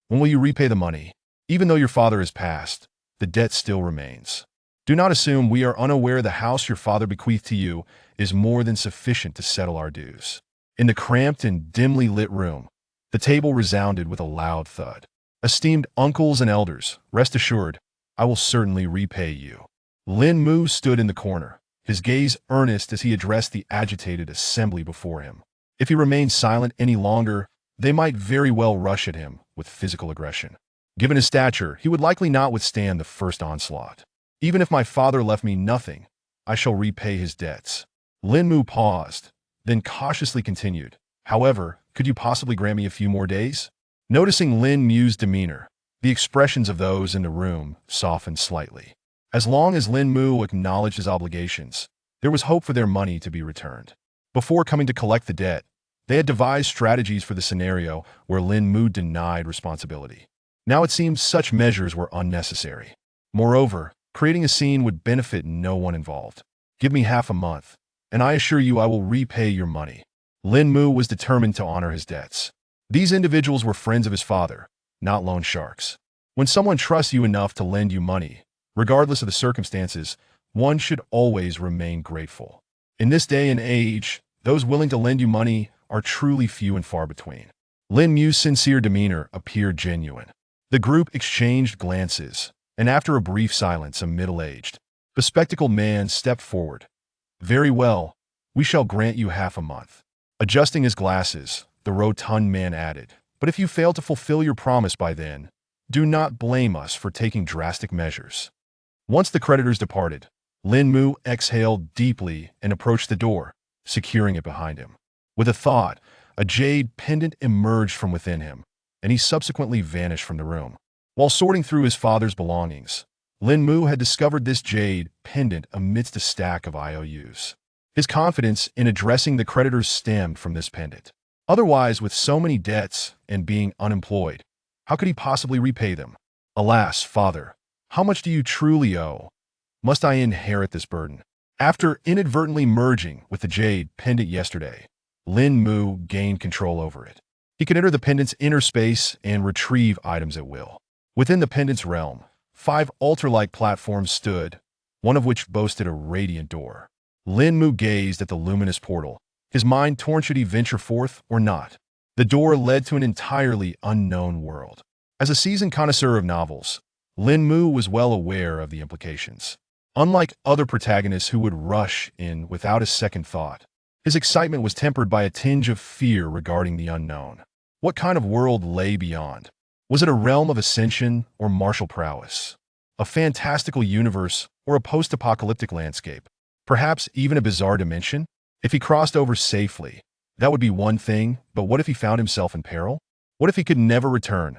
When will you repay the money? Even though your father has passed, the debt still remains. Do not assume we are unaware the house your father bequeathed to you is more than sufficient to settle our dues. In the cramped and dimly lit room, the table resounded with a loud thud. Esteemed uncles and elders, rest assured, I will certainly repay you. Lin Mu stood in the corner, his gaze earnest as he addressed the agitated assembly before him. If he remained silent any longer, they might very well rush at him with physical aggression. Given his stature, he would likely not withstand the first onslaught. Even if my father left me nothing, I shall repay his debts. Lin Mu paused, then cautiously continued. However, could you possibly grant me a few more days? Noticing Lin Mu's demeanor, the expressions of those in the room softened slightly. As long as Lin Mu acknowledged his obligations, there was hope for their money to be returned. Before coming to collect the debt, they had devised strategies for the scenario where Lin Mu denied responsibility. Now it seemed such measures were unnecessary. Moreover, creating a scene would benefit no one involved. Give me half a month, and I assure you I will repay your money. Lin Mu was determined to honor his debts. These individuals were friends of his father, not loan sharks. When someone trusts you enough to lend you money, regardless of the circumstances, one should always remain grateful. In this day and age, those willing to lend you money are truly few and far between. Lin Mu's sincere demeanor appeared genuine. The group exchanged glances, and after a brief silence, a middle-aged, bespectacled man stepped forward. Very well, we shall grant you half a month. Adjusting his glasses, the rotund man added, but if you fail to fulfill your promise by then, do not blame us for taking drastic measures. Once the creditors departed, Lin Mu exhaled deeply and approached the door, securing it behind him. With a thought, a jade pendant emerged from within him, and he subsequently vanished from the room. While sorting through his father's belongings, Lin Mu had discovered this jade pendant amidst a stack of IOUs. His confidence in addressing the creditors stemmed from this pendant. Otherwise, with so many debts and being unemployed, how could he possibly repay them? Alas, father, how much do you truly owe? Must I inherit this burden? After inadvertently merging with the jade pendant yesterday, Lin Mu gained control over it. He could enter the pendant's inner space and retrieve items at will. Within the pendant's realm, 5 altar-like platforms stood, one of which boasted a radiant door. Lin Mu gazed at the luminous portal, his mind torn should he venture forth or not. The door led to an entirely unknown world. As a seasoned connoisseur of novels, Lin Mu was well aware of the implications. Unlike other protagonists who would rush in without a second thought, his excitement was tempered by a tinge of fear regarding the unknown. What kind of world lay beyond? Was it a realm of ascension or martial prowess? A fantastical universe or a post-apocalyptic landscape? Perhaps even a bizarre dimension? If he crossed over safely, that would be one thing, but what if he found himself in peril? What if he could never return?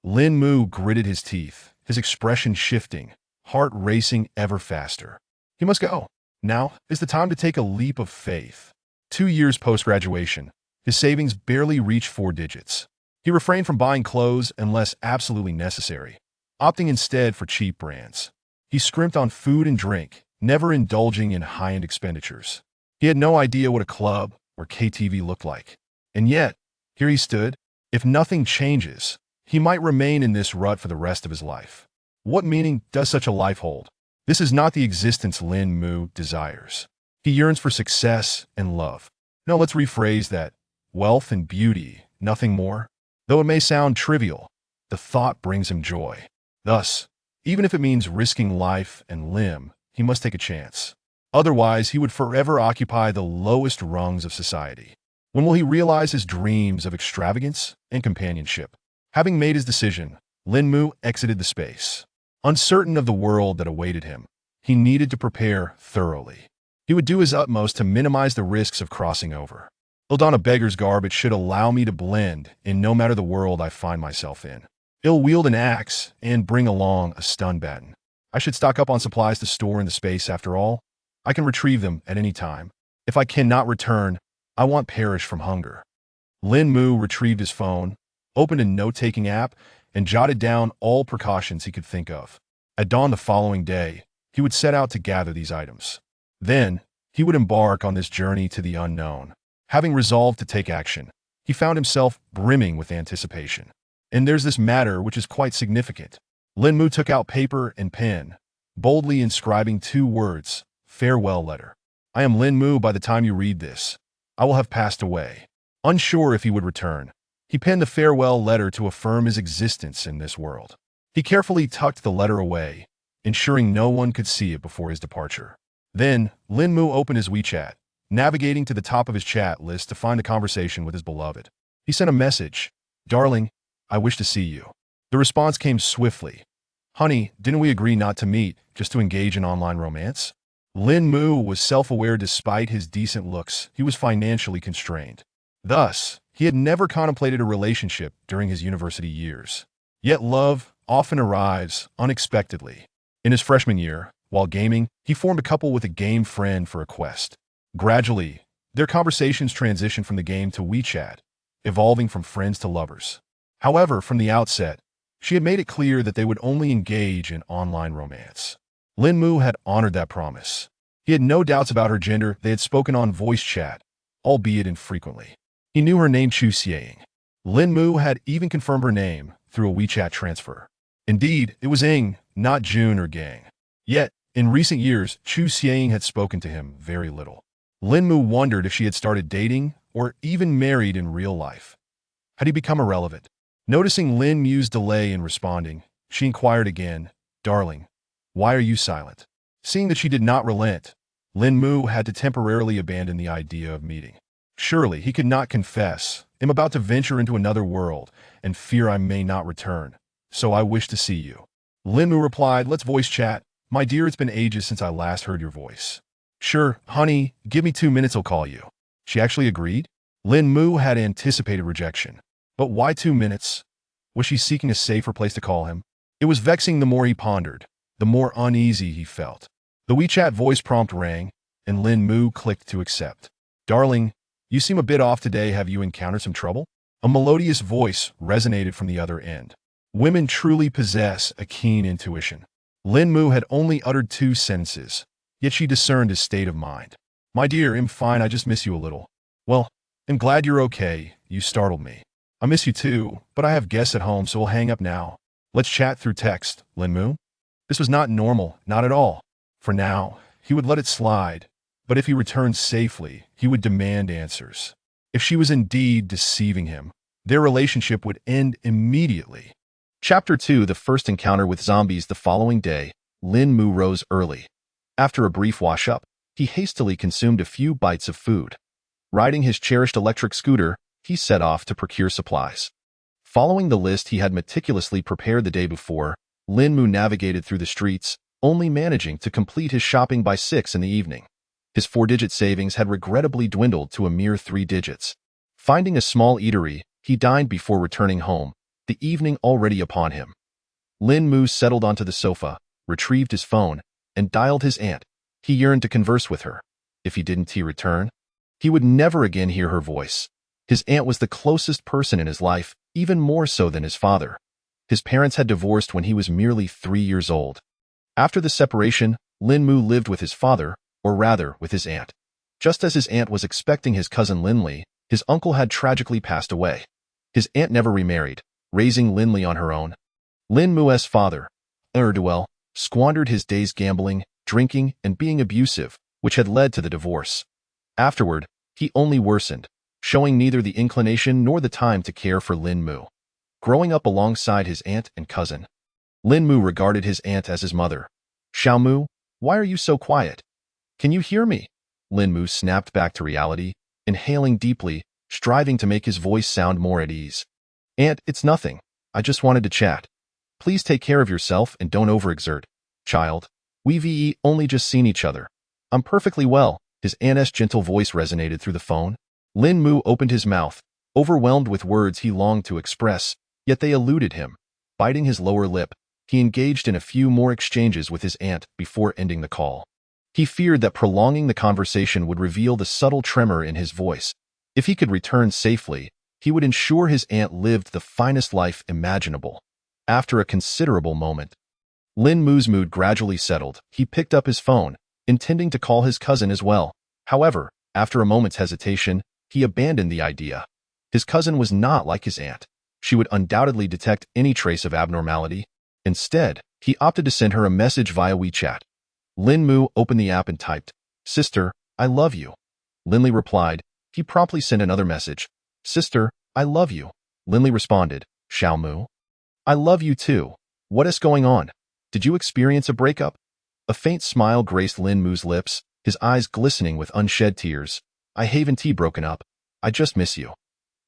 Lin Mu gritted his teeth, his expression shifting, heart racing ever faster. He must go. Now is the time to take a leap of faith. 2 years post-graduation, his savings barely reached 4 digits. He refrained from buying clothes unless absolutely necessary, opting instead for cheap brands. He scrimped on food and drink, never indulging in high-end expenditures. He had no idea what a club or KTV looked like. And yet, here he stood. If nothing changes, he might remain in this rut for the rest of his life. What meaning does such a life hold? This is not the existence Lin Mu desires. He yearns for success and love. No, let's rephrase that. Wealth and beauty, nothing more. Though it may sound trivial, the thought brings him joy. Thus, even if it means risking life and limb, he must take a chance. Otherwise, he would forever occupy the lowest rungs of society. When will he realize his dreams of extravagance and companionship? Having made his decision, Lin Mu exited the space. Uncertain of the world that awaited him, he needed to prepare thoroughly. He would do his utmost to minimize the risks of crossing over. I'll don a beggar's garb, it should allow me to blend in no matter the world I find myself in. I'll wield an axe and bring along a stun baton. I should stock up on supplies to store in the space after all. I can retrieve them at any time. If I cannot return, I won't perish from hunger. Lin Mu retrieved his phone, opened a note-taking app, and jotted down all precautions he could think of. At dawn the following day, he would set out to gather these items. Then, he would embark on this journey to the unknown. Having resolved to take action, he found himself brimming with anticipation. And there's this matter which is quite significant. Lin Mu took out paper and pen, boldly inscribing 2 words, farewell letter. I am Lin Mu by the time you read this. I will have passed away. Unsure if he would return, he penned the farewell letter to affirm his existence in this world. He carefully tucked the letter away, ensuring no one could see it before his departure. Then, Lin Mu opened his WeChat, navigating to the top of his chat list to find a conversation with his beloved. He sent a message, "Darling, I wish to see you." The response came swiftly. "Honey, didn't we agree not to meet, just to engage in online romance?" Lin Mu was self-aware despite his decent looks. He was financially constrained. Thus, he had never contemplated a relationship during his university years. Yet love often arrives unexpectedly. In his freshman year, while gaming, he formed a couple with a game friend for a quest. Gradually, their conversations transitioned from the game to WeChat, evolving from friends to lovers. However, from the outset, she had made it clear that they would only engage in online romance. Lin Mu had honored that promise. He had no doubts about her gender. They had spoken on voice chat, albeit infrequently. He knew her name, Chu Xiang. Lin Mu had even confirmed her name through a WeChat transfer. Indeed, it was Ing, not June or Gang. Yet, in recent years, Chu Xiang had spoken to him very little. Lin Mu wondered if she had started dating or even married in real life. Had he become irrelevant? Noticing Lin Mu's delay in responding, she inquired again, "Darling, why are you silent?" Seeing that she did not relent, Lin Mu had to temporarily abandon the idea of meeting. Surely he could not confess, "I'm about to venture into another world and fear I may not return, so I wish to see you." Lin Mu replied, "Let's voice chat. My dear, it's been ages since I last heard your voice." "Sure, honey, give me 2 minutes, I'll call you." She actually agreed? Lin Mu had anticipated rejection. But why 2 minutes? Was she seeking a safer place to call him? It was vexing. The more he pondered, the more uneasy he felt. The WeChat voice prompt rang, and Lin Mu clicked to accept. "Darling, you seem a bit off today. Have you encountered some trouble?" A melodious voice resonated from the other end. Women truly possess a keen intuition. Lin Mu had only uttered 2 sentences, yet she discerned his state of mind. "My dear, I'm fine. I just miss you a little." "Well, I'm glad you're okay. You startled me." "I miss you too, but I have guests at home, so we'll hang up now. Let's chat through text, Lin Mu." This was not normal, not at all. For now, he would let it slide, but if he returned safely, he would demand answers. If she was indeed deceiving him, their relationship would end immediately. Chapter 2: The first encounter with zombies. The following day, Lin Mu rose early. After a brief wash-up, he hastily consumed a few bites of food. Riding his cherished electric scooter, he set off to procure supplies. Following the list he had meticulously prepared the day before, Lin Mu navigated through the streets, only managing to complete his shopping by 6 in the evening. His 4-digit savings had regrettably dwindled to a mere 3 digits. Finding a small eatery, he dined before returning home, the evening already upon him. Lin Mu settled onto the sofa, retrieved his phone, and dialed his aunt. He yearned to converse with her. If he didn't return, he would never again hear her voice. His aunt was the closest person in his life, even more so than his father. His parents had divorced when he was merely 3 years old. After the separation, Lin Mu lived with his father, or rather, with his aunt. Just as his aunt was expecting his cousin Linley, his uncle had tragically passed away. His aunt never remarried, raising Linley on her own. Lin Mu's father, Erduel, squandered his days gambling, drinking, and being abusive, which had led to the divorce. Afterward, he only worsened, showing neither the inclination nor the time to care for Lin Mu. Growing up alongside his aunt and cousin, Lin Mu regarded his aunt as his mother. "Xiao Mu, why are you so quiet? Can you hear me?" Lin Mu snapped back to reality, inhaling deeply, striving to make his voice sound more at ease. "Aunt, it's nothing. I just wanted to chat. Please take care of yourself and don't overexert. Child, we've only just seen each other. I'm perfectly well." His aunt's gentle voice resonated through the phone. Lin Mu opened his mouth, overwhelmed with words he longed to express, yet they eluded him. Biting his lower lip, he engaged in a few more exchanges with his aunt before ending the call. He feared that prolonging the conversation would reveal the subtle tremor in his voice. If he could return safely, he would ensure his aunt lived the finest life imaginable. After a considerable moment, Lin Mu's mood gradually settled. He picked up his phone, intending to call his cousin as well. However, after a moment's hesitation, he abandoned the idea. His cousin was not like his aunt. she would undoubtedly detect any trace of abnormality. Instead, he opted to send her a message via WeChat. Lin Mu opened the app and typed, "Sister, I love you." Linley replied. He promptly sent another message. "Sister, I love you." Linley responded, "Xiao Mu, I love you too. What is going on? Did you experience a breakup?" A faint smile graced Lin Mu's lips, his eyes glistening with unshed tears. "I haven't broken up. I just miss you."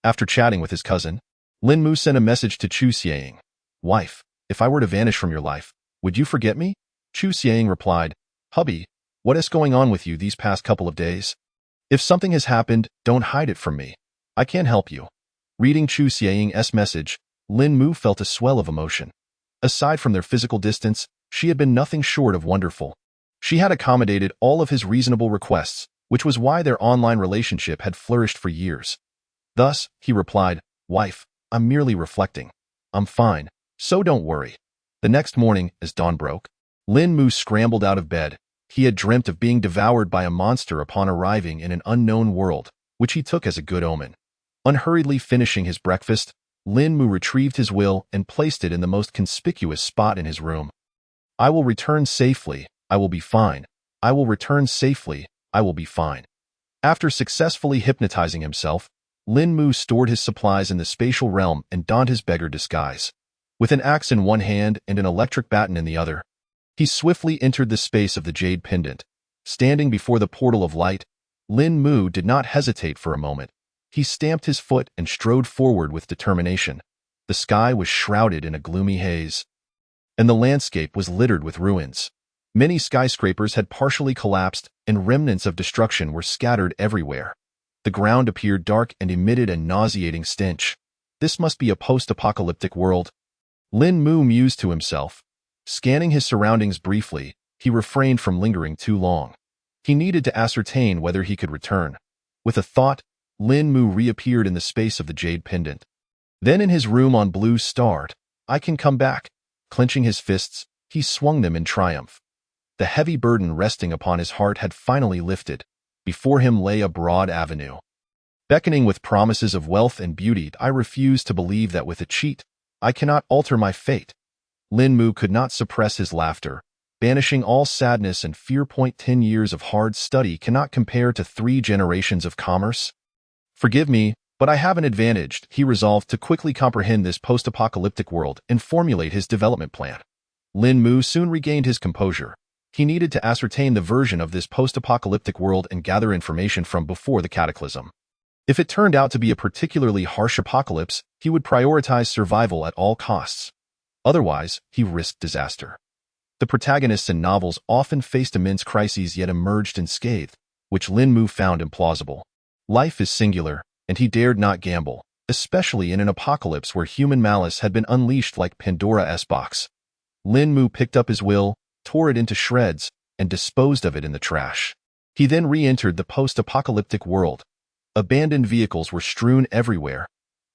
After chatting with his cousin, Lin Mu sent a message to Chu Xiang. "Wife, if I were to vanish from your life, would you forget me?" Chu Xiang replied, "Hubby, what is going on with you these past couple of days? If something has happened, don't hide it from me. I can't help you." Reading Chu Xiang's message, Lin Mu felt a swell of emotion. Aside from their physical distance, she had been nothing short of wonderful. She had accommodated all of his reasonable requests, which was why their online relationship had flourished for years. Thus, he replied, "Wife, I'm merely reflecting. I'm fine, so don't worry." The next morning, as dawn broke, Lin Mu scrambled out of bed. He had dreamt of being devoured by a monster upon arriving in an unknown world, which he took as a good omen. Unhurriedly finishing his breakfast, Lin Mu retrieved his will and placed it in the most conspicuous spot in his room. "I will return safely. I will be fine. I will return safely. I will be fine." After successfully hypnotizing himself, Lin Mu stored his supplies in the spatial realm and donned his beggar disguise. With an axe in one hand and an electric baton in the other, he swiftly entered the space of the jade pendant. Standing before the portal of light, Lin Mu did not hesitate for a moment. He stamped his foot and strode forward with determination. The sky was shrouded in a gloomy haze, and the landscape was littered with ruins. Many skyscrapers had partially collapsed, and remnants of destruction were scattered everywhere. The ground appeared dark and emitted a nauseating stench. This must be a post-apocalyptic world. Lin Mu mused to himself. Scanning his surroundings briefly, he refrained from lingering too long. He needed to ascertain whether he could return. With a thought, Lin Mu reappeared in the space of the jade pendant. Then in his room on Blue Starred, "I can come back." Clenching his fists, he swung them in triumph. The heavy burden resting upon his heart had finally lifted. Before him lay a broad avenue, beckoning with promises of wealth and beauty. "I refuse to believe that with a cheat, I cannot alter my fate." Lin Mu could not suppress his laughter. Banishing all sadness and fear. 10 years of hard study cannot compare to 3 generations of commerce. "Forgive me, but I have an advantage." He resolved to quickly comprehend this post-apocalyptic world and formulate his development plan. Lin Mu soon regained his composure. He needed to ascertain the version of this post-apocalyptic world and gather information from before the cataclysm. If it turned out to be a particularly harsh apocalypse, he would prioritize survival at all costs. Otherwise, he risked disaster. The protagonists in novels often faced immense crises yet emerged unscathed, which Lin Mu found implausible. Life is singular, and he dared not gamble, especially in an apocalypse where human malice had been unleashed like Pandora's box. Lin Mu picked up his will, tore it into shreds, and disposed of it in the trash. He then re-entered the post-apocalyptic world. Abandoned vehicles were strewn everywhere.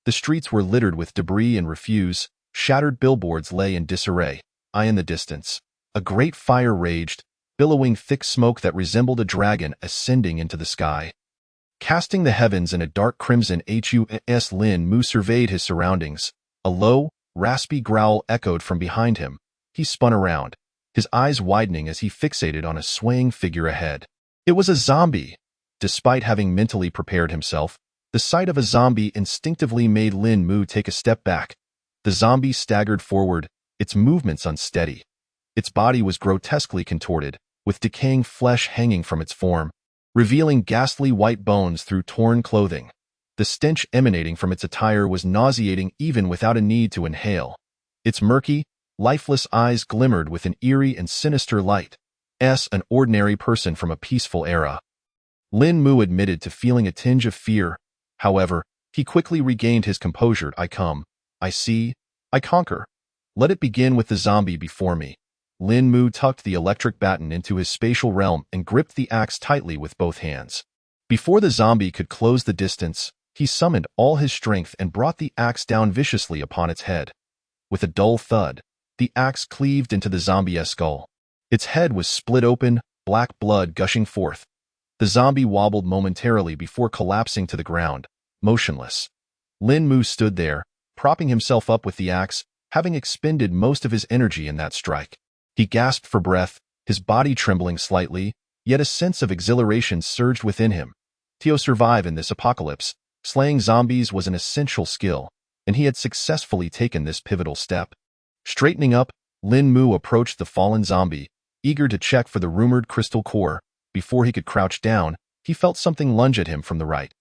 The streets were littered with debris and refuse. Shattered billboards lay in disarray. In the distance, a great fire raged, billowing thick smoke that resembled a dragon ascending into the sky. Casting the heavens in a dark crimson, Lin Mu surveyed his surroundings. A low, raspy growl echoed from behind him. He spun around, his eyes widening as he fixated on a swaying figure ahead. It was a zombie. Despite having mentally prepared himself, the sight of a zombie instinctively made Lin Mu take a step back. The zombie staggered forward, its movements unsteady. Its body was grotesquely contorted, with decaying flesh hanging from its form, revealing ghastly white bones through torn clothing. The stench emanating from its attire was nauseating even without a need to inhale. Its murky, lifeless eyes glimmered with an eerie and sinister light. An ordinary person from a peaceful era. Lin Mu admitted to feeling a tinge of fear. However, he quickly regained his composure. "I come. I see. I conquer. Let it begin with the zombie before me." Lin Mu tucked the electric baton into his spatial realm and gripped the axe tightly with both hands. Before the zombie could close the distance, he summoned all his strength and brought the axe down viciously upon its head. With a dull thud, the axe cleaved into the zombie's skull. Its head was split open, black blood gushing forth. The zombie wobbled momentarily before collapsing to the ground, motionless. Lin Mu stood there, propping himself up with the axe, having expended most of his energy in that strike. He gasped for breath, his body trembling slightly, yet a sense of exhilaration surged within him. To survive in this apocalypse, slaying zombies was an essential skill, and he had successfully taken this pivotal step. Straightening up, Lin Mu approached the fallen zombie, eager to check for the rumored crystal core. Before he could crouch down, he felt something lunge at him from the right.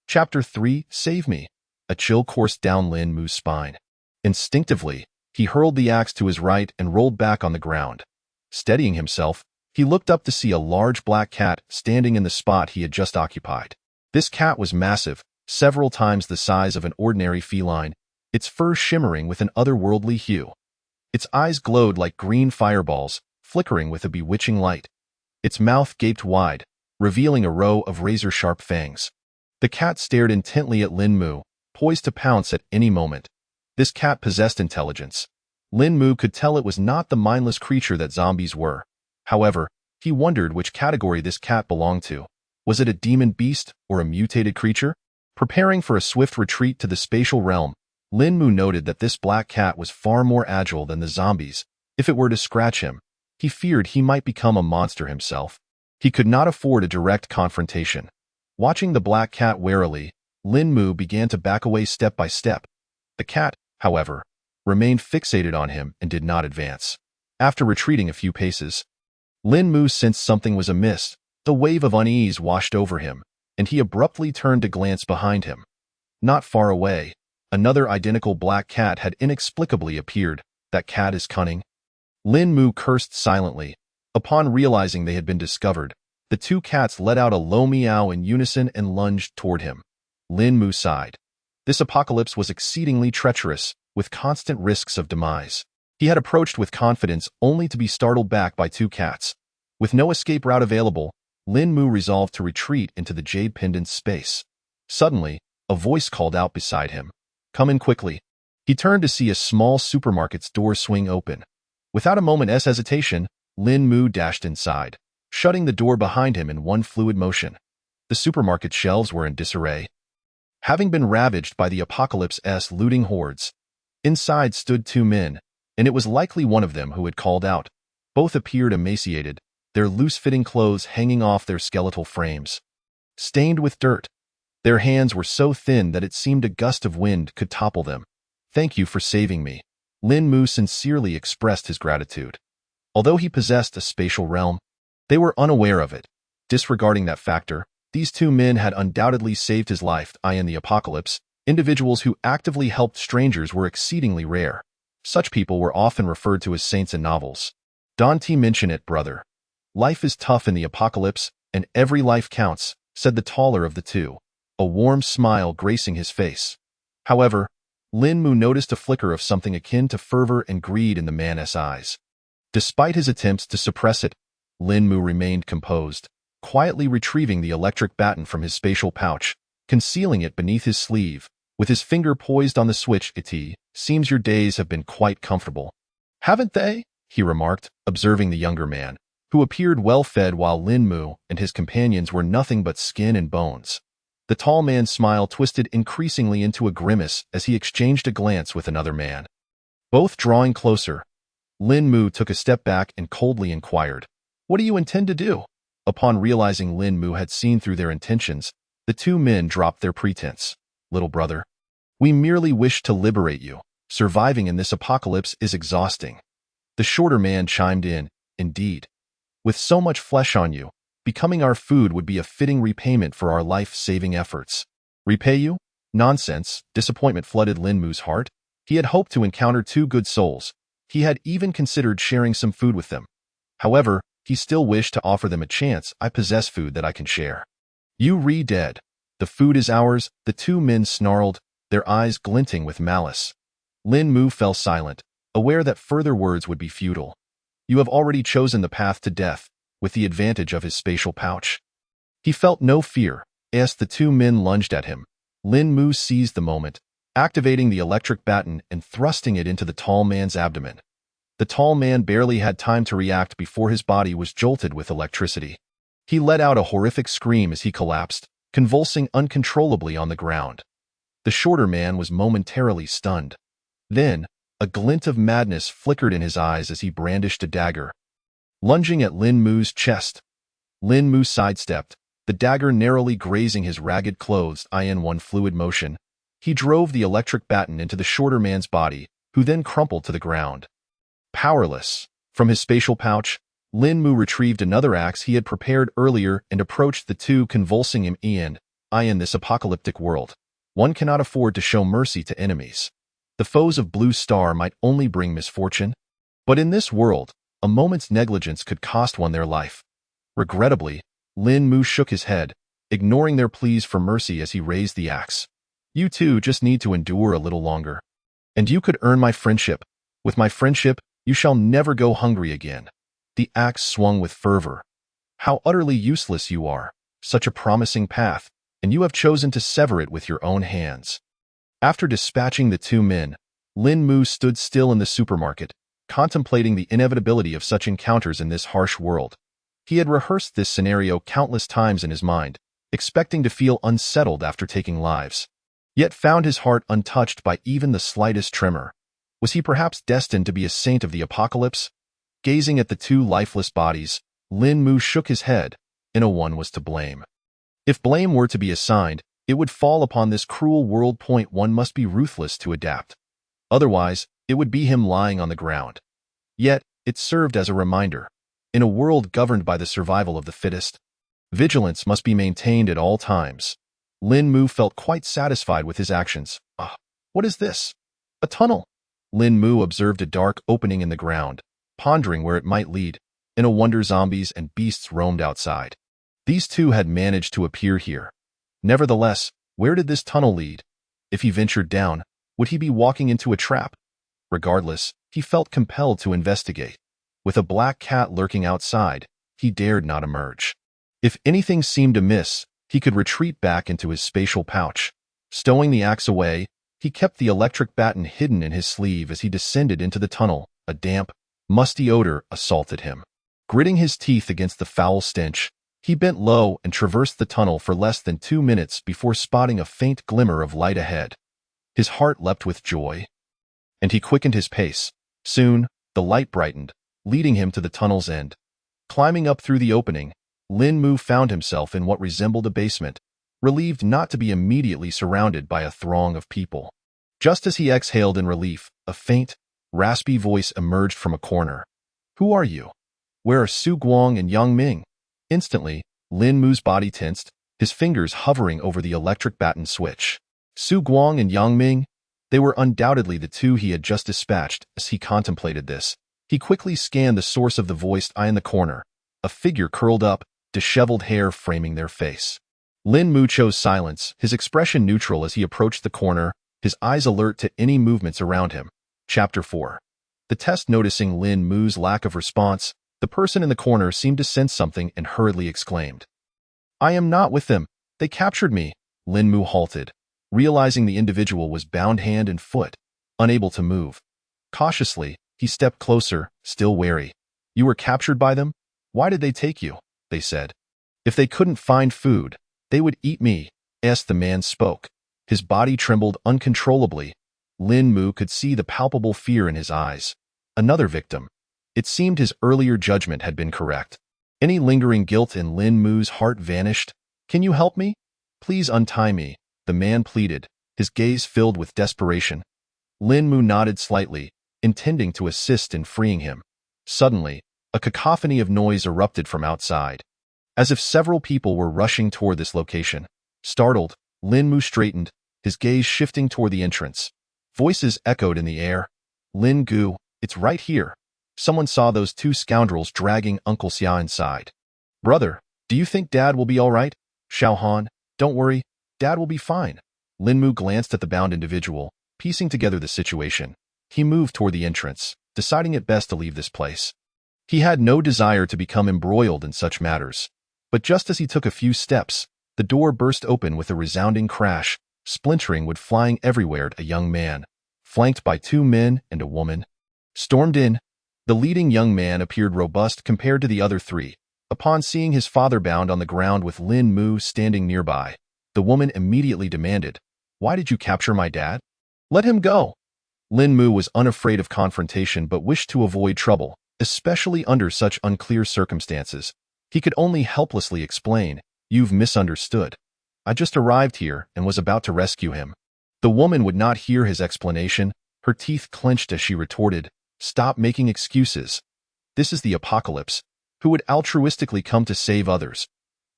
Chapter 3, Save Me. A chill coursed down Lin Mu's spine. Instinctively, he hurled the axe to his right and rolled back on the ground. Steadying himself, he looked up to see a large black cat standing in the spot he had just occupied. This cat was massive, several times the size of an ordinary feline, its fur shimmering with an otherworldly hue. Its eyes glowed like green fireballs, flickering with a bewitching light. Its mouth gaped wide, revealing a row of razor-sharp fangs. The cat stared intently at Lin Mu, poised to pounce at any moment. This cat possessed intelligence. Lin Mu could tell it was not the mindless creature that zombies were. However, he wondered which category this cat belonged to. Was it a demon beast or a mutated creature? Preparing for a swift retreat to the spatial realm, Lin Mu noted that this black cat was far more agile than the zombies. If it were to scratch him, he feared he might become a monster himself. He could not afford a direct confrontation. Watching the black cat warily, Lin Mu began to back away step by step. The cat, however, remained fixated on him and did not advance. After retreating a few paces, Lin Mu sensed something was amiss. The wave of unease washed over him, and he abruptly turned to glance behind him. Not far away, another identical black cat had inexplicably appeared. That cat is cunning. Lin Mu cursed silently. Upon realizing they had been discovered, the two cats let out a low meow in unison and lunged toward him. Lin Mu sighed. This apocalypse was exceedingly treacherous, with constant risks of demise. He had approached with confidence only to be startled back by two cats. With no escape route available, Lin Mu resolved to retreat into the Jade Pendant's space. Suddenly, a voice called out beside him. Come in quickly. He turned to see a small supermarket's door swing open. Without a moment's hesitation, Lin Mu dashed inside, shutting the door behind him in one fluid motion. The supermarket shelves were in disarray, having been ravaged by the apocalypse's looting hordes. Inside stood two men, and it was likely one of them who had called out. Both appeared emaciated, their loose-fitting clothes hanging off their skeletal frames, stained with dirt. Their hands were so thin that it seemed a gust of wind could topple them. Thank you for saving me. Lin Mu sincerely expressed his gratitude. Although he possessed a spatial realm, they were unaware of it. Disregarding that factor, these two men had undoubtedly saved his life. In the apocalypse, individuals who actively helped strangers were exceedingly rare. Such people were often referred to as saints in novels. Don't mention it, brother. Life is tough in the apocalypse, and every life counts, said the taller of the two, a warm smile gracing his face. However, Lin Mu noticed a flicker of something akin to fervor and greed in the man's eyes. Despite his attempts to suppress it, Lin Mu remained composed, quietly retrieving the electric baton from his spatial pouch, concealing it beneath his sleeve. With his finger poised on the switch, "It seems your days have been quite comfortable." "Haven't they?" he remarked, observing the younger man, who appeared well-fed while Lin Mu and his companions were nothing but skin and bones. The tall man's smile twisted increasingly into a grimace as he exchanged a glance with another man. Both drawing closer, Lin Mu took a step back and coldly inquired, "What do you intend to do?" Upon realizing Lin Mu had seen through their intentions, the two men dropped their pretense. "Little brother, we merely wish to liberate you. Surviving in this apocalypse is exhausting." The shorter man chimed in, "Indeed. With so much flesh on you, becoming our food would be a fitting repayment for our life-saving efforts." "Repay you? Nonsense." Disappointment flooded Lin Mu's heart. He had hoped to encounter two good souls. He had even considered sharing some food with them. However, he still wished to offer them a chance. "I possess food that I can share." "You re-dead. The food is ours," the two men snarled, their eyes glinting with malice. Lin Mu fell silent, aware that further words would be futile. "You have already chosen the path to death, with the advantage of his spatial pouch." He felt no fear, as the two men lunged at him. Lin Mu seized the moment, activating the electric baton and thrusting it into the tall man's abdomen. The tall man barely had time to react before his body was jolted with electricity. He let out a horrific scream as he collapsed, convulsing uncontrollably on the ground. The shorter man was momentarily stunned. Then, a glint of madness flickered in his eyes as he brandished a dagger. Lunging at Lin Mu's chest, Lin Mu sidestepped, the dagger narrowly grazing his ragged clothes in one fluid motion. He drove the electric baton into the shorter man's body, who then crumpled to the ground. Powerless. From his spatial pouch, Lin Mu retrieved another axe he had prepared earlier and approached the two, convulsing him. In this apocalyptic world, one cannot afford to show mercy to enemies. The foes of Blue Star might only bring misfortune. But in this world, a moment's negligence could cost one their life. Regrettably, Lin Mu shook his head, ignoring their pleas for mercy as he raised the axe. You two just need to endure a little longer. And you could earn my friendship. With my friendship, you shall never go hungry again. The axe swung with fervor. How utterly useless you are, such a promising path, and you have chosen to sever it with your own hands. After dispatching the two men, Lin Mu stood still in the supermarket, contemplating the inevitability of such encounters in this harsh world. He had rehearsed this scenario countless times in his mind, expecting to feel unsettled after taking lives, yet found his heart untouched by even the slightest tremor. Was he perhaps destined to be a saint of the apocalypse? Gazing at the two lifeless bodies, Lin Mu shook his head. No one was to blame. If blame were to be assigned, it would fall upon this cruel world. One must be ruthless to adapt. Otherwise, it would be him lying on the ground. Yet, it served as a reminder. In a world governed by the survival of the fittest, vigilance must be maintained at all times. Lin Mu felt quite satisfied with his actions. What is this? A tunnel. Lin Mu observed a dark opening in the ground, pondering where it might lead. In a wonder, zombies and beasts roamed outside. These two had managed to appear here. Nevertheless, where did this tunnel lead? If he ventured down, would he be walking into a trap? Regardless, he felt compelled to investigate. With a black cat lurking outside, he dared not emerge. If anything seemed amiss, he could retreat back into his spatial pouch. Stowing the axe away, he kept the electric baton hidden in his sleeve as he descended into the tunnel. A damp, musty odor assaulted him. Gritting his teeth against the foul stench, he bent low and traversed the tunnel for less than 2 minutes before spotting a faint glimmer of light ahead. His heart leapt with joy, and he quickened his pace. Soon, the light brightened, leading him to the tunnel's end. Climbing up through the opening, Lin Mu found himself in what resembled a basement, relieved not to be immediately surrounded by a throng of people. Just as he exhaled in relief, a faint, raspy voice emerged from a corner. Who are you? Where are Su Guang and Yang Ming? Instantly, Lin Mu's body tensed, his fingers hovering over the electric baton switch. Su Guang and Yang Ming? They were undoubtedly the two he had just dispatched. As he contemplated this, he quickly scanned the source of the voice in the corner, a figure curled up, disheveled hair framing their face. Lin Mu chose silence, his expression neutral as he approached the corner, his eyes alert to any movements around him. Chapter 4. The test. Noticing Lin Mu's lack of response, the person in the corner seemed to sense something and hurriedly exclaimed, I am not with them. They captured me. Lin Mu halted, realizing the individual was bound hand and foot, unable to move. Cautiously, he stepped closer, still wary. You were captured by them? Why did they take you? They said. If they couldn't find food, they would eat me. As the man spoke, his body trembled uncontrollably. Lin Mu could see the palpable fear in his eyes. Another victim. It seemed his earlier judgment had been correct. Any lingering guilt in Lin Mu's heart vanished. Can you help me? Please untie me, the man pleaded, his gaze filled with desperation. Lin Mu nodded slightly, intending to assist in freeing him. Suddenly, a cacophony of noise erupted from outside, as if several people were rushing toward this location. Startled, Lin Mu straightened, his gaze shifting toward the entrance. Voices echoed in the air. Lin Gu, it's right here. Someone saw those two scoundrels dragging Uncle Xia inside. Brother, do you think Dad will be all right? Xiao Han, don't worry, Dad will be fine. Lin Mu glanced at the bound individual, piecing together the situation. He moved toward the entrance, deciding it best to leave this place. He had no desire to become embroiled in such matters. But just as he took a few steps, the door burst open with a resounding crash, splintering wood flying everywhere. A young man, flanked by 2 men and a woman, stormed in. The leading young man appeared robust compared to the other 3. Upon seeing his father bound on the ground with Lin Mu standing nearby, the woman immediately demanded, Why did you capture my dad? Let him go. Lin Mu was unafraid of confrontation but wished to avoid trouble, especially under such unclear circumstances. He could only helplessly explain, "You've misunderstood. I just arrived here and was about to rescue him." The woman would not hear his explanation. Her teeth clenched as she retorted, "Stop making excuses. This is the apocalypse. Who would altruistically come to save others?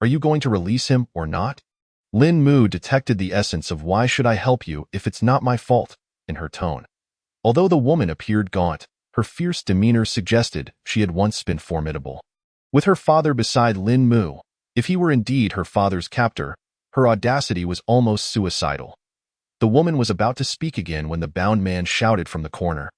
Are you going to release him or not?" Lin Mu detected the essence of "why should I help you if it's not my fault" in her tone. Although the woman appeared gaunt, her fierce demeanor suggested she had once been formidable. With her father beside Lin Mu, if he were indeed her father's captor, her audacity was almost suicidal. The woman was about to speak again when the bound man shouted from the corner,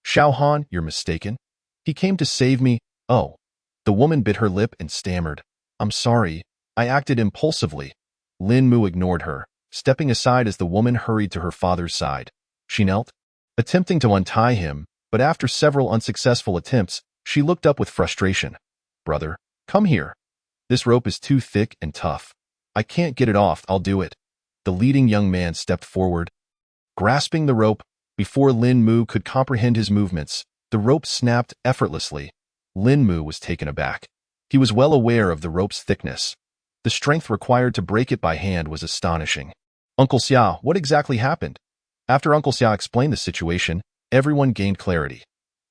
"Xiao Han, you're mistaken. He came to save me." "Oh." The woman bit her lip and stammered, "I'm sorry. I acted impulsively." Lin Mu ignored her, stepping aside as the woman hurried to her father's side. She knelt, attempting to untie him, but after several unsuccessful attempts, she looked up with frustration. "Brother, come here. This rope is too thick and tough. I can't get it off. I'll do it." The leading young man stepped forward. Grasping the rope, before Lin Mu could comprehend his movements, the rope snapped effortlessly. Lin Mu was taken aback. He was well aware of the rope's thickness. The strength required to break it by hand was astonishing. "Uncle Xia, what exactly happened?" After Uncle Xia explained the situation, everyone gained clarity.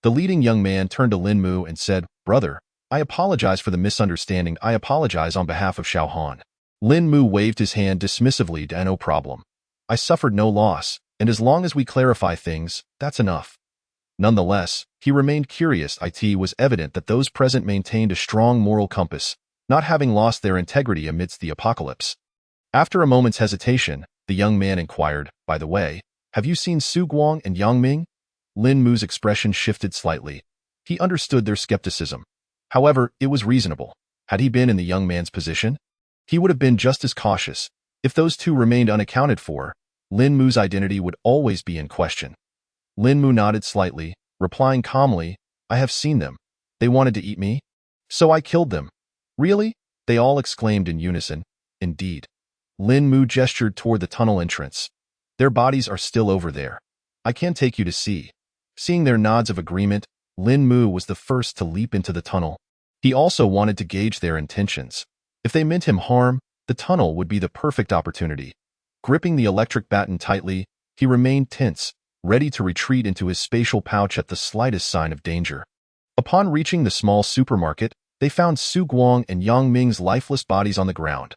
The leading young man turned to Lin Mu and said, "Brother, I apologize for the misunderstanding. I apologize on behalf of Xiao Han." Lin Mu waved his hand dismissively. "No problem. I suffered no loss, and as long as we clarify things, that's enough." Nonetheless, he remained curious. It was evident that those present maintained a strong moral compass, not having lost their integrity amidst the apocalypse. After a moment's hesitation, the young man inquired, "By the way, have you seen Su Guang and Yang Ming?" Lin Mu's expression shifted slightly. He understood their skepticism. However, it was reasonable. Had he been in the young man's position, he would have been just as cautious. If those two remained unaccounted for, Lin Mu's identity would always be in question. Lin Mu nodded slightly, replying calmly, "I have seen them. They wanted to eat me, so I killed them." "Really?" they all exclaimed in unison. "Indeed." Lin Mu gestured toward the tunnel entrance. "Their bodies are still over there. I can take you to see." Seeing their nods of agreement, Lin Mu was the first to leap into the tunnel. He also wanted to gauge their intentions. If they meant him harm, the tunnel would be the perfect opportunity. Gripping the electric baton tightly, he remained tense, ready to retreat into his spatial pouch at the slightest sign of danger. Upon reaching the small supermarket, they found Su Guang and Yang Ming's lifeless bodies on the ground.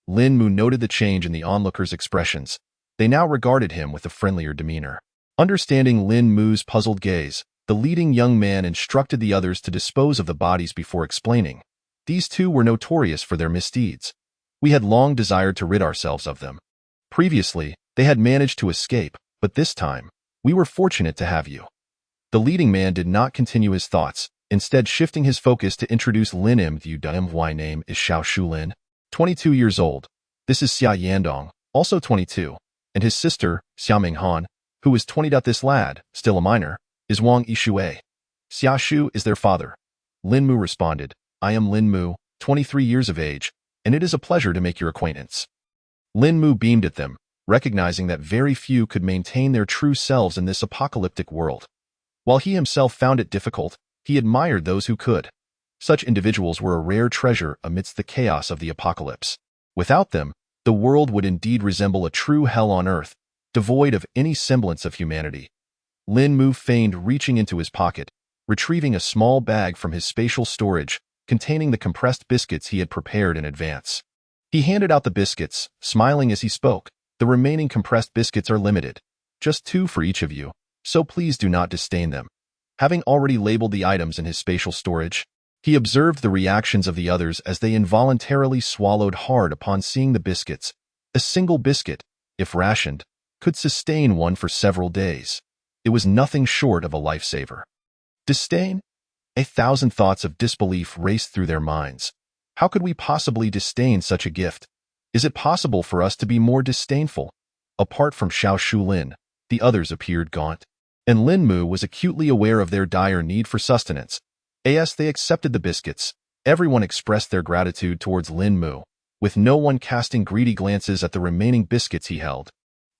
Lin Mu noted the change in the onlookers' expressions. They now regarded him with a friendlier demeanor. Understanding Lin Mu's puzzled gaze, the leading young man instructed the others to dispose of the bodies before explaining. "These two were notorious for their misdeeds. We had long desired to rid ourselves of them. Previously, they had managed to escape, but this time, we were fortunate to have you." The leading man did not continue his thoughts, instead shifting his focus to introduce Lin Im. "The my name is Xiao Shulin, 22 years old. This is Xia Yandong, also 22, and his sister, Xia Minghan, who is 20. This lad, still a minor, is Wang Yishui. Xia Shu is their father." Lin Mu responded, "I am Lin Mu, 23 years of age, and it is a pleasure to make your acquaintance." Lin Mu beamed at them, recognizing that very few could maintain their true selves in this apocalyptic world. While he himself found it difficult, he admired those who could. Such individuals were a rare treasure amidst the chaos of the apocalypse. Without them, the world would indeed resemble a true hell on earth, devoid of any semblance of humanity. Lin Mu feigned reaching into his pocket, retrieving a small bag from his spatial storage containing the compressed biscuits he had prepared in advance. He handed out the biscuits, smiling as he spoke. "The remaining compressed biscuits are limited. Just 2 for each of you, so please do not disdain them." Having already labeled the items in his spatial storage, he observed the reactions of the others as they involuntarily swallowed hard upon seeing the biscuits. A single biscuit, if rationed, could sustain one for several days. It was nothing short of a lifesaver. Disdain? 1,000 thoughts of disbelief raced through their minds. How could we possibly disdain such a gift? Is it possible for us to be more disdainful? Apart from Xiao Shulin, the others appeared gaunt, and Lin Mu was acutely aware of their dire need for sustenance. As they accepted the biscuits, everyone expressed their gratitude towards Lin Mu, with no one casting greedy glances at the remaining biscuits he held.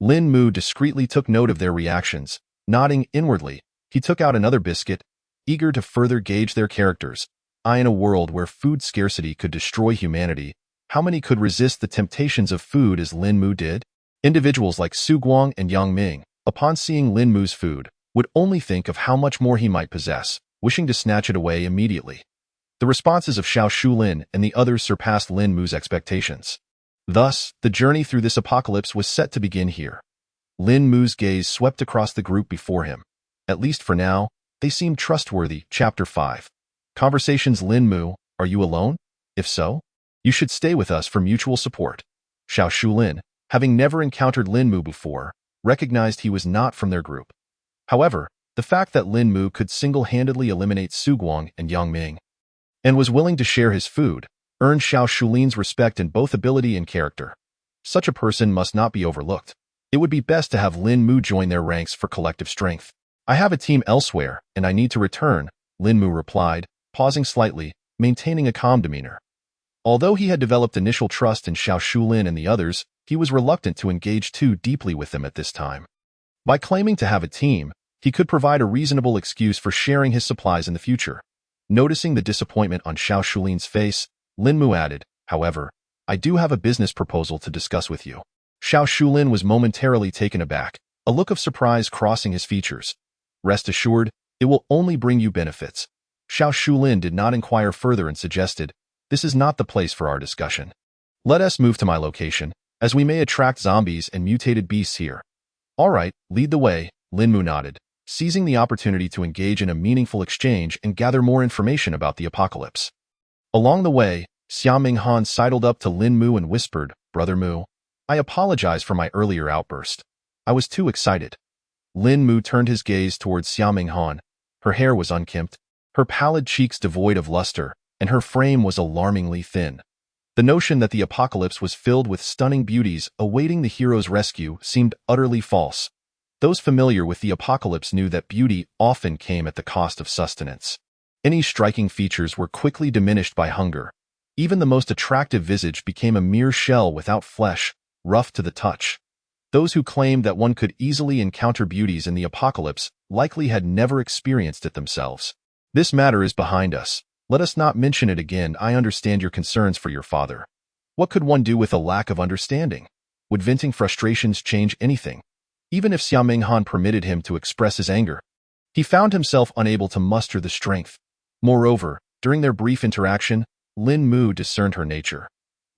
Lin Mu discreetly took note of their reactions. Nodding inwardly, he took out another biscuit, eager to further gauge their characters. In a world where food scarcity could destroy humanity, how many could resist the temptations of food as Lin Mu did? Individuals like Su Guang and Yang Ming, upon seeing Lin Mu's food, would only think of how much more he might possess, wishing to snatch it away immediately. The responses of Xiao Shulin and the others surpassed Lin Mu's expectations. Thus, the journey through this apocalypse was set to begin here. Lin Mu's gaze swept across the group before him. At least for now, they seemed trustworthy. Chapter 5. Conversations. Lin Mu, are you alone? If so, you should stay with us for mutual support. Xiao Shulin, having never encountered Lin Mu before, recognized he was not from their group. However, the fact that Lin Mu could single-handedly eliminate Su Guang and Yang Ming, and was willing to share his food, earned Xiao Shulin's respect in both ability and character. Such a person must not be overlooked. It would be best to have Lin Mu join their ranks for collective strength. I have a team elsewhere, and I need to return, Lin Mu replied, pausing slightly, maintaining a calm demeanor. Although he had developed initial trust in Xiao Shulin and the others, he was reluctant to engage too deeply with them at this time. By claiming to have a team, he could provide a reasonable excuse for sharing his supplies in the future. Noticing the disappointment on Xiao Shulin's face, Lin Mu added, however, I do have a business proposal to discuss with you. Xiao Shulin was momentarily taken aback, a look of surprise crossing his features. Rest assured, it will only bring you benefits. Xiao Shulin did not inquire further and suggested, this is not the place for our discussion. Let us move to my location, as we may attract zombies and mutated beasts here. All right, lead the way, Lin Mu nodded, seizing the opportunity to engage in a meaningful exchange and gather more information about the apocalypse. Along the way, Xia Minghan sidled up to Lin Mu and whispered, Brother Mu, I apologize for my earlier outburst. I was too excited. Lin Mu turned his gaze towards Xia Minghan. Her hair was unkempt, her pallid cheeks devoid of luster, and her frame was alarmingly thin. The notion that the apocalypse was filled with stunning beauties awaiting the hero's rescue seemed utterly false. Those familiar with the apocalypse knew that beauty often came at the cost of sustenance. Any striking features were quickly diminished by hunger. Even the most attractive visage became a mere shell without flesh, rough to the touch. Those who claimed that one could easily encounter beauties in the apocalypse likely had never experienced it themselves. This matter is behind us. Let us not mention it again. I understand your concerns for your father. What could one do with a lack of understanding? Would venting frustrations change anything? Even if Xia Minghan permitted him to express his anger, he found himself unable to muster the strength. Moreover, during their brief interaction, Lin Mu discerned her nature.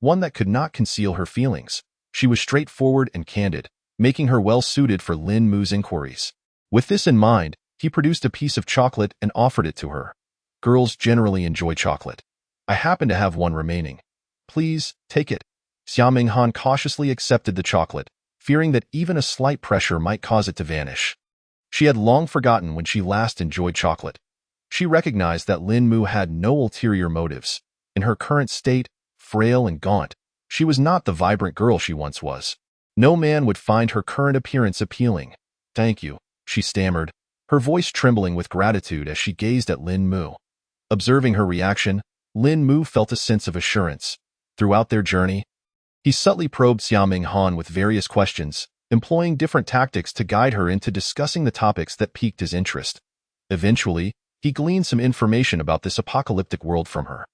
One that could not conceal her feelings. She was straightforward and candid, making her well-suited for Lin Mu's inquiries. With this in mind, he produced a piece of chocolate and offered it to her. Girls generally enjoy chocolate. I happen to have one remaining. Please, take it. Xia Minghan cautiously accepted the chocolate, fearing that even a slight pressure might cause it to vanish. She had long forgotten when she last enjoyed chocolate. She recognized that Lin Mu had no ulterior motives. In her current state, frail and gaunt, she was not the vibrant girl she once was. No man would find her current appearance appealing. Thank you, she stammered, her voice trembling with gratitude as she gazed at Lin Mu. Observing her reaction, Lin Mu felt a sense of assurance. Throughout their journey, he subtly probed Xia Minghan with various questions, employing different tactics to guide her into discussing the topics that piqued his interest. Eventually, he gleaned some information about this apocalyptic world from her.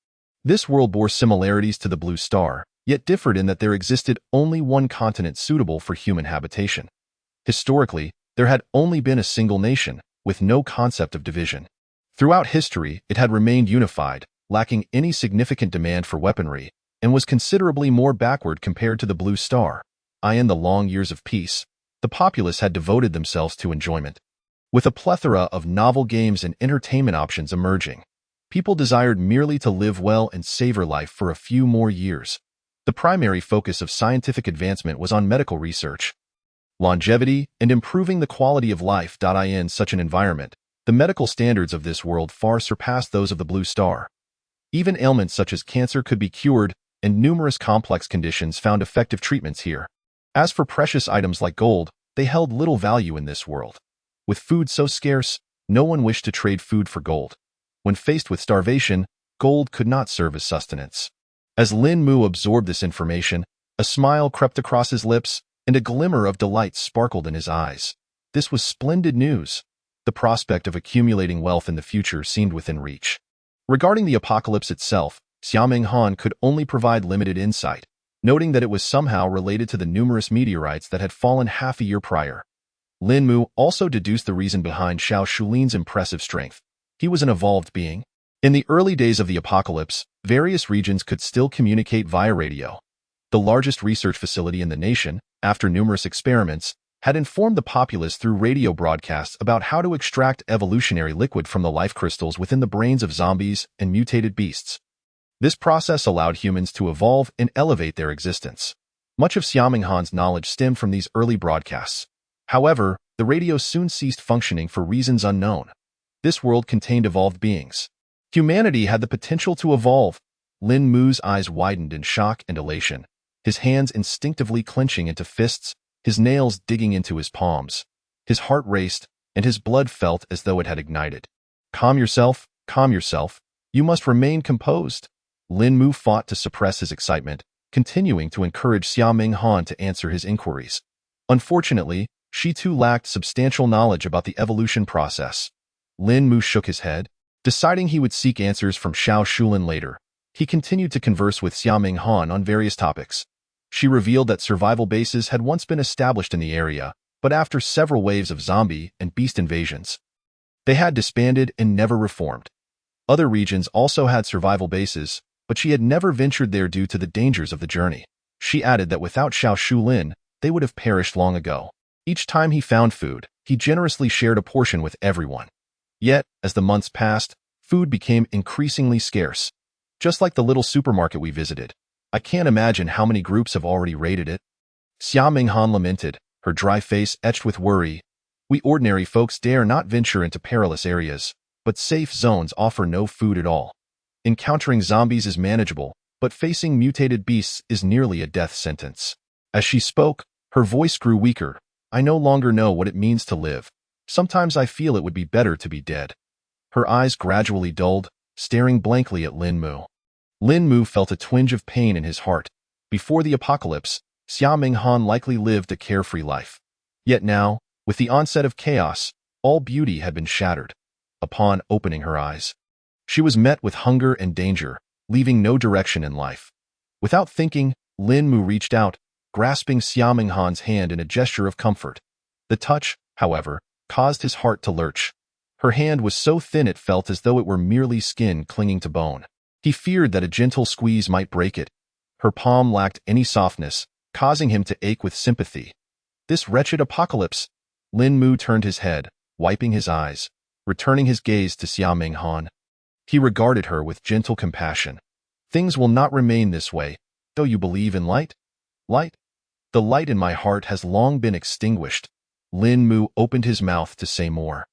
This world bore similarities to the Blue Star, yet differed in that there existed only one continent suitable for human habitation. Historically, there had only been a single nation, with no concept of division. Throughout history, it had remained unified, lacking any significant demand for weaponry, and was considerably more backward compared to the Blue Star. In the long years of peace, the populace had devoted themselves to enjoyment. With a plethora of novel games and entertainment options emerging, people desired merely to live well and savor life for a few more years. The primary focus of scientific advancement was on medical research, longevity, and improving the quality of life. In such an environment, the medical standards of this world far surpassed those of the Blue Star. Even ailments such as cancer could be cured, and numerous complex conditions found effective treatments here. As for precious items like gold, they held little value in this world. With food so scarce, no one wished to trade food for gold. When faced with starvation, gold could not serve as sustenance. As Lin Mu absorbed this information, a smile crept across his lips, and a glimmer of delight sparkled in his eyes. This was splendid news. The prospect of accumulating wealth in the future seemed within reach. Regarding the apocalypse itself, Xiaoming Han could only provide limited insight, noting that it was somehow related to the numerous meteorites that had fallen half a year prior. Lin Mu also deduced the reason behind Xiao Shulin's impressive strength. He was an evolved being. In the early days of the apocalypse, various regions could still communicate via radio. The largest research facility in the nation, after numerous experiments, had informed the populace through radio broadcasts about how to extract evolutionary liquid from the life crystals within the brains of zombies and mutated beasts. This process allowed humans to evolve and elevate their existence. Much of Xiaoming Han's knowledge stemmed from these early broadcasts. However, the radio soon ceased functioning for reasons unknown. This world contained evolved beings. Humanity had the potential to evolve. Lin Mu's eyes widened in shock and elation, his hands instinctively clenching into fists, his nails digging into his palms. His heart raced, and his blood felt as though it had ignited. Calm yourself, calm yourself. You must remain composed. Lin Mu fought to suppress his excitement, continuing to encourage Xiaoming Han to answer his inquiries. Unfortunately, she too lacked substantial knowledge about the evolution process. Lin Mu shook his head, deciding he would seek answers from Xiao Shulin later. He continued to converse with Xiaoming Han on various topics. She revealed that survival bases had once been established in the area, but after several waves of zombie and beast invasions, they had disbanded and never reformed. Other regions also had survival bases, but she had never ventured there due to the dangers of the journey. She added that without Xiao Shulin, they would have perished long ago. Each time he found food, he generously shared a portion with everyone. Yet, as the months passed, food became increasingly scarce. Just like the little supermarket we visited. I can't imagine how many groups have already raided it. Xiaoming Han lamented, her dry face etched with worry. We ordinary folks dare not venture into perilous areas, but safe zones offer no food at all. Encountering zombies is manageable, but facing mutated beasts is nearly a death sentence. As she spoke, her voice grew weaker. I no longer know what it means to live. Sometimes I feel it would be better to be dead. Her eyes gradually dulled, staring blankly at Lin Mu. Lin Mu felt a twinge of pain in his heart. Before the apocalypse, Xiaoming Han likely lived a carefree life. Yet now, with the onset of chaos, all beauty had been shattered. Upon opening her eyes, she was met with hunger and danger, leaving no direction in life. Without thinking, Lin Mu reached out, grasping Xiaoming Han's hand in a gesture of comfort. The touch, however, caused his heart to lurch. Her hand was so thin it felt as though it were merely skin clinging to bone. He feared that a gentle squeeze might break it. Her palm lacked any softness, causing him to ache with sympathy. This wretched apocalypse! Lin Mu turned his head, wiping his eyes, returning his gaze to Xiaoming Han. He regarded her with gentle compassion. Things will not remain this way, though you believe in light? Light? The light in my heart has long been extinguished. Lin Mu opened his mouth to say more.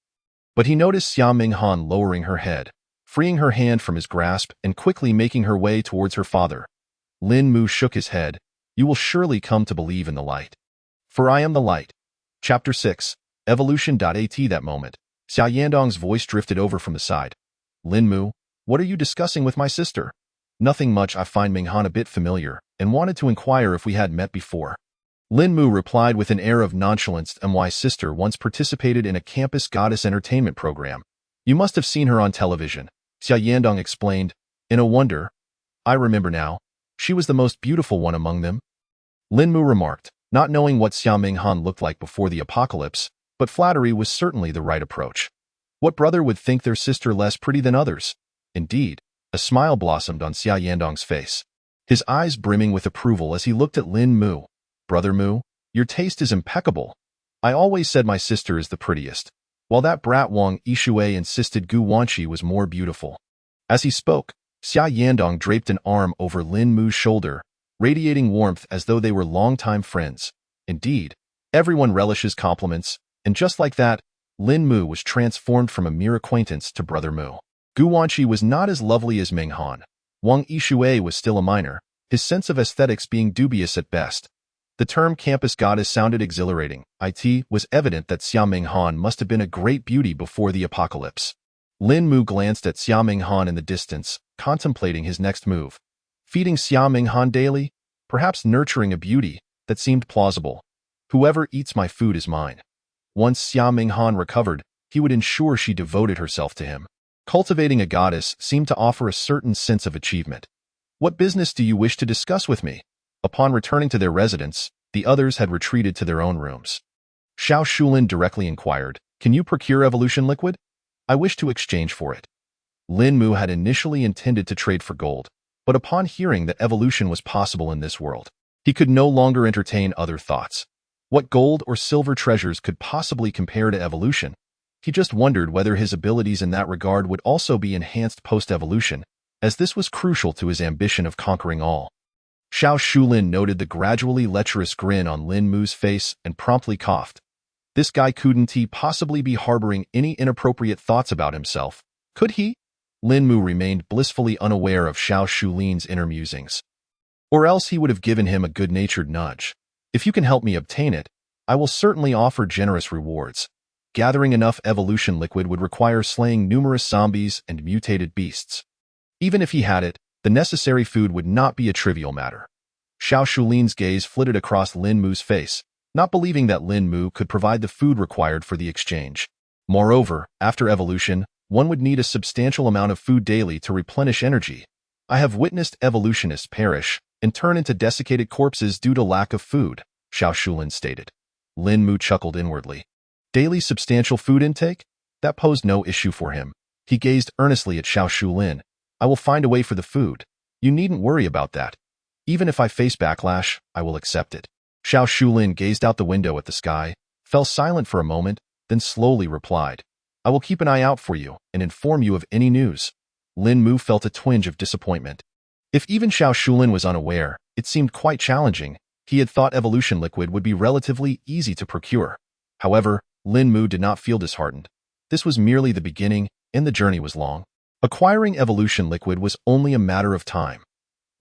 But he noticed Xiaoming Han lowering her head, freeing her hand from his grasp and quickly making her way towards her father. Lin Mu shook his head. You will surely come to believe in the light. For I am the light. Chapter 6, Evolution.at. That moment, Xia Yandong's voice drifted over from the side. Lin Mu, what are you discussing with my sister? Nothing much. I find Ming Han a bit familiar, and wanted to inquire if we had met before. Lin Mu replied with an air of nonchalance. My sister once participated in a campus goddess entertainment program. You must have seen her on television. Xia Yandong explained, in a wonder. I remember now. She was the most beautiful one among them. Lin Mu remarked, not knowing what Xiaoming Han looked like before the apocalypse, but flattery was certainly the right approach. What brother would think their sister less pretty than others? Indeed, a smile blossomed on Xia Yandong's face, his eyes brimming with approval as he looked at Lin Mu. Brother Mu, your taste is impeccable. I always said my sister is the prettiest, while that brat Wang Yishui insisted Gu Wanqi was more beautiful. As he spoke, Xia Yandong draped an arm over Lin Mu's shoulder, radiating warmth as though they were longtime friends. Indeed, everyone relishes compliments, and just like that, Lin Mu was transformed from a mere acquaintance to Brother Mu. Gu Wanqi was not as lovely as Ming Han. Wang Yishui was still a minor, his sense of aesthetics being dubious at best. The term campus goddess sounded exhilarating. It was evident that Xiaoming Han must have been a great beauty before the apocalypse. Lin Mu glanced at Xiaoming Han in the distance, contemplating his next move. Feeding Xiaoming Han daily? Perhaps nurturing a beauty? That seemed plausible. Whoever eats my food is mine. Once Xia Minghan recovered, he would ensure she devoted herself to him. Cultivating a goddess seemed to offer a certain sense of achievement. What business do you wish to discuss with me? Upon returning to their residence, the others had retreated to their own rooms. Xiao Shulin directly inquired, "Can you procure evolution liquid? I wish to exchange for it." Lin Mu had initially intended to trade for gold, but upon hearing that evolution was possible in this world, he could no longer entertain other thoughts. What gold or silver treasures could possibly compare to evolution? He just wondered whether his abilities in that regard would also be enhanced post-evolution, as this was crucial to his ambition of conquering all. Xiao Shulin noted the gradually lecherous grin on Lin Mu's face and promptly coughed. This guy couldn't he possibly be harboring any inappropriate thoughts about himself, could he? Lin Mu remained blissfully unaware of Xiao Shulin's inner musings. Or else he would have given him a good-natured nudge. If you can help me obtain it, I will certainly offer generous rewards. Gathering enough evolution liquid would require slaying numerous zombies and mutated beasts. Even if he had it, the necessary food would not be a trivial matter. Xiao Shulin's gaze flitted across Lin Mu's face, not believing that Lin Mu could provide the food required for the exchange. Moreover, after evolution, one would need a substantial amount of food daily to replenish energy. I have witnessed evolutionists perish and turn into desiccated corpses due to lack of food, Xiao Shulin stated. Lin Mu chuckled inwardly. Daily substantial food intake? That posed no issue for him. He gazed earnestly at Xiao Shulin. I will find a way for the food. You needn't worry about that. Even if I face backlash, I will accept it. Xiao Shulin gazed out the window at the sky, fell silent for a moment, then slowly replied, I will keep an eye out for you and inform you of any news. Lin Mu felt a twinge of disappointment. If even Xiao Shulin was unaware, it seemed quite challenging. He had thought evolution liquid would be relatively easy to procure. However, Lin Mu did not feel disheartened. This was merely the beginning, and the journey was long. Acquiring evolution liquid was only a matter of time.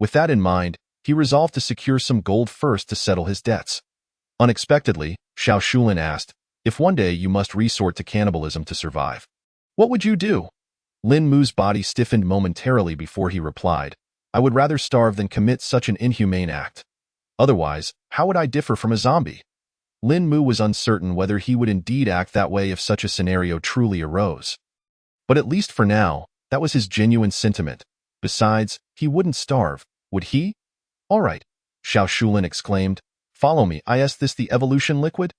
With that in mind, he resolved to secure some gold first to settle his debts. Unexpectedly, Xiao Shulin asked, if one day you must resort to cannibalism to survive, what would you do? Lin Mu's body stiffened momentarily before he replied, I would rather starve than commit such an inhumane act. Otherwise, how would I differ from a zombie? Lin Mu was uncertain whether he would indeed act that way if such a scenario truly arose. But at least for now, that was his genuine sentiment. Besides, he wouldn't starve, would he? All right, Xiao Shulin exclaimed. Follow me. Is this the evolution liquid?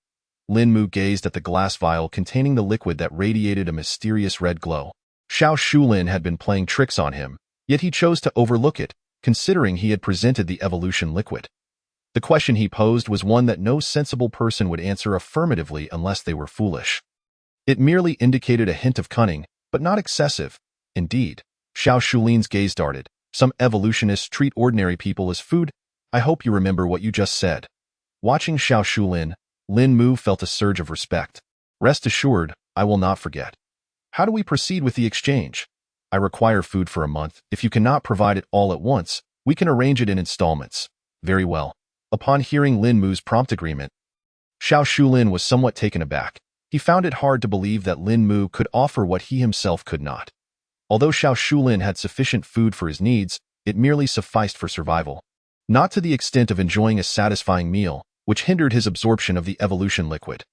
Lin Mu gazed at the glass vial containing the liquid that radiated a mysterious red glow. Xiao Shulin had been playing tricks on him, yet he chose to overlook it, considering he had presented the evolution liquid. The question he posed was one that no sensible person would answer affirmatively unless they were foolish. It merely indicated a hint of cunning, but not excessive. Indeed, Xiao Shulin's gaze darted. Some evolutionists treat ordinary people as food. I hope you remember what you just said. Watching Xiao Shulin, Lin Mu felt a surge of respect. Rest assured, I will not forget. How do we proceed with the exchange? I require food for a month. If you cannot provide it all at once, we can arrange it in installments. Very well. Upon hearing Lin Mu's prompt agreement, Xiao Shulin was somewhat taken aback. He found it hard to believe that Lin Mu could offer what he himself could not. Although Xiao Shulin had sufficient food for his needs, it merely sufficed for survival. Not to the extent of enjoying a satisfying meal, which hindered his absorption of the evolution liquid.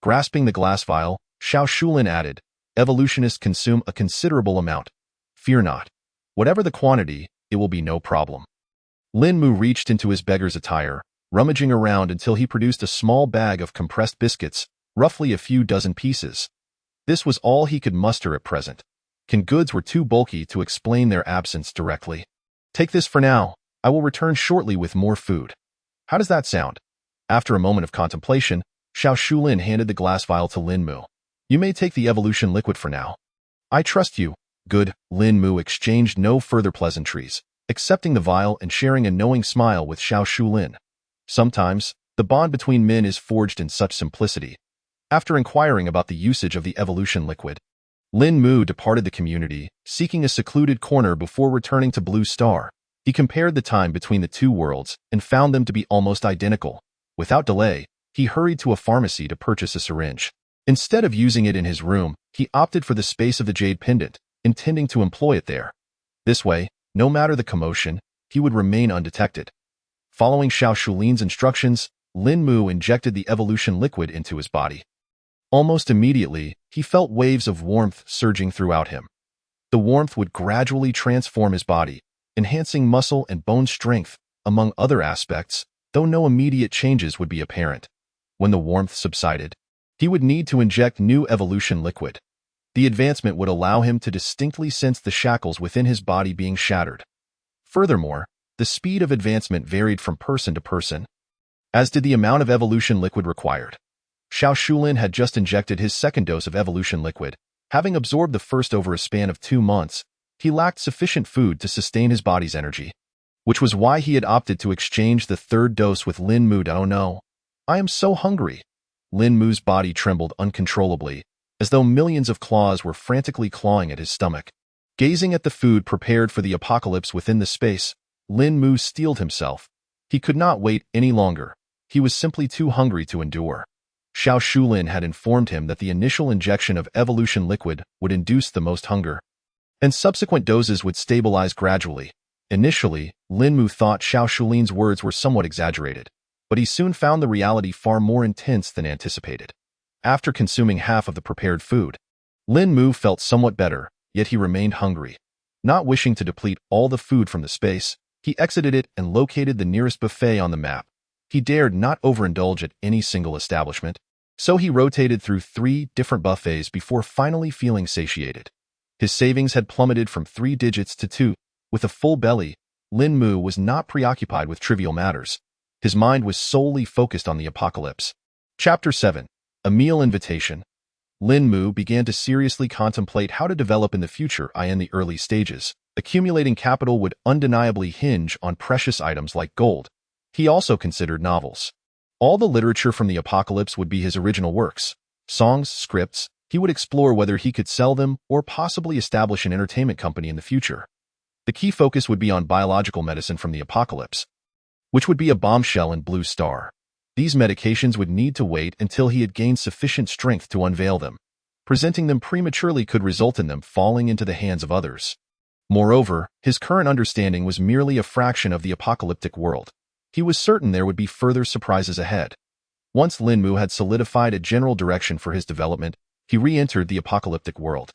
Grasping the glass vial, Xiao Shulin added, evolutionists consume a considerable amount. Fear not. Whatever the quantity, it will be no problem. Lin Mu reached into his beggar's attire, rummaging around until he produced a small bag of compressed biscuits, roughly a few dozen pieces. This was all he could muster at present. Goods were too bulky to explain their absence directly. Take this for now. I will return shortly with more food. How does that sound? After a moment of contemplation, Xiao Shulin handed the glass vial to Lin Mu. You may take the evolution liquid for now. I trust you. Good. Lin Mu exchanged no further pleasantries, accepting the vial and sharing a knowing smile with Xiao Shulin. Sometimes, the bond between men is forged in such simplicity. After inquiring about the usage of the evolution liquid, Lin Mu departed the community, seeking a secluded corner before returning to Blue Star. He compared the time between the two worlds and found them to be almost identical. Without delay, he hurried to a pharmacy to purchase a syringe. Instead of using it in his room, he opted for the space of the jade pendant, intending to employ it there. This way, no matter the commotion, he would remain undetected. Following Xiao Shulin's instructions, Lin Mu injected the evolution liquid into his body. Almost immediately, he felt waves of warmth surging throughout him. The warmth would gradually transform his body, enhancing muscle and bone strength, among other aspects, though no immediate changes would be apparent. When the warmth subsided, he would need to inject new evolution liquid. The advancement would allow him to distinctly sense the shackles within his body being shattered. Furthermore, the speed of advancement varied from person to person, as did the amount of evolution liquid required. Xiao Shulin had just injected his second dose of evolution liquid. Having absorbed the first over a span of 2 months, he lacked sufficient food to sustain his body's energy, which was why he had opted to exchange the third dose with Lin Mu. Oh no, I am so hungry. Lin Mu's body trembled uncontrollably, as though millions of claws were frantically clawing at his stomach. Gazing at the food prepared for the apocalypse within the space, Lin Mu steeled himself. He could not wait any longer. He was simply too hungry to endure. Xiao Shulin had informed him that the initial injection of evolution liquid would induce the most hunger, and subsequent doses would stabilize gradually. Initially, Lin Mu thought Xiao Shulin's words were somewhat exaggerated, but he soon found the reality far more intense than anticipated. After consuming half of the prepared food, Lin Mu felt somewhat better, yet he remained hungry. Not wishing to deplete all the food from the space, he exited it and located the nearest buffet on the map. He dared not overindulge at any single establishment, so he rotated through 3 different buffets before finally feeling satiated. His savings had plummeted from 3 digits to 2. With a full belly, Lin Mu was not preoccupied with trivial matters. His mind was solely focused on the apocalypse. Chapter 7. A Meal Invitation. Lin Mu began to seriously contemplate how to develop in the future. In the early stages, accumulating capital would undeniably hinge on precious items like gold. He also considered novels. All the literature from the apocalypse would be his original works. Songs, scripts. He would explore whether he could sell them or possibly establish an entertainment company in the future. The key focus would be on biological medicine from the apocalypse, which would be a bombshell in Blue Star. These medications would need to wait until he had gained sufficient strength to unveil them. Presenting them prematurely could result in them falling into the hands of others. Moreover, his current understanding was merely a fraction of the apocalyptic world. He was certain there would be further surprises ahead. Once Lin Mu had solidified a general direction for his development, he re-entered the apocalyptic world.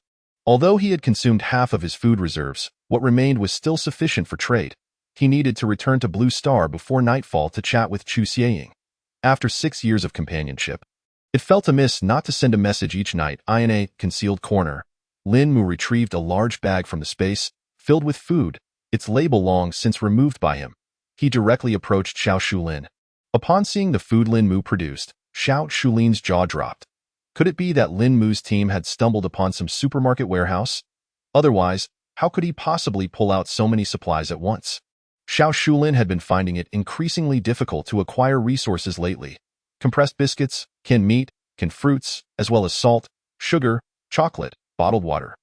Although he had consumed half of his food reserves, what remained was still sufficient for trade. He needed to return to Blue Star before nightfall to chat with Chu Xieying. After 6 years of companionship, it felt amiss not to send a message each night. In a concealed corner, Lin Mu retrieved a large bag from the space, filled with food, its label long since removed by him. He directly approached Xiao Shulin. Upon seeing the food Lin Mu produced, Xiao Shulin's jaw dropped. Could it be that Lin Mu's team had stumbled upon some supermarket warehouse? Otherwise, how could he possibly pull out so many supplies at once? Xiao Shulin had been finding it increasingly difficult to acquire resources lately. Compressed biscuits, canned meat, canned fruits, as well as salt, sugar, chocolate, bottled water.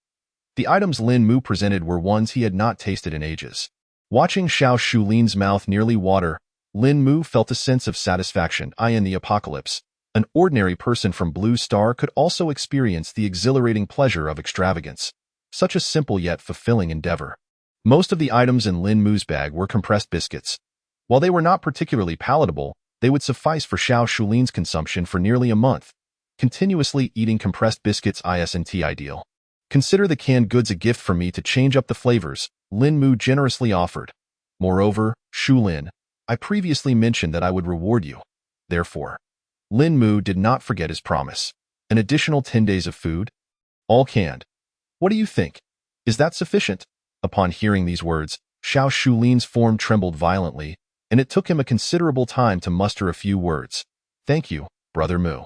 The items Lin Mu presented were ones he had not tasted in ages. Watching Xiao Shulin's mouth nearly water, Lin Mu felt a sense of satisfaction. In the apocalypse, an ordinary person from Blue Star could also experience the exhilarating pleasure of extravagance. Such a simple yet fulfilling endeavor. Most of the items in Lin Mu's bag were compressed biscuits. While they were not particularly palatable, they would suffice for Xiao Shulin's consumption for nearly a month. Continuously eating compressed biscuits isn't ideal. Consider the canned goods a gift from me to change up the flavors, Lin Mu generously offered. Moreover, Shulin, I previously mentioned that I would reward you. Therefore, Lin Mu did not forget his promise. An additional 10 days of food? All canned. What do you think? Is that sufficient? Upon hearing these words, Xiao Shulin's form trembled violently, and it took him a considerable time to muster a few words. Thank you, Brother Mu.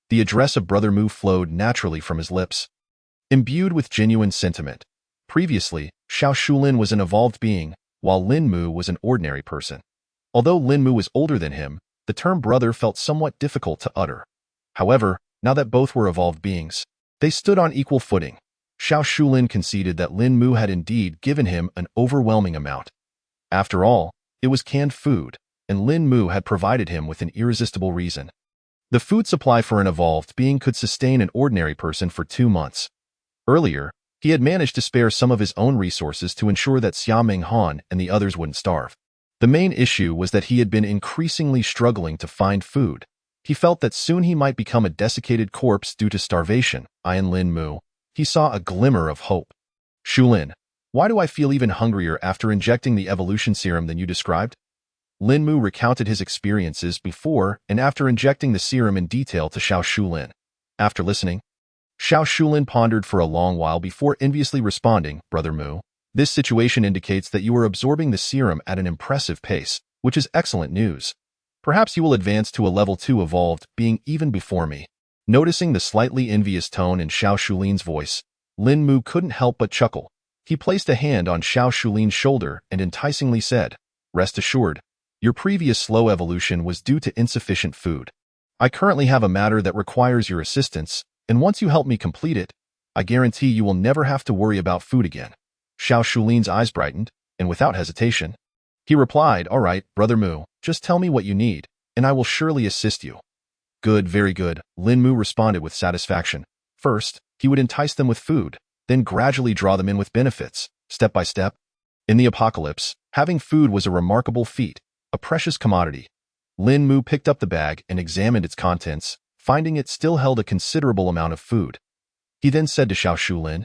The address of Brother Mu flowed naturally from his lips, imbued with genuine sentiment. Previously, Xiao Shulin was an evolved being, while Lin Mu was an ordinary person. Although Lin Mu was older than him, the term brother felt somewhat difficult to utter. However, now that both were evolved beings, they stood on equal footing. Xiao Shulin conceded that Lin Mu had indeed given him an overwhelming amount. After all, it was canned food, and Lin Mu had provided him with an irresistible reason. The food supply for an evolved being could sustain an ordinary person for 2 months. Earlier, he had managed to spare some of his own resources to ensure that Xia Minghan and the others wouldn't starve. The main issue was that he had been increasingly struggling to find food. He felt that soon he might become a desiccated corpse due to starvation. In Lin Mu, he saw a glimmer of hope. Shulin, why do I feel even hungrier after injecting the evolution serum than you described? Lin Mu recounted his experiences before and after injecting the serum in detail to Xiao Shulin. After listening, Xiao Shulin pondered for a long while before enviously responding, Brother Mu, this situation indicates that you are absorbing the serum at an impressive pace, which is excellent news. Perhaps you will advance to a level 2 evolved being even before me. Noticing the slightly envious tone in Xiao Shulin's voice, Lin Mu couldn't help but chuckle. He placed a hand on Xiao Shulin's shoulder and enticingly said, Rest assured, your previous slow evolution was due to insufficient food. I currently have a matter that requires your assistance, and once you help me complete it, I guarantee you will never have to worry about food again. Xiao Shulin's eyes brightened, and without hesitation, he replied, All right, Brother Mu, just tell me what you need, and I will surely assist you. Good, very good, Lin Mu responded with satisfaction. First, he would entice them with food, then gradually draw them in with benefits, step by step. In the apocalypse, having food was a remarkable feat, a precious commodity. Lin Mu picked up the bag and examined its contents, finding it still held a considerable amount of food. He then said to Xiao Shulin,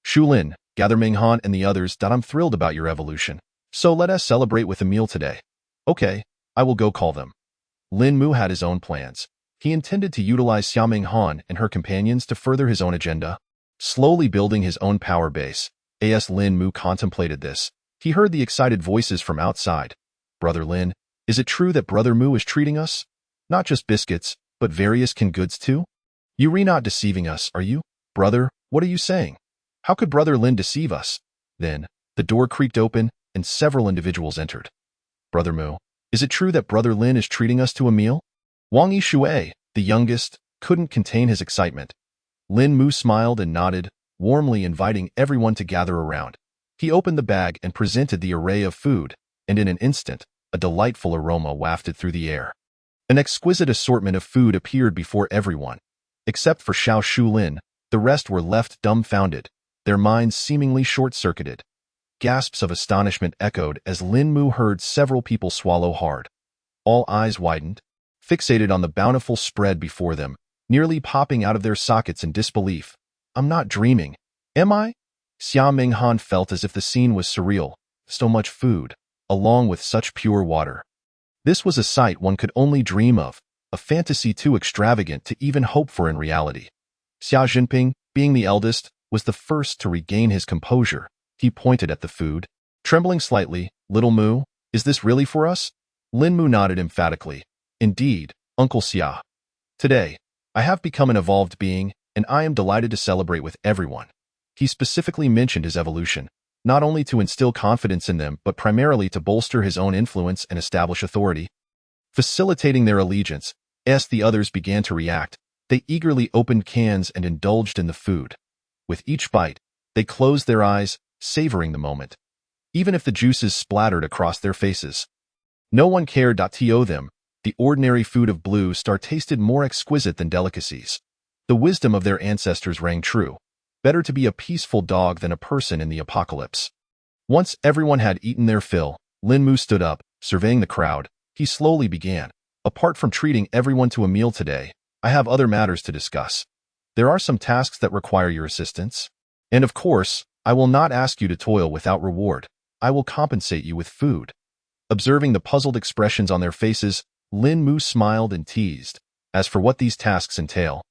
Shulin, gather Minghan and the others that I'm thrilled about your evolution. So let us celebrate with a meal today. Okay, I will go call them. Lin Mu had his own plans. He intended to utilize Xia Minghan and her companions to further his own agenda, slowly building his own power base. As Lin Mu contemplated this, he heard the excited voices from outside. Brother Lin, is it true that Brother Mu is treating us? Not just biscuits, but various canned goods too? You're not deceiving us, are you? Brother, what are you saying? How could Brother Lin deceive us? Then, the door creaked open, and several individuals entered. Brother Mu, is it true that Brother Lin is treating us to a meal? Wang Yishui, the youngest, couldn't contain his excitement. Lin Mu smiled and nodded, warmly inviting everyone to gather around. He opened the bag and presented the array of food, and in an instant, a delightful aroma wafted through the air. An exquisite assortment of food appeared before everyone. Except for Xiao Shulin, the rest were left dumbfounded, their minds seemingly short-circuited. Gasps of astonishment echoed as Lin Mu heard several people swallow hard. All eyes widened, fixated on the bountiful spread before them, nearly popping out of their sockets in disbelief. I'm not dreaming, am I? Xia Minghan felt as if the scene was surreal. So much food, along with such pure water. This was a sight one could only dream of, a fantasy too extravagant to even hope for in reality. Xia Jinping, being the eldest, was the first to regain his composure. He pointed at the food, trembling slightly. Little Mu, is this really for us? Lin Mu nodded emphatically. Indeed, Uncle Xia. Today, I have become an evolved being, and I am delighted to celebrate with everyone. He specifically mentioned his evolution, not only to instill confidence in them, but primarily to bolster his own influence and establish authority. Facilitating their allegiance, as the others began to react, they eagerly opened cans and indulged in the food. With each bite, they closed their eyes, savoring the moment. Even if the juices splattered across their faces, no one cared to them. The ordinary food of Blue Star tasted more exquisite than delicacies. The wisdom of their ancestors rang true. Better to be a peaceful dog than a person in the apocalypse. Once everyone had eaten their fill, Lin Mu stood up, surveying the crowd. He slowly began. Apart from treating everyone to a meal today, I have other matters to discuss. There are some tasks that require your assistance. And of course, I will not ask you to toil without reward. I will compensate you with food. Observing the puzzled expressions on their faces, Lin Mu smiled and teased. As for what these tasks entail,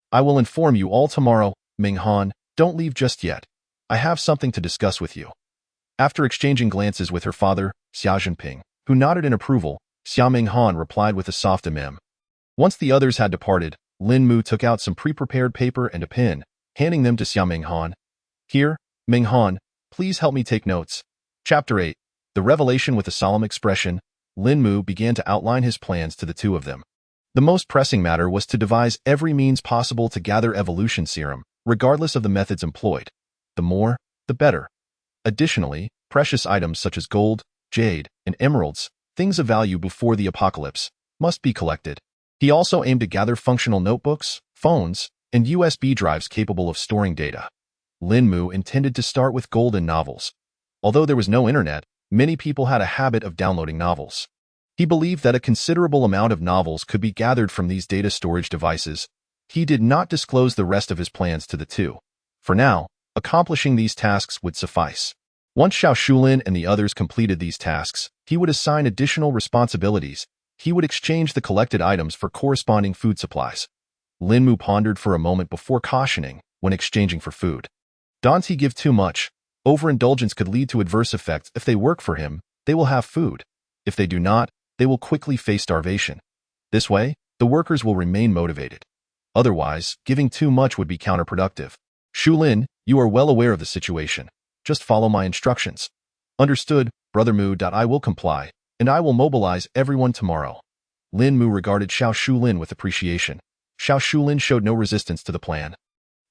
I will inform you all tomorrow. Minghan, don't leave just yet. I have something to discuss with you. After exchanging glances with her father, Xia Jinping, who nodded in approval, Xia Minghan replied with a soft mm. Once the others had departed, Lin Mu took out some pre-prepared paper and a pen, handing them to Xia Minghan. Here, Minghan, please help me take notes. Chapter 8. The Revelation. With a solemn expression, Lin Mu began to outline his plans to the two of them. The most pressing matter was to devise every means possible to gather evolution serum, regardless of the methods employed. The more, the better. Additionally, precious items such as gold, jade, and emeralds, things of value before the apocalypse, must be collected. He also aimed to gather functional notebooks, phones, and USB drives capable of storing data. Lin Mu intended to start with gold and novels. Although there was no internet, Many people had a habit of downloading novels. He believed that a considerable amount of novels could be gathered from these data storage devices. He did not disclose the rest of his plans to the two. For now, accomplishing these tasks would suffice. Once Xiao Shulin and the others completed these tasks, he would assign additional responsibilities. He would exchange the collected items for corresponding food supplies. Lin Mu pondered for a moment before cautioning when exchanging for food. Don't he give too much? Overindulgence could lead to adverse effects. If they work for him, they will have food. If they do not, they will quickly face starvation. This way, the workers will remain motivated. Otherwise, giving too much would be counterproductive. Shulin, you are well aware of the situation. Just follow my instructions. Understood, Brother Mu. I will comply, and I will mobilize everyone tomorrow. Lin Mu regarded Xiao Shulin with appreciation. Xiao Shulin showed no resistance to the plan.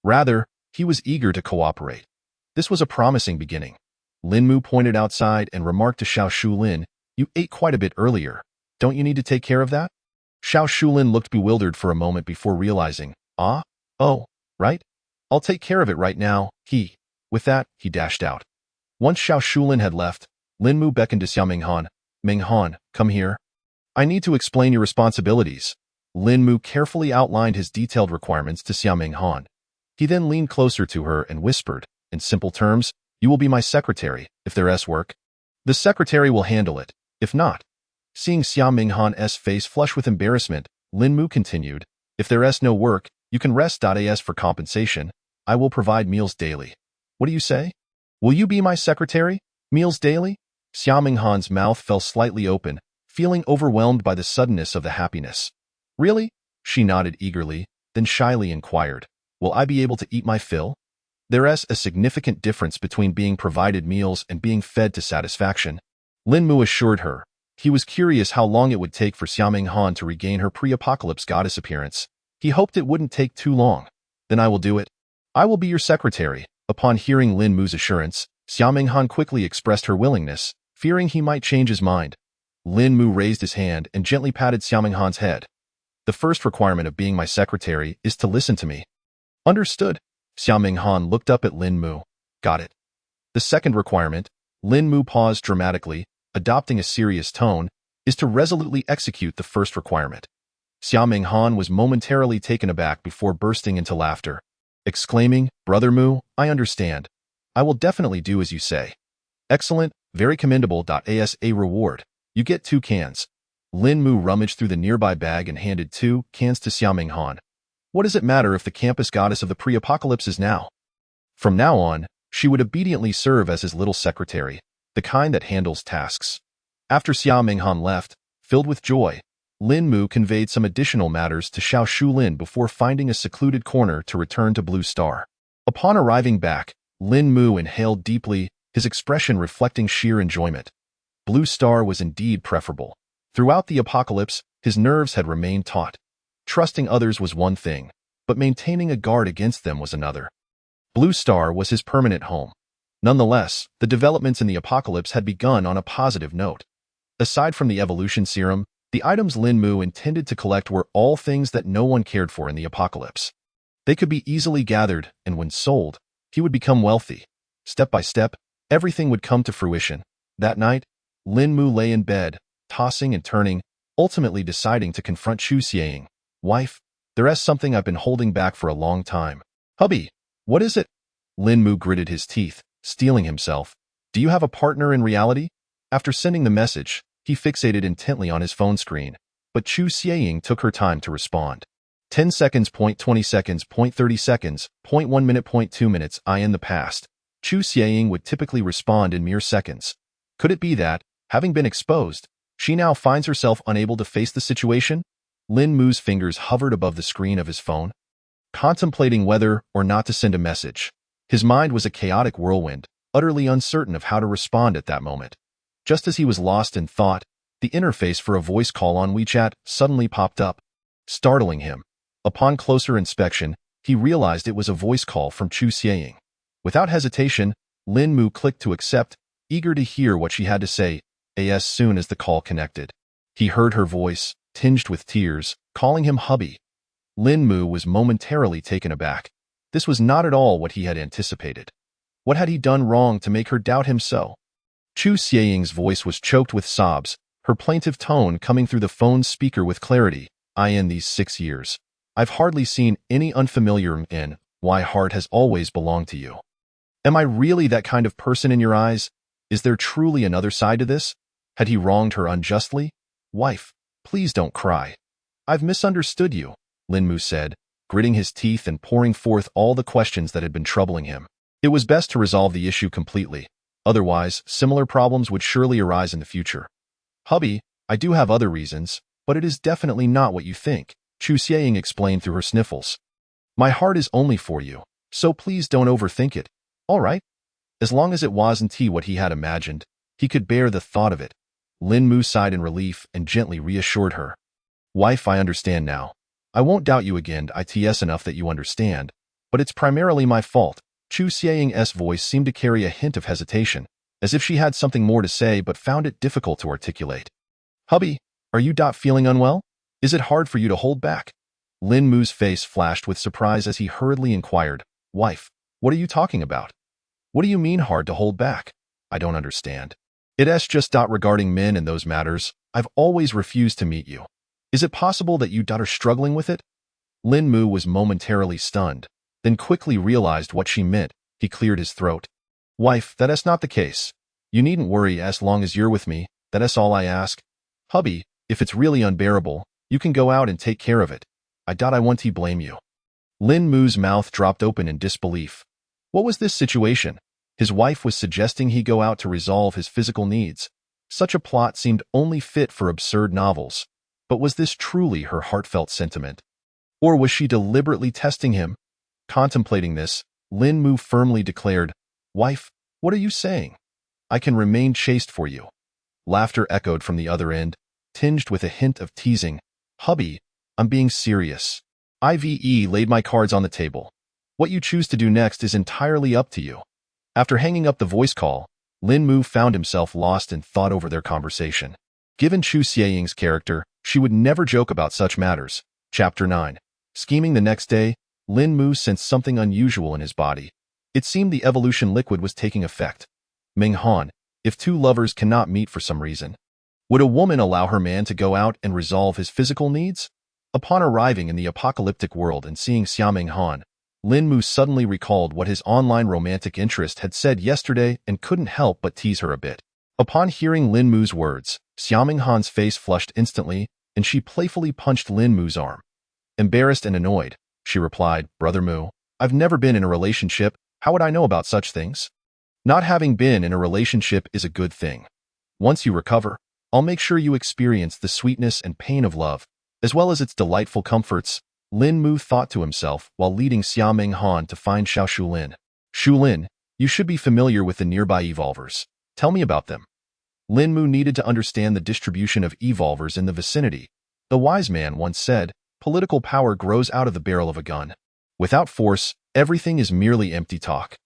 Rather, he was eager to cooperate. This was a promising beginning. Lin Mu pointed outside and remarked to Xiao Shulin, "You ate quite a bit earlier. Don't you need to take care of that?" Xiao Shulin looked bewildered for a moment before realizing, "Oh, right? I'll take care of it right now." With that, he dashed out. Once Xiao Shulin had left, Lin Mu beckoned to Xiao Minghan. "Minghan, come here. I need to explain your responsibilities." Lin Mu carefully outlined his detailed requirements to Xiao Minghan. He then leaned closer to her and whispered, in simple terms, "You will be my secretary. If there's work, the secretary will handle it. If not." Seeing Xiao Minghan's face flush with embarrassment, Lin Mu continued, "If there's no work, you can rest. As for compensation, I will provide meals daily. What do you say? Will you be my secretary? Meals daily?" Xiao Minghan's mouth fell slightly open, feeling overwhelmed by the suddenness of the happiness. "Really?" She nodded eagerly, then shyly inquired, "Will I be able to eat my fill?" There's a significant difference between being provided meals and being fed to satisfaction. Lin Mu assured her. He was curious how long it would take for Xiao Minghan to regain her pre-apocalypse goddess appearance. He hoped it wouldn't take too long. "Then I will do it. I will be your secretary." Upon hearing Lin Mu's assurance, Xiao Minghan quickly expressed her willingness, fearing he might change his mind. Lin Mu raised his hand and gently patted Xiao Minghan's head. "The first requirement of being my secretary is to listen to me." "Understood." Xiao Minghan looked up at Lin Mu. "Got it." "The second requirement," Lin Mu paused dramatically, adopting a serious tone, "is to resolutely execute the first requirement." Xiao Minghan was momentarily taken aback before bursting into laughter, exclaiming, "Brother Mu, I understand. I will definitely do as you say." "Excellent, very commendable. As a reward, you get 2 cans. Lin Mu rummaged through the nearby bag and handed 2 cans to Xiao Minghan. What does it matter if the campus goddess of the pre-apocalypse is now? From now on, she would obediently serve as his little secretary, the kind that handles tasks. After Xiao Minghan left, filled with joy, Lin Mu conveyed some additional matters to Xiao Shulin before finding a secluded corner to return to Blue Star. Upon arriving back, Lin Mu inhaled deeply, his expression reflecting sheer enjoyment. Blue Star was indeed preferable. Throughout the apocalypse, his nerves had remained taut. Trusting others was one thing, but maintaining a guard against them was another. Blue Star was his permanent home. Nonetheless, the developments in the apocalypse had begun on a positive note. Aside from the evolution serum, the items Lin Mu intended to collect were all things that no one cared for in the apocalypse. They could be easily gathered, and when sold, he would become wealthy. Step by step, everything would come to fruition. That night, Lin Mu lay in bed, tossing and turning, ultimately deciding to confront Chu Xieying. "Wife, there's something I've been holding back for a long time." "Hubby, what is it?" Lin Mu gritted his teeth, steeling himself. "Do you have a partner in reality?" After sending the message, he fixated intently on his phone screen, but Chu Xieying took her time to respond. 10 seconds, 20 seconds, 30 seconds, 1 minute, 2 minutes. In the past, Chu Xieying would typically respond in mere seconds. Could it be that, having been exposed, she now finds herself unable to face the situation? Lin Mu's fingers hovered above the screen of his phone, contemplating whether or not to send a message. His mind was a chaotic whirlwind, utterly uncertain of how to respond at that moment. Just as he was lost in thought, the interface for a voice call on WeChat suddenly popped up, startling him. Upon closer inspection, he realized it was a voice call from Chu Xieying. Without hesitation, Lin Mu clicked to accept, eager to hear what she had to say. As soon as the call connected, he heard her voice, tinged with tears, calling him hubby. Lin Mu was momentarily taken aback. This was not at all what he had anticipated. What had he done wrong to make her doubt him so? Chu Xieying's voice was choked with sobs, her plaintive tone coming through the phone's speaker with clarity. In these 6 years, I've hardly seen any unfamiliar in why heart has always belonged to you. Am I really that kind of person in your eyes? Is there truly another side to this? Had he wronged her unjustly? Wife, please don't cry. I've misunderstood you, Lin Mu said, gritting his teeth and pouring forth all the questions that had been troubling him. It was best to resolve the issue completely. Otherwise, similar problems would surely arise in the future. Hubby, I do have other reasons, but it is definitely not what you think, Chu Xieying explained through her sniffles. My heart is only for you, so please don't overthink it. All right? As long as it wasn't what he had imagined, he could bear the thought of it. Lin Mu sighed in relief and gently reassured her. Wife, I understand now. I won't doubt you again. It's enough that you understand, but it's primarily my fault. Chu Xieying's voice seemed to carry a hint of hesitation, as if she had something more to say but found it difficult to articulate. Hubby, are you feeling unwell? Is it hard for you to hold back? Lin Mu's face flashed with surprise as he hurriedly inquired, Wife, what are you talking about? What do you mean hard to hold back? I don't understand. It's just regarding men and those matters, I've always refused to meet you. Is it possible that you are struggling with it? Lin Mu was momentarily stunned, then quickly realized what she meant. He cleared his throat. Wife, that's not the case. You needn't worry as long as you're with me, that's all I ask. Hubby, if it's really unbearable, you can go out and take care of it. I won't blame you. Lin Mu's mouth dropped open in disbelief. What was this situation? His wife was suggesting he go out to resolve his physical needs. Such a plot seemed only fit for absurd novels. But was this truly her heartfelt sentiment? Or was she deliberately testing him? Contemplating this, Lin Mu firmly declared, Wife, what are you saying? I can remain chaste for you. Laughter echoed from the other end, tinged with a hint of teasing. Hubby, I'm being serious. IVE laid my cards on the table. What you choose to do next is entirely up to you. After hanging up the voice call, Lin Mu found himself lost in thought over their conversation. Given Chu Xieying's character, she would never joke about such matters. Chapter 9. Scheming. The next day, Lin Mu sensed something unusual in his body. It seemed the evolution liquid was taking effect. Ming Han, if two lovers cannot meet for some reason, would a woman allow her man to go out and resolve his physical needs? Upon arriving in the apocalyptic world and seeing Xia Ming Han, Lin Mu suddenly recalled what his online romantic interest had said yesterday and couldn't help but tease her a bit. Upon hearing Lin Mu's words, Xia Ming Han's face flushed instantly, and she playfully punched Lin Mu's arm. Embarrassed and annoyed, she replied, Brother Mu, I've never been in a relationship. How would I know about such things? Not having been in a relationship is a good thing. Once you recover, I'll make sure you experience the sweetness and pain of love, as well as its delightful comforts, Lin Mu thought to himself while leading Xia Ming Han to find Xiao Shulin. Shulin, you should be familiar with the nearby evolvers. Tell me about them. Lin Mu needed to understand the distribution of evolvers in the vicinity. The wise man once said, political power grows out of the barrel of a gun. Without force, everything is merely empty talk.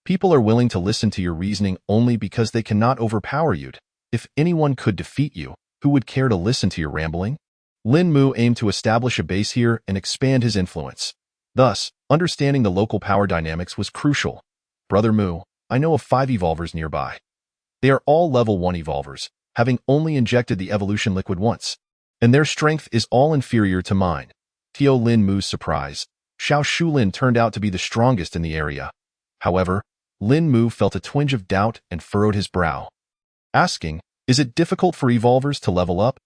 People are willing to listen to your reasoning only because they cannot overpower you. If anyone could defeat you, who would care to listen to your rambling? Lin Mu aimed to establish a base here and expand his influence. Thus, understanding the local power dynamics was crucial. Brother Mu, I know of 5 evolvers nearby. They are all level 1 evolvers, having only injected the evolution liquid once, and their strength is all inferior to mine. To Lin Mu's surprise, Xiao Shulin turned out to be the strongest in the area. However, Lin Mu felt a twinge of doubt and furrowed his brow. Asking, is it difficult for evolvers to level up?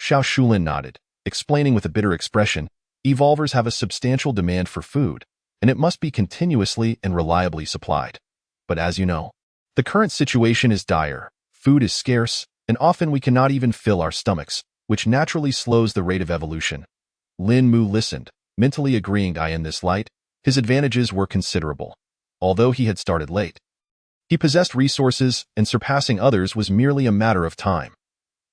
Xiao Shulin nodded, explaining with a bitter expression, evolvers have a substantial demand for food, and it must be continuously and reliably supplied. But as you know, the current situation is dire, food is scarce, and often we cannot even fill our stomachs, which naturally slows the rate of evolution. Lin Mu listened, mentally agreeing in this light, his advantages were considerable. Although he had started late, he possessed resources, and surpassing others was merely a matter of time.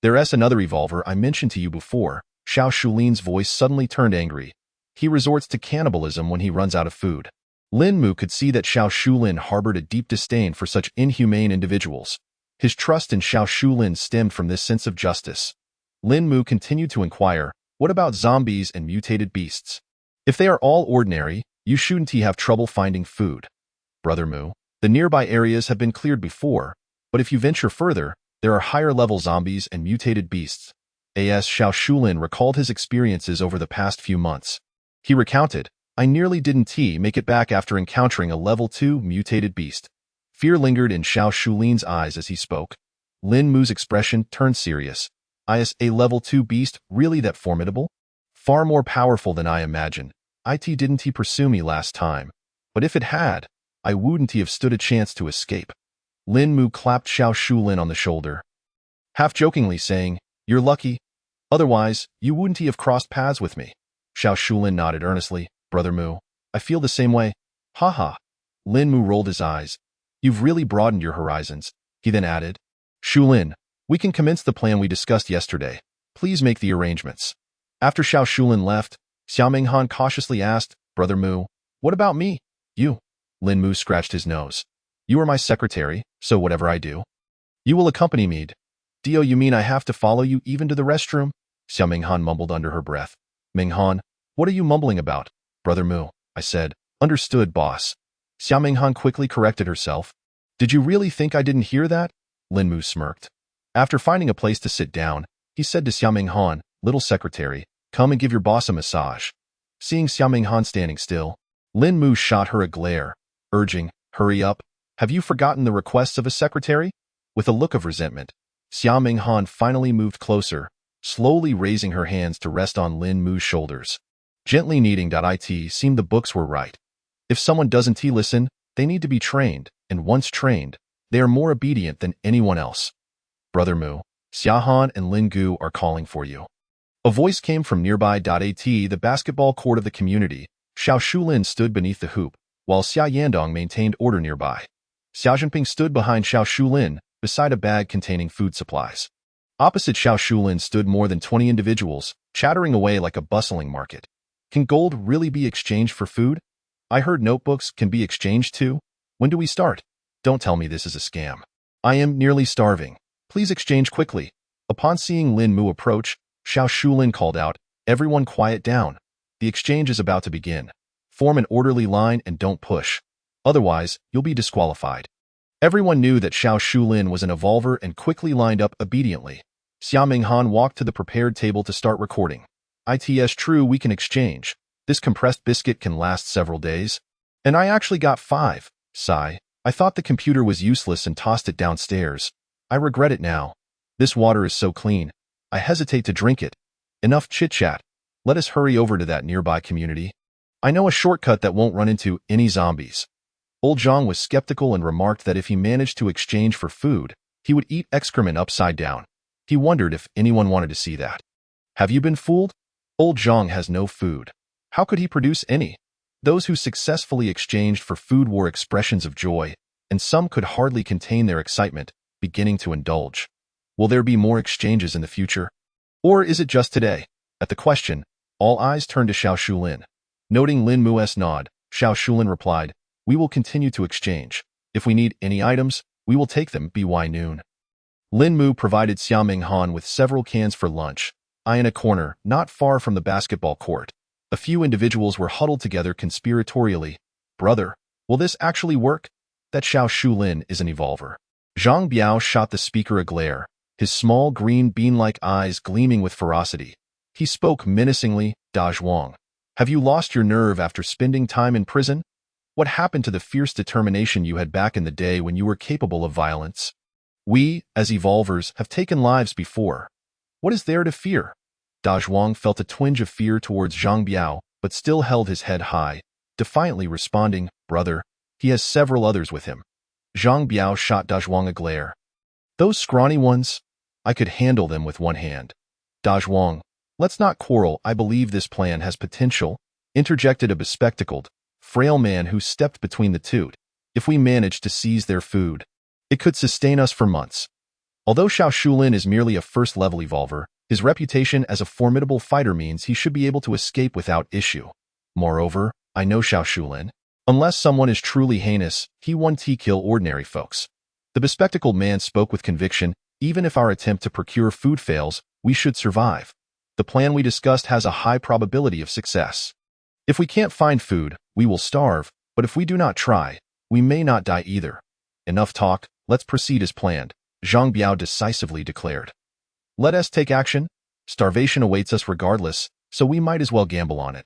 There's another evolver I mentioned to you before. Xiao Shulin's voice suddenly turned angry. He resorts to cannibalism when he runs out of food. Lin Mu could see that Xiao Shulin harbored a deep disdain for such inhumane individuals. His trust in Xiao Shulin stemmed from this sense of justice. Lin Mu continued to inquire, what about zombies and mutated beasts? If they are all ordinary, you shouldn't have trouble finding food. Brother Mu, the nearby areas have been cleared before. But if you venture further, there are higher-level zombies and mutated beasts. As Xiao Shulin recalled his experiences over the past few months. He recounted, I nearly didn't make it back after encountering a level 2 mutated beast. Fear lingered in Xiao Shulin's eyes as he spoke. Lin Mu's expression turned serious. Is a level 2 beast really that formidable? Far more powerful than I imagined. Didn't he pursue me last time? But if it had, I wouldn't have stood a chance to escape. Lin Mu clapped Xiao Shulin on the shoulder, half-jokingly saying, You're lucky. Otherwise, you wouldn't have crossed paths with me. Xiao Shulin nodded earnestly. Brother Mu, I feel the same way. Ha ha. Lin Mu rolled his eyes. You've really broadened your horizons. He then added, Shulin, we can commence the plan we discussed yesterday. Please make the arrangements. After Xiao Shulin left, Xiao Han cautiously asked, Brother Mu, what about me? You. Lin Mu scratched his nose. You are my secretary, so whatever I do, you will accompany me. Dio, you mean I have to follow you even to the restroom? Xiao Han mumbled under her breath. Han, what are you mumbling about? Brother Mu, I said. Understood, boss. Xiao Han quickly corrected herself. Did you really think I didn't hear that? Lin Mu smirked. After finding a place to sit down, he said to Xiao Han, Little secretary, come and give your boss a massage. Seeing Xiao Han standing still, Lin Mu shot her a glare, urging, Hurry up. Have you forgotten the requests of a secretary? With a look of resentment, Xiao Han finally moved closer, slowly raising her hands to rest on Lin Mu's shoulders. Gently kneading. It seemed the books were right. If someone doesn't listen, they need to be trained, and once trained, they are more obedient than anyone else. Brother Mu, Xiao Han and Lin Gu are calling for you. A voice came from nearby. The basketball court of the community. Xiao Shulin stood beneath the hoop, while Xia Yandong maintained order nearby. Xiao Jinping stood behind Xiao Shulin, beside a bag containing food supplies. Opposite Xiao Shulin stood more than 20 individuals, chattering away like a bustling market. Can gold really be exchanged for food? I heard notebooks can be exchanged too. When do we start? Don't tell me this is a scam. I am nearly starving. Please exchange quickly. Upon seeing Lin Mu approach, Xiao Shulin called out, Everyone quiet down. The exchange is about to begin. Form an orderly line and don't push. Otherwise, you'll be disqualified. Everyone knew that Xiao Shulin was an evolver and quickly lined up obediently. Xiao Han walked to the prepared table to start recording. It's true we can exchange. This compressed biscuit can last several days. And I actually got 5. Sigh. I thought the computer was useless and tossed it downstairs. I regret it now. This water is so clean. I hesitate to drink it. Enough chit-chat. Let us hurry over to that nearby community. I know a shortcut that won't run into any zombies. Old Zhang was skeptical and remarked that if he managed to exchange for food, he would eat excrement upside down. He wondered if anyone wanted to see that. Have you been fooled? Old Zhang has no food. How could he produce any? Those who successfully exchanged for food wore expressions of joy, and some could hardly contain their excitement, beginning to indulge. Will there be more exchanges in the future? Or is it just today? At the question, all eyes turned to Xiao Shulin. Noting Lin Mu's nod, Xiao Shulin replied, We will continue to exchange. If we need any items, we will take them by noon. Lin Mu provided Xiao Han with several cans for lunch. In a corner, not far from the basketball court, a few individuals were huddled together conspiratorially. Brother, will this actually work? That Xiao Shulin is an evolver. Zhang Biao shot the speaker a glare, his small green bean-like eyes gleaming with ferocity. He spoke menacingly, Da Zhuang. Have you lost your nerve after spending time in prison? What happened to the fierce determination you had back in the day when you were capable of violence? We, as evolvers, have taken lives before. What is there to fear? Da Zhuang felt a twinge of fear towards Zhang Biao, but still held his head high, defiantly responding, Brother, he has several others with him. Zhang Biao shot Da Zhuang a glare. Those scrawny ones? I could handle them with one hand. Da Zhuang, let's not quarrel. I believe this plan has potential, interjected a bespectacled, frail man who stepped between the two. If we manage to seize their food, it could sustain us for months. Although Xiao Shulin is merely a first-level evolver, his reputation as a formidable fighter means he should be able to escape without issue. Moreover, I know Xiao Shulin. Unless someone is truly heinous, he won't kill ordinary folks. The bespectacled man spoke with conviction. Even if our attempt to procure food fails, we should survive. The plan we discussed has a high probability of success. If we can't find food, we will starve, but if we do not try, we may not die either. Enough talk, Let's proceed as planned, Zhang Biao decisively declared. Let us take action. Starvation awaits us regardless, so we might as well gamble on it.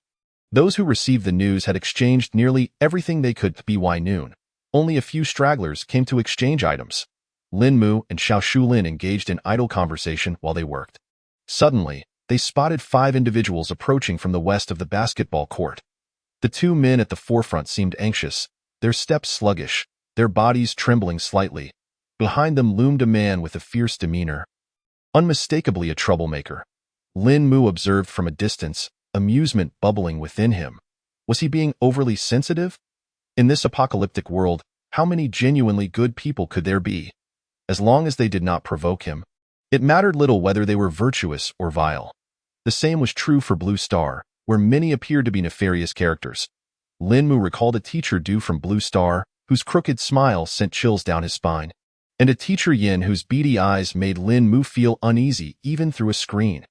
Those who received the news had exchanged nearly everything they could by noon. Only a few stragglers came to exchange items. Lin Mu and Xiao Shulin engaged in idle conversation while they worked. Suddenly, they spotted 5 individuals approaching from the west of the basketball court. The 2 men at the forefront seemed anxious, their steps sluggish, their bodies trembling slightly. Behind them loomed a man with a fierce demeanor. Unmistakably a troublemaker. Lin Mu observed from a distance, amusement bubbling within him. Was he being overly sensitive? In this apocalyptic world, how many genuinely good people could there be? As long as they did not provoke him, it mattered little whether they were virtuous or vile. The same was true for Blue Star, where many appeared to be nefarious characters. Lin Mu recalled a teacher due from Blue Star, whose crooked smile sent chills down his spine, and a teacher Yin whose beady eyes made Lin Mu feel uneasy even through a screen.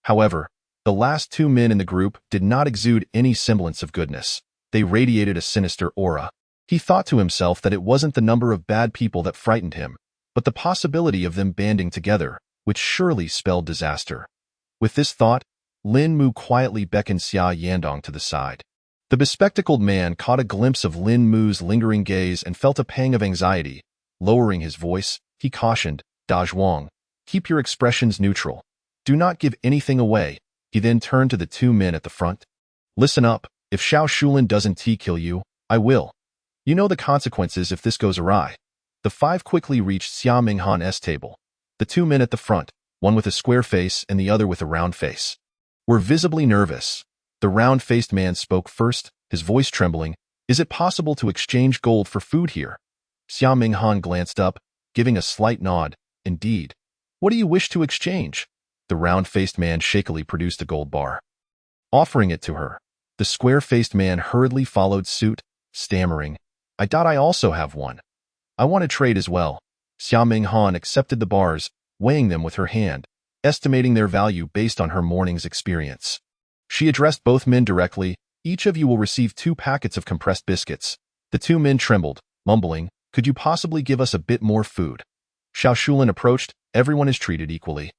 However, the last 2 men in the group did not exude any semblance of goodness. They radiated a sinister aura. He thought to himself that it wasn't the number of bad people that frightened him, but the possibility of them banding together, which surely spelled disaster. With this thought, Lin Mu quietly beckoned Xia Yandong to the side. The bespectacled man caught a glimpse of Lin Mu's lingering gaze and felt a pang of anxiety. Lowering his voice, he cautioned, Da Zhuang, keep your expressions neutral. Do not give anything away. He then turned to the 2 men at the front. Listen up, if Xiao Shulin doesn't kill you, I will. You know the consequences if this goes awry. The 5 quickly reached Xia Minghan's table. The 2 men at the front, one with a square face and the other with a round face, were visibly nervous. The round-faced man spoke first, his voice trembling. Is it possible to exchange gold for food here? Xia Minghan glanced up, giving a slight nod. Indeed. What do you wish to exchange? The round-faced man shakily produced a gold bar. Offering it to her, the square-faced man hurriedly followed suit, stammering, I also have one. I want to trade as well. Xia Minghan accepted the bars, weighing them with her hand, estimating their value based on her morning's experience. She addressed both men directly. Each of you will receive 2 packets of compressed biscuits. The 2 men trembled, mumbling, could you possibly give us a bit more food? Xiao Shulin approached, everyone is treated equally.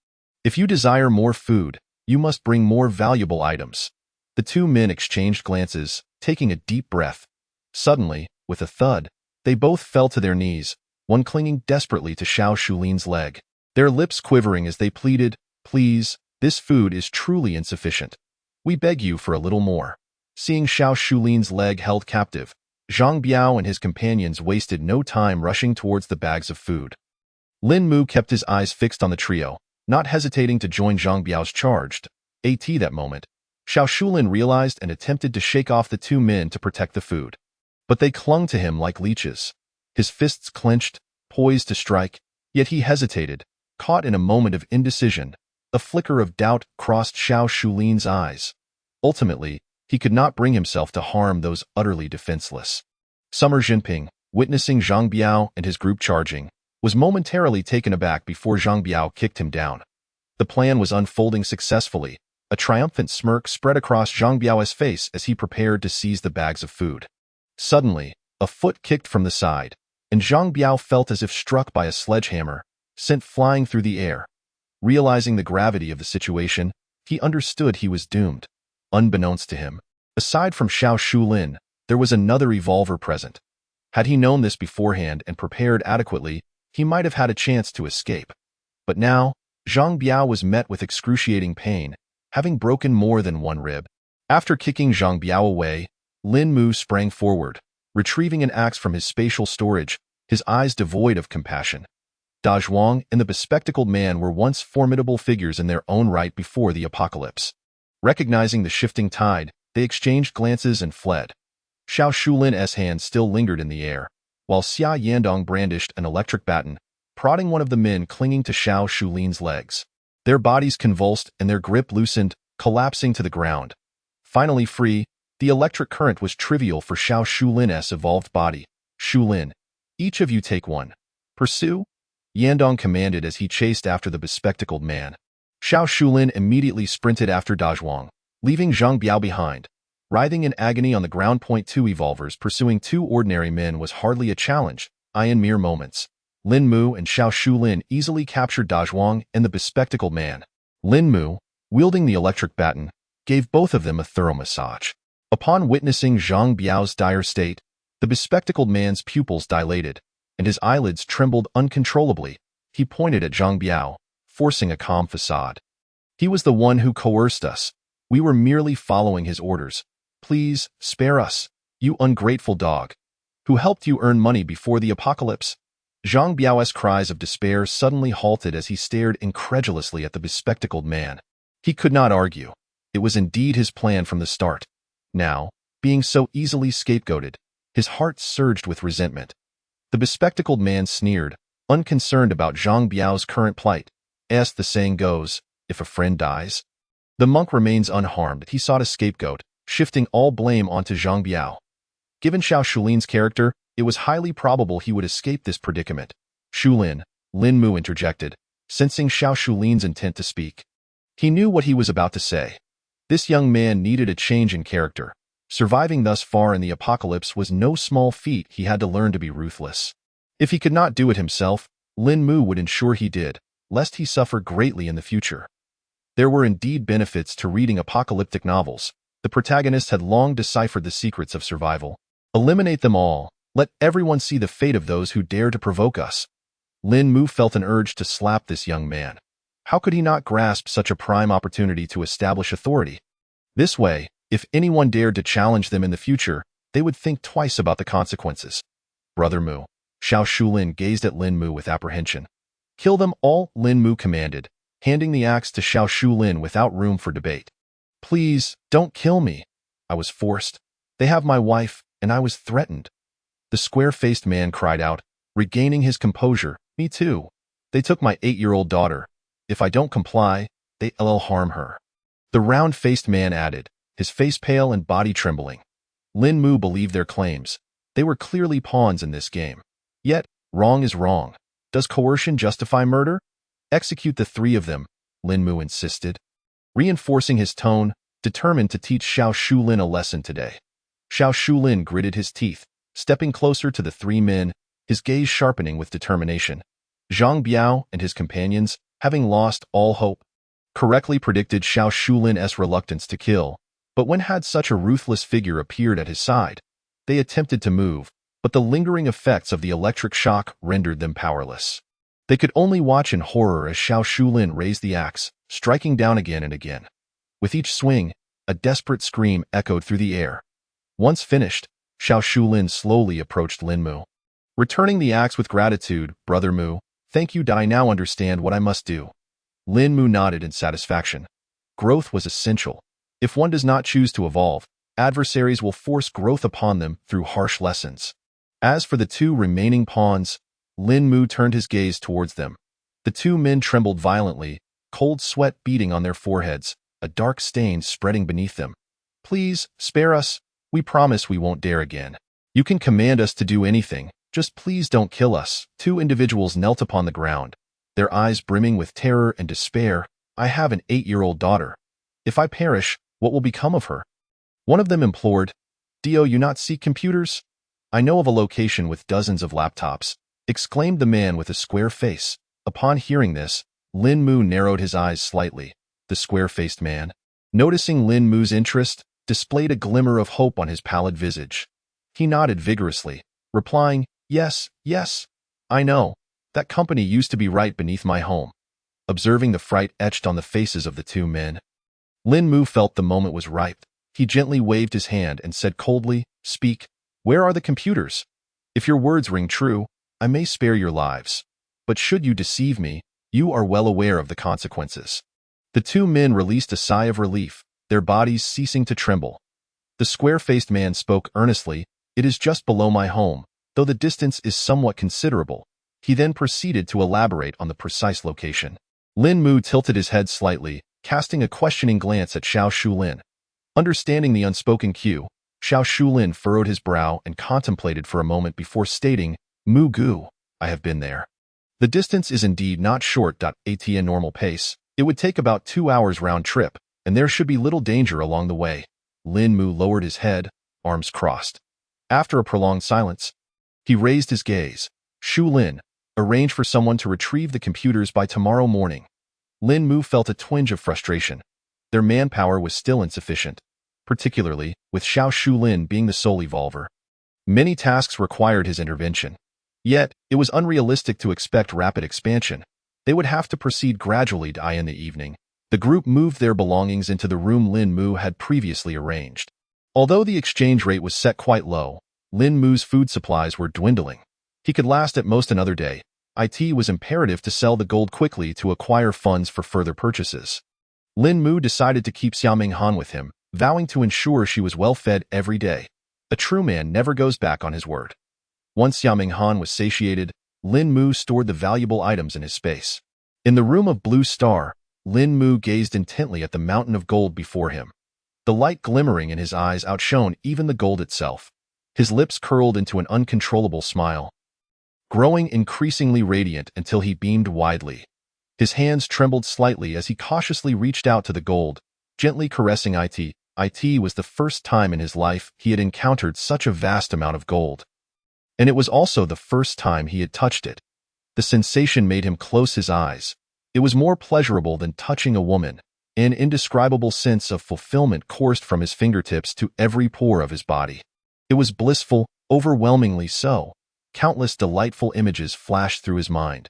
If you desire more food, you must bring more valuable items. The 2 men exchanged glances, taking a deep breath. Suddenly, with a thud, they both fell to their knees, one clinging desperately to Xiao Shulin's leg, their lips quivering as they pleaded, please, this food is truly insufficient. We beg you for a little more. Seeing Xiao Shulin's leg held captive, Zhang Biao and his companions wasted no time rushing towards the bags of food. Lin Mu kept his eyes fixed on the trio, not hesitating to join Zhang Biao's charged that moment. Xiao Shulin realized and attempted to shake off the 2 men to protect the food. But they clung to him like leeches. His fists clenched, poised to strike, yet he hesitated, caught in a moment of indecision. A flicker of doubt crossed Xiao Shulin's eyes. Ultimately, he could not bring himself to harm those utterly defenseless. Summer Jinping, witnessing Zhang Biao and his group charging, was momentarily taken aback before Zhang Biao kicked him down. The plan was unfolding successfully. A triumphant smirk spread across Zhang Biao's face as he prepared to seize the bags of food. Suddenly, a foot kicked from the side, and Zhang Biao felt as if struck by a sledgehammer, sent flying through the air. Realizing the gravity of the situation, he understood he was doomed. Unbeknownst to him, aside from Xiao Shulin, there was another revolver present. Had he known this beforehand and prepared adequately, he might have had a chance to escape. But now, Zhang Biao was met with excruciating pain, having broken more than 1 rib. After kicking Zhang Biao away, Lin Mu sprang forward, retrieving an axe from his spatial storage, his eyes devoid of compassion. Da Zhuang and the bespectacled man were once formidable figures in their own right before the apocalypse. Recognizing the shifting tide, they exchanged glances and fled. Xiao Shulin's hand still lingered in the air, while Xia Yandong brandished an electric baton, prodding one of the men clinging to Xiao Shulin's legs. Their bodies convulsed and their grip loosened, collapsing to the ground. Finally free, the electric current was trivial for Xiao Shulin's evolved body. Shulin, each of you take one. Pursue? Yandong commanded as he chased after the bespectacled man. Xiao Shulin immediately sprinted after Da Zhuang, leaving Zhang Biao behind. Writhing in agony on the ground. 2 evolvers pursuing 2 ordinary men was hardly a challenge, in mere moments. Lin Mu and Xiao Shulin easily captured Dazhuang and the bespectacled man. Lin Mu, wielding the electric baton, gave both of them a thorough massage. Upon witnessing Zhang Biao's dire state, the bespectacled man's pupils dilated, and his eyelids trembled uncontrollably. He pointed at Zhang Biao, forcing a calm facade. He was the one who coerced us. We were merely following his orders. Please, spare us, you ungrateful dog. Who helped you earn money before the apocalypse? Zhang Biao's cries of despair suddenly halted as he stared incredulously at the bespectacled man. He could not argue. It was indeed his plan from the start. Now, being so easily scapegoated, his heart surged with resentment. The bespectacled man sneered, unconcerned about Zhang Biao's current plight. As the saying goes, if a friend dies, the monk remains unharmed. He sought a scapegoat, shifting all blame onto Zhang Biao. Given Xiao Shulin's character, it was highly probable he would escape this predicament. Shulin, Lin Mu interjected, sensing Xiao Shulin's intent to speak. He knew what he was about to say. This young man needed a change in character. Surviving thus far in the apocalypse was no small feat. He had to learn to be ruthless. If he could not do it himself, Lin Mu would ensure he did, lest he suffer greatly in the future. There were indeed benefits to reading apocalyptic novels. The protagonist had long deciphered the secrets of survival. Eliminate them all. Let everyone see the fate of those who dare to provoke us. Lin Mu felt an urge to slap this young man. How could he not grasp such a prime opportunity to establish authority? This way, if anyone dared to challenge them in the future, they would think twice about the consequences. Brother Mu. Xiao Shulin gazed at Lin Mu with apprehension. Kill them all, Lin Mu commanded, handing the axe to Xiao Shulin without room for debate. Please, don't kill me. I was forced. They have my wife, and I was threatened. The square-faced man cried out, regaining his composure. Me too. They took my 8-year-old daughter. If I don't comply, they'll harm her. The round-faced man added, his face pale and body trembling. Lin Mu believed their claims. They were clearly pawns in this game. Yet, wrong is wrong. Does coercion justify murder? Execute the 3 of them, Lin Mu insisted, reinforcing his tone, determined to teach Xiao Shulin a lesson today. Xiao Shulin gritted his teeth, stepping closer to the 3 men, his gaze sharpening with determination. Zhang Biao and his companions, having lost all hope, correctly predicted Xiao Shulin's reluctance to kill, but when had such a ruthless figure appeared at his side, they attempted to move, but the lingering effects of the electric shock rendered them powerless. They could only watch in horror as Xiao Shulin raised the axe, striking down again and again. With each swing, a desperate scream echoed through the air. Once finished, Xiao Shulin slowly approached Lin Mu. Returning the axe with gratitude, Brother Mu, thank you. I now understand what I must do. Lin Mu nodded in satisfaction. Growth was essential. If one does not choose to evolve, adversaries will force growth upon them through harsh lessons. As for the 2 remaining pawns, Lin Mu turned his gaze towards them. The 2 men trembled violently, cold sweat beading on their foreheads, a dark stain spreading beneath them. Please, spare us. We promise we won't dare again. You can command us to do anything, just please don't kill us. 2 individuals knelt upon the ground, their eyes brimming with terror and despair. I have an 8-year-old daughter. If I perish, what will become of her? One of them implored, Do you not seek computers? I know of a location with dozens of laptops, exclaimed the man with a square face. Upon hearing this, Lin Mu narrowed his eyes slightly. The square-faced man, noticing Lin Mu's interest, displayed a glimmer of hope on his pallid visage. He nodded vigorously, replying, Yes, yes, I know. That company used to be right beneath my home. Observing the fright etched on the faces of the 2 men, Lin Mu felt the moment was ripe. He gently waved his hand and said coldly, Speak, where are the computers? If your words ring true, I may spare your lives. But should you deceive me, you are well aware of the consequences. The 2 men released a sigh of relief, their bodies ceasing to tremble. The square-faced man spoke earnestly, It is just below my home, though the distance is somewhat considerable. He then proceeded to elaborate on the precise location. Lin Mu tilted his head slightly, casting a questioning glance at Xiao Shulin. Understanding the unspoken cue, Xiao Shulin furrowed his brow and contemplated for a moment before stating, Mu Gu, I have been there. The distance is indeed not short. At a normal pace, it would take about 2 hours round trip, and there should be little danger along the way. Lin Mu lowered his head, arms crossed. After a prolonged silence, he raised his gaze. Shulin, Arrange for someone to retrieve the computers by tomorrow morning. Lin Mu felt a twinge of frustration. Their manpower was still insufficient, particularly with Xiao Shulin being the sole evolver. Many tasks required his intervention. Yet, it was unrealistic to expect rapid expansion. They would have to proceed gradually. In the evening, the group moved their belongings into the room Lin Mu had previously arranged. Although the exchange rate was set quite low, Lin Mu's food supplies were dwindling. He could last at most another day. It was imperative to sell the gold quickly to acquire funds for further purchases. Lin Mu decided to keep Xiaoming Han with him, vowing to ensure she was well fed every day. A true man never goes back on his word. Once Xiaoming Han was satiated, Lin Mu stored the valuable items in his space. In the room of Blue Star, Lin Mu gazed intently at the mountain of gold before him. The light glimmering in his eyes outshone even the gold itself. His lips curled into an uncontrollable smile, growing increasingly radiant until he beamed widely. His hands trembled slightly as he cautiously reached out to the gold, gently caressing it. It was the first time in his life he had encountered such a vast amount of gold. And it was also the first time he had touched it. The sensation made him close his eyes. It was more pleasurable than touching a woman. An indescribable sense of fulfillment coursed from his fingertips to every pore of his body. It was blissful, overwhelmingly so. Countless delightful images flashed through his mind.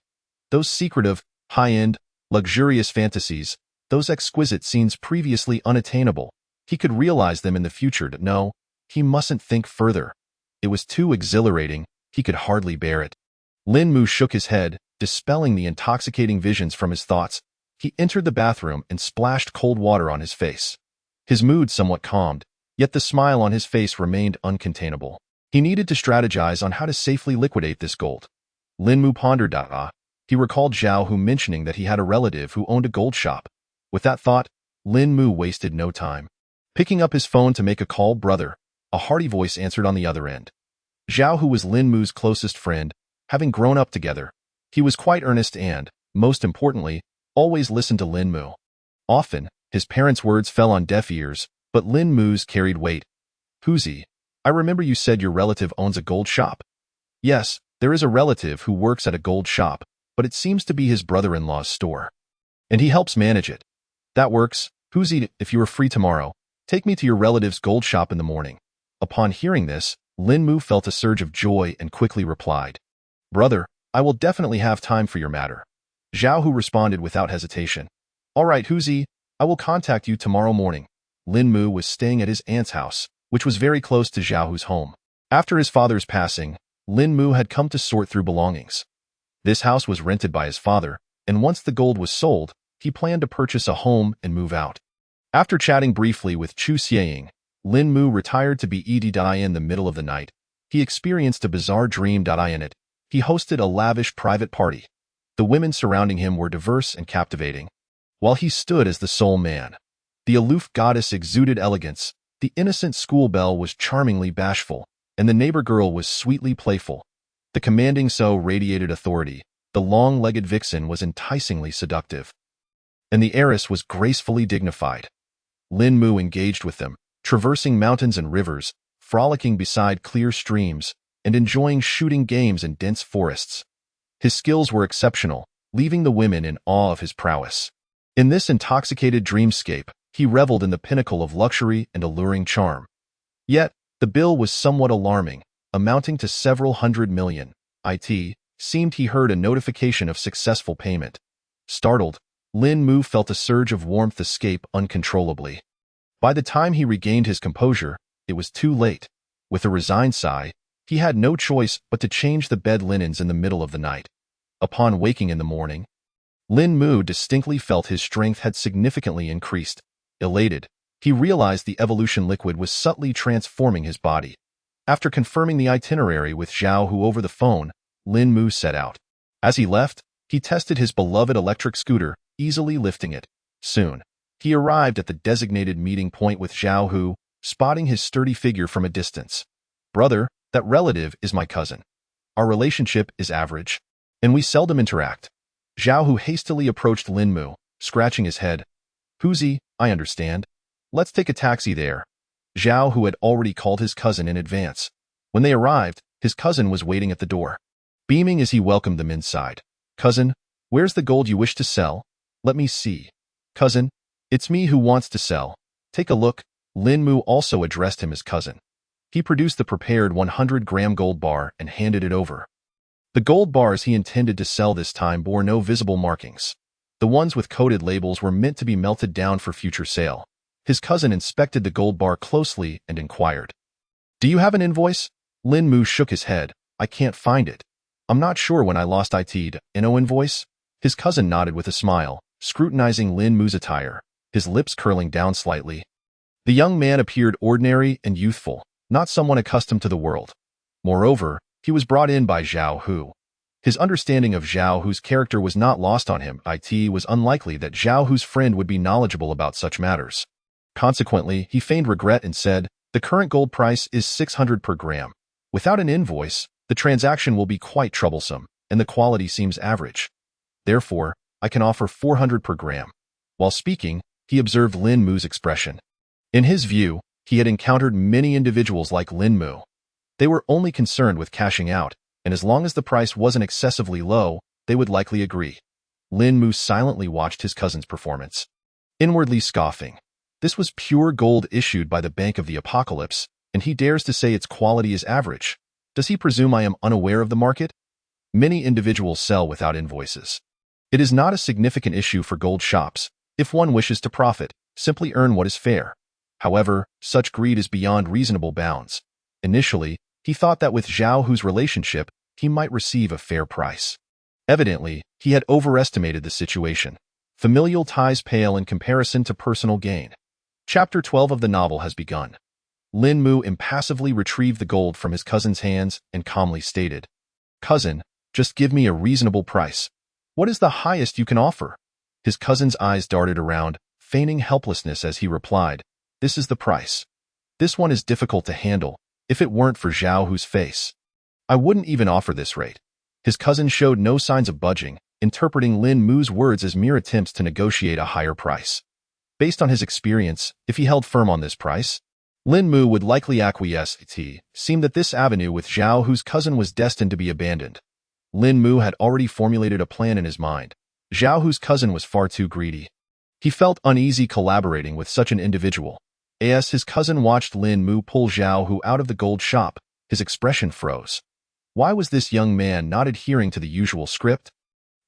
Those secretive, high-end, luxurious fantasies, those exquisite scenes previously unattainable. He could realize them in the future. No, he mustn't think further. It was too exhilarating. He could hardly bear it. Lin Mu shook his head, dispelling the intoxicating visions from his thoughts. He entered the bathroom and splashed cold water on his face. His mood somewhat calmed, yet the smile on his face remained uncontainable. He needed to strategize on how to safely liquidate this gold. Lin Mu pondered. He recalled Zhao Hu mentioning that he had a relative who owned a gold shop. With that thought, Lin Mu wasted no time. Picking up his phone to make a call, "Brother," a hearty voice answered on the other end. Zhao Hu was Lin Mu's closest friend, having grown up together. He was quite earnest and, most importantly, always listened to Lin Mu. Often, his parents' words fell on deaf ears, but Lin Mu's carried weight. "Huzi, I remember you said your relative owns a gold shop." "Yes, there is a relative who works at a gold shop, but it seems to be his brother-in-law's store. And he helps manage it." "That works. Huzi, if you are free tomorrow, take me to your relative's gold shop in the morning." Upon hearing this, Lin Mu felt a surge of joy and quickly replied, "Brother, I will definitely have time for your matter." Zhao Hu responded without hesitation. "All right, Huzi, I will contact you tomorrow morning." Lin Mu was staying at his aunt's house, which was very close to Zhao Hu's home. After his father's passing, Lin Mu had come to sort through belongings. This house was rented by his father, and once the gold was sold, he planned to purchase a home and move out. After chatting briefly with Chu Xieying, Lin Mu retired to bed. In the middle of the night, he experienced a bizarre dream. In it, he hosted a lavish private party. The women surrounding him were diverse and captivating, while he stood as the sole man. The aloof goddess exuded elegance, the innocent schoolbelle was charmingly bashful, and the neighbor girl was sweetly playful. The commanding So radiated authority, the long-legged vixen was enticingly seductive, and the heiress was gracefully dignified. Lin Mu engaged with them, traversing mountains and rivers, frolicking beside clear streams, and enjoying shooting games in dense forests. His skills were exceptional, leaving the women in awe of his prowess. In this intoxicated dreamscape, he reveled in the pinnacle of luxury and alluring charm. Yet, the bill was somewhat alarming, amounting to several hundred million. It seemed he heard a notification of successful payment. Startled, Lin Mu felt a surge of warmth escape uncontrollably. By the time he regained his composure, it was too late. With a resigned sigh, he had no choice but to change the bed linens in the middle of the night. Upon waking in the morning, Lin Mu distinctly felt his strength had significantly increased. Elated, he realized the evolution liquid was subtly transforming his body. After confirming the itinerary with Zhao Hu over the phone, Lin Mu set out. As he left, he tested his beloved electric scooter, easily lifting it. Soon, he arrived at the designated meeting point with Zhao Hu, spotting his sturdy figure from a distance. "Brother, that relative is my cousin. Our relationship is average, and we seldom interact." Zhao Hu hastily approached Lin Mu, scratching his head. "Huzi, I understand. Let's take a taxi there." Zhao Hu had already called his cousin in advance. When they arrived, his cousin was waiting at the door. beaming as he welcomed them inside. "Cousin, where's the gold you wish to sell? Let me see." "Cousin, it's me who wants to sell. Take a look." Lin Mu also addressed him as cousin. He produced the prepared 100-gram gold bar and handed it over. The gold bars he intended to sell this time bore no visible markings. The ones with coated labels were meant to be melted down for future sale. His cousin inspected the gold bar closely and inquired, "Do you have an invoice?" Lin Mu shook his head. "I can't find it. I'm not sure when I lost it. No invoice?" His cousin nodded with a smile, scrutinizing Lin Mu's attire, his lips curling down slightly. The young man appeared ordinary and youthful, not someone accustomed to the world. Moreover, he was brought in by Zhao Hu. His understanding of Zhao Hu's character was not lost on him. It was unlikely that Zhao Hu's friend would be knowledgeable about such matters. Consequently, he feigned regret and said, "The current gold price is 600 per gram. Without an invoice, the transaction will be quite troublesome, and the quality seems average. Therefore, I can offer 400 per gram." While speaking, he observed Lin Mu's expression. In his view, he had encountered many individuals like Lin Mu. They were only concerned with cashing out, and as long as the price wasn't excessively low, they would likely agree. Lin Mu silently watched his cousin's performance, inwardly scoffing. This was pure gold issued by the Bank of the Apocalypse, and he dares to say its quality is average. Does he presume I am unaware of the market? Many individuals sell without invoices. It is not a significant issue for gold shops. If one wishes to profit, simply earn what is fair. However, such greed is beyond reasonable bounds. Initially, he thought that with Zhao Hu's relationship, he might receive a fair price. Evidently, he had overestimated the situation. Familial ties pale in comparison to personal gain. Chapter 12 of the novel has begun. Lin Mu impassively retrieved the gold from his cousin's hands and calmly stated, "Cousin, just give me a reasonable price. What is the highest you can offer?" His cousin's eyes darted around, feigning helplessness as he replied, "This is the price. This one is difficult to handle, if it weren't for Zhao Hu's face. I wouldn't even offer this rate." His cousin showed no signs of budging, interpreting Lin Mu's words as mere attempts to negotiate a higher price. Based on his experience, if he held firm on this price, Lin Mu would likely acquiesce. It seemed that this avenue with Zhao Hu's cousin was destined to be abandoned. Lin Mu had already formulated a plan in his mind. Zhao Hu's cousin was far too greedy. He felt uneasy collaborating with such an individual. As his cousin watched Lin Mu pull Zhao Hu out of the gold shop, his expression froze. Why was this young man not adhering to the usual script?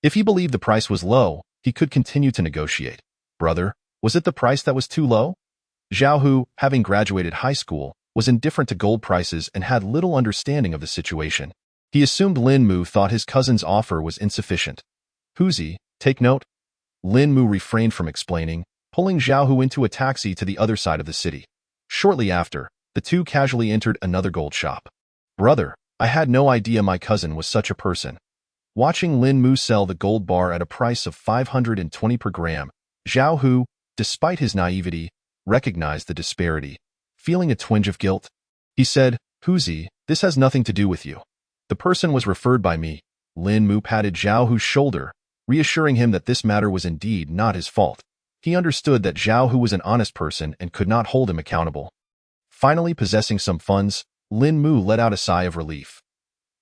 If he believed the price was low, he could continue to negotiate. Brother, was it the price that was too low? Zhao Hu, having graduated high school, was indifferent to gold prices and had little understanding of the situation. He assumed Lin Mu thought his cousin's offer was insufficient. "Huzi, take note." Lin Mu refrained from explaining, pulling Zhao Hu into a taxi to the other side of the city. Shortly after, the two casually entered another gold shop. "Brother, I had no idea my cousin was such a person." Watching Lin Mu sell the gold bar at a price of 520 per gram, Zhao Hu, despite his naivety, recognized the disparity. Feeling a twinge of guilt, he said, "Huzi, this has nothing to do with you. The person was referred by me." Lin Mu patted Zhao Hu's shoulder, reassuring him that this matter was indeed not his fault. He understood that Zhao Hu was an honest person and could not hold him accountable. Finally possessing some funds, Lin Mu let out a sigh of relief.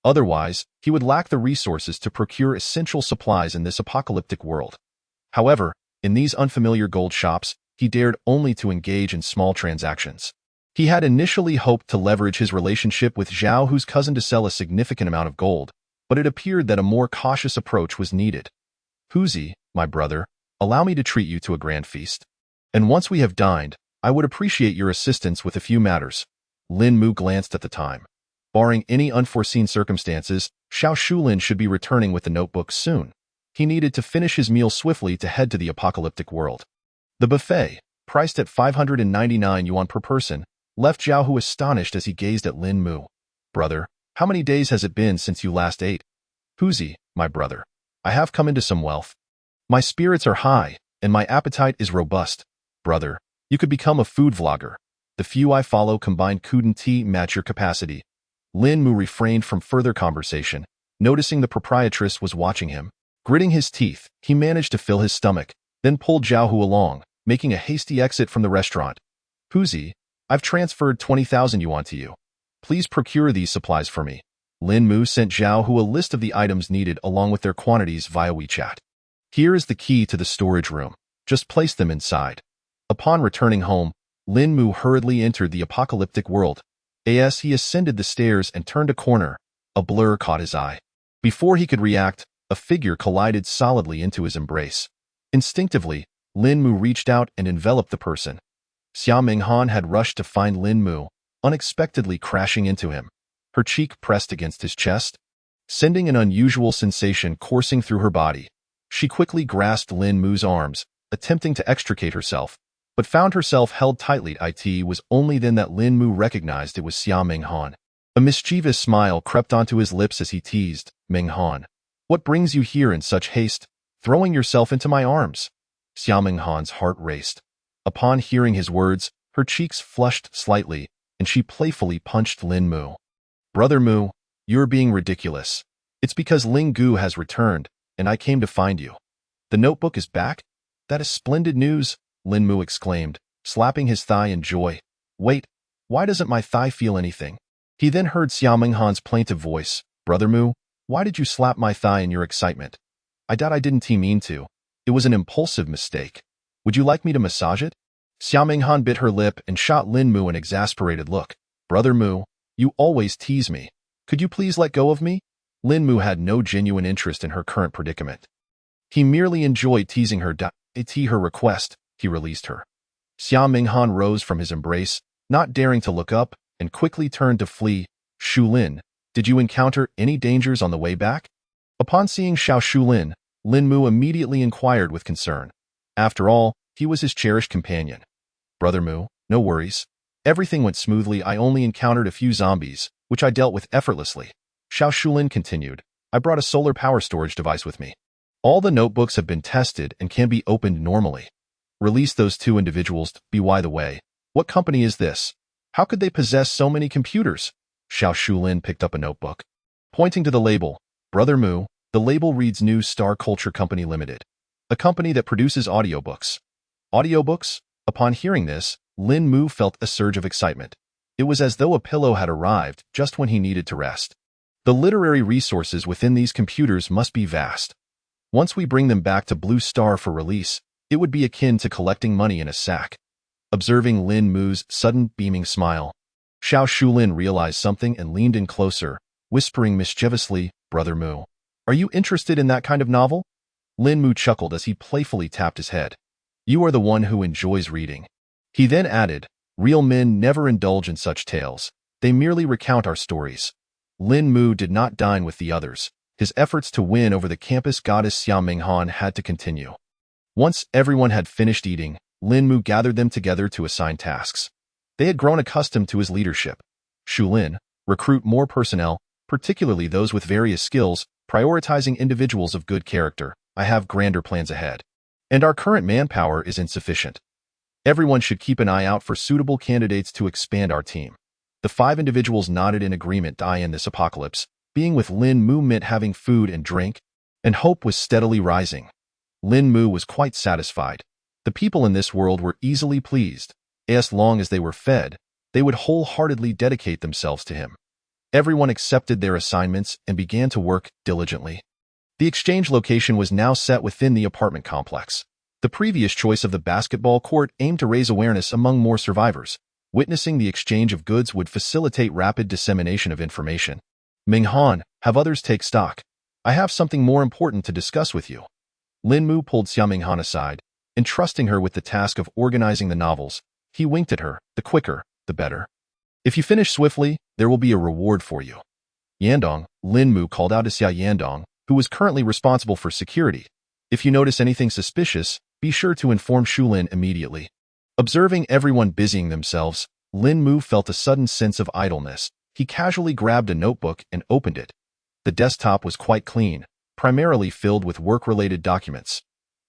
Otherwise, he would lack the resources to procure essential supplies in this apocalyptic world. However, in these unfamiliar gold shops, he dared only to engage in small transactions. He had initially hoped to leverage his relationship with Zhao Hu's cousin to sell a significant amount of gold, but it appeared that a more cautious approach was needed. "Huzi, my brother, allow me to treat you to a grand feast. And once we have dined, I would appreciate your assistance with a few matters." Lin Mu glanced at the time. Barring any unforeseen circumstances, Xiao Shulin should be returning with the notebook soon. He needed to finish his meal swiftly to head to the apocalyptic world. The buffet, priced at 599 yuan per person, left Zhao Hu astonished as he gazed at Lin Mu. "Brother, how many days has it been since you last ate?" "Huzi, my brother, I have come into some wealth. My spirits are high, and my appetite is robust. Brother, you could become a food vlogger. The few I follow combined couldn't match your capacity." Lin Mu refrained from further conversation, noticing the proprietress was watching him. Gritting his teeth, he managed to fill his stomach, then pulled Zhao Hu along, making a hasty exit from the restaurant. "Huzi, I've transferred 20,000 yuan to you. Please procure these supplies for me." Lin Mu sent Zhao Hu a list of the items needed along with their quantities via WeChat. Here is the key to the storage room. Just place them inside. Upon returning home, Lin Mu hurriedly entered the apocalyptic world. As he ascended the stairs and turned a corner, a blur caught his eye. Before he could react, a figure collided solidly into his embrace. Instinctively, Lin Mu reached out and enveloped the person. Xia Minghan had rushed to find Lin Mu, unexpectedly crashing into him. Her cheek pressed against his chest, sending an unusual sensation coursing through her body. She quickly grasped Lin Mu's arms, attempting to extricate herself, but found herself held tightly. It was only then that Lin Mu recognized it was Xia Minghan. A mischievous smile crept onto his lips as he teased, "Minghan, what brings you here in such haste, throwing yourself into my arms?" Xia Minghan's heart raced. Upon hearing his words, her cheeks flushed slightly, and she playfully punched Lin Mu. "Brother Mu, you're being ridiculous. It's because Ling Gu has returned, and I came to find you." "The notebook is back? That is splendid news," Lin Mu exclaimed, slapping his thigh in joy. "Wait, why doesn't my thigh feel anything?" He then heard Xia Minghan's plaintive voice. "Brother Mu, why did you slap my thigh in your excitement?" "I didn't mean to. It was an impulsive mistake. Would you like me to massage it?" Xia Minghan bit her lip and shot Lin Mu an exasperated look. "Brother Mu, you always tease me. Could you please let go of me?" Lin Mu had no genuine interest in her current predicament. He merely enjoyed teasing her. At her request, he released her. Xia Minghan rose from his embrace, not daring to look up, and quickly turned to flee. "Shulin, did you encounter any dangers on the way back?" Upon seeing Xiao Shulin, Lin Mu immediately inquired with concern. After all, he was his cherished companion. "Brother Mu, no worries. Everything went smoothly. I only encountered a few zombies, which I dealt with effortlessly." Xiao Shulin continued, "I brought a solar power storage device with me. All the notebooks have been tested and can be opened normally. Release those two individuals. By the way, what company is this? How could they possess so many computers?" Xiao Shulin picked up a notebook. Pointing to the label, "Brother Mu, the label reads New Star Culture Company Limited, a company that produces audiobooks." Audiobooks? Upon hearing this, Lin Mu felt a surge of excitement. It was as though a pillow had arrived just when he needed to rest. The literary resources within these computers must be vast. Once we bring them back to Blue Star for release, it would be akin to collecting money in a sack. Observing Lin Mu's sudden, beaming smile, Xiao Shulin realized something and leaned in closer, whispering mischievously, "Brother Mu, are you interested in that kind of novel?" Lin Mu chuckled as he playfully tapped his head. "You are the one who enjoys reading." He then added, "Real men never indulge in such tales. They merely recount our stories." Lin Mu did not dine with the others. His efforts to win over the campus goddess Xia Minghan had to continue. Once everyone had finished eating, Lin Mu gathered them together to assign tasks. They had grown accustomed to his leadership. "Shulin, recruit more personnel, particularly those with various skills, prioritizing individuals of good character. I have grander plans ahead. And our current manpower is insufficient. Everyone should keep an eye out for suitable candidates to expand our team." The 5 individuals nodded in agreement. In this apocalypse, being with Lin Mu meant having food and drink, and hope was steadily rising. Lin Mu was quite satisfied. The people in this world were easily pleased. As long as they were fed, they would wholeheartedly dedicate themselves to him. Everyone accepted their assignments and began to work diligently. The exchange location was now set within the apartment complex. The previous choice of the basketball court aimed to raise awareness among more survivors. Witnessing the exchange of goods would facilitate rapid dissemination of information. "Minghan, have others take stock. I have something more important to discuss with you." Lin Mu pulled Xia Minghan aside, entrusting her with the task of organizing the novels. He winked at her, "The quicker, the better. If you finish swiftly, there will be a reward for you." "Yandong," Lin Mu called out to Xia Yandong, who was currently responsible for security. "If you notice anything suspicious, be sure to inform Shulin immediately." Observing everyone busying themselves, Lin Mu felt a sudden sense of idleness. He casually grabbed a notebook and opened it. The desktop was quite clean, primarily filled with work-related documents.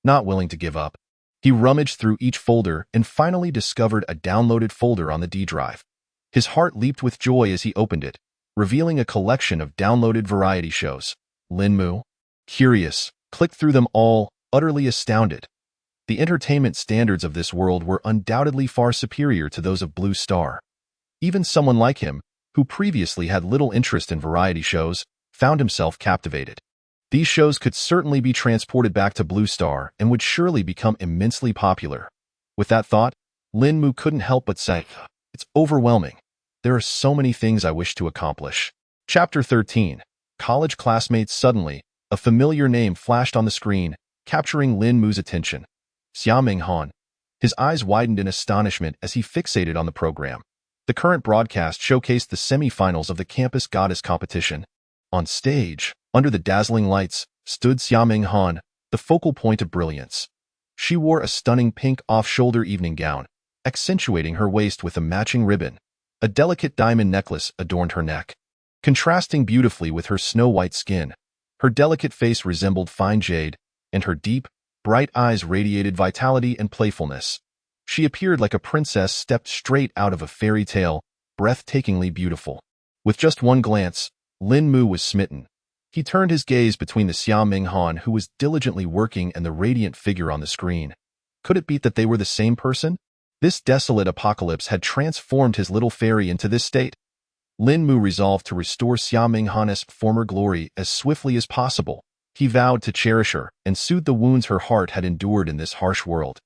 Not willing to give up, he rummaged through each folder and finally discovered a downloaded folder on the D drive. His heart leaped with joy as he opened it, revealing a collection of downloaded variety shows. Lin Mu, curious, clicked through them all, utterly astounded. The entertainment standards of this world were undoubtedly far superior to those of Blue Star. Even someone like him, who previously had little interest in variety shows, found himself captivated. These shows could certainly be transported back to Blue Star and would surely become immensely popular. With that thought, Lin Mu couldn't help but say, "It's overwhelming. There are so many things I wish to accomplish." Chapter 13. College classmates. Suddenly, a familiar name flashed on the screen, capturing Lin Mu's attention. Xiaming Han. His eyes widened in astonishment as he fixated on the program. The current broadcast showcased the semi-finals of the campus goddess competition. On stage, under the dazzling lights, stood Xiaming Han, the focal point of brilliance. She wore a stunning pink off-shoulder evening gown, accentuating her waist with a matching ribbon. A delicate diamond necklace adorned her neck, contrasting beautifully with her snow-white skin. Her delicate face resembled fine jade, and her deep, bright eyes radiated vitality and playfulness. She appeared like a princess stepped straight out of a fairy tale, breathtakingly beautiful. With just one glance, Lin Mu was smitten. He turned his gaze between the Xiaming Han who was diligently working and the radiant figure on the screen. Could it be that they were the same person? This desolate apocalypse had transformed his little fairy into this state. Lin Mu resolved to restore Xiaming Han's former glory as swiftly as possible. He vowed to cherish her and soothe the wounds her heart had endured in this harsh world.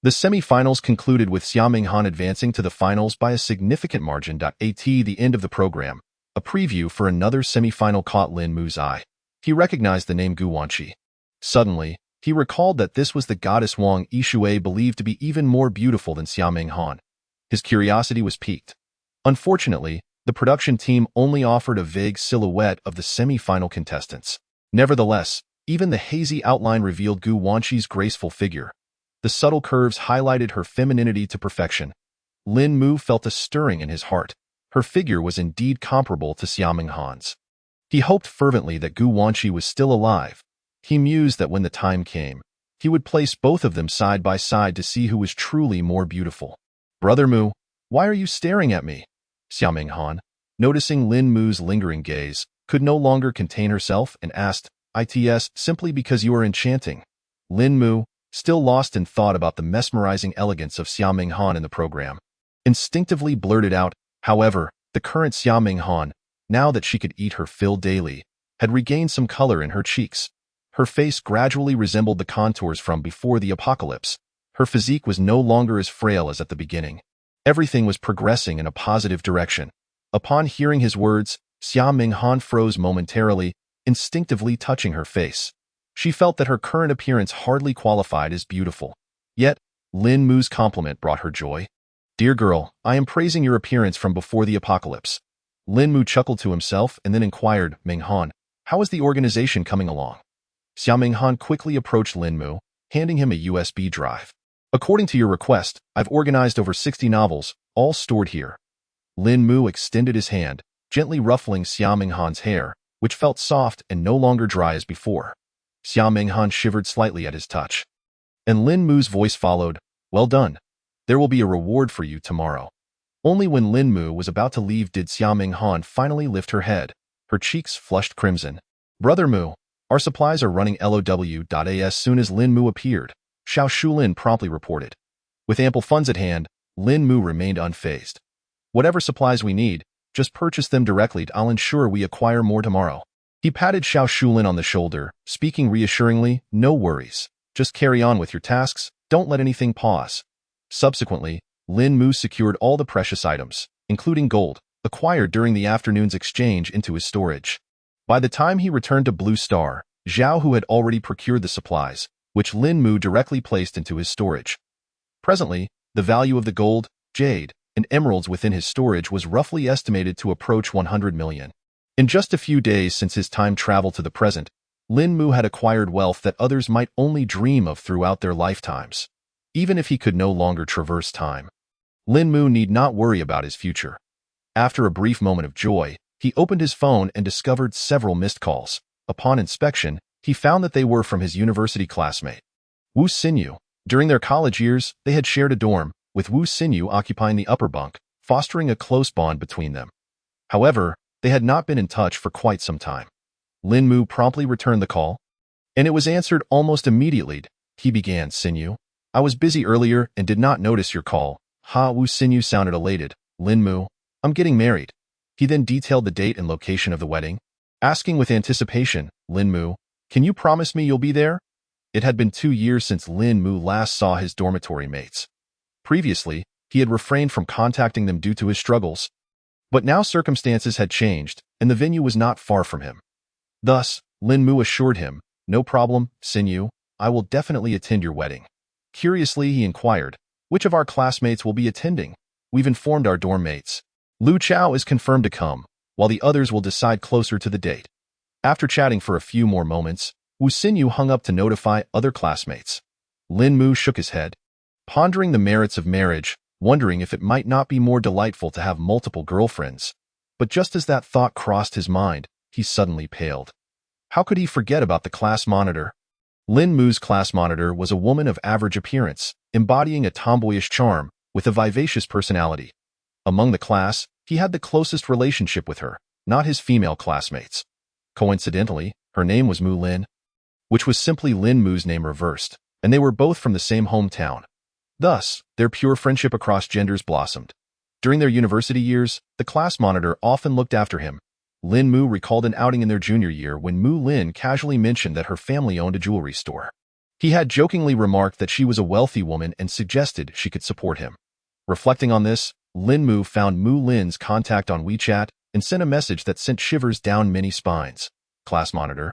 The semi-finals concluded with Xiaming Han advancing to the finals by a significant margin. At the end of the program, a preview for another semi-final caught Lin Mu's eye. He recognized the name Gu Wanqi. Suddenly, he recalled that this was the goddess Wang Yishui, believed to be even more beautiful than Xiaming Han. His curiosity was piqued. Unfortunately, the production team only offered a vague silhouette of the semi-final contestants. Nevertheless, even the hazy outline revealed Gu Wanqi's graceful figure. The subtle curves highlighted her femininity to perfection. Lin Mu felt a stirring in his heart. Her figure was indeed comparable to Xiaming Han's. He hoped fervently that Gu Wanqi was still alive. He mused that when the time came, he would place both of them side by side to see who was truly more beautiful. "Brother Mu, why are you staring at me?" Xiaming Han, noticing Lin Mu's lingering gaze, could no longer contain herself and asked, "It's simply because you are enchanting." Lin Mu, still lost in thought about the mesmerizing elegance of Xiaming Han in the program, instinctively blurted out. However, the current Xiaming Han, now that she could eat her fill daily, had regained some color in her cheeks. Her face gradually resembled the contours from before the apocalypse. Her physique was no longer as frail as at the beginning. Everything was progressing in a positive direction. Upon hearing his words, Xiaming Han froze momentarily, instinctively touching her face. She felt that her current appearance hardly qualified as beautiful. Yet, Lin Mu's compliment brought her joy. "Dear girl, I am praising your appearance from before the apocalypse." Lin Mu chuckled to himself and then inquired, "Ming Han, how is the organization coming along?" Xiaming Han quickly approached Lin Mu, handing him a USB drive. "According to your request, I've organized over 60 novels, all stored here." Lin Mu extended his hand, gently ruffling Xiaming Han's hair, which felt soft and no longer dry as before. Xiaming Han shivered slightly at his touch. And Lin Mu's voice followed, "Well done. There will be a reward for you tomorrow." Only when Lin Mu was about to leave did Xiaming Han finally lift her head. Her cheeks flushed crimson. "Brother Mu, our supplies are running low." As soon as Lin Mu appeared, Xiao Shulin promptly reported. With ample funds at hand, Lin Mu remained unfazed. "Whatever supplies we need, just purchase them directly. I'll ensure we acquire more tomorrow." He patted Xiao Shulin on the shoulder, speaking reassuringly, "No worries. Just carry on with your tasks, don't let anything pause." Subsequently, Lin Mu secured all the precious items, including gold, acquired during the afternoon's exchange, into his storage. By the time he returned to Blue Star, Zhao Hu had already procured the supplies, which Lin Mu directly placed into his storage. Presently, the value of the gold, jade, and emeralds within his storage was roughly estimated to approach 100 million. In just a few days since his time travel to the present, Lin Mu had acquired wealth that others might only dream of throughout their lifetimes. Even if he could no longer traverse time, Lin Mu need not worry about his future. After a brief moment of joy, he opened his phone and discovered several missed calls. Upon inspection, he found that they were from his university classmate, Wu Xinyu. During their college years, they had shared a dorm, with Wu Xinyu occupying the upper bunk, fostering a close bond between them. However, they had not been in touch for quite some time. Lin Mu promptly returned the call, and it was answered almost immediately. He began, "Xinyu, I was busy earlier and did not notice your call." Wu Xinyu sounded elated. "Lin Mu, I'm getting married." He then detailed the date and location of the wedding, asking with anticipation, "Lin Mu, can you promise me you'll be there?" It had been 2 years since Lin Mu last saw his dormitory mates. Previously, he had refrained from contacting them due to his struggles. But now circumstances had changed, and the venue was not far from him. Thus, Lin Mu assured him, "No problem, Sinyu, I will definitely attend your wedding." Curiously, he inquired, "Which of our classmates will be attending? We've informed our dorm mates. Lu Chao is confirmed to come, while the others will decide closer to the date." After chatting for a few more moments, Wu Sinyu hung up to notify other classmates. Lin Mu shook his head, pondering the merits of marriage, wondering if it might not be more delightful to have multiple girlfriends. But just as that thought crossed his mind, he suddenly paled. How could he forget about the class monitor? Lin Mu's class monitor was a woman of average appearance, embodying a tomboyish charm, with a vivacious personality. Among the class, he had the closest relationship with her, not his female classmates. Coincidentally, her name was Mu Lin, which was simply Lin Mu's name reversed, and they were both from the same hometown. Thus, their pure friendship across genders blossomed. During their university years, the class monitor often looked after him. Lin Mu recalled an outing in their junior year when Mu Lin casually mentioned that her family owned a jewelry store. He had jokingly remarked that she was a wealthy woman and suggested she could support him. Reflecting on this, Lin Mu found Mu Lin's contact on WeChat and sent a message that sent shivers down many spines. "Class monitor,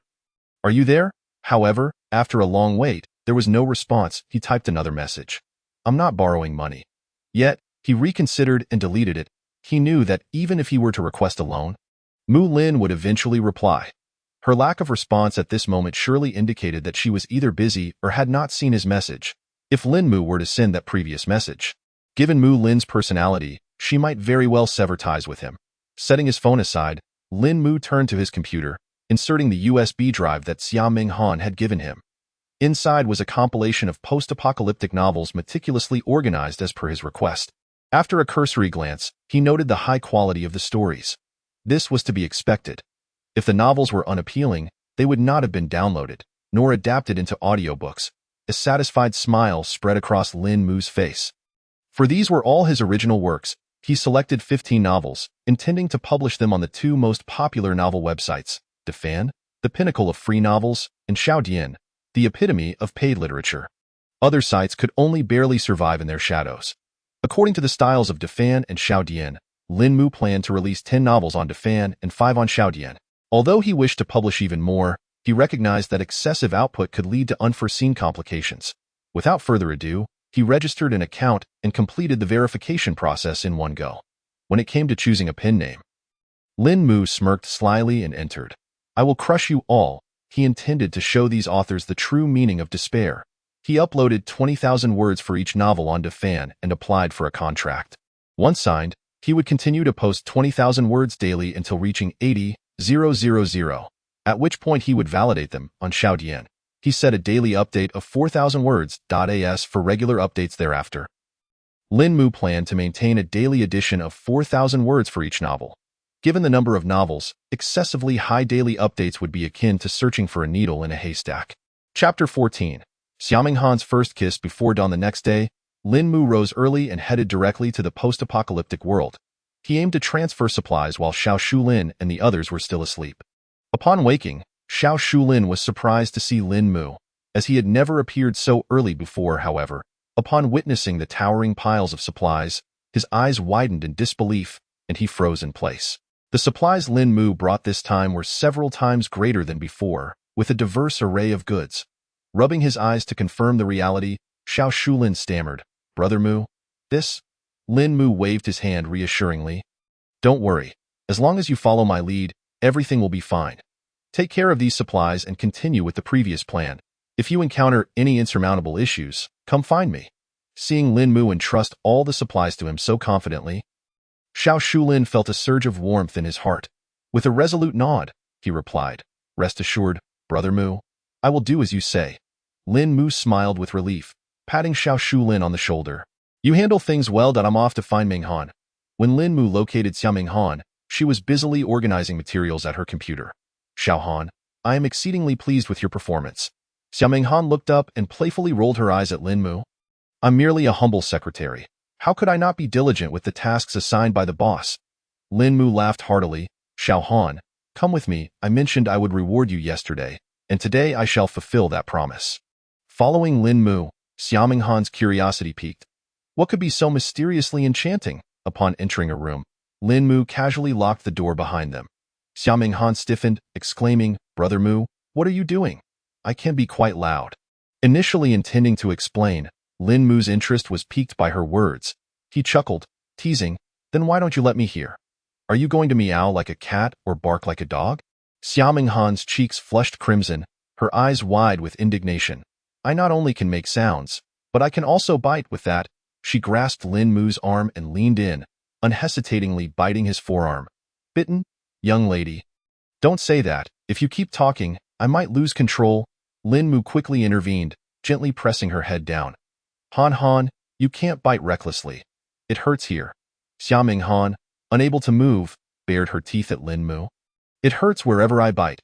are you there?" However, after a long wait, there was no response. He typed another message. "I'm not borrowing money." Yet, he reconsidered and deleted it. He knew that even if he were to request a loan, Mu Lin would eventually reply. Her lack of response at this moment surely indicated that she was either busy or had not seen his message. If Lin Mu were to send that previous message, given Mu Lin's personality, she might very well sever ties with him. Setting his phone aside, Lin Mu turned to his computer, inserting the USB drive that Xia Minghan had given him. Inside was a compilation of post-apocalyptic novels meticulously organized as per his request. After a cursory glance, he noted the high quality of the stories. This was to be expected. If the novels were unappealing, they would not have been downloaded, nor adapted into audiobooks. A satisfied smile spread across Lin Mu's face. For these were all his original works. He selected 15 novels, intending to publish them on the two most popular novel websites, Defan, the pinnacle of free novels, and Xiaodian, the epitome of paid literature. Other sites could only barely survive in their shadows. According to the styles of Defan and Xiaodian, Lin Mu planned to release 10 novels on Defan and 5 on Xiaodian. Although he wished to publish even more, he recognized that excessive output could lead to unforeseen complications. Without further ado, he registered an account and completed the verification process in one go. When it came to choosing a pen name, Lin Mu smirked slyly and entered. "I will crush you all." He intended to show these authors the true meaning of despair. He uploaded 20,000 words for each novel on Defan and applied for a contract. Once signed, he would continue to post 20,000 words daily until reaching 80,000, at which point he would validate them on Xiaodian. He set a daily update of 4,000 words.as for regular updates thereafter. Lin Mu planned to maintain a daily edition of 4,000 words for each novel. Given the number of novels, excessively high daily updates would be akin to searching for a needle in a haystack. Chapter 14. Xia Minghan's first kiss before dawn. The next day, Lin Mu rose early and headed directly to the post-apocalyptic world. He aimed to transfer supplies while Xiao Shulin and the others were still asleep. Upon waking, Xiao Shulin was surprised to see Lin Mu, as he had never appeared so early before. However, upon witnessing the towering piles of supplies, his eyes widened in disbelief, and he froze in place. The supplies Lin Mu brought this time were several times greater than before, with a diverse array of goods. Rubbing his eyes to confirm the reality, Xiao Shulin stammered, "Brother Mu, this?" Lin Mu waved his hand reassuringly. "Don't worry. As long as you follow my lead, everything will be fine. Take care of these supplies and continue with the previous plan. If you encounter any insurmountable issues, come find me." Seeing Lin Mu entrust all the supplies to him so confidently, Xiao Shulin felt a surge of warmth in his heart. With a resolute nod, he replied, "Rest assured, Brother Mu, I will do as you say." Lin Mu smiled with relief, patting Xiao Shulin on the shoulder. "You handle things well. I'm off to find Minghan." When Lin Mu located Xia Minghan, she was busily organizing materials at her computer. "Xiao Han, I am exceedingly pleased with your performance." Xia Minghan looked up and playfully rolled her eyes at Lin Mu. "I'm merely a humble secretary. How could I not be diligent with the tasks assigned by the boss?" Lin Mu laughed heartily. Xiao Han, come with me. I mentioned I would reward you yesterday, and today I shall fulfill that promise. Following Lin Mu, Xiaoming Han's curiosity piqued. What could be so mysteriously enchanting? Upon entering a room, Lin Mu casually locked the door behind them. Xiaoming Han stiffened, exclaiming, Brother Mu, what are you doing? I can be quite loud. Initially intending to explain, Lin Mu's interest was piqued by her words. He chuckled, teasing, then why don't you let me hear? Are you going to meow like a cat or bark like a dog? Xiaoming Han's cheeks flushed crimson, her eyes wide with indignation. I not only can make sounds, but I can also bite with that. She grasped Lin Mu's arm and leaned in, unhesitatingly biting his forearm. Bitten? Young lady. Don't say that. If you keep talking, I might lose control. Lin Mu quickly intervened, gently pressing her head down. Han, you can't bite recklessly. It hurts here. Xiaoming Han, unable to move, bared her teeth at Lin Mu. It hurts wherever I bite.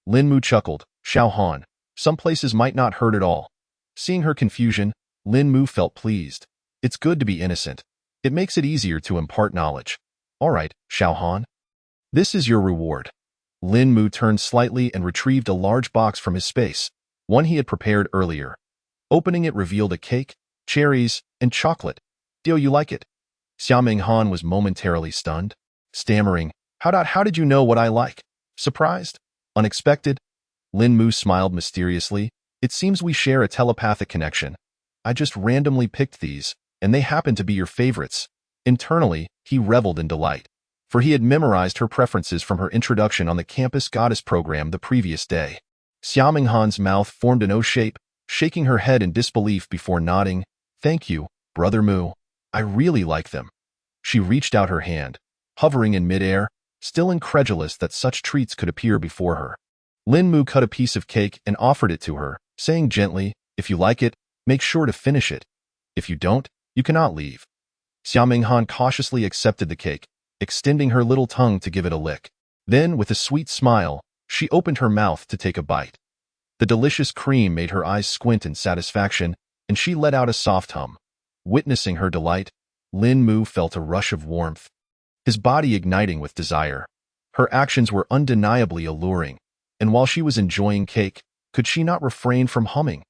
Lin Mu chuckled. Xiao Han, some places might not hurt at all. Seeing her confusion, Lin Mu felt pleased. It's good to be innocent. It makes it easier to impart knowledge. All right, Xiao Han. This is your reward. Lin Mu turned slightly and retrieved a large box from his space, one he had prepared earlier. Opening it revealed a cake, cherries, and chocolate. Do you like it? Xiaoming Han was momentarily stunned, stammering, How did you know what I like? Surprised? Unexpected? Lin Mu smiled mysteriously. It seems we share a telepathic connection. I just randomly picked these, and they happen to be your favorites. Internally, he reveled in delight, for he had memorized her preferences from her introduction on the campus goddess program the previous day. Xiaoming Han's mouth formed an O shape, shaking her head in disbelief before nodding. Thank you, Brother Mu. I really like them. She reached out her hand, hovering in midair, still incredulous that such treats could appear before her. Lin Mu cut a piece of cake and offered it to her, saying gently, If you like it, make sure to finish it. If you don't, you cannot leave. Xiaoming Han cautiously accepted the cake, extending her little tongue to give it a lick. Then, with a sweet smile, she opened her mouth to take a bite. The delicious cream made her eyes squint in satisfaction, and she let out a soft hum. Witnessing her delight, Lin Mu felt a rush of warmth, his body igniting with desire. Her actions were undeniably alluring, and while she was enjoying cake, could she not refrain from humming?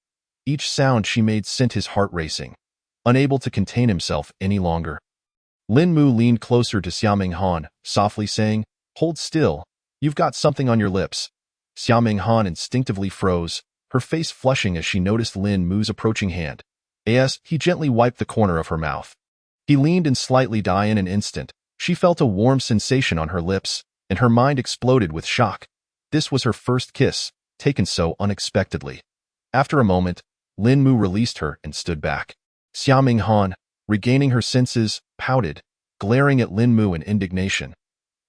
Each sound she made sent his heart racing, unable to contain himself any longer. Lin Mu leaned closer to Xiaoming Han, softly saying, Hold still, you've got something on your lips. Xiaoming Han instinctively froze, her face flushing as she noticed Lin Mu's approaching hand. As he gently wiped the corner of her mouth. He leaned and slightly died in an instant. She felt a warm sensation on her lips, and her mind exploded with shock. This was her first kiss, taken so unexpectedly. After a moment, Lin Mu released her and stood back. Xiaoming Han, regaining her senses, pouted, glaring at Lin Mu in indignation.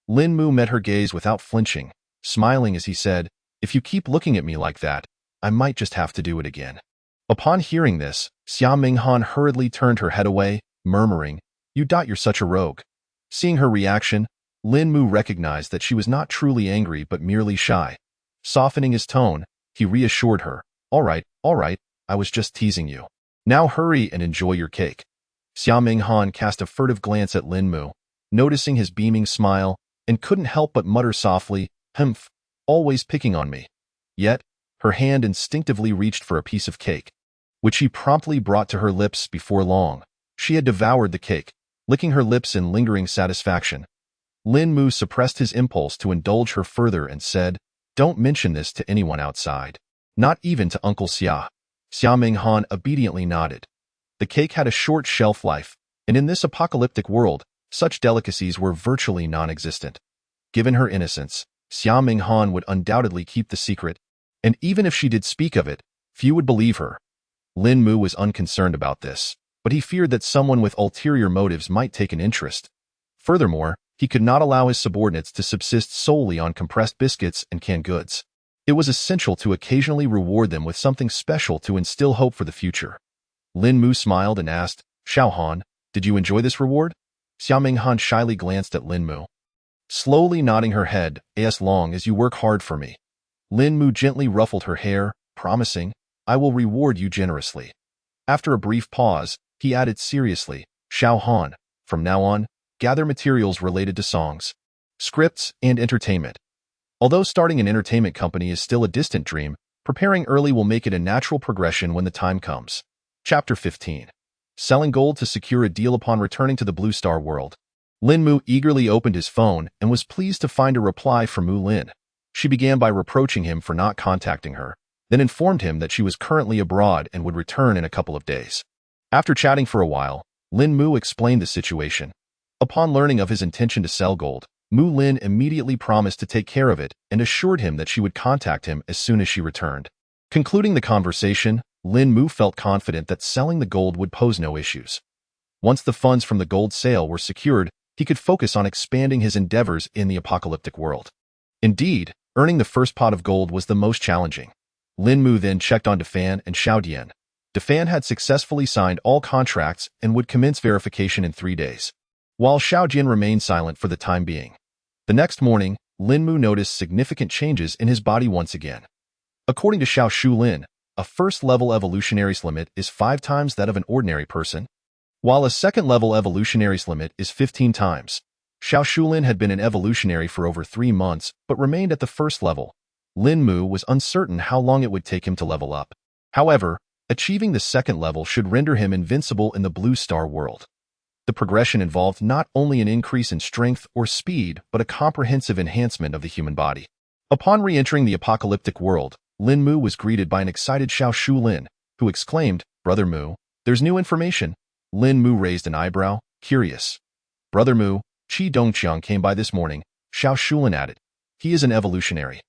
Lin Mu met her gaze without flinching, smiling as he said, If you keep looking at me like that, I might just have to do it again. Upon hearing this, Xiaoming Han hurriedly turned her head away, murmuring, You're such a rogue. Seeing her reaction, Lin Mu recognized that she was not truly angry but merely shy. Softening his tone, he reassured her, All right, I was just teasing you. Now hurry and enjoy your cake. Xiaoming Han cast a furtive glance at Lin Mu, noticing his beaming smile, and couldn't help but mutter softly, Humph, always picking on me. Yet, her hand instinctively reached for a piece of cake, which he promptly brought to her lips before long. She had devoured the cake, licking her lips in lingering satisfaction. Lin Mu suppressed his impulse to indulge her further and said, Don't mention this to anyone outside. Not even to Uncle Xia. Xiaoming Han obediently nodded. The cake had a short shelf life, and in this apocalyptic world, such delicacies were virtually non-existent. Given her innocence, Xiaoming Han would undoubtedly keep the secret, and even if she did speak of it, few would believe her. Lin Mu was unconcerned about this, but he feared that someone with ulterior motives might take an interest. Furthermore, he could not allow his subordinates to subsist solely on compressed biscuits and canned goods. It was essential to occasionally reward them with something special to instill hope for the future. Lin Mu smiled and asked, Xiao Han, did you enjoy this reward? Xiaoming Han shyly glanced at Lin Mu, slowly nodding her head, As long as you work hard for me. Lin Mu gently ruffled her hair, promising, I will reward you generously. After a brief pause, he added seriously, Xiao Han, from now on, gather materials related to songs, scripts, and entertainment. Although starting an entertainment company is still a distant dream, preparing early will make it a natural progression when the time comes. Chapter 15. Selling gold to secure a deal upon returning to the Blue Star world. Lin Mu eagerly opened his phone and was pleased to find a reply from Mu Lin. She began by reproaching him for not contacting her, then informed him that she was currently abroad and would return in a couple of days. After chatting for a while, Lin Mu explained the situation. Upon learning of his intention to sell gold, Mu Lin immediately promised to take care of it and assured him that she would contact him as soon as she returned. Concluding the conversation, Lin Mu felt confident that selling the gold would pose no issues. Once the funds from the gold sale were secured, he could focus on expanding his endeavors in the apocalyptic world. Indeed, earning the first pot of gold was the most challenging. Lin Mu then checked on Defan and Xiaodian. Defan had successfully signed all contracts and would commence verification in 3 days, while Xiaodian remained silent for the time being. The next morning, Lin Mu noticed significant changes in his body once again. According to Xiao Shulin, a first-level evolutionary's limit is 5 times that of an ordinary person, while a second-level evolutionary's limit is 15 times. Xiao Shulin had been an evolutionary for over 3 months but remained at the first level. Lin Mu was uncertain how long it would take him to level up. However, achieving the second level should render him invincible in the Blue Star world. The progression involved not only an increase in strength or speed, but a comprehensive enhancement of the human body. Upon re-entering the apocalyptic world, Lin Mu was greeted by an excited Xiao Shulin, who exclaimed, "Brother Mu, there's new information." Lin Mu raised an eyebrow, curious. "Brother Mu, Qi Dongqiang came by this morning," Xiao Shulin added. "He is an evolutionary."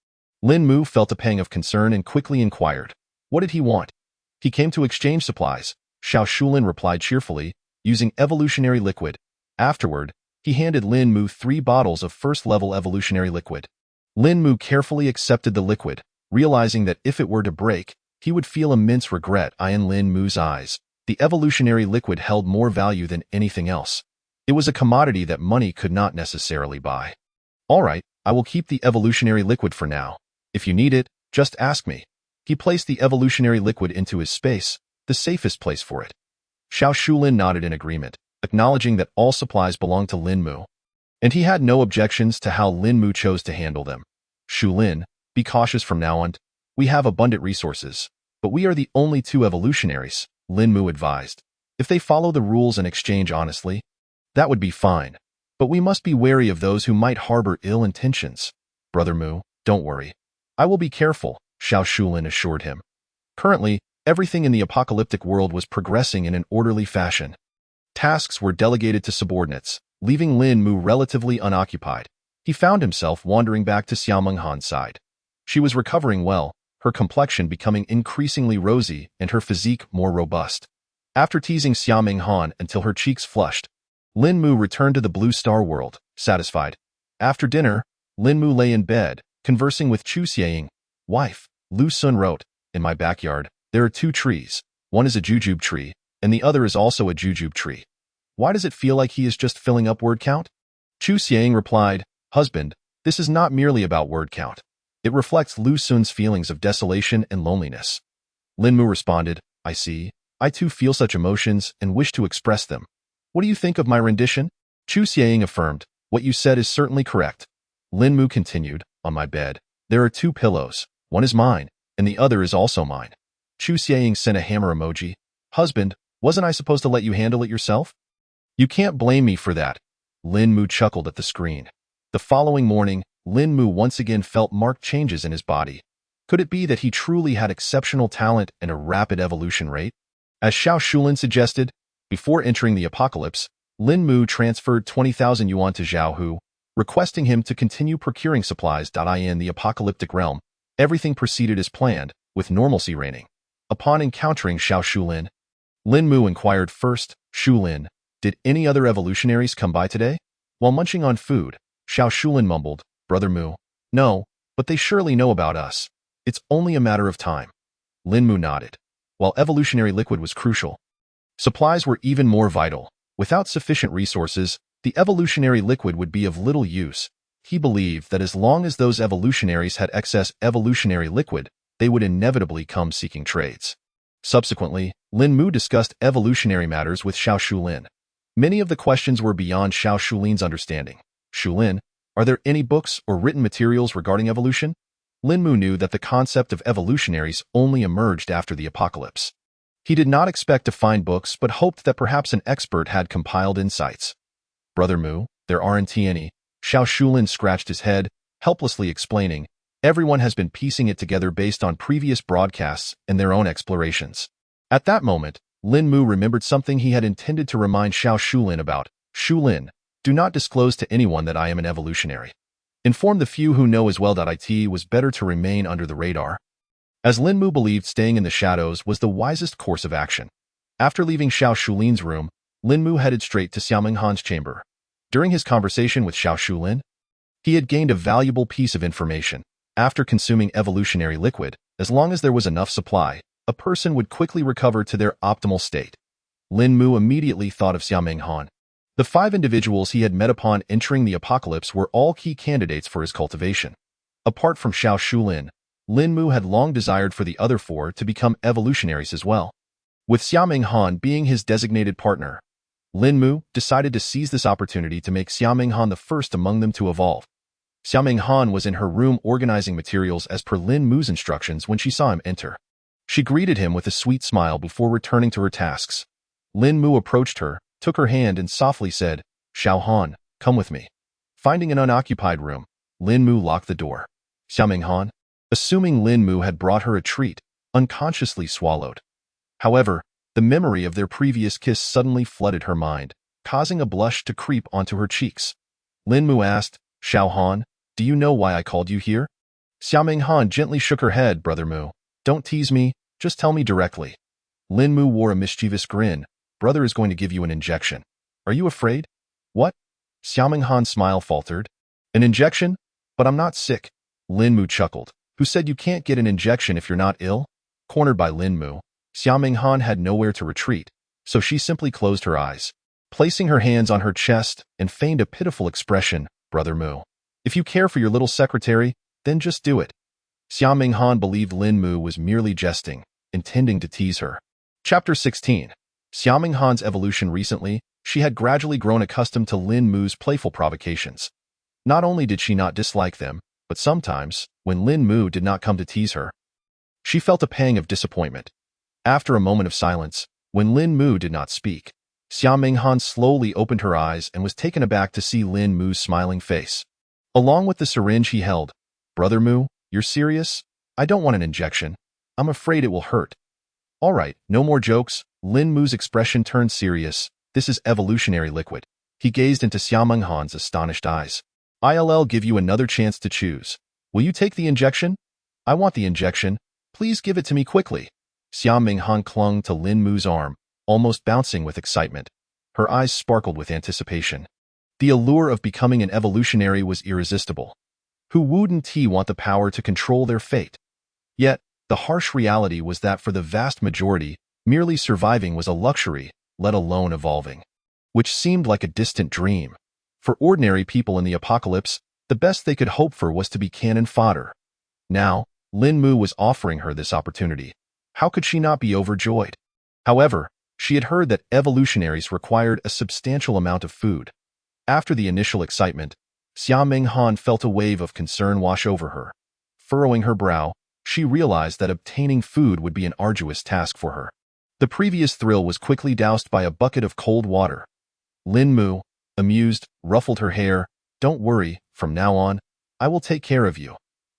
Lin Mu felt a pang of concern and quickly inquired, "What did he want?" "He came to exchange supplies," Xiao Shulin replied cheerfully, using evolutionary liquid. Afterward, he handed Lin Mu 3 bottles of first-level evolutionary liquid. Lin Mu carefully accepted the liquid, realizing that if it were to break, he would feel immense regret. In Lin Mu's eyes, the evolutionary liquid held more value than anything else. It was a commodity that money could not necessarily buy. "All right, I will keep the evolutionary liquid for now. If you need it, just ask me." He placed the evolutionary liquid into his space, the safest place for it. Xiao Shulin nodded in agreement, acknowledging that all supplies belonged to Lin Mu, and he had no objections to how Lin Mu chose to handle them. "Shulin, be cautious from now on. We have abundant resources, but we are the only 2 evolutionaries," Lin Mu advised. "If they follow the rules and exchange honestly, that would be fine. But we must be wary of those who might harbor ill intentions." "Brother Mu, don't worry. I will be careful," Xiao Shulin assured him. Currently, everything in the apocalyptic world was progressing in an orderly fashion. Tasks were delegated to subordinates, leaving Lin Mu relatively unoccupied. He found himself wandering back to Xiao Menghan's side. She was recovering well, her complexion becoming increasingly rosy and her physique more robust. After teasing Xiao Menghan until her cheeks flushed, Lin Mu returned to the Blue Star world, satisfied. After dinner, Lin Mu lay in bed, conversing with Chu Xieying. "Wife," Lu Sun wrote, "in my backyard, there are 2 trees. One is a jujube tree, and the other is also a jujube tree. Why does it feel like he is just filling up word count?" Chu Xieying replied, "Husband, this is not merely about word count. It reflects Lu Sun's feelings of desolation and loneliness." Lin Mu responded, "I see. I too feel such emotions and wish to express them. What do you think of my rendition?" Chu Xieying affirmed, "What you said is certainly correct." Lin Mu continued, "On my bed, there are 2 pillows. One is mine, and the other is also mine." Chu Xieying sent a hammer emoji. "Husband, wasn't I supposed to let you handle it yourself?" "You can't blame me for that." Lin Mu chuckled at the screen. The following morning, Lin Mu once again felt marked changes in his body. Could it be that he truly had exceptional talent and a rapid evolution rate? As Xiao Shulin suggested, before entering the apocalypse, Lin Mu transferred 20,000 yuan to Zhao Hu, requesting him to continue procuring supplies. In the apocalyptic realm, everything proceeded as planned, with normalcy reigning. Upon encountering Xiao Shulin, Lin Mu inquired first, "Shulin, did any other evolutionaries come by today?" While munching on food, Xiao Shulin mumbled, "Brother Mu, no, but they surely know about us. It's only a matter of time." Lin Mu nodded. While evolutionary liquid was crucial, supplies were even more vital. Without sufficient resources, the evolutionary liquid would be of little use. He believed that as long as those evolutionaries had excess evolutionary liquid, they would inevitably come seeking trades. Subsequently, Lin Mu discussed evolutionary matters with Xiao Shulin. Many of the questions were beyond Xiao Shulin's understanding. Shulin, are there any books or written materials regarding evolution? Lin Mu knew that the concept of evolutionaries only emerged after the apocalypse. He did not expect to find books, but hoped that perhaps an expert had compiled insights. Brother Mu, there aren't any. Xiao Shulin scratched his head, helplessly explaining, everyone has been piecing it together based on previous broadcasts and their own explorations. At that moment, Lin Mu remembered something he had intended to remind Xiao Shulin about. Shulin, do not disclose to anyone that I am an evolutionary. Inform the few who know as well. It was better to remain under the radar. As Lin Mu believed staying in the shadows was the wisest course of action. After leaving Xiao Shulin's room, Lin Mu headed straight to Xiaoming Han's chamber. During his conversation with Xiao Shulin, he had gained a valuable piece of information. After consuming evolutionary liquid, as long as there was enough supply, a person would quickly recover to their optimal state. Lin Mu immediately thought of Xiaoming Han. The 5 individuals he had met upon entering the apocalypse were all key candidates for his cultivation. Apart from Xiao Shulin, Lin Mu had long desired for the other 4 to become evolutionaries as well. With Xiaoming Han being his designated partner, Lin Mu decided to seize this opportunity to make Xiaoming Han the first among them to evolve. Xiaoming Han was in her room organizing materials as per Lin Mu's instructions when she saw him enter. She greeted him with a sweet smile before returning to her tasks. Lin Mu approached her, took her hand and softly said, Xiao Han, come with me. Finding an unoccupied room, Lin Mu locked the door. Xiaoming Han, assuming Lin Mu had brought her a treat, unconsciously swallowed. However, the memory of their previous kiss suddenly flooded her mind, causing a blush to creep onto her cheeks. Lin Mu asked, Xiao Han, do you know why I called you here? Xiaoming Han gently shook her head. Brother Mu, don't tease me, just tell me directly. Lin Mu wore a mischievous grin. Brother is going to give you an injection. Are you afraid? What? Xiaoming Han's smile faltered. An injection? But I'm not sick. Lin Mu chuckled. Who said you can't get an injection if you're not ill? Cornered by Lin Mu, Xiaoming Han had nowhere to retreat, so she simply closed her eyes, placing her hands on her chest and feigned a pitiful expression. Brother Mu, if you care for your little secretary, then just do it. Xiaoming Han believed Lin Mu was merely jesting, intending to tease her. Chapter 16. Xiaoming Han's evolution. Recently, she had gradually grown accustomed to Lin Mu's playful provocations. Not only did she not dislike them, but sometimes, when Lin Mu did not come to tease her, she felt a pang of disappointment. After a moment of silence, when Lin Mu did not speak, Xiaoming Han slowly opened her eyes and was taken aback to see Lin Mu's smiling face. Along with the syringe he held, Brother Mu, you're serious? I don't want an injection. I'm afraid it will hurt. All right, no more jokes. Lin Mu's expression turned serious. This is evolutionary liquid. He gazed into Xiaoming Han's astonished eyes. I'll give you another chance to choose. Will you take the injection? I want the injection. Please give it to me quickly. Xiaoming Han clung to Lin Mu's arm, almost bouncing with excitement. Her eyes sparkled with anticipation. The allure of becoming an evolutionary was irresistible. Who wouldn't want the power to control their fate? Yet, the harsh reality was that for the vast majority, merely surviving was a luxury, let alone evolving, which seemed like a distant dream. For ordinary people in the apocalypse, the best they could hope for was to be cannon fodder. Now, Lin Mu was offering her this opportunity. How could she not be overjoyed? However, she had heard that evolutionaries required a substantial amount of food. After the initial excitement, Xiaoming Han felt a wave of concern wash over her. Furrowing her brow, she realized that obtaining food would be an arduous task for her. The previous thrill was quickly doused by a bucket of cold water. Lin Mu, amused, ruffled her hair. Don't worry, from now on, I will take care of you.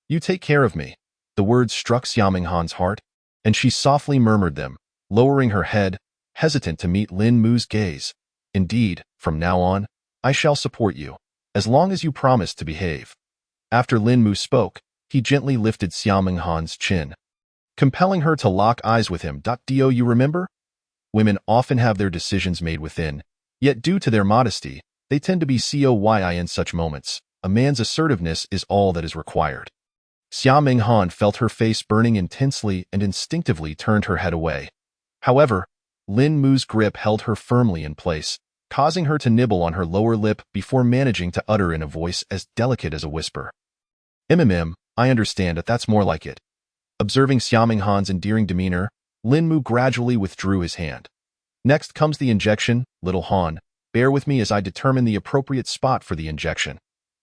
You take care of me. The words struck Xiaoming Han's heart, and she softly murmured them, lowering her head, hesitant to meet Lin Mu's gaze. Indeed, from now on, I shall support you, as long as you promise to behave. After Lin Mu spoke, he gently lifted Xiaoming Han's chin, compelling her to lock eyes with him. Do you remember? Women often have their decisions made within, yet due to their modesty, they tend to be coy in such moments. A man's assertiveness is all that is required. Xiaoming Han felt her face burning intensely and instinctively turned her head away. However, Lin Mu's grip held her firmly in place, causing her to nibble on her lower lip before managing to utter in a voice as delicate as a whisper. I understand that. That's more like it. Observing Xiaoming Han's endearing demeanor, Lin Mu gradually withdrew his hand. Next comes the injection, little Han. bear with me as I determine the appropriate spot for the injection.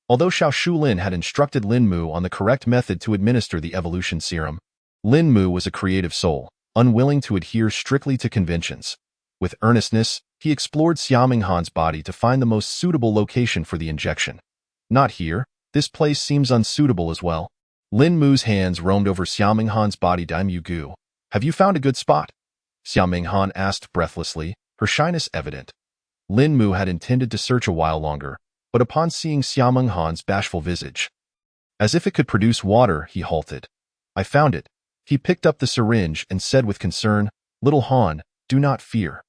Although Xiao Shulin had instructed Lin Mu on the correct method to administer the evolution serum, Lin Mu was a creative soul, unwilling to adhere strictly to conventions. With earnestness, he explored Xiaoming Han's body to find the most suitable location for the injection. Not here. This place seems unsuitable as well. Lin Mu's hands roamed over Xiaoming Han's body. Daimyo Gu, have you found a good spot? Xiaoming Han asked breathlessly, her shyness evident. Lin Mu had intended to search a while longer, but upon seeing Xiaoming Han's bashful visage, as if it could produce water, he halted. I found it. He picked up the syringe and said with concern, Little Han, do not fear.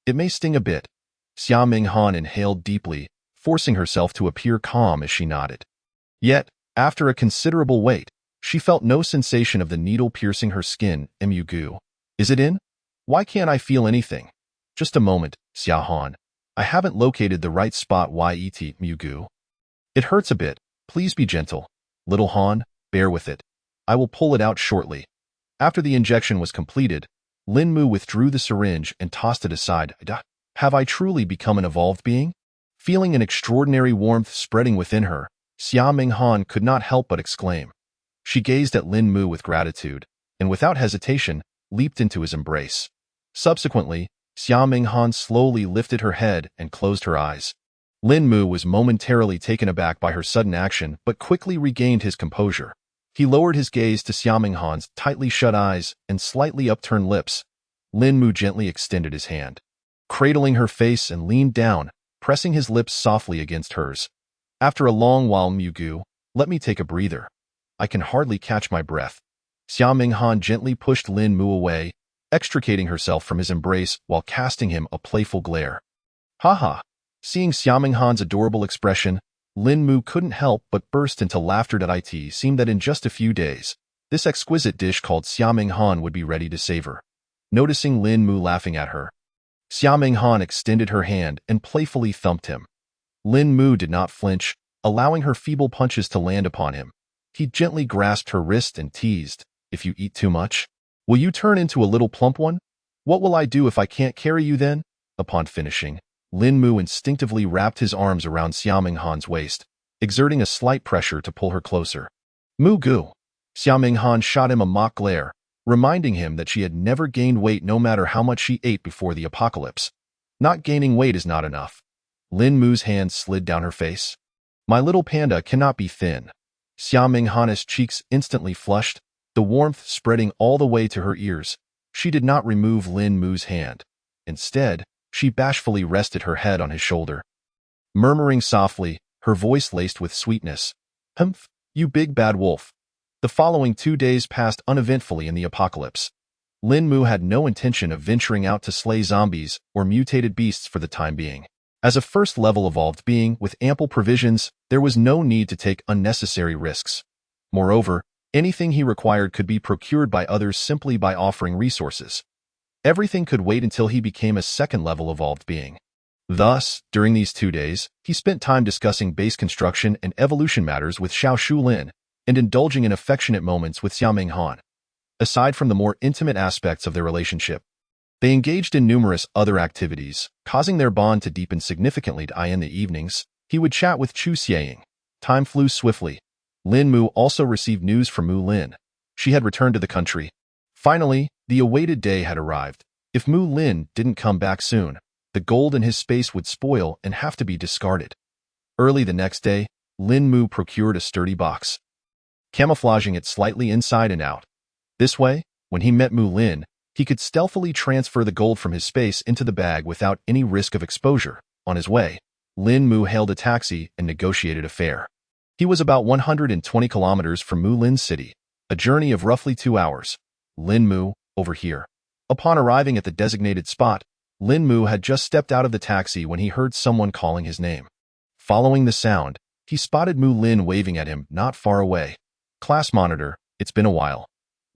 It may sting a bit. Xiaoming Han inhaled deeply, forcing herself to appear calm as she nodded. Yet, after a considerable wait, she felt no sensation of the needle piercing her skin. Mu Gu, is it in? Why can't I feel anything? Just a moment, Xiao Han. I haven't located the right spot. Yet, Mu Gu. It hurts a bit. Please be gentle. Little Han, bear with it. I will pull it out shortly. After the injection was completed, Lin Mu withdrew the syringe and tossed it aside. Have I truly become an evolved being? Feeling an extraordinary warmth spreading within her, Xiaoming Han could not help but exclaim. She gazed at Lin Mu with gratitude, and without hesitation, leaped into his embrace. Subsequently, Xiaoming Han slowly lifted her head and closed her eyes. Lin Mu was momentarily taken aback by her sudden action but quickly regained his composure. He lowered his gaze to Xiaoming Han's tightly shut eyes and slightly upturned lips. Lin Mu gently extended his hand, cradling her face, and leaned down, pressing his lips softly against hers. After a long while, Mu Gu, let me take a breather. I can hardly catch my breath. Xiaoming Han gently pushed Lin Mu away, extricating herself from his embrace while casting him a playful glare. Ha! Seeing Xiaoming Han's adorable expression, Lin Mu couldn't help but burst into laughter. It seemed that in just a few days, this exquisite dish called Xiaoming Han would be ready to savor. Noticing Lin Mu laughing at her, Xiaoming Han extended her hand and playfully thumped him. Lin Mu did not flinch, allowing her feeble punches to land upon him. He gently grasped her wrist and teased, If you eat too much, will you turn into a little plump one? What will I do if I can't carry you then? Upon finishing, Lin Mu instinctively wrapped his arms around Xiaoming Han's waist, exerting a slight pressure to pull her closer. Mu Gu. Xiaoming Han shot him a mock glare, reminding him that she had never gained weight no matter how much she ate before the apocalypse. Not gaining weight is not enough. Lin Mu's hand slid down her face. My little panda cannot be thin. Xiaoming Han's cheeks instantly flushed, the warmth spreading all the way to her ears. She did not remove Lin Mu's hand. Instead, she bashfully rested her head on his shoulder. Murmuring softly, her voice laced with sweetness, Humph, you big bad wolf. The following 2 days passed uneventfully in the apocalypse. Lin Mu had no intention of venturing out to slay zombies or mutated beasts for the time being. As a first-level evolved being with ample provisions, there was no need to take unnecessary risks. Moreover, anything he required could be procured by others simply by offering resources. Everything could wait until he became a second-level evolved being. Thus, during these 2 days, he spent time discussing base construction and evolution matters with Xiao Shulin and indulging in affectionate moments with Xiaoming Han. Aside from the more intimate aspects of their relationship, they engaged in numerous other activities, causing their bond to deepen significantly. In the evenings, he would chat with Chu Xieying. Time flew swiftly. Lin Mu also received news from Mu Lin. She had returned to the country. Finally, the awaited day had arrived. If Mu Lin didn't come back soon, the gold in his space would spoil and have to be discarded. Early the next day, Lin Mu procured a sturdy box, camouflaging it slightly inside and out. This way, when he met Mu Lin, he could stealthily transfer the gold from his space into the bag without any risk of exposure. On his way, Lin Mu hailed a taxi and negotiated a fare. He was about 120 kilometers from Mu Lin's city, a journey of roughly 2 hours. Lin Mu, over here. Upon arriving at the designated spot, Lin Mu had just stepped out of the taxi when he heard someone calling his name. Following the sound, he spotted Mu Lin waving at him not far away. Class monitor, it's been a while.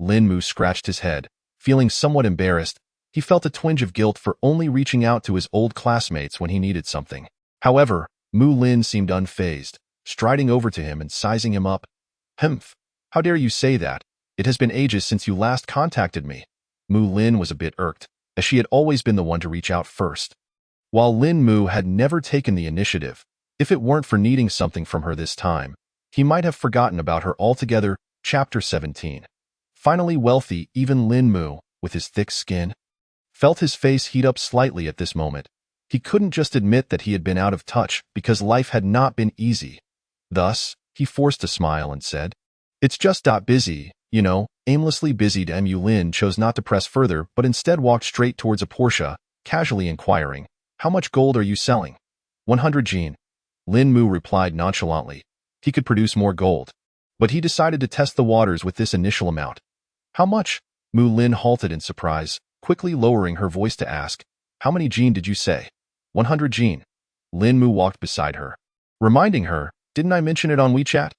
Lin Mu scratched his head. Feeling somewhat embarrassed, he felt a twinge of guilt for only reaching out to his old classmates when he needed something. However, Mu Lin seemed unfazed, striding over to him and sizing him up. Humph, how dare you say that? It has been ages since you last contacted me. Mu Lin was a bit irked, as she had always been the one to reach out first. While Lin Mu had never taken the initiative, if it weren't for needing something from her this time, he might have forgotten about her altogether. Chapter 17. Finally wealthy, even Lin Mu, with his thick skin, felt his face heat up slightly at this moment. He couldn't just admit that he had been out of touch because life had not been easy. Thus, he forced a smile and said, "It's just busy, you know, aimlessly busied." Mu Lin chose not to press further but instead walked straight towards a Porsche, casually inquiring, "How much gold are you selling?" 100 Jin. Lin Mu replied nonchalantly. He could produce more gold, but he decided to test the waters with this initial amount. "How much?" Mu Lin halted in surprise, quickly lowering her voice to ask, "How many Jin did you say?" 100 Jin. Lin Mu walked beside her, reminding her, "Didn't I mention it on WeChat?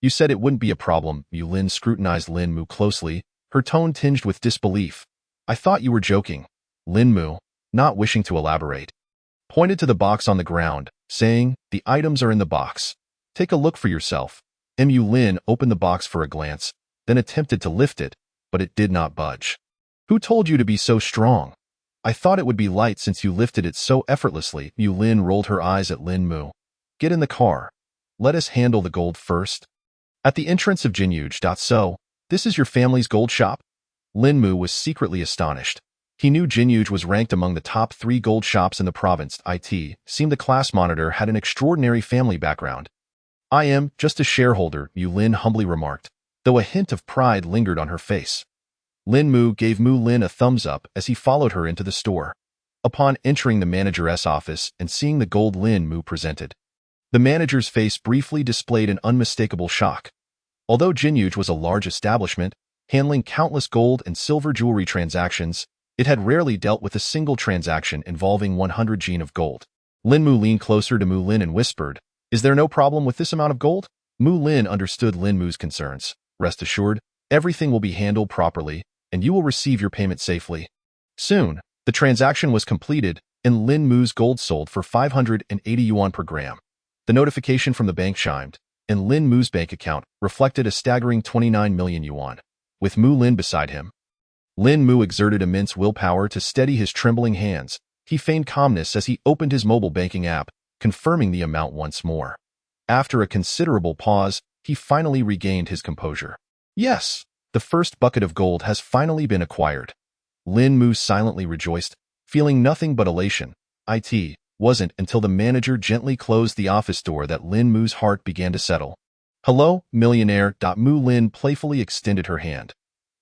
You said it wouldn't be a problem." Mu Lin scrutinized Lin Mu closely, her tone tinged with disbelief. "I thought you were joking." Lin Mu, not wishing to elaborate, pointed to the box on the ground, saying, "The items are in the box. Take a look for yourself." Mu Lin opened the box for a glance, then attempted to lift it, but it did not budge. "Who told you to be so strong? I thought it would be light since you lifted it so effortlessly." Mu Lin rolled her eyes at Lin Mu. "Get in the car. Let us handle the gold first." At the entrance of Jinyuj. "So, this is your family's gold shop?" Lin Mu was secretly astonished. He knew Jinyuj was ranked among the top 3 gold shops in the province. It seemed the class monitor had an extraordinary family background. "I am just a shareholder," Mu Lin humbly remarked, though a hint of pride lingered on her face. Lin Mu gave Mu Lin a thumbs up as he followed her into the store. Upon entering the manager's office and seeing the gold Lin Mu presented, the manager's face briefly displayed an unmistakable shock. Although Jinyuj was a large establishment, handling countless gold and silver jewelry transactions, it had rarely dealt with a single transaction involving 100 Jin of gold. Lin Mu leaned closer to Mu Lin and whispered, "Is there no problem with this amount of gold?" Mu Lin understood Lin Mu's concerns. "Rest assured, everything will be handled properly, and you will receive your payment safely." Soon, the transaction was completed, and Lin Mu's gold sold for 580 yuan per gram. The notification from the bank chimed, and Lin Mu's bank account reflected a staggering 29 million yuan. With Mu Lin beside him, Lin Mu exerted immense willpower to steady his trembling hands. He feigned calmness as he opened his mobile banking app, confirming the amount once more. After a considerable pause, he finally regained his composure. "Yes, the first bucket of gold has finally been acquired." Lin Mu silently rejoiced, feeling nothing but elation. It wasn't until the manager gently closed the office door that Lin Mu's heart began to settle. "Hello, millionaire." Mu Lin playfully extended her hand.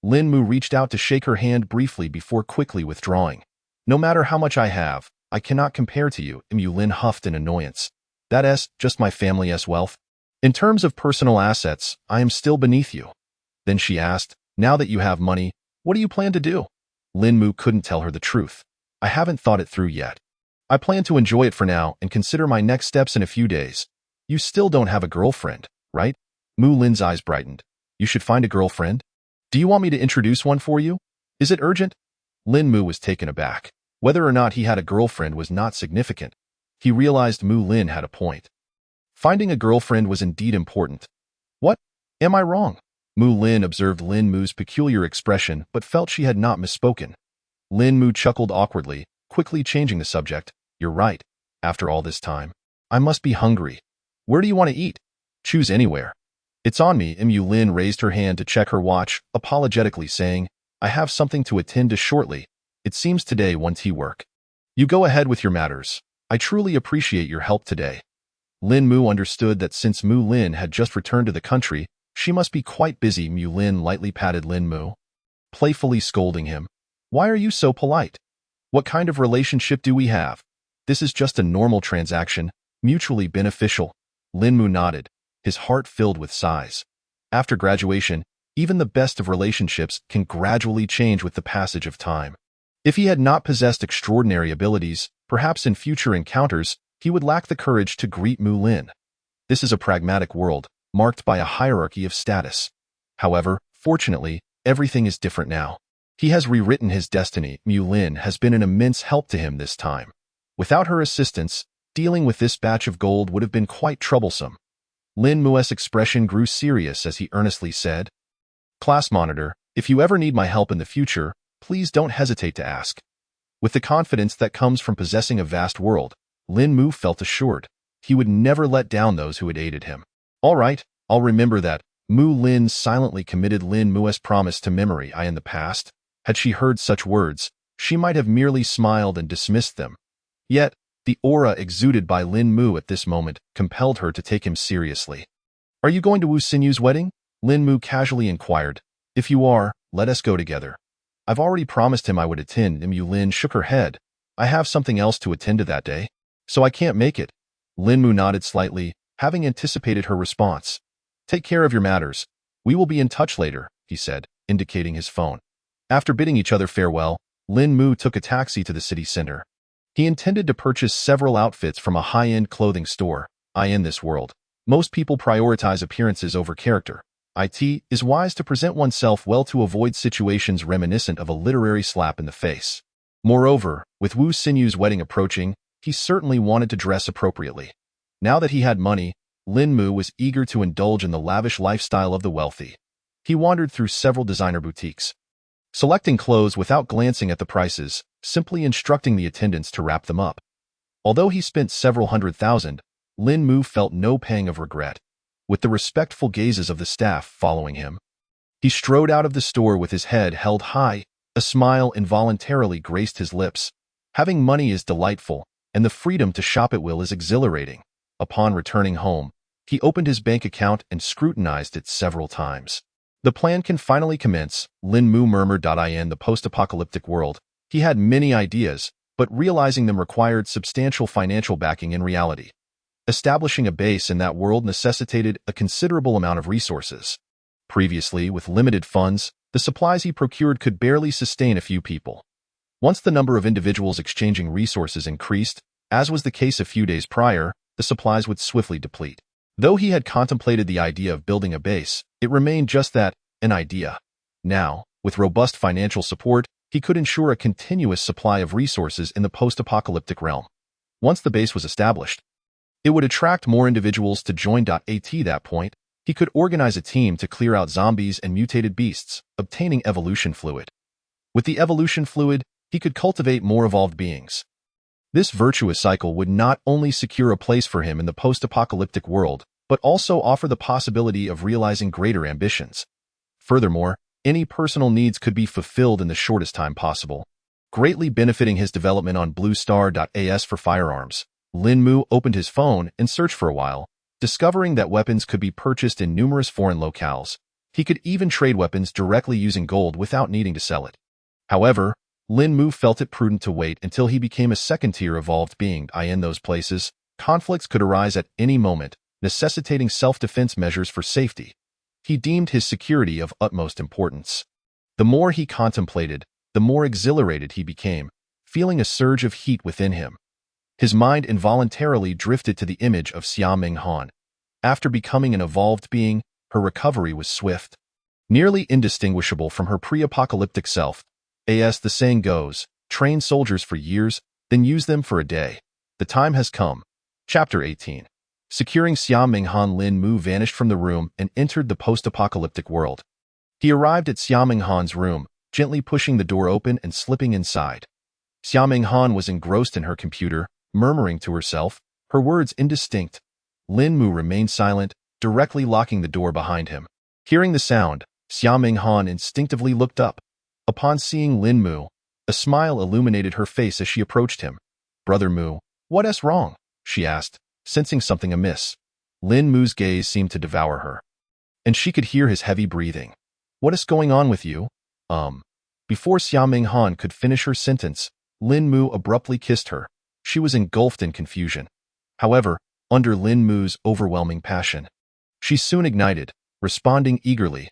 Lin Mu reached out to shake her hand briefly before quickly withdrawing. "No matter how much I have, I cannot compare to you." Mu Lin huffed in annoyance. "That's just my family's wealth. In terms of personal assets, I am still beneath you." Then she asked, "Now that you have money, what do you plan to do?" Lin Mu couldn't tell her the truth. "I haven't thought it through yet. I plan to enjoy it for now and consider my next steps in a few days." "You still don't have a girlfriend, right?" Mu Lin's eyes brightened. "You should find a girlfriend. Do you want me to introduce one for you? Is it urgent?" Lin Mu was taken aback. Whether or not he had a girlfriend was not significant. He realized Mu Lin had a point. Finding a girlfriend was indeed important. "What? Am I wrong?" Mu Lin observed Lin Mu's peculiar expression but felt she had not misspoken. Lin Mu chuckled awkwardly, quickly changing the subject. "You're right. After all this time, I must be hungry. Where do you want to eat?" "Choose anywhere." "It's on me." Mu Lin raised her hand to check her watch, apologetically saying, "I have something to attend to shortly. It seems today won't work." "You go ahead with your matters. I truly appreciate your help today." Lin Mu understood that since Mu Lin had just returned to the country, she must be quite busy. Mu Lin lightly patted Lin Mu, playfully scolding him. "Why are you so polite? What kind of relationship do we have? This is just a normal transaction, mutually beneficial." Lin Mu nodded, his heart filled with sighs. After graduation, even the best of relationships can gradually change with the passage of time. If he had not possessed extraordinary abilities, perhaps in future encounters, he would lack the courage to greet Mu Lin. This is a pragmatic world, marked by a hierarchy of status. However, fortunately, everything is different now. He has rewritten his destiny. Mu Lin has been an immense help to him this time. Without her assistance, dealing with this batch of gold would have been quite troublesome. Lin Mu's expression grew serious as he earnestly said, "Class monitor, if you ever need my help in the future, please don't hesitate to ask." With the confidence that comes from possessing a vast world, Lin Mu felt assured. He would never let down those who had aided him. All right, I'll remember that. Mu Lin silently committed Lin Mu's promise to memory. In the past, had she heard such words, she might have merely smiled and dismissed them. Yet, the aura exuded by Lin Mu at this moment compelled her to take him seriously. Are you going to Wu Sinyu's wedding? Lin Mu casually inquired. If you are, let us go together. I've already promised him I would attend. Mu Lin shook her head. I have something else to attend to that day, so I can't make it. Lin Mu nodded slightly, having anticipated her response. Take care of your matters. We will be in touch later, he said, indicating his phone. After bidding each other farewell, Lin Mu took a taxi to the city center. He intended to purchase several outfits from a high-end clothing store. In this world, most people prioritize appearances over character. It is wise to present oneself well to avoid situations reminiscent of a literary slap in the face. Moreover, with Wu Sinyu's wedding approaching, he certainly wanted to dress appropriately. Now that he had money, Lin Mu was eager to indulge in the lavish lifestyle of the wealthy. He wandered through several designer boutiques, selecting clothes without glancing at the prices, simply instructing the attendants to wrap them up. Although he spent several $100,000, Lin Mu felt no pang of regret. With the respectful gazes of the staff following him, he strode out of the store with his head held high. A smile involuntarily graced his lips. Having money is delightful, and the freedom to shop at will is exhilarating. Upon returning home, he opened his bank account and scrutinized it several times. The plan can finally commence, Lin Mu murmured. In the post-apocalyptic world, he had many ideas, but realizing them required substantial financial backing in reality. Establishing a base in that world necessitated a considerable amount of resources. Previously, with limited funds, the supplies he procured could barely sustain a few people. Once the number of individuals exchanging resources increased, as was the case a few days prior, the supplies would swiftly deplete. Though he had contemplated the idea of building a base, it remained just that, an idea. Now, with robust financial support, he could ensure a continuous supply of resources in the post-apocalyptic realm. Once the base was established, it would attract more individuals to join. At that point, he could organize a team to clear out zombies and mutated beasts, obtaining evolution fluid. With the evolution fluid, he could cultivate more evolved beings. This virtuous cycle would not only secure a place for him in the post-apocalyptic world, but also offer the possibility of realizing greater ambitions. Furthermore, any personal needs could be fulfilled in the shortest time possible, greatly benefiting his development on Blue Star.as for firearms. Lin Mu opened his phone and searched for a while, discovering that weapons could be purchased in numerous foreign locales. He could even trade weapons directly using gold without needing to sell it. However, Lin Mu felt it prudent to wait until he became a second-tier evolved being. In those places, conflicts could arise at any moment, necessitating self-defense measures for safety. He deemed his security of utmost importance. The more he contemplated, the more exhilarated he became, feeling a surge of heat within him. His mind involuntarily drifted to the image of Xia Minghan. After becoming an evolved being, her recovery was swift, nearly indistinguishable from her pre-apocalyptic self. As the saying goes, train soldiers for years, then use them for a day. The time has come. Chapter 18. Securing Xia Minghan, Lin Mu vanished from the room and entered the post-apocalyptic world. He arrived at Xia Minghan's room, gently pushing the door open and slipping inside. Xia Minghan was engrossed in her computer, murmuring to herself, her words indistinct. Lin Mu remained silent, directly locking the door behind him. Hearing the sound, Xia Minghan instinctively looked up. Upon seeing Lin Mu, a smile illuminated her face as she approached him. "Brother Mu, what's wrong?" she asked, sensing something amiss. Lin Mu's gaze seemed to devour her, and she could hear his heavy breathing. "What is going on with you?" Before Xia Minghan could finish her sentence, Lin Mu abruptly kissed her. She was engulfed in confusion. However, under Lin Mu's overwhelming passion, she soon ignited, responding eagerly.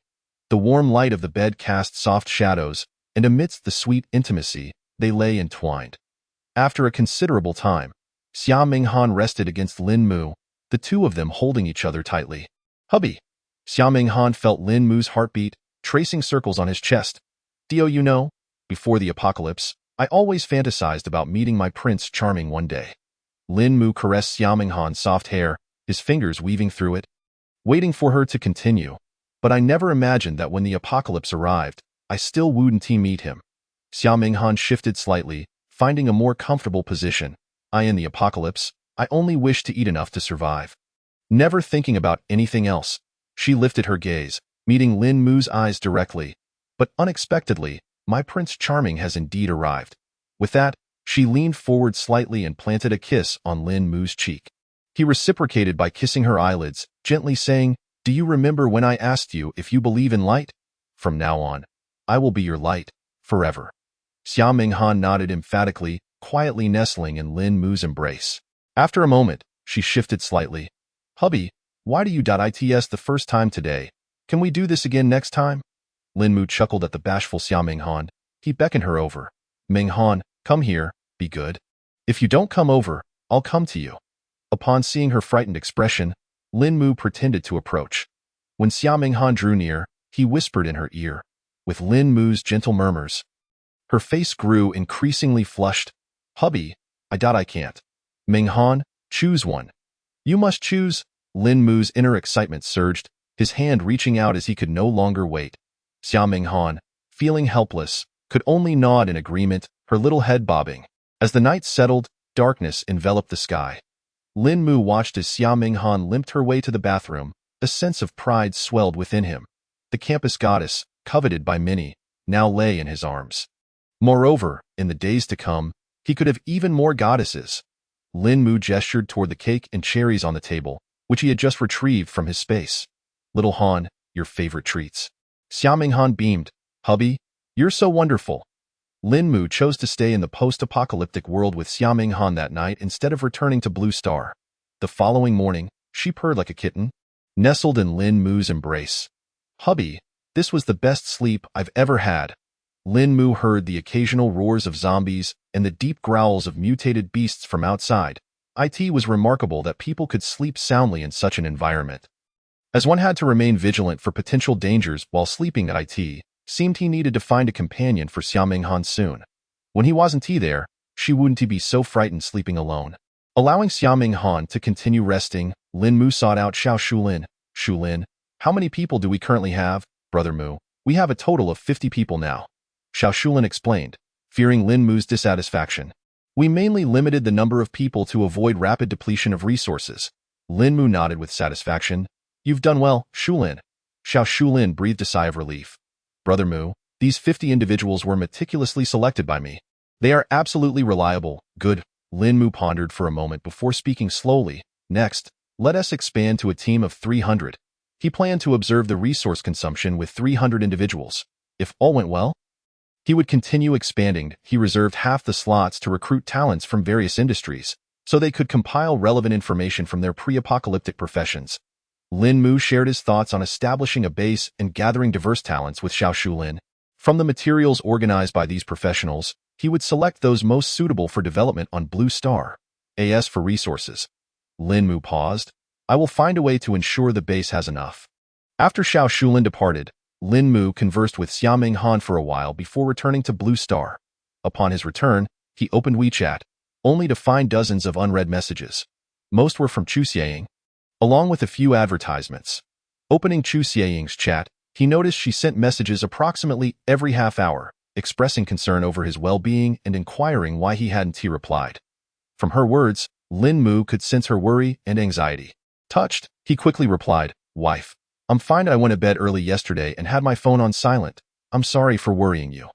The warm light of the bed cast soft shadows, and amidst the sweet intimacy, they lay entwined. After a considerable time, Xia Minghan rested against Lin Mu, the two of them holding each other tightly. "Hubby." Xia Minghan felt Lin Mu's heartbeat, tracing circles on his chest. "Dio, you know, before the apocalypse, I always fantasized about meeting my Prince Charming one day." Lin Mu caressed Xia Minghan's soft hair, his fingers weaving through it, waiting for her to continue. "But I never imagined that when the apocalypse arrived, I still wouldn't meet him." Xia Minghan shifted slightly, finding a more comfortable position. In the apocalypse, I only wish to eat enough to survive. Never thinking about anything else, she lifted her gaze, meeting Lin Mu's eyes directly. But unexpectedly, my Prince Charming has indeed arrived. With that, she leaned forward slightly and planted a kiss on Lin Mu's cheek. He reciprocated by kissing her eyelids, gently saying, "Do you remember when I asked you if you believe in light? From now on, I will be your light, forever." Xia Minghan nodded emphatically, quietly nestling in Lin Mu's embrace. After a moment, she shifted slightly. "Hubby, why do you its the first time today? Can we do this again next time?" Lin Mu chuckled at the bashful Xia Minghan. He beckoned her over. "Minghan, come here, be good. If you don't come over, I'll come to you." Upon seeing her frightened expression, Lin Mu pretended to approach. When Xia Minghan drew near, he whispered in her ear. With Lin Mu's gentle murmurs, her face grew increasingly flushed. "Hubby, I can't. Minghan, choose one." "You must choose." Lin Mu's inner excitement surged, his hand reaching out as he could no longer wait. Xia Minghan, feeling helpless, could only nod in agreement, her little head bobbing. As the night settled, darkness enveloped the sky. Lin Mu watched as Xia Minghan limped her way to the bathroom. A sense of pride swelled within him. The campus goddess, coveted by many, now lay in his arms. Moreover, in the days to come, he could have even more goddesses. Lin Mu gestured toward the cake and cherries on the table, which he had just retrieved from his space. "Little Han, your favorite treats." Xia Minghan beamed. "Hubby, you're so wonderful." Lin Mu chose to stay in the post-apocalyptic world with Xia Minghan that night instead of returning to Blue Star. The following morning, she purred like a kitten, nestled in Lin Mu's embrace. "Hubby, this was the best sleep I've ever had." Lin Mu heard the occasional roars of zombies and the deep growls of mutated beasts from outside. It was remarkable that people could sleep soundly in such an environment. As one had to remain vigilant for potential dangers while sleeping at seemed he needed to find a companion for Xia Minghan soon. When he wasn't there, she wouldn't be so frightened sleeping alone. Allowing Xia Minghan to continue resting, Lin Mu sought out Xiao Shulin. "Shulin, how many people do we currently have, Brother Mu?" "We have a total of 50 people now," Xiao Shulin explained, fearing Lin Mu's dissatisfaction. "We mainly limited the number of people to avoid rapid depletion of resources." Lin Mu nodded with satisfaction. "You've done well, Shulin." Xiao Shulin breathed a sigh of relief. "Brother Mu, these 50 individuals were meticulously selected by me. They are absolutely reliable." "Good." Lin Mu pondered for a moment before speaking slowly. "Next, let us expand to a team of 300. He planned to observe the resource consumption with 300 individuals. If all went well, he would continue expanding. He reserved half the slots to recruit talents from various industries, so they could compile relevant information from their pre-apocalyptic professions. Lin Mu shared his thoughts on establishing a base and gathering diverse talents with Xiao Shulin. From the materials organized by these professionals, he would select those most suitable for development on Blue Star. As for resources, Lin Mu paused. "I will find a way to ensure the base has enough." After Xiao Shulin departed, Lin Mu conversed with Xia Minghan for a while before returning to Blue Star. Upon his return, he opened WeChat, only to find dozens of unread messages. Most were from Chu Xieying, along with a few advertisements. Opening Chu Xieying's chat, he noticed she sent messages approximately every half hour, expressing concern over his well-being and inquiring why he hadn't replied. From her words, Lin Mu could sense her worry and anxiety. Touched, he quickly replied, "Wife, I'm fine. I went to bed early yesterday and had my phone on silent. I'm sorry for worrying you."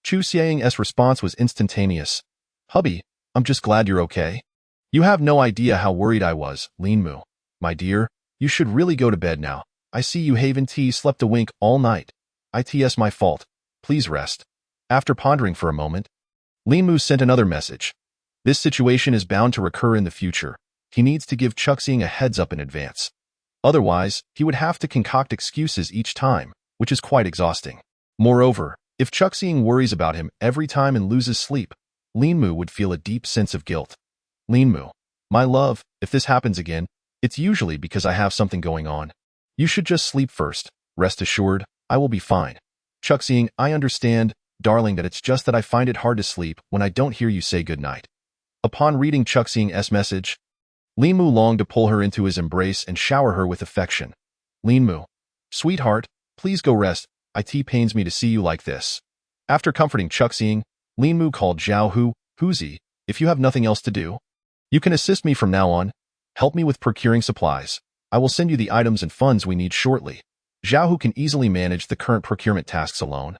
Chu Xieying's response was instantaneous. "Hubby, I'm just glad you're okay. You have no idea how worried I was." Lin Mu, "My dear, you should really go to bed now. I see you haven't slept a wink all night. It's my fault. Please rest." After pondering for a moment, Lin Mu sent another message. "This situation is bound to recur in the future. He needs to give Chuxing a heads up in advance. Otherwise, he would have to concoct excuses each time, which is quite exhausting. Moreover, if Chuxing worries about him every time and loses sleep, Lin Mu would feel a deep sense of guilt." "Lin Mu, my love, if this happens again, it's usually because I have something going on. You should just sleep first. Rest assured, I will be fine." "Chuxing, I understand, darling, that it's just that I find it hard to sleep when I don't hear you say goodnight." Upon reading Chuxing's message, Lin Mu longed to pull her into his embrace and shower her with affection. "Lin Mu, sweetheart, please go rest. It pains me to see you like this." After comforting Chuxing, Lin Mu called Zhao Hu, Huzi, if you have nothing else to do, you can assist me from now on. Help me with procuring supplies. I will send you the items and funds we need shortly. Zhao Hu can easily manage the current procurement tasks alone.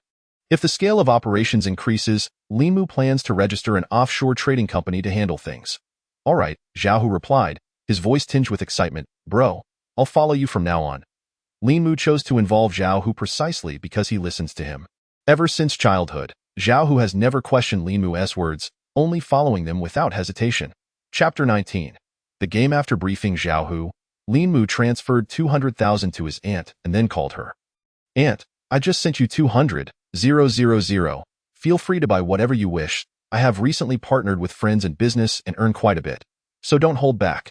If the scale of operations increases, Lin Mu plans to register an offshore trading company to handle things. All right, Zhao Hu replied, his voice tinged with excitement. Bro, I'll follow you from now on. Lin Mu chose to involve Zhao Hu precisely because he listens to him. Ever since childhood, Zhao Hu has never questioned Lin Mu's words, only following them without hesitation. Chapter 19. The game. After briefing Zhao Hu, Lin Mu transferred 200,000 to his aunt and then called her. Aunt, I just sent you 200,000. Feel free to buy whatever you wish. I have recently partnered with friends in business and earned quite a bit, so don't hold back.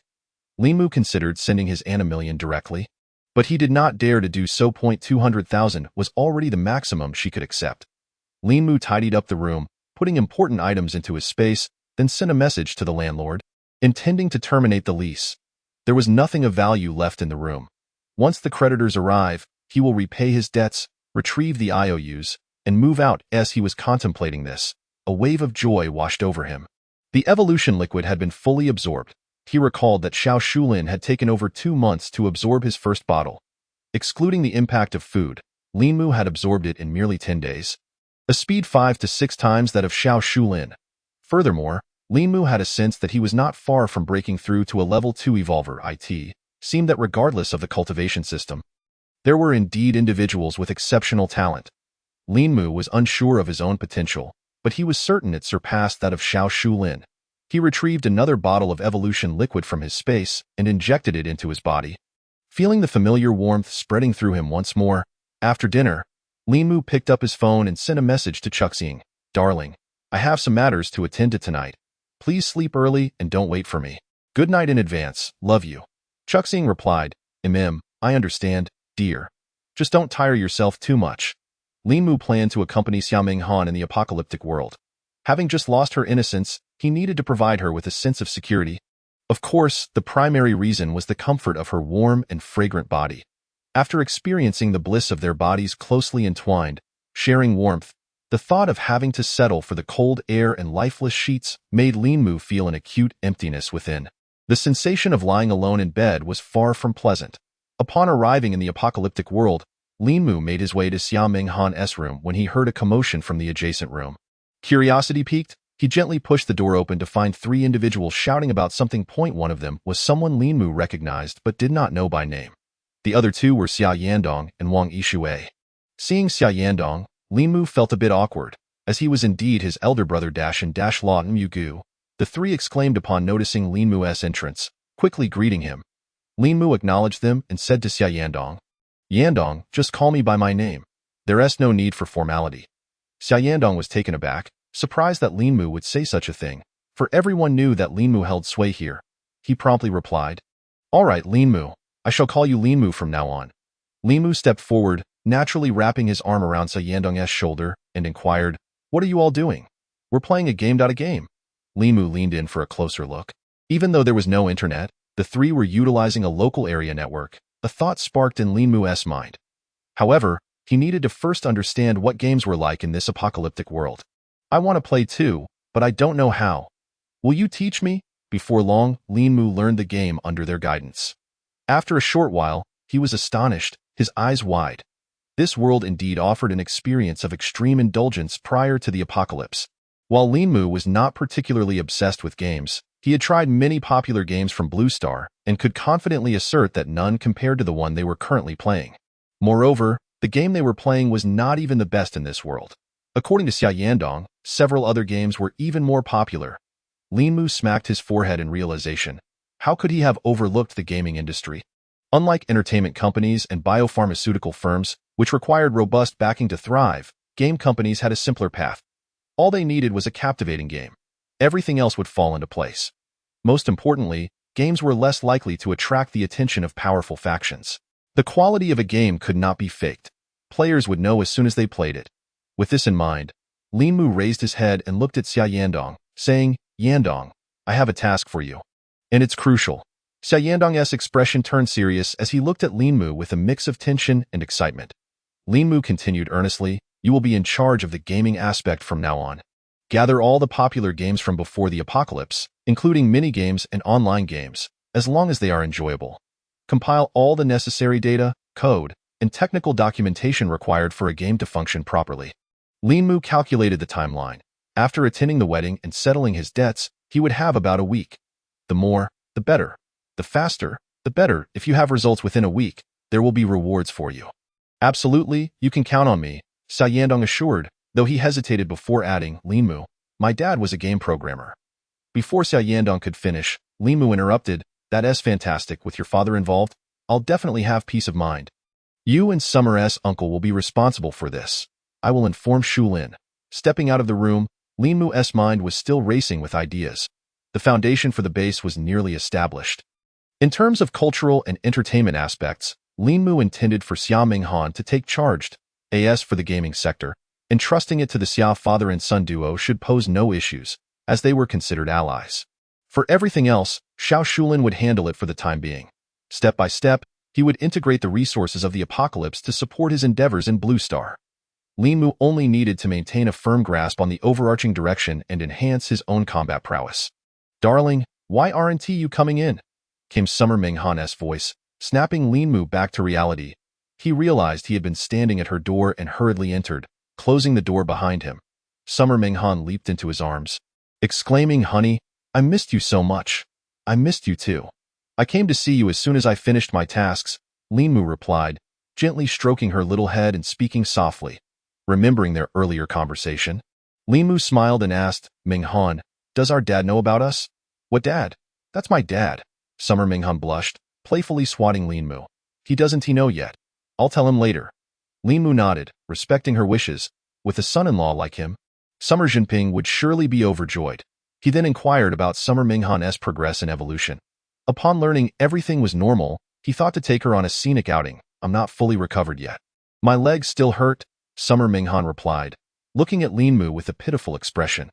Lin Mu considered sending his aunt $1 million directly, but he did not dare to do so. 200,000 was already the maximum she could accept. Lin Mu tidied up the room, putting important items into his space, then sent a message to the landlord, intending to terminate the lease. There was nothing of value left in the room. Once the creditors arrive, he will repay his debts, retrieve the IOUs, and move out. As he was contemplating this, a wave of joy washed over him. The evolution liquid had been fully absorbed. He recalled that Xiao Shulin had taken over 2 months to absorb his first bottle. Excluding the impact of food, Lin Mu had absorbed it in merely 10 days, a speed 5 to 6 times that of Xiao Shulin. Furthermore, Lin Mu had a sense that he was not far from breaking through to a level 2 evolver. It seemed that regardless of the cultivation system, there were indeed individuals with exceptional talent. Lin Mu was unsure of his own potential, but he was certain it surpassed that of Xiao Shulin. He retrieved another bottle of evolution liquid from his space and injected it into his body. Feeling the familiar warmth spreading through him once more, after dinner, Lin Mu picked up his phone and sent a message to Chuxing. Darling, I have some matters to attend to tonight. Please sleep early and don't wait for me. Good night in advance. Love you. Chuxing replied, I understand, dear. Just don't tire yourself too much. Lin Mu planned to accompany Xiaoming Han in the apocalyptic world. Having just lost her innocence, he needed to provide her with a sense of security. Of course, the primary reason was the comfort of her warm and fragrant body. After experiencing the bliss of their bodies closely entwined, sharing warmth, the thought of having to settle for the cold air and lifeless sheets made Lin Mu feel an acute emptiness within. The sensation of lying alone in bed was far from pleasant. Upon arriving in the apocalyptic world, Lin Mu made his way to Xiaoming Han's room when he heard a commotion from the adjacent room. Curiosity piqued, he gently pushed the door open to find 3 individuals shouting about something. One of them was someone Lin Mu recognized but did not know by name. The other 2 were Xia Yandong and Wang Yishui. Seeing Xia Yandong, Lin Mu felt a bit awkward, as he was indeed his elder brother Law Mugu. The 3 exclaimed upon noticing Lin Mu's entrance, quickly greeting him. Lin Mu acknowledged them and said to Xia Yandong, Yandong, just call me by my name. There's no need for formality. Xia Yandong was taken aback, surprised that Lin Mu would say such a thing, for everyone knew that Lin Mu held sway here. He promptly replied, All right, Lin Mu, I shall call you Lin Mu from now on. Lin Mu stepped forward, naturally wrapping his arm around Xia Yandong's shoulder, and inquired, What are you all doing? We're playing a game. Lin Mu leaned in for a closer look. Even though there was no internet, the 3 were utilizing a local area network. A thought sparked in Lin Mu's mind. However, he needed to first understand what games were like in this apocalyptic world. I want to play too, but I don't know how. Will you teach me? Before long, Lin Mu learned the game under their guidance. After a short while, he was astonished, his eyes wide. This world indeed offered an experience of extreme indulgence prior to the apocalypse. While Lin Mu was not particularly obsessed with games, he had tried many popular games from Blue Star and could confidently assert that none compared to the one they were currently playing. Moreover, the game they were playing was not even the best in this world. According to Xia Yandong, several other games were even more popular. Lin Mu smacked his forehead in realization. How could he have overlooked the gaming industry? Unlike entertainment companies and biopharmaceutical firms, which required robust backing to thrive, game companies had a simpler path. All they needed was a captivating game. Everything else would fall into place. Most importantly, games were less likely to attract the attention of powerful factions. The quality of a game could not be faked. Players would know as soon as they played it. With this in mind, Lin Mu raised his head and looked at Xia Yandong, saying, Yandong, I have a task for you. And it's crucial. Xia Yandong's expression turned serious as he looked at Lin Mu with a mix of tension and excitement. Lin Mu continued earnestly, You will be in charge of the gaming aspect from now on. Gather all the popular games from before the apocalypse, including mini-games and online games, as long as they are enjoyable. Compile all the necessary data, code, and technical documentation required for a game to function properly. Lin Mu calculated the timeline. After attending the wedding and settling his debts, he would have about a week. The more, the better. The faster, the better. If you have results within a week, there will be rewards for you. Absolutely, you can count on me, Xiao Yandong assured, though he hesitated before adding, Lin Mu, my dad was a game programmer. Before Xiao Yandong could finish, Lin Mu interrupted, that's fantastic. With your father involved, I'll definitely have peace of mind. You and Summer's uncle will be responsible for this. I will inform Shulin. Stepping out of the room, Lin Mu's mind was still racing with ideas. The foundation for the base was nearly established. In terms of cultural and entertainment aspects, Lin Mu intended for Xiao Minghan to take charge as for the gaming sector, entrusting it to the Xiao father and son duo should pose no issues, as they were considered allies. For everything else, Xiao Shulin would handle it for the time being. Step by step, he would integrate the resources of the apocalypse to support his endeavors in Blue Star. Lin Mu only needed to maintain a firm grasp on the overarching direction and enhance his own combat prowess. Darling, why aren't you coming in? Came Summer Minghan's voice, snapping Lin Mu back to reality. He realized he had been standing at her door and hurriedly entered, closing the door behind him. Summer Minghan leaped into his arms, exclaiming, honey, I missed you so much. I missed you too. I came to see you as soon as I finished my tasks, Lin Mu replied, gently stroking her little head and speaking softly. Remembering their earlier conversation, Lin Mu smiled and asked, Minghan, does our dad know about us? What dad? That's my dad. Summer Minghan blushed, playfully swatting Lin Mu. Doesn't he know yet? I'll tell him later. Lin Mu nodded, respecting her wishes. With a son-in-law like him, Summer Jinping would surely be overjoyed. He then inquired about Summer Minghan's progress and evolution. Upon learning everything was normal, he thought to take her on a scenic outing. I'm not fully recovered yet. My legs still hurt, Summer Minghan replied, looking at Lin Mu with a pitiful expression.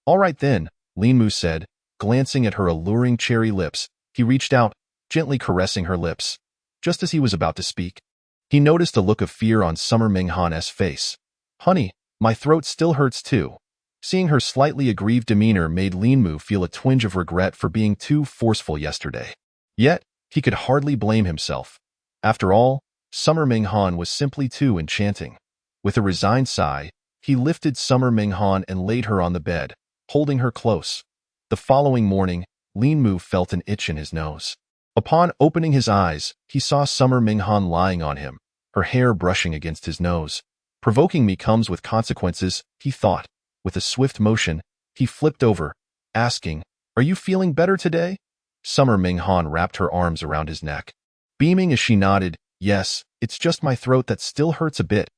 All right then, Lin Mu said, glancing at her alluring cherry lips. He reached out, gently caressing her lips. Just as he was about to speak, he noticed a look of fear on Summer Minghan's face. Honey, my throat still hurts too. Seeing her slightly aggrieved demeanor made Lin Mu feel a twinge of regret for being too forceful yesterday. Yet, he could hardly blame himself. After all, Summer Minghan was simply too enchanting. With a resigned sigh, he lifted Summer Minghan and laid her on the bed, holding her close. The following morning, Lin Mu felt an itch in his nose. Upon opening his eyes, he saw Summer Minghan lying on him, her hair brushing against his nose. Provoking me comes with consequences, he thought. With a swift motion, he flipped over, asking, Are you feeling better today? Summer Minghan wrapped her arms around his neck. Beaming as she nodded, Yes, it's just my throat that still hurts a bit.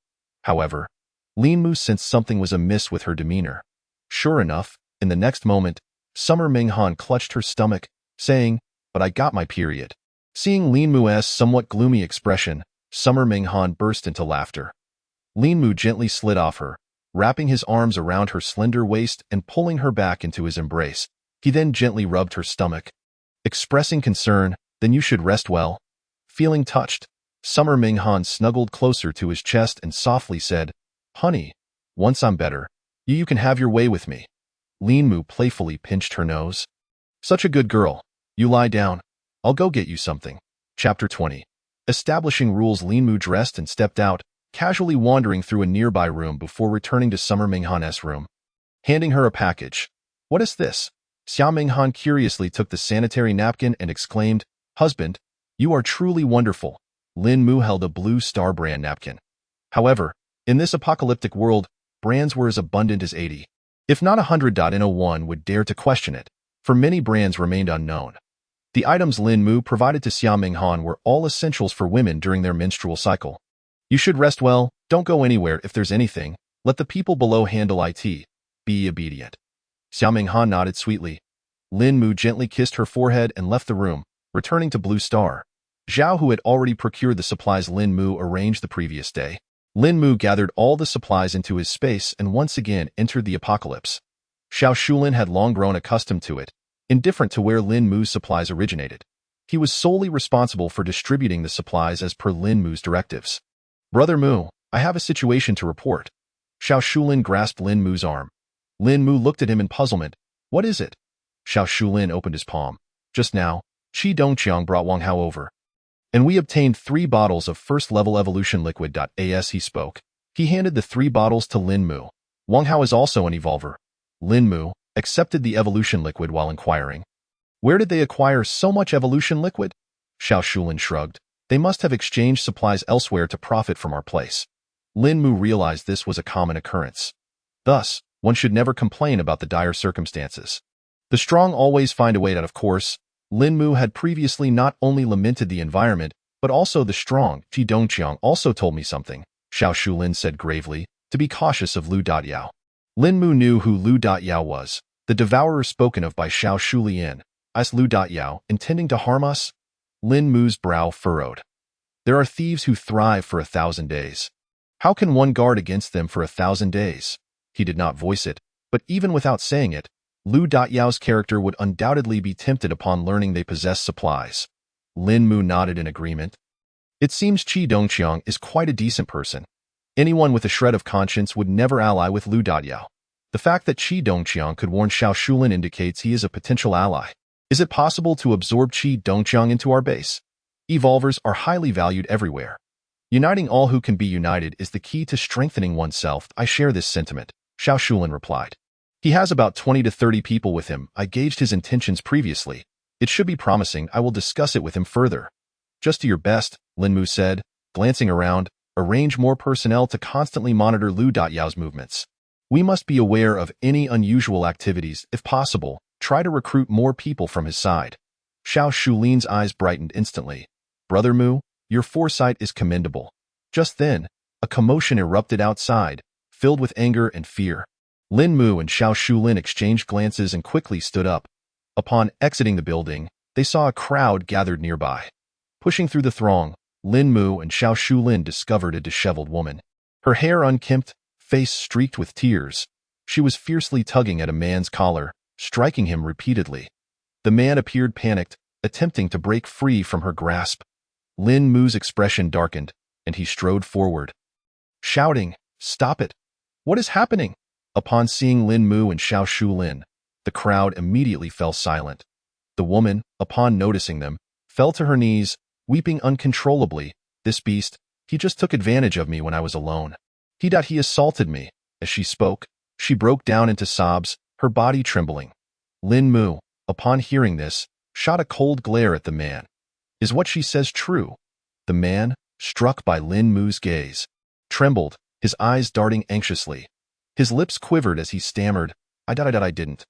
However, Lin Mu sensed something was amiss with her demeanor. Sure enough, in the next moment, Summer Minghan clutched her stomach, saying, But I got my period. Seeing Lin Mu's somewhat gloomy expression, Summer Minghan burst into laughter. Lin Mu gently slid off her, wrapping his arms around her slender waist and pulling her back into his embrace. He then gently rubbed her stomach. Expressing concern, Then you should rest well. Feeling touched, Summer Minghan snuggled closer to his chest and softly said, Honey, once I'm better, you can have your way with me. Lin Mu playfully pinched her nose. Such a good girl. You lie down. I'll go get you something. Chapter 20. Establishing rules. Lin Mu dressed and stepped out, casually wandering through a nearby room before returning to Summer Minghan's room. Handing her a package. What is this? Xiao Minghan curiously took the sanitary napkin and exclaimed, Husband, you are truly wonderful. Lin Mu held a Blue Star brand napkin. However, in this apocalyptic world, brands were as abundant as 80. If not 100. No one would dare to question it, for many brands remained unknown. The items Lin Mu provided to Xiao Minghan were all essentials for women during their menstrual cycle. You should rest well, don't go anywhere if there's anything, let the people below handle it. Be obedient. Xiao Minghan nodded sweetly. Lin Mu gently kissed her forehead and left the room, returning to Blue Star. Zhao, who had already procured the supplies Lin Mu arranged the previous day. Lin Mu gathered all the supplies into his space and once again entered the apocalypse. Xiao Shulin had long grown accustomed to it, indifferent to where Lin Mu's supplies originated. He was solely responsible for distributing the supplies as per Lin Mu's directives. Brother Mu, I have a situation to report. Xiao Shulin grasped Lin Mu's arm. Lin Mu looked at him in puzzlement. What is it? Xiao Shulin opened his palm. Just now, Qi Dongqiang brought Wang Hao over. And we obtained 3 bottles of first-level evolution liquid. As he spoke, he handed the 3 bottles to Lin Mu. Wang Hao is also an evolver. Lin Mu accepted the evolution liquid while inquiring. Where did they acquire so much evolution liquid? Xiao Shulin shrugged. They must have exchanged supplies elsewhere to profit from our place. Lin Mu realized this was a common occurrence. Thus, one should never complain about the dire circumstances. The strong always find a way out. Of course, Lin Mu had previously not only lamented the environment, but also the strong. Qi Dongqiang also told me something, Xiao Shulin said gravely, to be cautious of Lu Dayao. Lin Mu knew who Lu Dayao was, the devourer spoken of by Xiao Shulin. Is Lu Dayao intending to harm us? Lin Mu's brow furrowed. There are thieves who thrive for 1,000 days. How can one guard against them for 1,000 days? He did not voice it, but even without saying it, Lu Dayao's character would undoubtedly be tempted upon learning they possess supplies. Lin Mu nodded in agreement. It seems Qi Dongqiang is quite a decent person. Anyone with a shred of conscience would never ally with Lu Dayao. The fact that Qi Dongqiang could warn Xiao Shulin indicates he is a potential ally. Is it possible to absorb Qi Dongqiang into our base? Evolvers are highly valued everywhere. Uniting all who can be united is the key to strengthening oneself. I share this sentiment, Xiao Shulin replied. He has about 20 to 30 people with him. I gauged his intentions previously. It should be promising. I will discuss it with him further. Just do your best, Lin Mu said, glancing around. Arrange more personnel to constantly monitor Lu Dayao's movements. We must be aware of any unusual activities. If possible, try to recruit more people from his side. Xiao Shulin's eyes brightened instantly. Brother Mu, your foresight is commendable. Just then, a commotion erupted outside, filled with anger and fear. Lin Mu and Xiao Shulin exchanged glances and quickly stood up. Upon exiting the building, they saw a crowd gathered nearby. Pushing through the throng, Lin Mu and Xiao Shulin discovered a disheveled woman. Her hair unkempt, face streaked with tears. She was fiercely tugging at a man's collar, striking him repeatedly. The man appeared panicked, attempting to break free from her grasp. Lin Mu's expression darkened, and he strode forward, shouting, "Stop it! What is happening?" Upon seeing Lin Mu and Xiao Shulin, the crowd immediately fell silent. The woman, upon noticing them, fell to her knees, weeping uncontrollably. This beast, he just took advantage of me when I was alone. He assaulted me. As she spoke, she broke down into sobs, her body trembling. Lin Mu, upon hearing this, shot a cold glare at the man. Is what she says true? The man, struck by Lin Mu's gaze, trembled, his eyes darting anxiously. His lips quivered as he stammered, I didn't.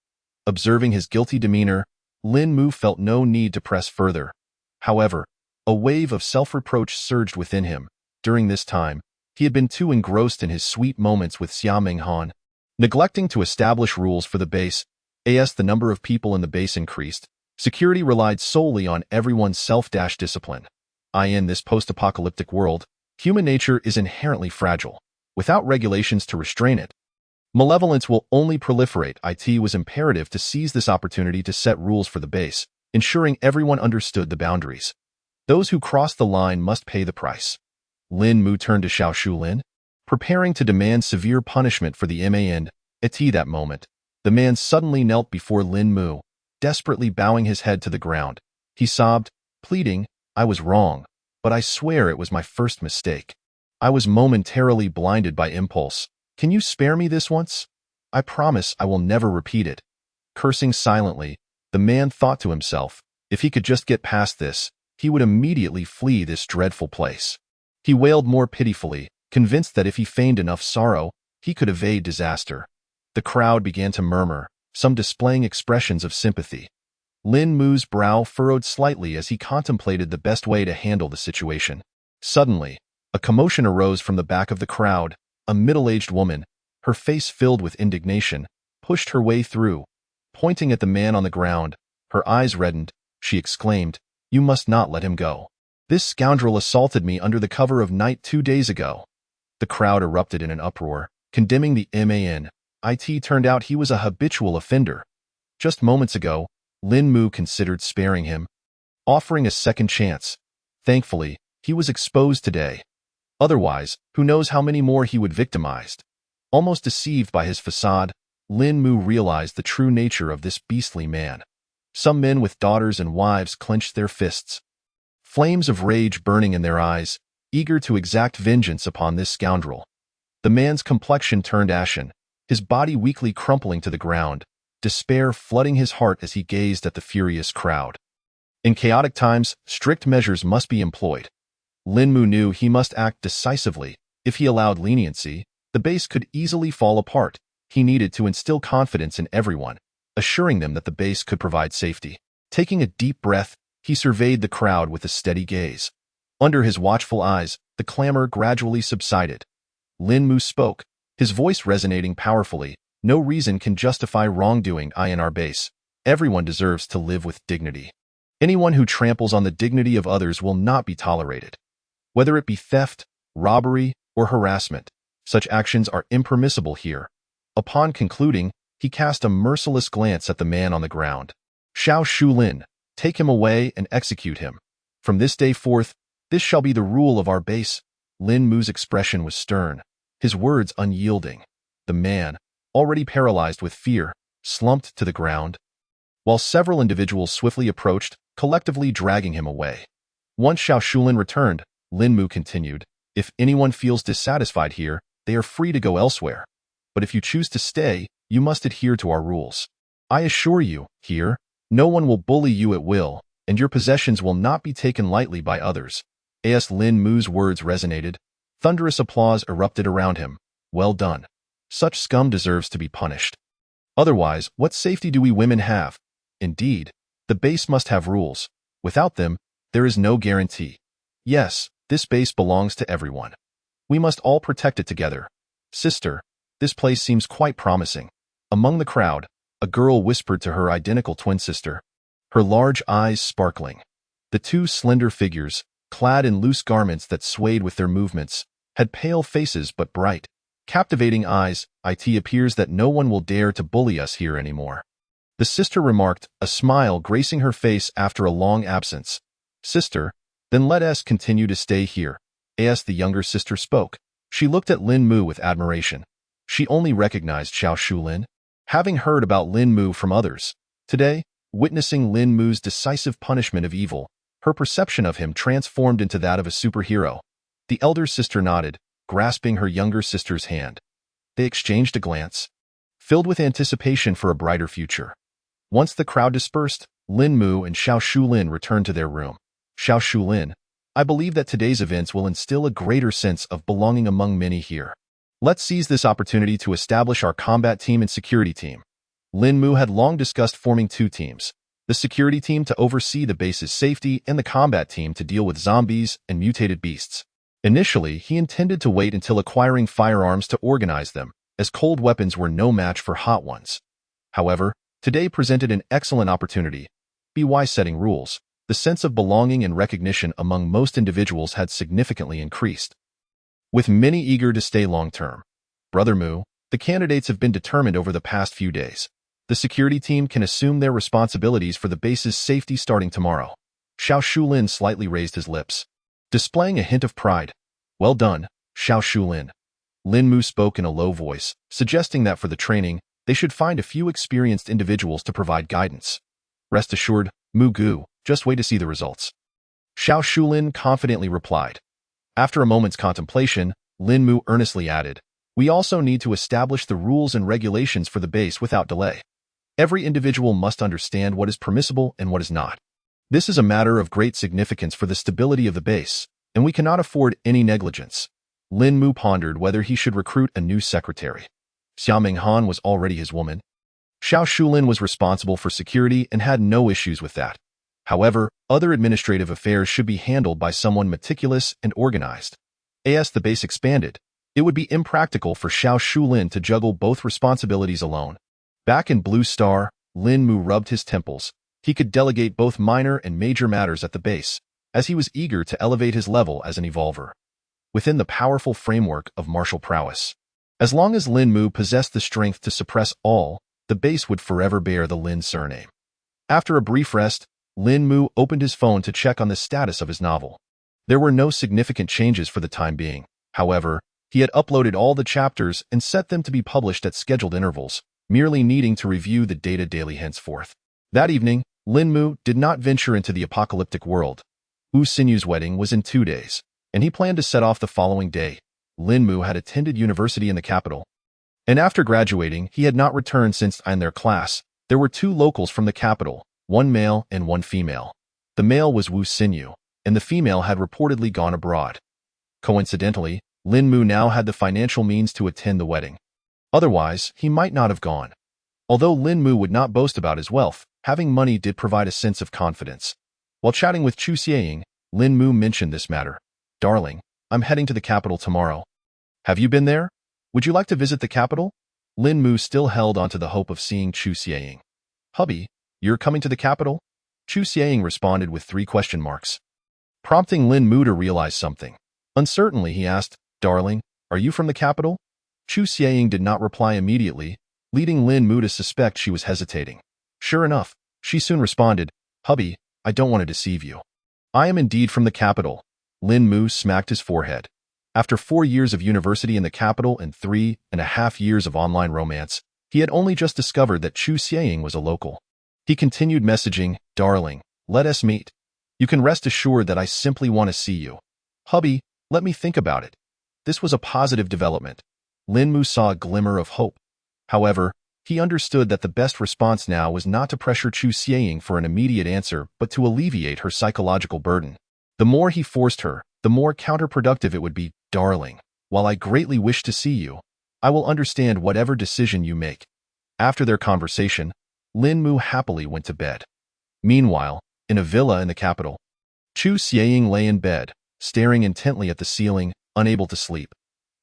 Observing his guilty demeanor, Lin Mu felt no need to press further. However, a wave of self-reproach surged within him. During this time, he had been too engrossed in his sweet moments with Xia Minghan, neglecting to establish rules for the base. As the number of people in the base increased, security relied solely on everyone's self-discipline. In this post-apocalyptic world, human nature is inherently fragile. Without regulations to restrain it, malevolence will only proliferate. It was imperative to seize this opportunity to set rules for the base, ensuring everyone understood the boundaries. Those who cross the line must pay the price. Lin Mu turned to Xiao Shulin, preparing to demand severe punishment for the man. At that moment, the man suddenly knelt before Lin Mu, desperately bowing his head to the ground. He sobbed, pleading, I was wrong, but I swear it was my first mistake. I was momentarily blinded by impulse. Can you spare me this once? I promise I will never repeat it. Cursing silently, the man thought to himself, if he could just get past this, he would immediately flee this dreadful place. He wailed more pitifully, convinced that if he feigned enough sorrow, he could evade disaster. The crowd began to murmur, some displaying expressions of sympathy. Lin Mu's brow furrowed slightly as he contemplated the best way to handle the situation. Suddenly, a commotion arose from the back of the crowd. A middle-aged woman, her face filled with indignation, pushed her way through. Pointing at the man on the ground, her eyes reddened, she exclaimed, You must not let him go. This scoundrel assaulted me under the cover of night 2 days ago. The crowd erupted in an uproar, condemning the man. It turned out he was a habitual offender. Just moments ago, Lin Mu considered sparing him, offering a second chance. Thankfully, he was exposed today. Otherwise, who knows how many more he would victimize. Almost deceived by his facade, Lin Mu realized the true nature of this beastly man. Some men with daughters and wives clenched their fists, flames of rage burning in their eyes, eager to exact vengeance upon this scoundrel. The man's complexion turned ashen, his body weakly crumpling to the ground, despair flooding his heart as he gazed at the furious crowd. In chaotic times, strict measures must be employed. Lin Mu knew he must act decisively. If he allowed leniency, the base could easily fall apart. He needed to instill confidence in everyone, assuring them that the base could provide safety. Taking a deep breath, he surveyed the crowd with a steady gaze. Under his watchful eyes, the clamor gradually subsided. Lin Mu spoke, his voice resonating powerfully. No reason can justify wrongdoing in our base. Everyone deserves to live with dignity. Anyone who tramples on the dignity of others will not be tolerated. Whether it be theft, robbery, or harassment, such actions are impermissible here. Upon concluding, he cast a merciless glance at the man on the ground. Xiao Shulin, take him away and execute him. From this day forth, this shall be the rule of our base. Lin Mu's expression was stern, his words unyielding. The man, already paralyzed with fear, slumped to the ground, while several individuals swiftly approached, collectively dragging him away. Once Xiao Shulin returned, Lin Mu continued, if anyone feels dissatisfied here, they are free to go elsewhere. But if you choose to stay, you must adhere to our rules. I assure you, here, no one will bully you at will, and your possessions will not be taken lightly by others. As Lin Mu's words resonated, thunderous applause erupted around him. Well done. Such scum deserves to be punished. Otherwise, what safety do we women have? Indeed, the base must have rules. Without them, there is no guarantee. Yes, this base belongs to everyone. We must all protect it together. Sister, this place seems quite promising. Among the crowd, a girl whispered to her identical twin sister, her large eyes sparkling. The two slender figures, clad in loose garments that swayed with their movements, had pale faces but bright, captivating eyes. It appears that no one will dare to bully us here anymore. The sister remarked, a smile gracing her face after a long absence. Sister, then let us continue to stay here. As the younger sister spoke, she looked at Lin Mu with admiration. She only recognized Xiao Shulin, having heard about Lin Mu from others. Today, witnessing Lin Mu's decisive punishment of evil, her perception of him transformed into that of a superhero. The elder sister nodded, grasping her younger sister's hand. They exchanged a glance, filled with anticipation for a brighter future. Once the crowd dispersed, Lin Mu and Xiao Shulin returned to their room. Xiao Shulin, I believe that today's events will instill a greater sense of belonging among many here. Let's seize this opportunity to establish our combat team and security team. Lin Mu had long discussed forming two teams, the security team to oversee the base's safety and the combat team to deal with zombies and mutated beasts. Initially, he intended to wait until acquiring firearms to organize them, as cold weapons were no match for hot ones. However, today presented an excellent opportunity. By setting rules, the sense of belonging and recognition among most individuals had significantly increased, with many eager to stay long-term. Brother Mu, the candidates have been determined over the past few days. The security team can assume their responsibilities for the base's safety starting tomorrow. Xiao Shulin slightly raised his lips, displaying a hint of pride. Well done, Xiao Shulin. Lin Mu spoke in a low voice, suggesting that for the training, they should find a few experienced individuals to provide guidance. Rest assured, Mu Gu, just wait to see the results. Xiao Shulin confidently replied. After a moment's contemplation, Lin Mu earnestly added, we also need to establish the rules and regulations for the base without delay. Every individual must understand what is permissible and what is not. This is a matter of great significance for the stability of the base, and we cannot afford any negligence. Lin Mu pondered whether he should recruit a new secretary. Xia Minghan was already his woman. Xiao Shulin was responsible for security and had no issues with that. However, other administrative affairs should be handled by someone meticulous and organized. As the base expanded, it would be impractical for Xiao Shulin to juggle both responsibilities alone. Back in Blue Star, Lin Mu rubbed his temples. He could delegate both minor and major matters at the base, as he was eager to elevate his level as an evolver within the powerful framework of martial prowess. As long as Lin Mu possessed the strength to suppress all, the base would forever bear the Lin surname. After a brief rest, Lin Mu opened his phone to check on the status of his novel. There were no significant changes for the time being. However, he had uploaded all the chapters and set them to be published at scheduled intervals. merely needing to review the data daily henceforth. That evening, Lin Mu did not venture into the apocalyptic world. Wu Sinyu's wedding was in 2 days, and he planned to set off the following day. Lin Mu had attended university in the capital, and after graduating, he had not returned since in their class. There were 2 locals from the capital, one male and one female. The male was Wu Sinyu, and the female had reportedly gone abroad. Coincidentally, Lin Mu now had the financial means to attend the wedding. Otherwise, he might not have gone. Although Lin Mu would not boast about his wealth, having money did provide a sense of confidence. While chatting with Chu Xieying, Lin Mu mentioned this matter. "Darling, I'm heading to the capital tomorrow. Have you been there? Would you like to visit the capital?" Lin Mu still held onto the hope of seeing Chu Xieying. "Hubby, you're coming to the capital?" Chu Xieying responded with 3 question marks, prompting Lin Mu to realize something. Uncertainly, he asked, "Darling, are you from the capital?" Chu Xieying did not reply immediately, leading Lin Mu to suspect she was hesitating. Sure enough, she soon responded, "Hubby, I don't want to deceive you. I am indeed from the capital." Lin Mu smacked his forehead. After 4 years of university in the capital and 3.5 years of online romance, he had only just discovered that Chu Xieying was a local. He continued messaging, "Darling, let us meet. You can rest assured that I simply want to see you. Hubby, let me think about it." This was a positive development. Lin Mu saw a glimmer of hope. However, he understood that the best response now was not to pressure Chu Xieying for an immediate answer, but to alleviate her psychological burden. The more he forced her, the more counterproductive it would be. "Darling, while I greatly wish to see you, I will understand whatever decision you make." After their conversation, Lin Mu happily went to bed. Meanwhile, in a villa in the capital, Chu Xieying lay in bed, staring intently at the ceiling, unable to sleep.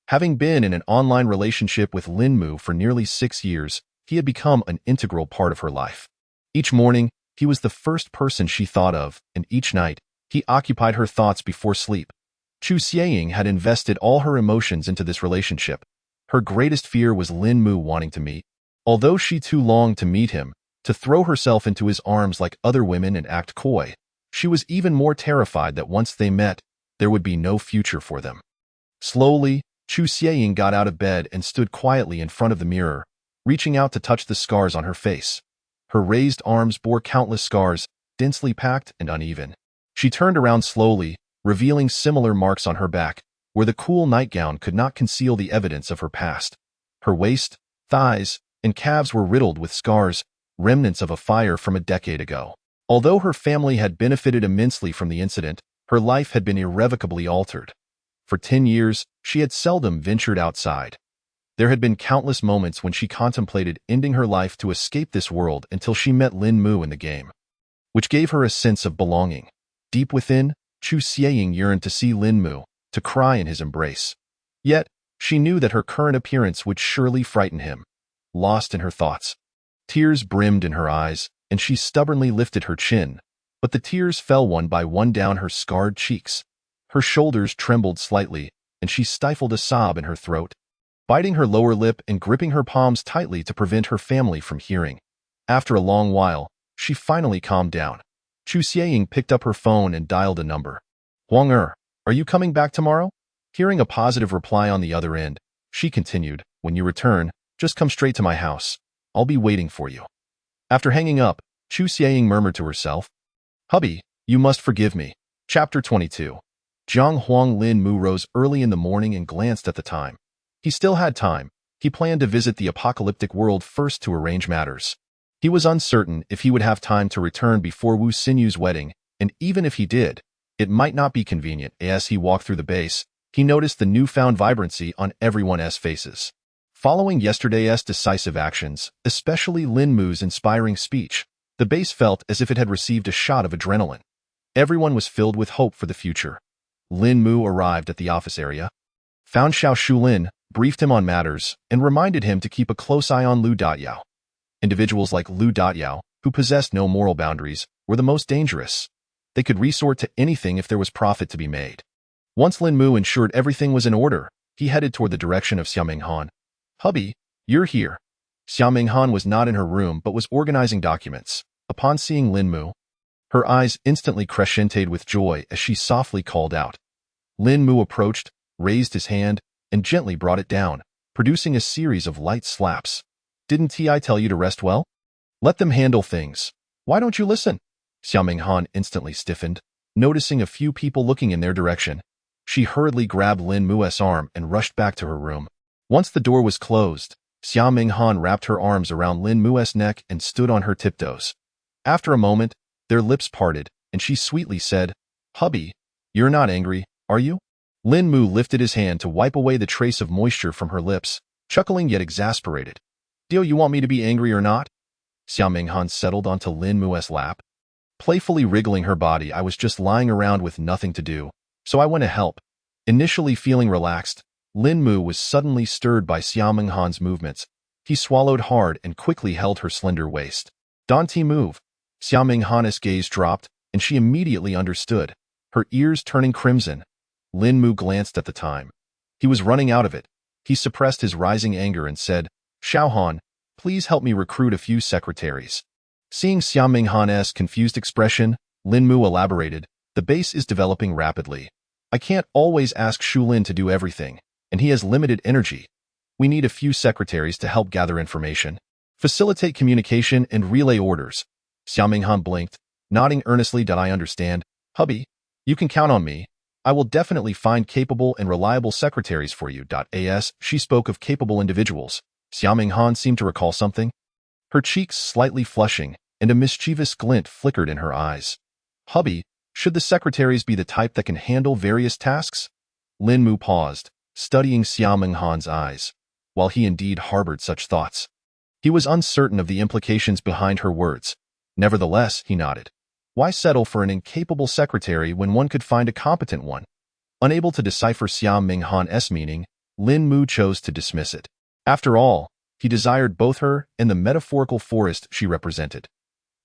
Having been in an online relationship with Lin Mu for nearly 6 years, he had become an integral part of her life. Each morning, he was the first person she thought of, and each night, he occupied her thoughts before sleep. Chu Xieying had invested all her emotions into this relationship. Her greatest fear was Lin Mu wanting to meet. Although she too longed to meet him, to throw herself into his arms like other women and act coy, she was even more terrified that once they met, there would be no future for them. Slowly, Chu Xieying got out of bed and stood quietly in front of the mirror, reaching out to touch the scars on her face. Her raised arms bore countless scars, densely packed and uneven. She turned around slowly, revealing similar marks on her back, where the cool nightgown could not conceal the evidence of her past. Her waist, thighs, and calves were riddled with scars, remnants of a fire from a decade ago. Although her family had benefited immensely from the incident, her life had been irrevocably altered. For 10 years, she had seldom ventured outside. There had been countless moments when she contemplated ending her life to escape this world until she met Lin Mu in the game, which gave her a sense of belonging. Deep within, Chu Xieying yearned to see Lin Mu, to cry in his embrace. Yet, she knew that her current appearance would surely frighten him. Lost in her thoughts, tears brimmed in her eyes, and she stubbornly lifted her chin, but the tears fell one by one down her scarred cheeks. Her shoulders trembled slightly, and she stifled a sob in her throat, biting her lower lip and gripping her palms tightly to prevent her family from hearing. After a long while, she finally calmed down. Chu Xieying picked up her phone and dialed a number. "Huang are you coming back tomorrow?" Hearing a positive reply on the other end, she continued, "When you return, just come straight to my house. I'll be waiting for you." After hanging up, Chu Xieying murmured to herself, "Hubby, you must forgive me." Chapter 22. Jiang Huang Lin Mu rose early in the morning and glanced at the time. He still had time. He planned to visit the apocalyptic world first to arrange matters. He was uncertain if he would have time to return before Wu Sinyu's wedding, and even if he did, it might not be convenient. As he walked through the base, he noticed the newfound vibrancy on everyone's faces. Following yesterday's decisive actions, especially Lin Mu's inspiring speech, the base felt as if it had received a shot of adrenaline. Everyone was filled with hope for the future. Lin Mu arrived at the office area, found Xiao Shulin, briefed him on matters, and reminded him to keep a close eye on Lu Dayao. Individuals like Lu Dayao, who possessed no moral boundaries, were the most dangerous. They could resort to anything if there was profit to be made. Once Lin Mu ensured everything was in order, he headed toward the direction of Xiao Minghan. "Hubby, you're here." Xiao Minghan was not in her room but was organizing documents. Upon seeing Lin Mu, her eyes instantly crescented with joy as she softly called out. Lin Mu approached, raised his hand, and gently brought it down, producing a series of light slaps. Didn't I tell you to rest well? Let them handle things. Why don't you listen? Xiao Han instantly stiffened, noticing a few people looking in their direction. She hurriedly grabbed Lin Mue's arm and rushed back to her room. Once the door was closed, Xiao Han wrapped her arms around Lin Mue's neck and stood on her tiptoes. After a moment, their lips parted, and she sweetly said, "Hubby, you're not angry, are you?" Lin Mu lifted his hand to wipe away the trace of moisture from her lips, chuckling yet exasperated. "Do you want me to be angry or not?" Xiao Han settled onto Lin Mue's lap, playfully wriggling her body. "I was just lying around with nothing to do, so I went to help." Initially feeling relaxed, Lin Mu was suddenly stirred by Xiao Han's movements. He swallowed hard and quickly held her slender waist. "Don't move." Xiao Han's gaze dropped, and she immediately understood, her ears turning crimson. Lin Mu glanced at the time. He was running out of it. He suppressed his rising anger and said, "Xiao Han, please help me recruit a few secretaries." Seeing Xiao Han's confused expression, Lin Mu elaborated, "The base is developing rapidly. I can't always ask Shulin to do everything, and he has limited energy. We need a few secretaries to help gather information, facilitate communication, and relay orders." Xiao Han blinked, nodding earnestly. "I understand. Hubby, you can count on me. I will definitely find capable and reliable secretaries for you." As she spoke of capable individuals, Xiao Han seemed to recall something, her cheeks slightly flushing, and a mischievous glint flickered in her eyes. "Hubby, should the secretaries be the type that can handle various tasks?" Lin Mu paused, studying Xiao Han's eyes. While he indeed harbored such thoughts, he was uncertain of the implications behind her words. Nevertheless, he nodded. Why settle for an incapable secretary when one could find a competent one? Unable to decipher Xiao Han's meaning, Lin Mu chose to dismiss it. After all, he desired both her and the metaphorical forest she represented.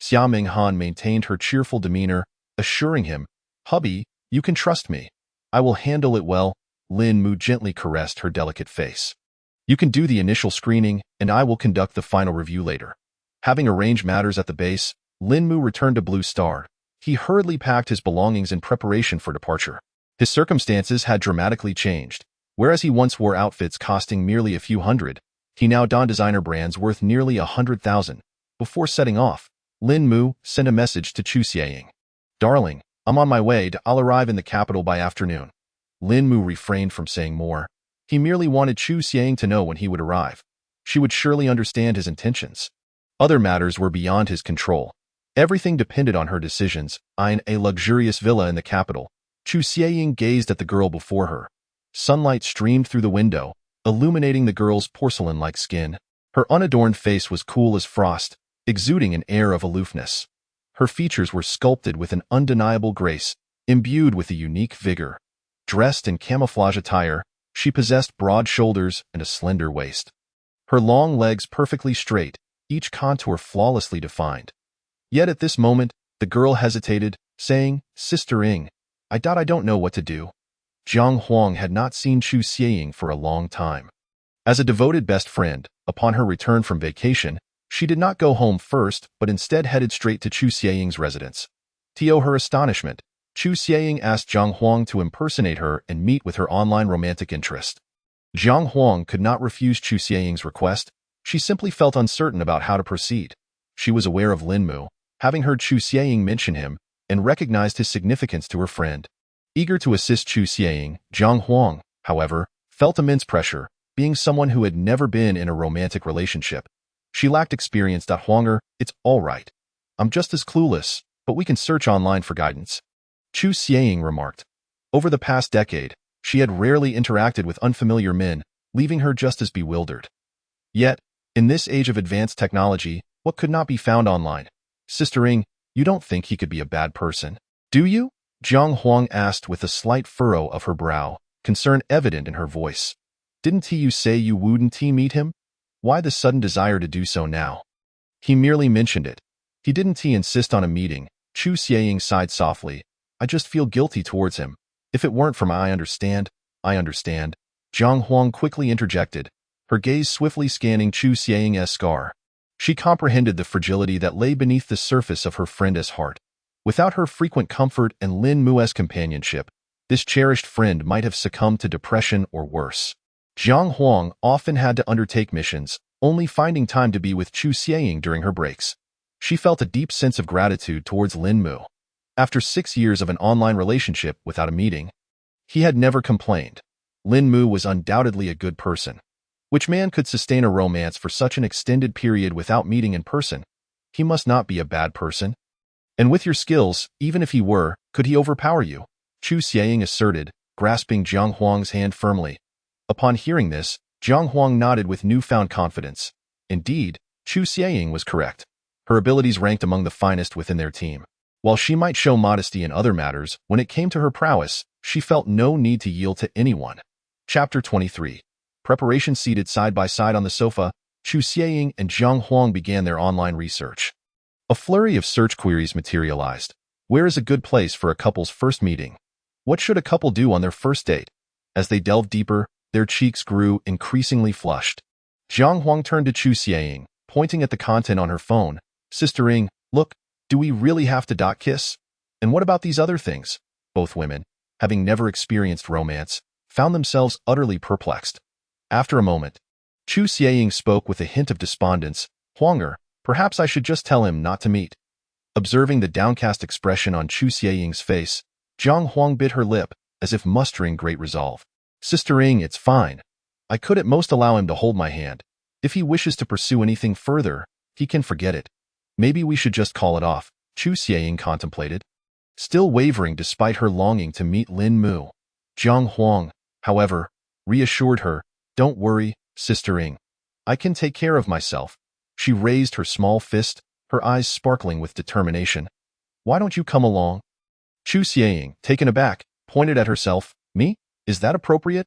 Xiao Han maintained her cheerful demeanor, assuring him, "Hubby, you can trust me. I will handle it well." Lin Mu gently caressed her delicate face. "You can do the initial screening, and I will conduct the final review later." Having arranged matters at the base, Lin Mu returned to Blue Star. He hurriedly packed his belongings in preparation for departure. His circumstances had dramatically changed. Whereas he once wore outfits costing merely a few hundred, he now donned designer brands worth nearly 100,000. Before setting off, Lin Mu sent a message to Chu Xieying. "Darling, I'm on my way. I'll arrive in the capital by afternoon." Lin Mu refrained from saying more. He merely wanted Chu Xieying to know when he would arrive. She would surely understand his intentions. Other matters were beyond his control. Everything depended on her decisions. In a luxurious villa in the capital, Chu Xieying gazed at the girl before her. Sunlight streamed through the window, illuminating the girl's porcelain-like skin. Her unadorned face was cool as frost, exuding an air of aloofness. Her features were sculpted with an undeniable grace, imbued with a unique vigor. Dressed in camouflage attire, she possessed broad shoulders and a slender waist. Her long legs perfectly straight, each contour flawlessly defined. Yet at this moment, the girl hesitated, saying, "Sister Ing, I don't know what to do." Jiang Huang had not seen Chu Xieying for a long time. As a devoted best friend, upon her return from vacation, she did not go home first, but instead headed straight to Chu Xieying's residence. To her astonishment, Chu Xieying asked Jiang Huang to impersonate her and meet with her online romantic interest. Jiang Huang could not refuse Chu Xieying's request. She simply felt uncertain about how to proceed. She was aware of Lin Mu, having heard Chu Xieying mention him, and recognized his significance to her friend. Eager to assist Chu Xieying, Jiang Huang, however, felt immense pressure, being someone who had never been in a romantic relationship. She lacked experience. "Huanger, it's all right. I'm just as clueless, but we can search online for guidance." Chu Xieying remarked. Over the past decade, she had rarely interacted with unfamiliar men, leaving her just as bewildered. Yet, in this age of advanced technology, what could not be found online? "Sister Ing, you don't think he could be a bad person, do you?" Jiang Huang asked with a slight furrow of her brow, concern evident in her voice. "Didn't you say you wouldn't meet him? Why the sudden desire to do so now?" "He merely mentioned it. He didn't insist on a meeting." Chu Xieying sighed softly. "I just feel guilty towards him. If it weren't for my I understand. Jiang Huang quickly interjected, her gaze swiftly scanning Chu Xieying's scar. She comprehended the fragility that lay beneath the surface of her friend's heart. Without her frequent comfort and Lin Mue's companionship, this cherished friend might have succumbed to depression or worse. Jiang Huang often had to undertake missions, only finding time to be with Chu Xieying during her breaks. She felt a deep sense of gratitude towards Lin Mu. After 6 years of an online relationship without a meeting, he had never complained. Lin Mu was undoubtedly a good person. Which man could sustain a romance for such an extended period without meeting in person? He must not be a bad person. And with your skills, even if he were, could he overpower you? Chu Xieying asserted, grasping Jiang Huang's hand firmly. Upon hearing this, Jiang Huang nodded with newfound confidence. Indeed, Chu Xieying was correct. Her abilities ranked among the finest within their team. While she might show modesty in other matters, when it came to her prowess, she felt no need to yield to anyone. Chapter 23. Preparation. Seated side by side on the sofa, Chu Xieying and Jiang Huang began their online research. A flurry of search queries materialized. Where is a good place for a couple's first meeting? What should a couple do on their first date? As they delved deeper, their cheeks grew increasingly flushed. Jiang Huang turned to Chu Xieying, pointing at the content on her phone. Sister Ing, look, do we really have to kiss? And what about these other things? Both women, having never experienced romance, found themselves utterly perplexed. After a moment, Chu Xieying spoke with a hint of despondence. Huanger, perhaps I should just tell him not to meet. Observing the downcast expression on Chu Xieying's face, Jiang Huang bit her lip, as if mustering great resolve. Sister Ing, it's fine. I could at most allow him to hold my hand. If he wishes to pursue anything further, he can forget it. Maybe we should just call it off, Chu Xieying contemplated. Still wavering despite her longing to meet Lin Mu. Jiang Huang, however, reassured her, don't worry, Sister Ing. I can take care of myself. She raised her small fist, her eyes sparkling with determination. Why don't you come along? Chu Xieying, taken aback, pointed at herself. Me? Is that appropriate?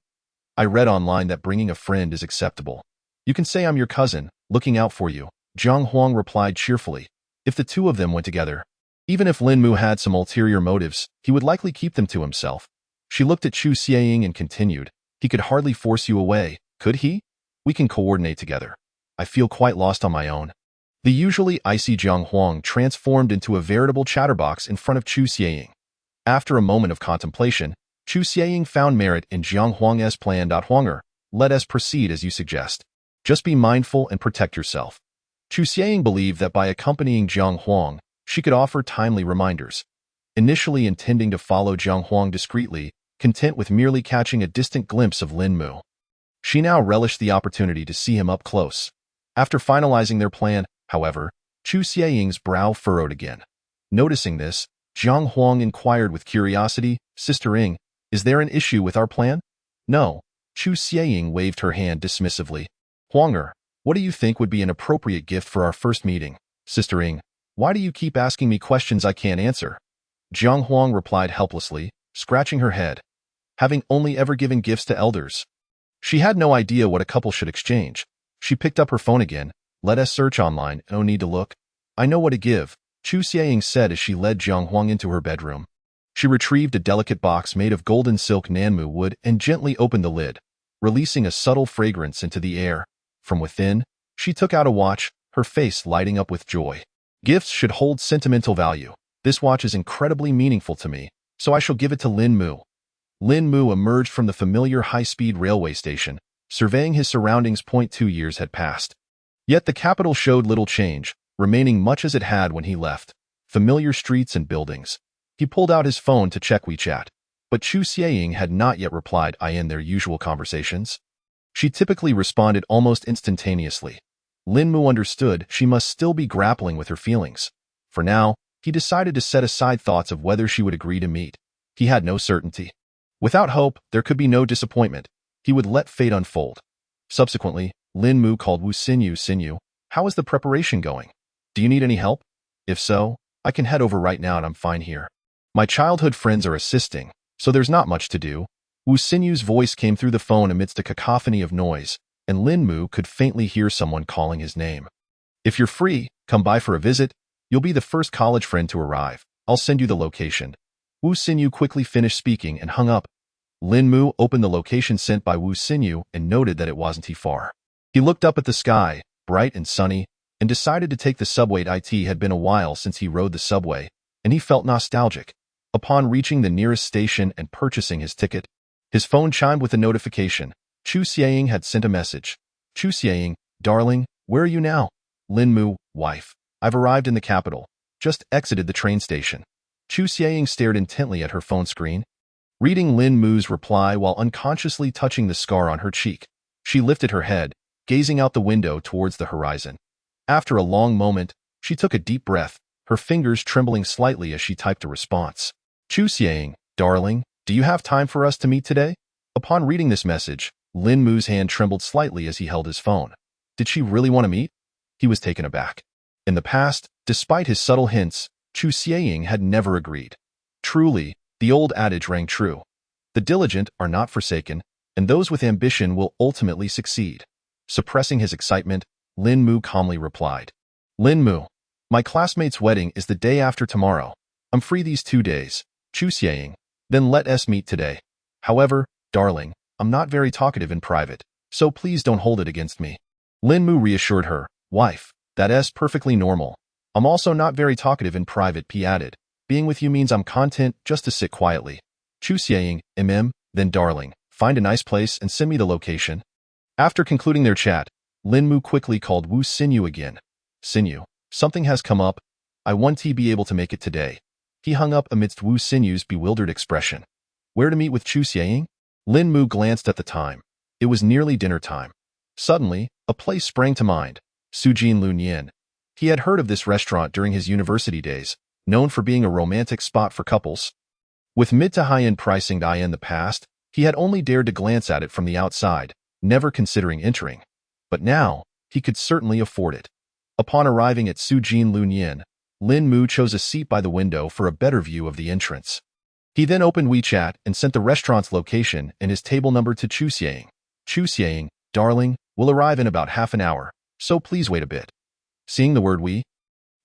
I read online that bringing a friend is acceptable. You can say I'm your cousin, looking out for you, Jiang Huang replied cheerfully. If the two of them went together, even if Lin Mu had some ulterior motives, he would likely keep them to himself. She looked at Chu Xieying and continued, he could hardly force you away, could he? We can coordinate together. I feel quite lost on my own. The usually icy Jiang Huang transformed into a veritable chatterbox in front of Chu Xieying. After a moment of contemplation, Chu Xieying found merit in Jiang Huang's plan. Huanger, let us proceed as you suggest. Just be mindful and protect yourself. Chu Xieying believed that by accompanying Jiang Huang, she could offer timely reminders. Initially intending to follow Jiang Huang discreetly, content with merely catching a distant glimpse of Lin Mu, she now relished the opportunity to see him up close. After finalizing their plan, however, Chu Xieying's brow furrowed again. Noticing this, Jiang Huang inquired with curiosity, Sister Ing, is there an issue with our plan? No. Chu Xieying waved her hand dismissively. Huanger, what do you think would be an appropriate gift for our first meeting? Sister Ing, why do you keep asking me questions I can't answer? Jiang Huang replied helplessly, scratching her head. Having only ever given gifts to elders, she had no idea what a couple should exchange. She picked up her phone again. Let us search online, no need to look. I know what to give, Chu Xieying said as she led Jiang Huang into her bedroom. She retrieved a delicate box made of golden silk Nanmu wood and gently opened the lid, releasing a subtle fragrance into the air. From within, she took out a watch, her face lighting up with joy. Gifts should hold sentimental value. This watch is incredibly meaningful to me, so I shall give it to Lin Mu. Lin Mu emerged from the familiar high-speed railway station, surveying his surroundings. 2 years had passed. Yet the capital showed little change, remaining much as it had when he left. Familiar streets and buildings. He pulled out his phone to check WeChat, but Chu Xieying had not yet replied in their usual conversations. She typically responded almost instantaneously. Lin Mu understood she must still be grappling with her feelings. For now, he decided to set aside thoughts of whether she would agree to meet. He had no certainty. Without hope, there could be no disappointment. He would let fate unfold. Subsequently, Lin Mu called Wu Xinyu. How is the preparation going? Do you need any help? If so, I can head over right now and I'm fine here. My childhood friends are assisting, so there's not much to do. Wu Xinyu's voice came through the phone amidst a cacophony of noise, and Lin Mu could faintly hear someone calling his name. If you're free, come by for a visit. You'll be the first college friend to arrive. I'll send you the location. Wu Xinyu quickly finished speaking and hung up. Lin Mu opened the location sent by Wu Xinyu and noted that it wasn't too far. He looked up at the sky, bright and sunny, and decided to take the subway. It had been a while since he rode the subway, and he felt nostalgic. Upon reaching the nearest station and purchasing his ticket, his phone chimed with a notification. Chu Xieying had sent a message. Chu Xieying, darling, where are you now? Lin Mu, wife. I've arrived in the capital. Just exited the train station. Chu Xieying stared intently at her phone screen, reading Lin Mu's reply while unconsciously touching the scar on her cheek. She lifted her head, gazing out the window towards the horizon. After a long moment, she took a deep breath, her fingers trembling slightly as she typed a response. Chu Xieying, darling, do you have time for us to meet today? Upon reading this message, Lin Mu's hand trembled slightly as he held his phone. Did she really want to meet? He was taken aback. In the past, despite his subtle hints, Chu Xieying had never agreed. Truly, the old adage rang true. The diligent are not forsaken, and those with ambition will ultimately succeed. Suppressing his excitement, Lin Mu calmly replied. Lin Mu, my classmate's wedding is the day after tomorrow. I'm free these 2 days. Chu Xieying, then let us meet today. However, darling, I'm not very talkative in private, so please don't hold it against me. Lin Mu reassured her, wife, that's perfectly normal. I'm also not very talkative in private, he added. Being with you means I'm content just to sit quietly. Chu Xieying, then darling, find a nice place and send me the location. After concluding their chat, Lin Mu quickly called Wu Xinyu again. Xinyu, something has come up. I want to be able to make it today. He hung up amidst Wu Xinyu's bewildered expression. Where to meet with Chu Xieying? Lin Mu glanced at the time. It was nearly dinner time. Suddenly, a place sprang to mind. Sujin Lunyan. He had heard of this restaurant during his university days, known for being a romantic spot for couples. With mid to high-end pricing in the past, he had only dared to glance at it from the outside, never considering entering. But now, he could certainly afford it. Upon arriving at Sujin Lunyan, Lin Mu chose a seat by the window for a better view of the entrance. He then opened WeChat and sent the restaurant's location and his table number to Chu Xieying. Chu Xieying, darling, will arrive in about half an hour, so please wait a bit. Seeing the word we,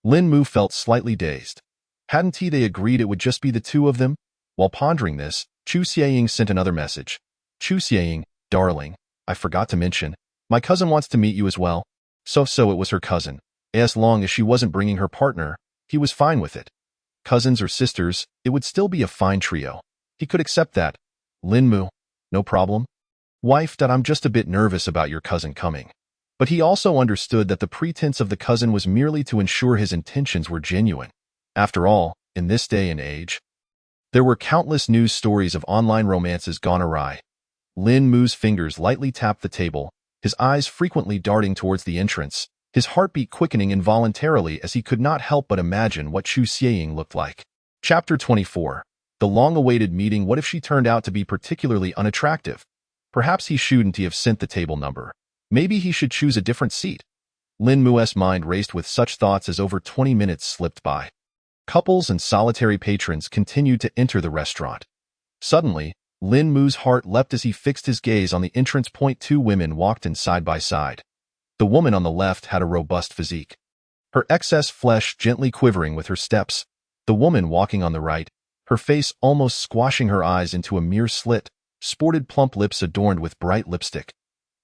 Lin Mu felt slightly dazed. Hadn't they agreed it would just be the two of them? While pondering this, Chu Xieying sent another message. Chu Xieying, darling, I forgot to mention, my cousin wants to meet you as well. So it was her cousin. As long as she wasn't bringing her partner, he was fine with it. Cousins or sisters, it would still be a fine trio. He could accept that. Lin Mu, no problem. Wife, I'm just a bit nervous about your cousin coming. But he also understood that the pretense of the cousin was merely to ensure his intentions were genuine. After all, in this day and age, there were countless news stories of online romances gone awry. Lin Mu's fingers lightly tapped the table, his eyes frequently darting towards the entrance, his heartbeat quickening involuntarily as he could not help but imagine what Chu Xieying looked like. Chapter 24. The long-awaited meeting. What if she turned out to be particularly unattractive? Perhaps he shouldn't have sent the table number. Maybe he should choose a different seat. Lin Mu's mind raced with such thoughts as over 20 minutes slipped by. Couples and solitary patrons continued to enter the restaurant. Suddenly, Lin Mu's heart leapt as he fixed his gaze on the entrance point. 2 women walked in side by side. The woman on the left had a robust physique, her excess flesh gently quivering with her steps. The woman walking on the right, her face almost squashing her eyes into a mere slit, sported plump lips adorned with bright lipstick.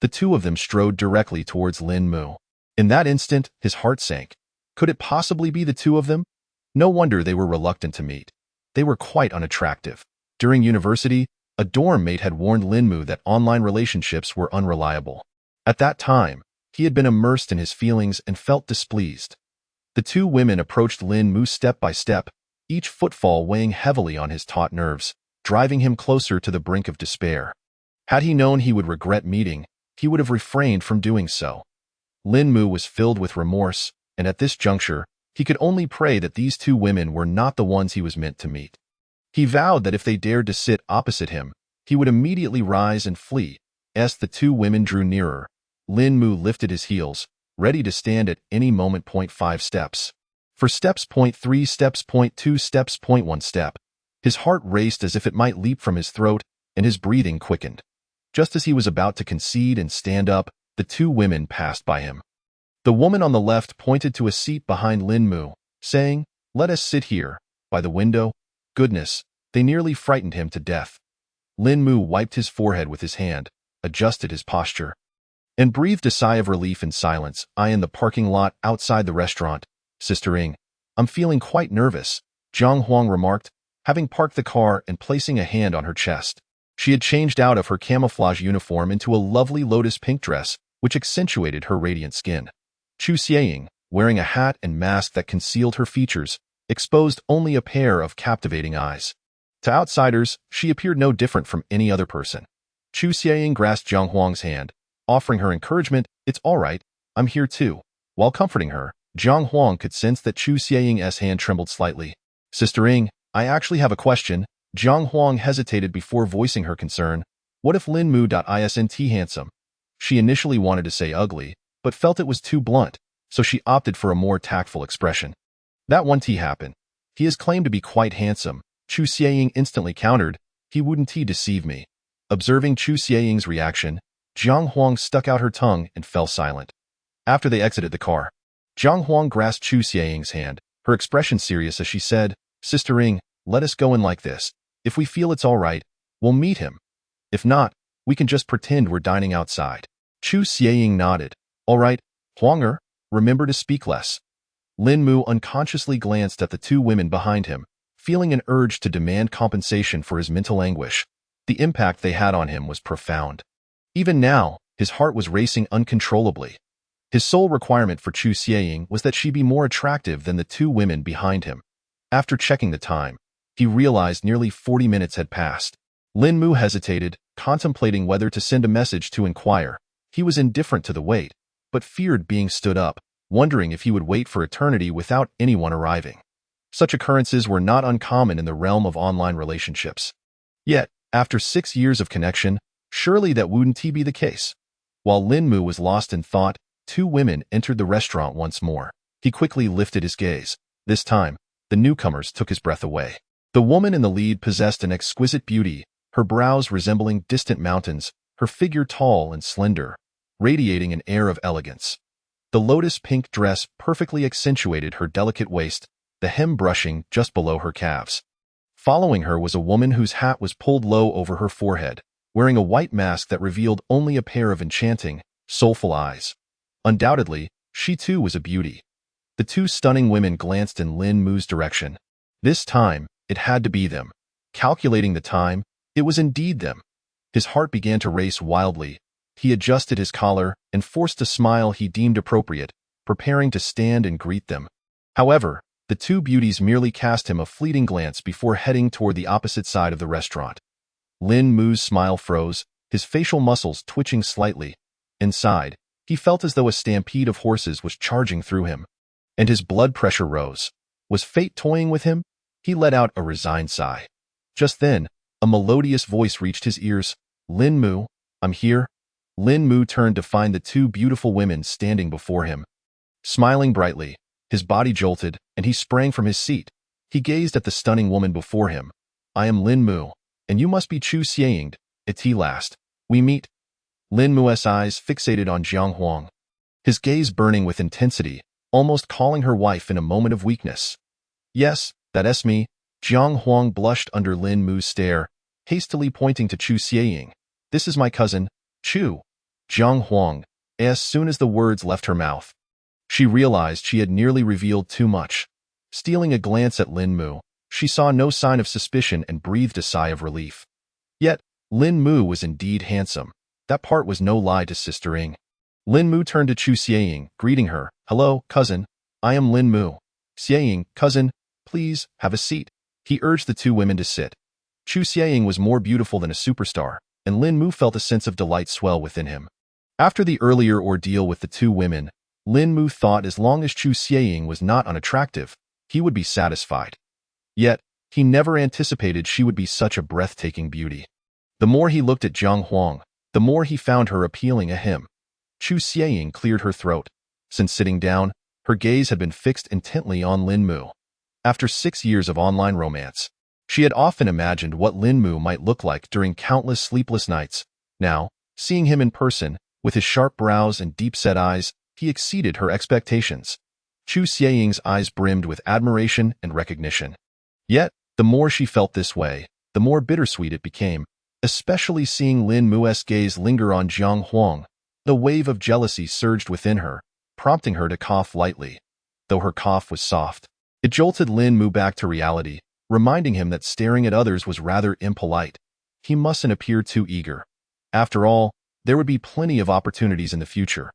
The two of them strode directly towards Lin Mu. In that instant, his heart sank. Could it possibly be the two of them? No wonder they were reluctant to meet. They were quite unattractive. During university, a dorm mate had warned Lin Mu that online relationships were unreliable. At that time, he had been immersed in his feelings and felt displeased. The 2 women approached Lin Mu step by step, each footfall weighing heavily on his taut nerves, driving him closer to the brink of despair. Had he known he would regret meeting, he would have refrained from doing so. Lin Mu was filled with remorse, and at this juncture, he could only pray that these 2 women were not the ones he was meant to meet. He vowed that if they dared to sit opposite him, he would immediately rise and flee. As the 2 women drew nearer, Lin Mu lifted his heels, ready to stand at any moment. 5 steps. For steps. 3 steps. 2 steps. 1 step. His heart raced as if it might leap from his throat, and his breathing quickened. Just as he was about to concede and stand up, the 2 women passed by him. The woman on the left pointed to a seat behind Lin Mu, saying, "Let us sit here, by the window." Goodness, they nearly frightened him to death. Lin Mu wiped his forehead with his hand, adjusted his posture, and breathed a sigh of relief in silence. In the parking lot outside the restaurant, Sister Ing, I'm feeling quite nervous, Zhang Huang remarked, having parked the car and placing a hand on her chest. She had changed out of her camouflage uniform into a lovely lotus pink dress, which accentuated her radiant skin. Chu Xieying, wearing a hat and mask that concealed her features, exposed only a pair of captivating eyes. To outsiders, she appeared no different from any other person. Chu Xieying grasped Jiang Huang's hand, offering her encouragement. "It's all right, I'm here too." While comforting her, Jiang Huang could sense that Chu Xieying's hand trembled slightly. "Sister Ying, I actually have a question." Jiang Huang hesitated before voicing her concern. "What if Lin Mu.isn't handsome?" She initially wanted to say ugly, but felt it was too blunt, so she opted for a more tactful expression. "That won't happen. He is claimed to be quite handsome." Chu Xieying instantly countered. "He wouldn't deceive me." Observing Chu Xieying's reaction, Jiang Huang stuck out her tongue and fell silent. After they exited the car, Jiang Huang grasped Chu Xieying's hand, her expression serious as she said, "Sister Ying, let us go in like this. If we feel it's all right, we'll meet him. If not, we can just pretend we're dining outside." Chu Xieying nodded. "All right, Huanger, remember to speak less." Lin Mu unconsciously glanced at the two women behind him, feeling an urge to demand compensation for his mental anguish. The impact they had on him was profound. Even now, his heart was racing uncontrollably. His sole requirement for Chu Xieying was that she be more attractive than the two women behind him. After checking the time, he realized nearly 40 minutes had passed. Lin Mu hesitated, contemplating whether to send a message to inquire. He was indifferent to the wait, but feared being stood up, wondering if he would wait for eternity without anyone arriving. Such occurrences were not uncommon in the realm of online relationships. Yet, after 6 years of connection, surely that wouldn't be the case. While Lin Mu was lost in thought, two women entered the restaurant once more. He quickly lifted his gaze. This time, the newcomers took his breath away. The woman in the lead possessed an exquisite beauty, her brows resembling distant mountains, her figure tall and slender, radiating an air of elegance. The lotus-pink dress perfectly accentuated her delicate waist, the hem brushing just below her calves. Following her was a woman whose hat was pulled low over her forehead, wearing a white mask that revealed only a pair of enchanting, soulful eyes. Undoubtedly, she too was a beauty. The two stunning women glanced in Lin Mu's direction. This time, it had to be them. Calculating the time, it was indeed them. His heart began to race wildly. He adjusted his collar and forced a smile he deemed appropriate, preparing to stand and greet them. However, the two beauties merely cast him a fleeting glance before heading toward the opposite side of the restaurant. Lin Mu's smile froze, his facial muscles twitching slightly. Inside, he felt as though a stampede of horses was charging through him, and his blood pressure rose. Was fate toying with him? He let out a resigned sigh. Just then, a melodious voice reached his ears. "Lin Mu, I'm here." Lin Mu turned to find the two beautiful women standing before him. Smiling brightly, his body jolted, and he sprang from his seat. He gazed at the stunning woman before him. "I am Lin Mu, and you must be Chu Xieying. At last, we meet." Lin Mu's eyes fixated on Jiang Huang, his gaze burning with intensity, almost calling her wife in a moment of weakness. "Yes, that's me." Jiang Huang blushed under Lin Mu's stare, hastily pointing to Chu Xieying. "This is my cousin, Chu." Jiang Huang, as soon as the words left her mouth, she realized she had nearly revealed too much. Stealing a glance at Lin Mu, she saw no sign of suspicion and breathed a sigh of relief. Yet, Lin Mu was indeed handsome. That part was no lie to Sister Ying. Lin Mu turned to Chu Xieying, greeting her. "Hello, cousin. I am Lin Mu." "Xieying, cousin, please, have a seat." He urged the two women to sit. Chu Xieying was more beautiful than a superstar, and Lin Mu felt a sense of delight swell within him. After the earlier ordeal with the two women, Lin Mu thought as long as Chu Xieying was not unattractive, he would be satisfied. Yet, he never anticipated she would be such a breathtaking beauty. The more he looked at Jiang Huang, the more he found her appealing to him. Chu Xieying cleared her throat. Since sitting down, her gaze had been fixed intently on Lin Mu. After 6 years of online romance, she had often imagined what Lin Mu might look like during countless sleepless nights. Now, seeing him in person, with his sharp brows and deep-set eyes, he exceeded her expectations. Chu Xieying's eyes brimmed with admiration and recognition. Yet, the more she felt this way, the more bittersweet it became, especially seeing Lin Mu's gaze linger on Jiang Huang. The wave of jealousy surged within her, prompting her to cough lightly. Though her cough was soft, it jolted Lin Mu back to reality, reminding him that staring at others was rather impolite. He mustn't appear too eager. After all, There would be plenty of opportunities in the future.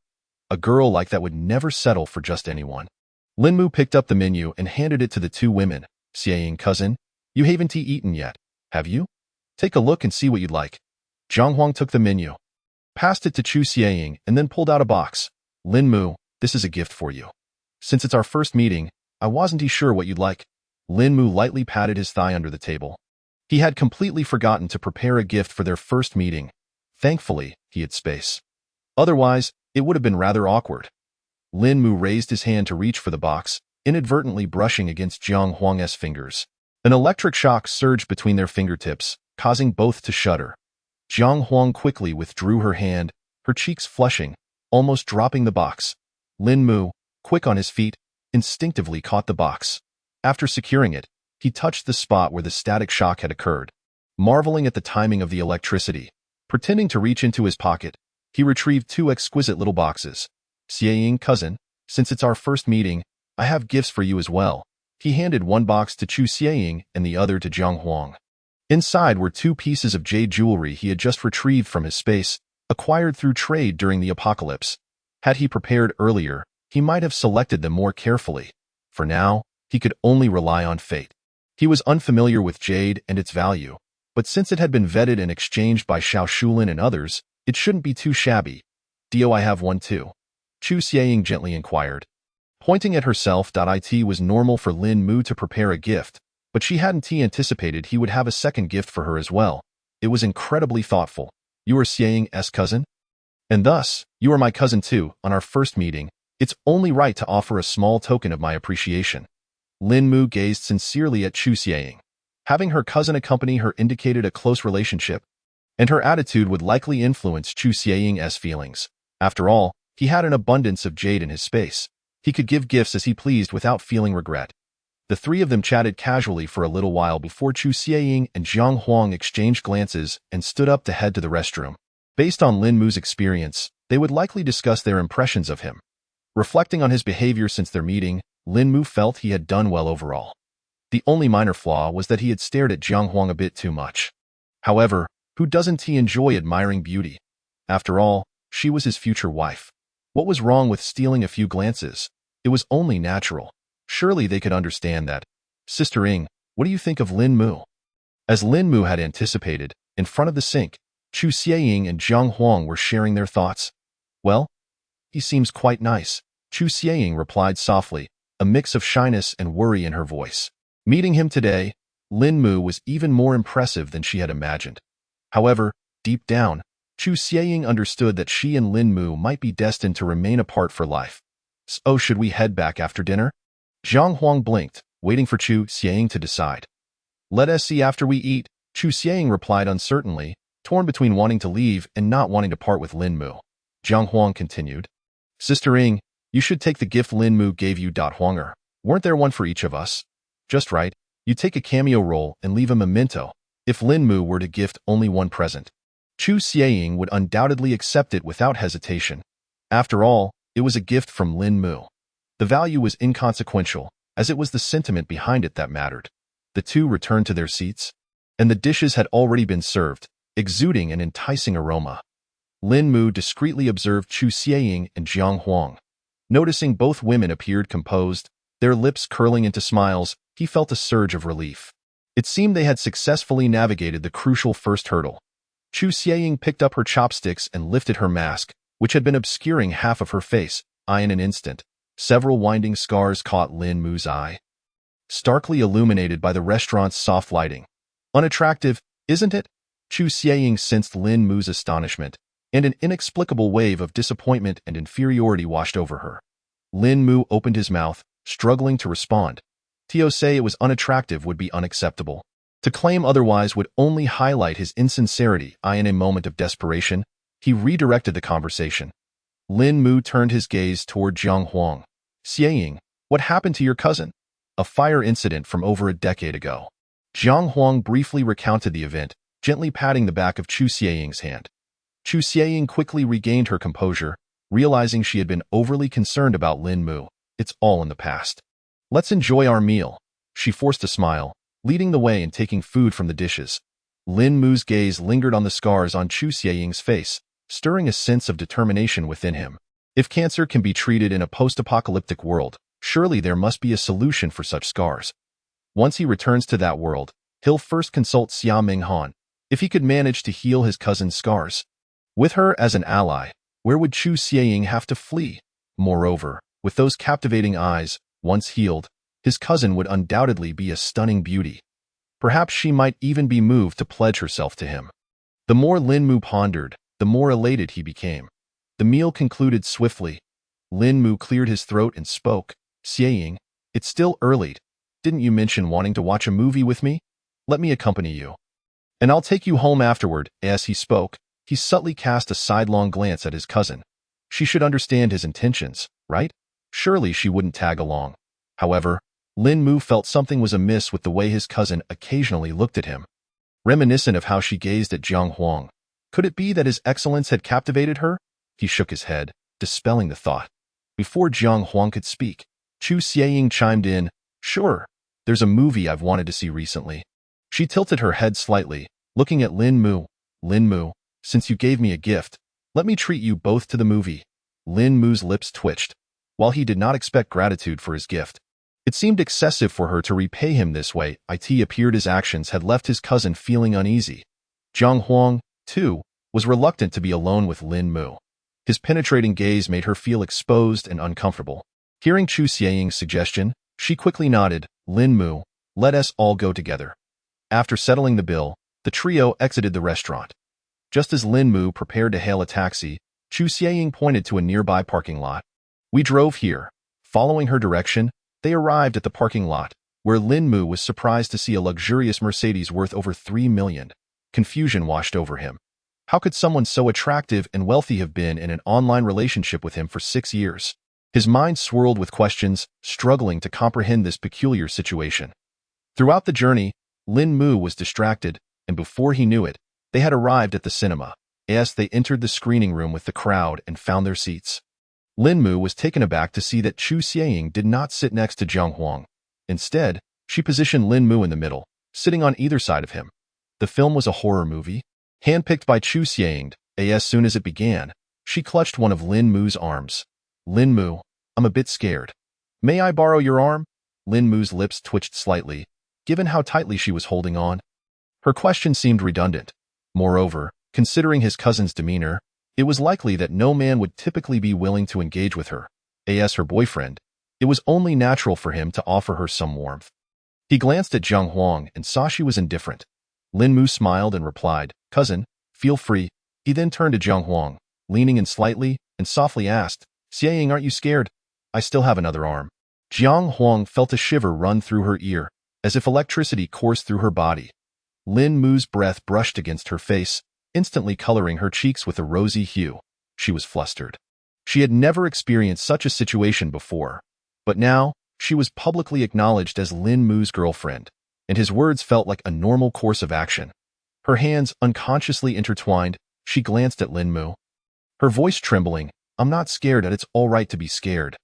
A girl like that would never settle for just anyone. Lin Mu picked up the menu and handed it to the two women. Xieying, cousin, you haven't eaten yet, have you? Take a look and see what you'd like. Zhang Huang took the menu, passed it to Chu Xieying, and then pulled out a box. Lin Mu, this is a gift for you. Since it's our first meeting, I wasn't sure what you'd like. Lin Mu lightly patted his thigh under the table. He had completely forgotten to prepare a gift for their first meeting. Thankfully, he had space. Otherwise, it would have been rather awkward. Lin Mu raised his hand to reach for the box, inadvertently brushing against Zhang Huang's fingers. An electric shock surged between their fingertips, causing both to shudder. Zhang Huang quickly withdrew her hand, her cheeks flushing, almost dropping the box. Lin Mu, quick on his feet, instinctively caught the box. After securing it, he touched the spot where the static shock had occurred. Marveling at the timing of the electricity, pretending to reach into his pocket, he retrieved two exquisite little boxes. Xieying, cousin, since it's our first meeting, I have gifts for you as well. He handed one box to Chu Xieying and the other to Zhang Huang. Inside were two pieces of jade jewelry he had just retrieved from his space, acquired through trade during the apocalypse. Had he prepared earlier, he might have selected them more carefully. For now, he could only rely on fate. He was unfamiliar with jade and its value, but since it had been vetted and exchanged by Xiao Shulin and others, it shouldn't be too shabby. Do I have one too? Chu Xieying gently inquired. Pointing at herself, it was normal for Lin Mu to prepare a gift, but she hadn't anticipated he would have a second gift for her as well. It was incredibly thoughtful. You are Xieying's cousin? And thus, you are my cousin too. On our first meeting, it's only right to offer a small token of my appreciation. Lin Mu gazed sincerely at Chu Xieying. Having her cousin accompany her indicated a close relationship, and her attitude would likely influence Chu Xieying's feelings. After all, he had an abundance of jade in his space. He could give gifts as he pleased without feeling regret. The three of them chatted casually for a little while before Chu Xieying and Zhang Huang exchanged glances and stood up to head to the restroom. Based on Lin Mu's experience, they would likely discuss their impressions of him. Reflecting on his behavior since their meeting, Lin Mu felt he had done well overall. The only minor flaw was that he had stared at Zhang Huang a bit too much. However, who doesn't he enjoy admiring beauty? After all, she was his future wife. What was wrong with stealing a few glances? It was only natural. Surely they could understand that. Sister Ing, what do you think of Lin Mu? As Lin Mu had anticipated, in front of the sink, Chu Xieying and Zhang Huang were sharing their thoughts. Well, he seems quite nice, Chu Xieying replied softly, a mix of shyness and worry in her voice. Meeting him today, Lin Mu was even more impressive than she had imagined. However, deep down, Chu Xieying understood that she and Lin Mu might be destined to remain apart for life. So should we head back after dinner? Zhang Huang blinked, waiting for Chu Xieying to decide. Let us see after we eat, Chu Xieying replied uncertainly, torn between wanting to leave and not wanting to part with Lin Mu. Zhang Huang continued. Sister Ing, you should take the gift Lin Mu gave you. Huanger. Weren't there one for each of us? Just right, you take a cameo role and leave a memento. If Lin Mu were to gift only one present, Chu Xieying would undoubtedly accept it without hesitation. After all, it was a gift from Lin Mu. The value was inconsequential, as it was the sentiment behind it that mattered. The two returned to their seats, and the dishes had already been served, exuding an enticing aroma. Lin Mu discreetly observed Chu Xieying and Zhang Huang. Noticing both women appeared composed, their lips curling into smiles, he felt a surge of relief. It seemed they had successfully navigated the crucial first hurdle. Chu Xieying picked up her chopsticks and lifted her mask, which had been obscuring half of her face. In an instant, several winding scars caught Lin Mu's eye, starkly illuminated by the restaurant's soft lighting. Unattractive, isn't it? Chu Xieying sensed Lin Mu's astonishment, and an inexplicable wave of disappointment and inferiority washed over her. Lin Mu opened his mouth, struggling to respond. To say it was unattractive would be unacceptable. To claim otherwise would only highlight his insincerity. In a moment of desperation, he redirected the conversation. Lin Mu turned his gaze toward Zhang Huang. Xieying, what happened to your cousin? A fire incident from over a decade ago. Zhang Huang briefly recounted the event, gently patting the back of Chu Xieying's hand. Chu Xieying quickly regained her composure, realizing she had been overly concerned about Lin Mu. It's all in the past. Let's enjoy our meal. She forced a smile, leading the way and taking food from the dishes. Lin Mu's gaze lingered on the scars on Chu Xieying's face, stirring a sense of determination within him. If cancer can be treated in a post-apocalyptic world, surely there must be a solution for such scars. Once he returns to that world, he'll first consult Xia Minghan, if he could manage to heal his cousin's scars. With her as an ally, where would Chu Xieying have to flee? Moreover, with those captivating eyes, once healed, his cousin would undoubtedly be a stunning beauty. Perhaps she might even be moved to pledge herself to him. The more Lin Mu pondered, the more elated he became. The meal concluded swiftly. Lin Mu cleared his throat and spoke. Xieying, it's still early. Didn't you mention wanting to watch a movie with me? Let me accompany you. And I'll take you home afterward. As he spoke, he subtly cast a sidelong glance at his cousin. She should understand his intentions, right? Surely she wouldn't tag along. However, Lin Mu felt something was amiss with the way his cousin occasionally looked at him. Reminiscent of how she gazed at Jiang Huang. Could it be that his excellence had captivated her? He shook his head, dispelling the thought. Before Jiang Huang could speak, Chu Xieying chimed in, Sure, there's a movie I've wanted to see recently. She tilted her head slightly, looking at Lin Mu. Lin Mu, since you gave me a gift, let me treat you both to the movie. Lin Mu's lips twitched. While he did not expect gratitude for his gift, it seemed excessive for her to repay him this way. It appeared his actions had left his cousin feeling uneasy. Jiang Huang, too, was reluctant to be alone with Lin Mu. His penetrating gaze made her feel exposed and uncomfortable. Hearing Chu Xieying's suggestion, she quickly nodded. Lin Mu, let us all go together. After settling the bill, the trio exited the restaurant. Just as Lin Mu prepared to hail a taxi, Chu Xieying pointed to a nearby parking lot. We drove here. Following her direction, they arrived at the parking lot, where Lin Mu was surprised to see a luxurious Mercedes worth over 3 million. Confusion washed over him. How could someone so attractive and wealthy have been in an online relationship with him for 6 years? His mind swirled with questions, struggling to comprehend this peculiar situation. Throughout the journey, Lin Mu was distracted, and before he knew it, they had arrived at the cinema. As they entered the screening room with the crowd and found their seats, Lin Mu was taken aback to see that Chu Xieying did not sit next to Jiang Huang. Instead, she positioned Lin Mu in the middle, sitting on either side of him. The film was a horror movie, handpicked by Chu Xieying. As soon as it began, she clutched one of Lin Mu's arms. Lin Mu, I'm a bit scared. May I borrow your arm? Lin Mu's lips twitched slightly, given how tightly she was holding on. Her question seemed redundant. Moreover, considering his cousin's demeanor, it was likely that no man would typically be willing to engage with her. As her boyfriend, it was only natural for him to offer her some warmth. He glanced at Jiang Huang and saw she was indifferent. Lin Mu smiled and replied, Cousin, feel free. He then turned to Jiang Huang, leaning in slightly, and softly asked, Xieying, aren't you scared? I still have another arm. Jiang Huang felt a shiver run through her ear, as if electricity coursed through her body. Lin Mu's breath brushed against her face, instantly coloring her cheeks with a rosy hue. She was flustered. She had never experienced such a situation before, but now she was publicly acknowledged as Lin Mu's girlfriend, and his words felt like a normal course of action. Her hands unconsciously intertwined, she glanced at Lin Mu. Her voice trembling, I'm not scared, and it's all right to be scared.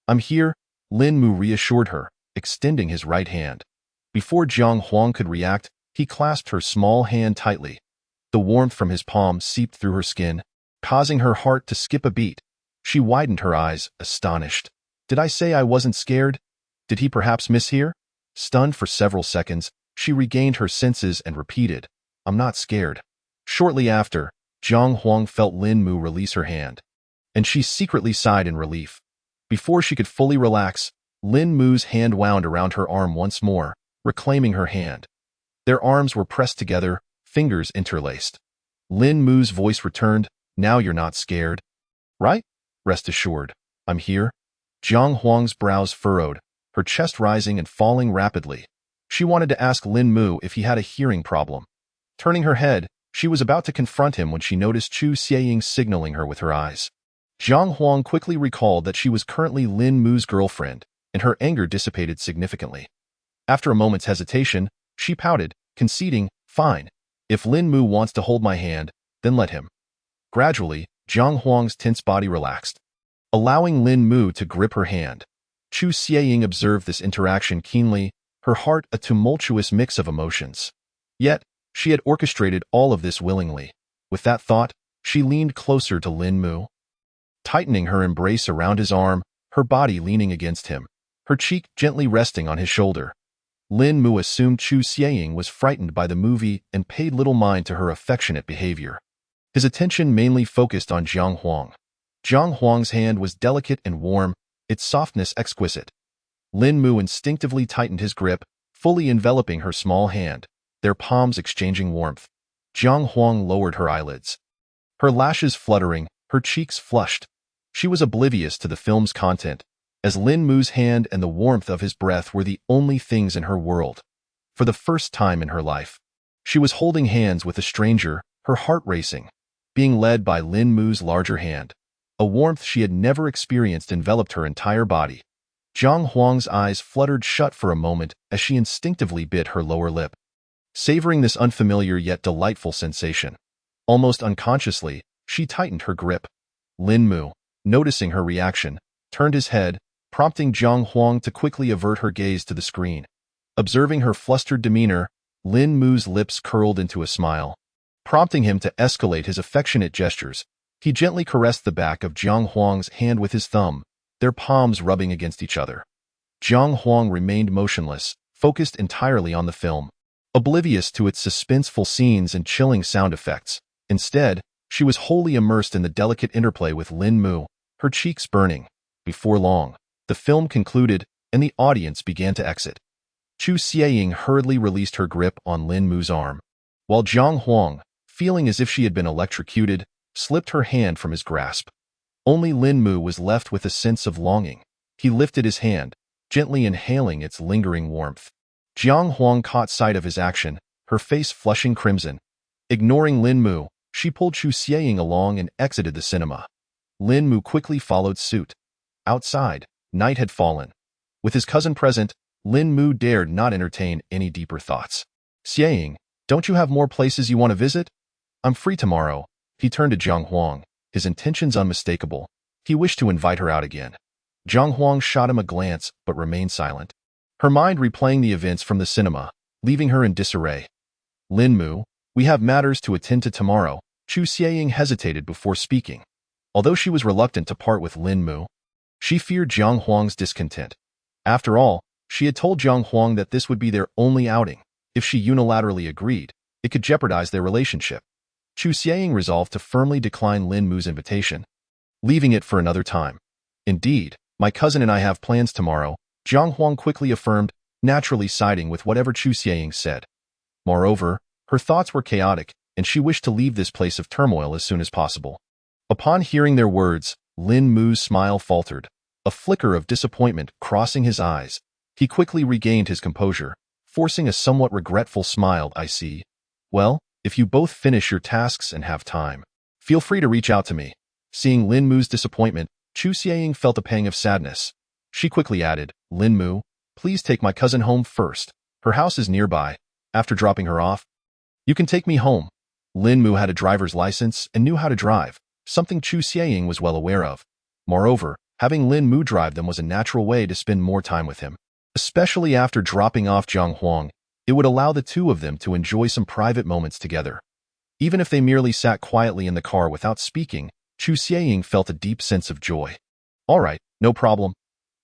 I'm here, Lin Mu reassured her, extending his right hand. Before Jiang Huang could react, he clasped her small hand tightly. The warmth from his palm seeped through her skin, causing her heart to skip a beat. She widened her eyes, astonished. Did I say I wasn't scared? Did he perhaps mishear? Stunned for several seconds, she regained her senses and repeated, I'm not scared. Shortly after, Jiang Huang felt Lin Mu release her hand, and she secretly sighed in relief. Before she could fully relax, Lin Mu's hand wound around her arm once more, reclaiming her hand. Their arms were pressed together, fingers interlaced. Lin Mu's voice returned, Now you're not scared, right? Rest assured, I'm here. Jiang Huang's brows furrowed, her chest rising and falling rapidly. She wanted to ask Lin Mu if he had a hearing problem. Turning her head, she was about to confront him when she noticed Chu Xieying signaling her with her eyes. Jiang Huang quickly recalled that she was currently Lin Mu's girlfriend, and her anger dissipated significantly. After a moment's hesitation, she pouted, conceding, Fine. If Lin Mu wants to hold my hand, then let him. Gradually, Jiang Huang's tense body relaxed, allowing Lin Mu to grip her hand. Chu Xieying observed this interaction keenly, her heart a tumultuous mix of emotions. Yet, she had orchestrated all of this willingly. With that thought, She leaned closer to Lin Mu, tightening her embrace around his arm, her body leaning against him, her cheek gently resting on his shoulder. Lin Mu assumed Chu Xieying was frightened by the movie and paid little mind to her affectionate behavior. His attention mainly focused on Jiang Huang. Jiang Huang's hand was delicate and warm, its softness exquisite. Lin Mu instinctively tightened his grip, fully enveloping her small hand, their palms exchanging warmth. Jiang Huang lowered her eyelids, her lashes fluttering, her cheeks flushed. She was oblivious to the film's content, as Lin Mu's hand and the warmth of his breath were the only things in her world. For the first time in her life, she was holding hands with a stranger, her heart racing, being led by Lin Mu's larger hand. A warmth she had never experienced enveloped her entire body. Jiang Huang's eyes fluttered shut for a moment as she instinctively bit her lower lip, savoring this unfamiliar yet delightful sensation. Almost unconsciously, she tightened her grip. Lin Mu, noticing her reaction, turned his head, prompting Jiang Huang to quickly avert her gaze to the screen. Observing her flustered demeanor, Lin Mu's lips curled into a smile, prompting him to escalate his affectionate gestures. He gently caressed the back of Jiang Huang's hand with his thumb, their palms rubbing against each other. Jiang Huang remained motionless, focused entirely on the film, oblivious to its suspenseful scenes and chilling sound effects. Instead, she was wholly immersed in the delicate interplay with Lin Mu, her cheeks burning. Before long, the film concluded, and the audience began to exit. Chu Xieying hurriedly released her grip on Lin Mu's arm, while Jiang Huang, feeling as if she had been electrocuted, slipped her hand from his grasp. Only Lin Mu was left with a sense of longing. He lifted his hand, gently inhaling its lingering warmth. Jiang Huang caught sight of his action, her face flushing crimson. Ignoring Lin Mu, she pulled Chu Xieying along and exited the cinema. Lin Mu quickly followed suit. Outside, night had fallen. With his cousin present, Lin Mu dared not entertain any deeper thoughts. Xieying, don't you have more places you want to visit? I'm free tomorrow. He turned to Jiang Huang, his intentions unmistakable. He wished to invite her out again. Jiang Huang shot him a glance but remained silent, her mind replaying the events from the cinema, leaving her in disarray. Lin Mu, we have matters to attend to tomorrow. Chu Xieying hesitated before speaking. Although she was reluctant to part with Lin Mu, she feared Jiang Huang's discontent. After all, she had told Jiang Huang that this would be their only outing. If she unilaterally agreed, it could jeopardize their relationship. Chu Xieying resolved to firmly decline Lin Mu's invitation, leaving it for another time. Indeed, my cousin and I have plans tomorrow, Jiang Huang quickly affirmed, naturally siding with whatever Chu Xieying said. Moreover, her thoughts were chaotic, and she wished to leave this place of turmoil as soon as possible. Upon hearing their words, Lin Mu's smile faltered, a flicker of disappointment crossing his eyes. He quickly regained his composure, forcing a somewhat regretful smile. I see. Well, if you both finish your tasks and have time, feel free to reach out to me. Seeing Lin Mu's disappointment, Chu Xieying felt a pang of sadness. She quickly added, Lin Mu, please take my cousin home first. Her house is nearby. After dropping her off, you can take me home. Lin Mu had a driver's license and knew how to drive, something Chu Xieying was well aware of. Moreover, having Lin Mu drive them was a natural way to spend more time with him. Especially after dropping off Jiang Huang, it would allow the two of them to enjoy some private moments together. Even if they merely sat quietly in the car without speaking, Chu Xieying felt a deep sense of joy. All right, no problem.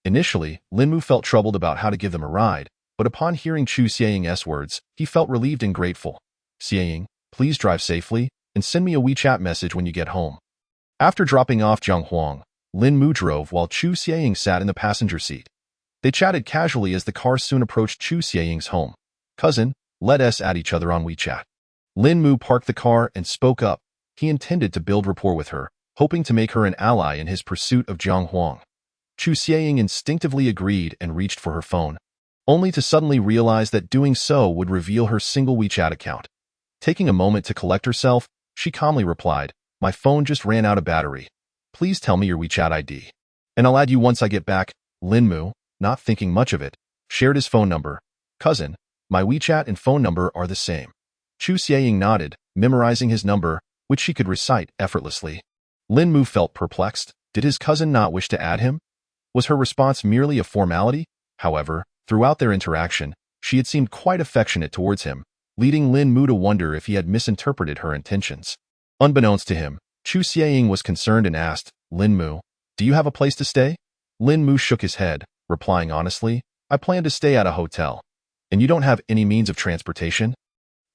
Initially, Lin Mu felt troubled about how to give them a ride, but upon hearing Chu Xieying's words, he felt relieved and grateful. Xieying, please drive safely, and send me a WeChat message when you get home. After dropping off Jiang Huang, Lin Mu drove while Chu Xieying sat in the passenger seat. They chatted casually as the car soon approached Chu Xieying's home. Cousin, let us add each other on WeChat. Lin Mu parked the car and spoke up. He intended to build rapport with her, hoping to make her an ally in his pursuit of Jiang Huang. Chu Xieying instinctively agreed and reached for her phone, only to suddenly realize that doing so would reveal her single WeChat account. Taking a moment to collect herself, she calmly replied, my phone just ran out of battery. Please tell me your WeChat ID, and I'll add you once I get back. Lin Mu, not thinking much of it, shared his phone number. Cousin, my WeChat and phone number are the same. Chu Xieying nodded, memorizing his number, which she could recite effortlessly. Lin Mu felt perplexed. Did his cousin not wish to add him? Was her response merely a formality? However, throughout their interaction, she had seemed quite affectionate towards him, leading Lin Mu to wonder if he had misinterpreted her intentions. Unbeknownst to him, Chu Xieying was concerned and asked, Lin Mu, do you have a place to stay? Lin Mu shook his head, replying honestly, I plan to stay at a hotel. And you don't have any means of transportation?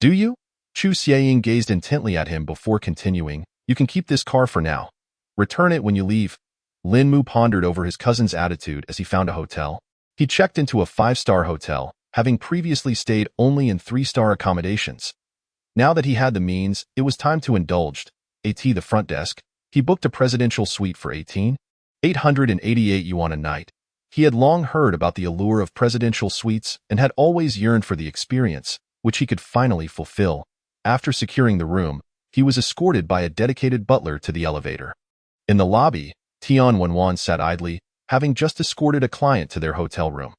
Do you? Chu Xieying gazed intently at him before continuing, you can keep this car for now. Return it when you leave. Lin Mu pondered over his cousin's attitude as he found a hotel. He checked into a 5-star hotel, having previously stayed only in 3-star accommodations. Now that he had the means, it was time to indulge. At the front desk, he booked a presidential suite for 888 yuan a night. He had long heard about the allure of presidential suites and had always yearned for the experience, which he could finally fulfill. After securing the room, he was escorted by a dedicated butler to the elevator. In the lobby, Tian Wenwan sat idly, having just escorted a client to their hotel room.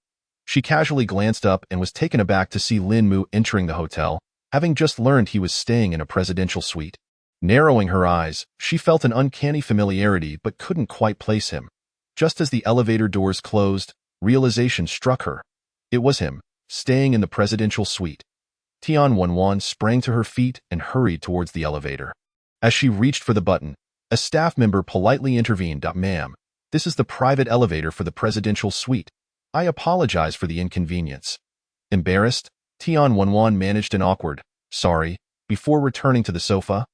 She casually glanced up and was taken aback to see Lin Mu entering the hotel, having just learned he was staying in a presidential suite. Narrowing her eyes, she felt an uncanny familiarity but couldn't quite place him. Just as the elevator doors closed, realization struck her. It was him, staying in the presidential suite. Tian Wenwan sprang to her feet and hurried towards the elevator. As she reached for the button, a staff member politely intervened. Ma'am, this is the private elevator for the presidential suite. I apologize for the inconvenience. Embarrassed, Tian Wenwan managed an awkward, sorry, before returning to the sofa.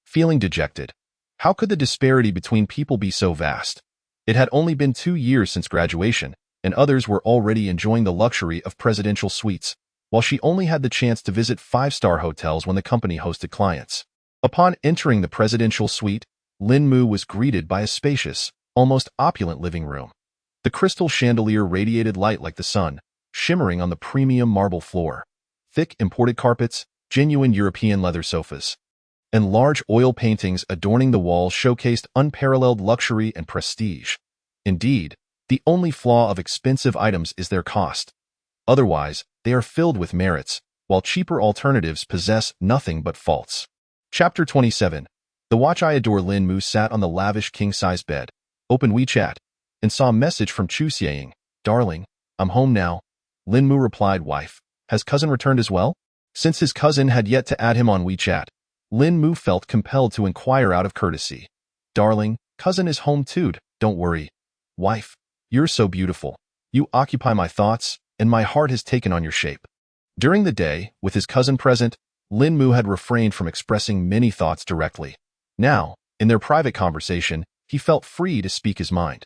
Feeling dejected. How could the disparity between people be so vast? It had only been 2 years since graduation, and others were already enjoying the luxury of presidential suites, while she only had the chance to visit 5-star hotels when the company hosted clients. Upon entering the presidential suite, Lin Mu was greeted by a spacious, almost opulent living room. The crystal chandelier radiated light like the sun, shimmering on the premium marble floor. Thick imported carpets, genuine European leather sofas, and large oil paintings adorning the walls showcased unparalleled luxury and prestige. Indeed, the only flaw of expensive items is their cost. Otherwise, they are filled with merits, while cheaper alternatives possess nothing but faults. Chapter 27. The watch I adore. Lin Mu sat on the lavish king-size bed, opened WeChat, and saw a message from Chu Xieying. Darling, I'm home now. Lin Mu replied, wife, has cousin returned as well? Since his cousin had yet to add him on WeChat, Lin Mu felt compelled to inquire out of courtesy. Darling, cousin is home too, don't worry. Wife, you're so beautiful. You occupy my thoughts, and my heart has taken on your shape. During the day, with his cousin present, Lin Mu had refrained from expressing many thoughts directly. Now, in their private conversation, he felt free to speak his mind.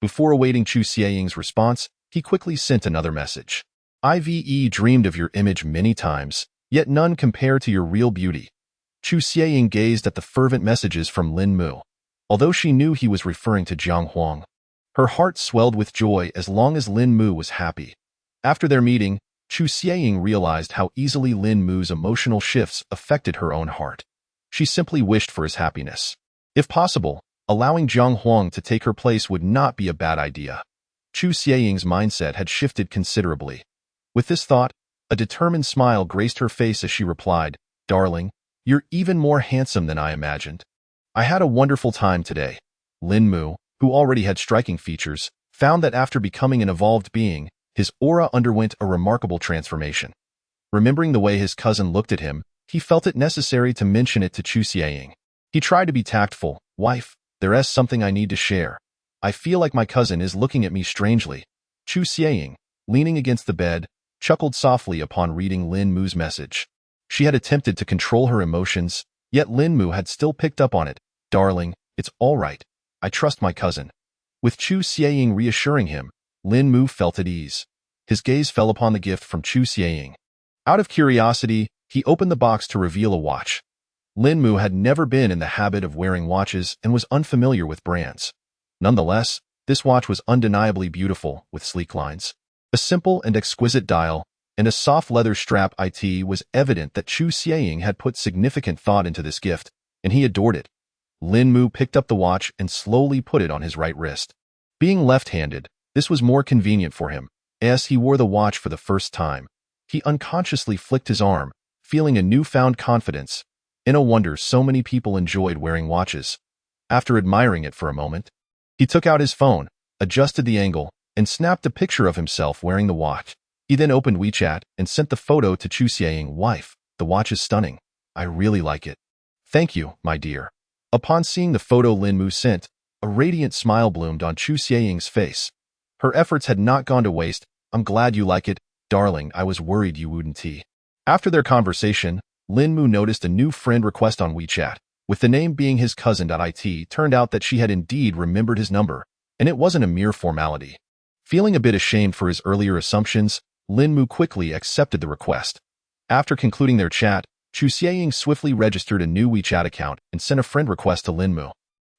Before awaiting Chu Xieying's response, he quickly sent another message. I've dreamed of your image many times, yet none compare to your real beauty. Chu Xieying gazed at the fervent messages from Lin Mu. Although she knew he was referring to Jiang Huang, her heart swelled with joy as long as Lin Mu was happy. After their meeting, Chu Xieying realized how easily Lin Mu's emotional shifts affected her own heart. She simply wished for his happiness. If possible, allowing Jiang Huang to take her place would not be a bad idea. Chu Xieying's mindset had shifted considerably. With this thought, a determined smile graced her face as she replied, Darling, you're even more handsome than I imagined. I had a wonderful time today. Lin Mu, who already had striking features, found that after becoming an evolved being, his aura underwent a remarkable transformation. Remembering the way his cousin looked at him, he felt it necessary to mention it to Chu Xieying. He tried to be tactful. Wife, there's something I need to share. I feel like my cousin is looking at me strangely. Chu Xieying, leaning against the bed, chuckled softly upon reading Lin Mu's message. She had attempted to control her emotions, yet Lin Mu had still picked up on it. Darling, it's all right. I trust my cousin. With Chu Xieying reassuring him, Lin Mu felt at ease. His gaze fell upon the gift from Chu Xieying. Out of curiosity, he opened the box to reveal a watch. Lin Mu had never been in the habit of wearing watches and was unfamiliar with brands. Nonetheless, this watch was undeniably beautiful, with sleek lines, a simple and exquisite dial, and a soft leather strap. It was evident that Chu Xieying had put significant thought into this gift, and he adored it. Lin Mu picked up the watch and slowly put it on his right wrist. Being left-handed, this was more convenient for him. As he wore the watch for the first time, he unconsciously flicked his arm, feeling a newfound confidence. No wonder so many people enjoyed wearing watches. After admiring it for a moment, he took out his phone, adjusted the angle, and snapped a picture of himself wearing the watch. He then opened WeChat and sent the photo to Chu Xieying. Wife, the watch is stunning. I really like it. Thank you, my dear. Upon seeing the photo Lin Mu sent, a radiant smile bloomed on Chu Xieying's face. Her efforts had not gone to waste. I'm glad you like it, darling. I was worried you wouldn't. After their conversation, Lin Mu noticed a new friend request on WeChat. With the name being his cousin. It turned out that she had indeed remembered his number, and it wasn't a mere formality. Feeling a bit ashamed for his earlier assumptions, Lin Mu quickly accepted the request. After concluding their chat, Chu Xieying swiftly registered a new WeChat account and sent a friend request to Lin Mu,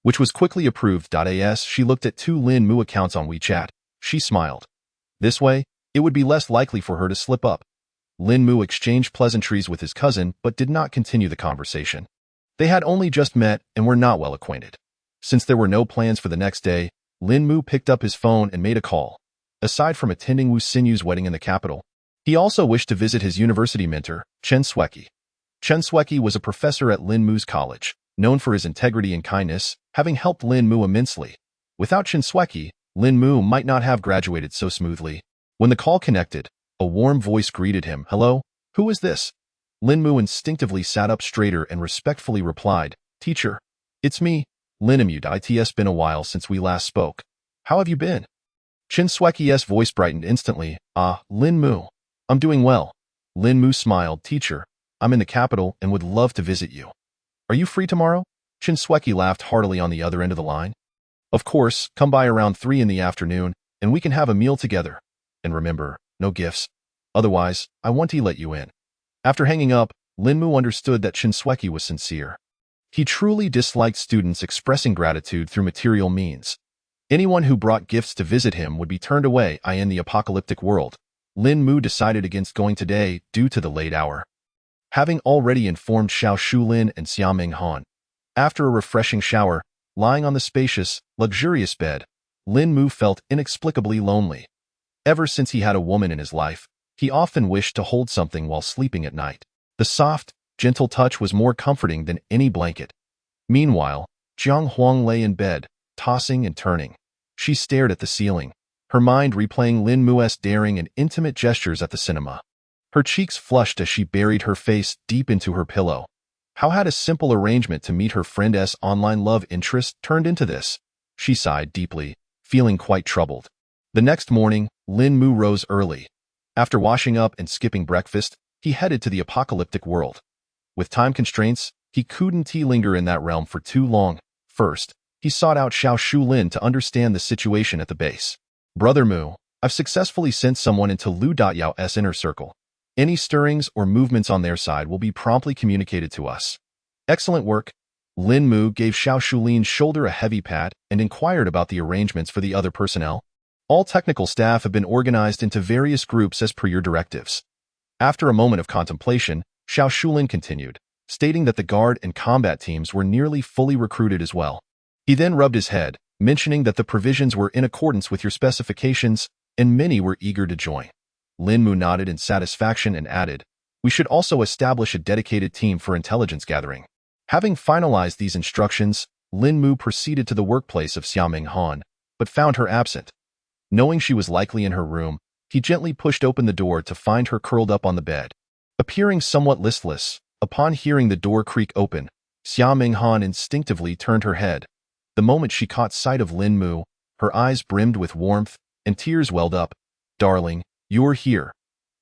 which was quickly approved. As she looked at 2 Lin Mu accounts on WeChat, she smiled. This way, it would be less likely for her to slip up. Lin Mu exchanged pleasantries with his cousin but did not continue the conversation. They had only just met and were not well acquainted. Since there were no plans for the next day, Lin Mu picked up his phone and made a call. Aside from attending Wu Sinyu's wedding in the capital, he also wished to visit his university mentor, Chen Sueki. Chen Sueki was a professor at Lin Mu's college, known for his integrity and kindness, having helped Lin Mu immensely. Without Chen Sueki, Lin Mu might not have graduated so smoothly. When the call connected, a warm voice greeted him. Hello? Who is this? Lin Mu instinctively sat up straighter and respectfully replied, Teacher, it's me, Lin Mu. It's been a while since we last spoke. How have you been? Chen Sueki's voice brightened instantly. Lin Mu. I'm doing well. Lin Mu smiled. Teacher, I'm in the capital and would love to visit you. Are you free tomorrow? Chen Sueki laughed heartily on the other end of the line. Of course, come by around 3 in the afternoon and we can have a meal together. And remember, no gifts. Otherwise, I won't let you in. After hanging up, Lin Mu understood that Chen Sueki was sincere. He truly disliked students expressing gratitude through material means. Anyone who brought gifts to visit him would be turned away. In the apocalyptic world, Lin Mu decided against going today due to the late hour. Having already informed Xiao Shulin and Xiaming Han, after a refreshing shower, lying on the spacious, luxurious bed, Lin Mu felt inexplicably lonely. Ever since he had a woman in his life, he often wished to hold something while sleeping at night. The soft, gentle touch was more comforting than any blanket. Meanwhile, Jiang Huang lay in bed, tossing and turning. She stared at the ceiling, her mind replaying Lin Mu's daring and intimate gestures at the cinema. Her cheeks flushed as she buried her face deep into her pillow. How had a simple arrangement to meet her friend's online love interest turned into this? She sighed deeply, feeling quite troubled. The next morning, Lin Mu rose early. After washing up and skipping breakfast, he headed to the apocalyptic world. With time constraints, he couldn't linger in that realm for too long. First, he sought out Xiao Shulin to understand the situation at the base. Brother Mu, I've successfully sent someone into Lu Yao's inner circle. Any stirrings or movements on their side will be promptly communicated to us. Excellent work. Lin Mu gave Xiao Shulin's shoulder a heavy pat and inquired about the arrangements for the other personnel. All technical staff have been organized into various groups as per your directives. After a moment of contemplation, Xiao Shulin continued, stating that the guard and combat teams were nearly fully recruited as well. He then rubbed his head, mentioning that the provisions were in accordance with your specifications, and many were eager to join. Lin Mu nodded in satisfaction and added, we should also establish a dedicated team for intelligence gathering. Having finalized these instructions, Lin Mu proceeded to the workplace of Xiaming Han, but found her absent. Knowing she was likely in her room, he gently pushed open the door to find her curled up on the bed. Appearing somewhat listless, upon hearing the door creak open, Xiaming Han instinctively turned her head. The moment she caught sight of Lin Mu, her eyes brimmed with warmth, and tears welled up. Darling, you're here.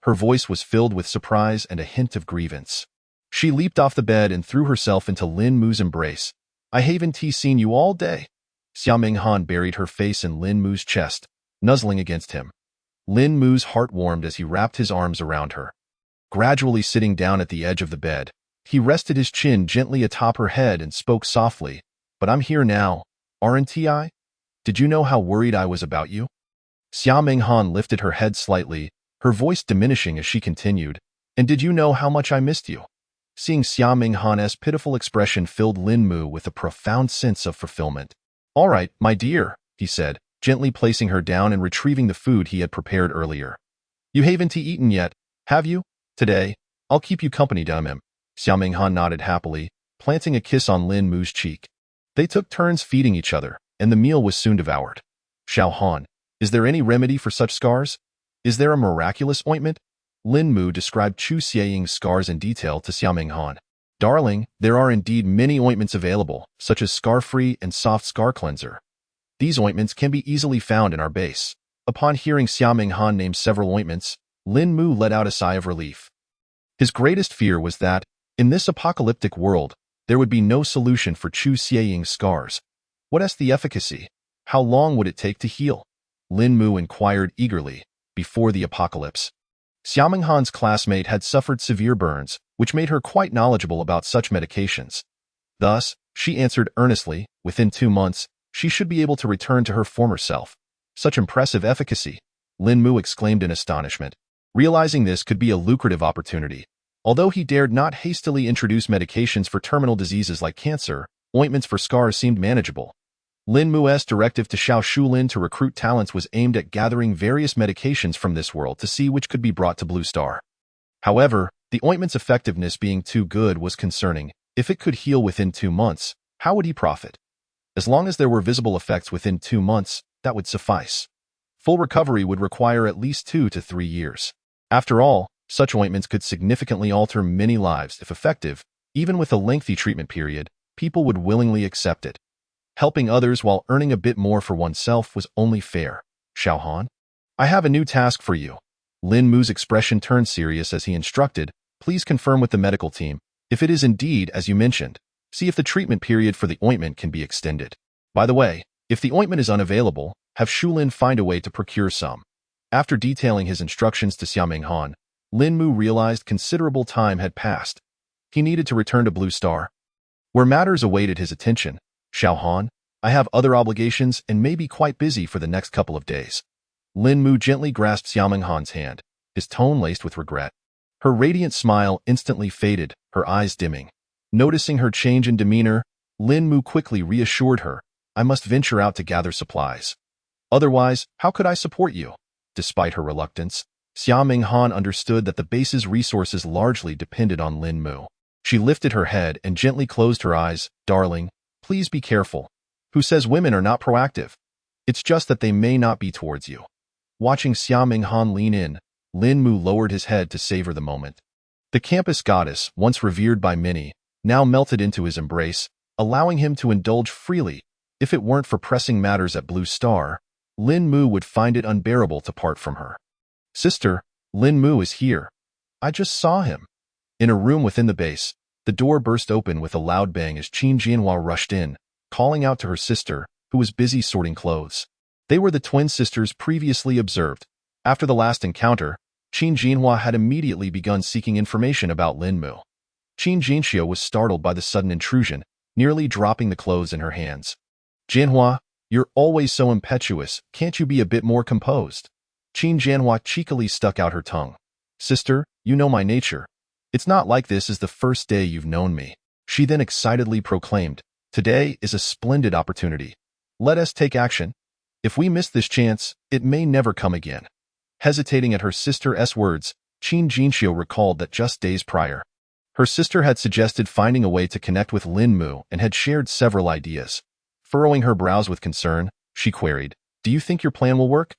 Her voice was filled with surprise and a hint of grievance. She leaped off the bed and threw herself into Lin Mu's embrace. I haven't seen you all day. Xiaming Han buried her face in Lin Mu's chest, nuzzling against him. Lin Mu's heart warmed as he wrapped his arms around her. Gradually sitting down at the edge of the bed, he rested his chin gently atop her head and spoke softly, but I'm here now, aren't I? Did you know how worried I was about you? Xiaming Han lifted her head slightly, her voice diminishing as she continued, and did you know how much I missed you? Seeing Xiaming Han's pitiful expression filled Lin Mu with a profound sense of fulfillment. All right, my dear, he said, gently placing her down and retrieving the food he had prepared earlier. You haven't eaten yet, have you? Today, I'll keep you company, Dumim. Xiaming Han nodded happily, planting a kiss on Lin Mu's cheek. They took turns feeding each other, and the meal was soon devoured. Xiao Han, is there any remedy for such scars? Is there a miraculous ointment? Lin Mu described Chu Xieying's scars in detail to Xiaming Han. Darling, there are indeed many ointments available, such as Scar-Free and Soft Scar Cleanser. These ointments can be easily found in our base. Upon hearing Xiaoming Han name several ointments, Lin Mu let out a sigh of relief. His greatest fear was that, in this apocalyptic world, there would be no solution for Chu Xieying's scars. What is the efficacy? How long would it take to heal? Lin Mu inquired eagerly. Before the apocalypse, Xiaoming Han's classmate had suffered severe burns, which made her quite knowledgeable about such medications. Thus, she answered earnestly, within 2 months, she should be able to return to her former self. Such impressive efficacy! Lin Mu exclaimed in astonishment, realizing this could be a lucrative opportunity. Although he dared not hastily introduce medications for terminal diseases like cancer, ointments for scars seemed manageable. Lin Mu's directive to Xiao Shulin to recruit talents was aimed at gathering various medications from this world to see which could be brought to Blue Star. However, the ointment's effectiveness being too good was concerning. If it could heal within 2 months, how would he profit? As long as there were visible effects within 2 months, that would suffice. Full recovery would require at least 2 to 3 years. After all, such ointments could significantly alter many lives if effective. Even with a lengthy treatment period, people would willingly accept it. Helping others while earning a bit more for oneself was only fair. Xiao Han, I have a new task for you. Lin Mu's expression turned serious as he instructed, please confirm with the medical team. If it is indeed as you mentioned, see if the treatment period for the ointment can be extended. By the way, if the ointment is unavailable, have Shulin find a way to procure some. After detailing his instructions to Xiaoming Han, Lin Mu realized considerable time had passed. He needed to return to Blue Star, where matters awaited his attention. Xiao Han, I have other obligations and may be quite busy for the next couple of days. Lin Mu gently grasped Xiaoming Han's hand, his tone laced with regret. Her radiant smile instantly faded, her eyes dimming. Noticing her change in demeanor, Lin Mu quickly reassured her, I must venture out to gather supplies. Otherwise, how could I support you? Despite her reluctance, Xiaoming Han understood that the base's resources largely depended on Lin Mu. She lifted her head and gently closed her eyes. Darling, please be careful. Who says women are not proactive? It's just that they may not be towards you. Watching Xiaoming Han lean in, Lin Mu lowered his head to savor the moment. The campus goddess, once revered by many, now melted into his embrace, allowing him to indulge freely. If it weren't for pressing matters at Blue Star, Lin Mu would find it unbearable to part from her. Sister, Lin Mu is here. I just saw him. In a room within the base, the door burst open with a loud bang as Qin Jianhua rushed in, calling out to her sister, who was busy sorting clothes. They were the twin sisters previously observed. After the last encounter, Qin Jianhua had immediately begun seeking information about Lin Mu. Qin Jianxia was startled by the sudden intrusion, nearly dropping the clothes in her hands. Jianhua, you're always so impetuous, can't you be a bit more composed? Qin Jianhua cheekily stuck out her tongue. Sister, you know my nature. It's not like this is the first day you've known me. She then excitedly proclaimed, today is a splendid opportunity. Let us take action. If we miss this chance, it may never come again. Hesitating at her sister's words, Qin Jianxia recalled that just days prior, her sister had suggested finding a way to connect with Lin Mu and had shared several ideas. Furrowing her brows with concern, she queried, do you think your plan will work?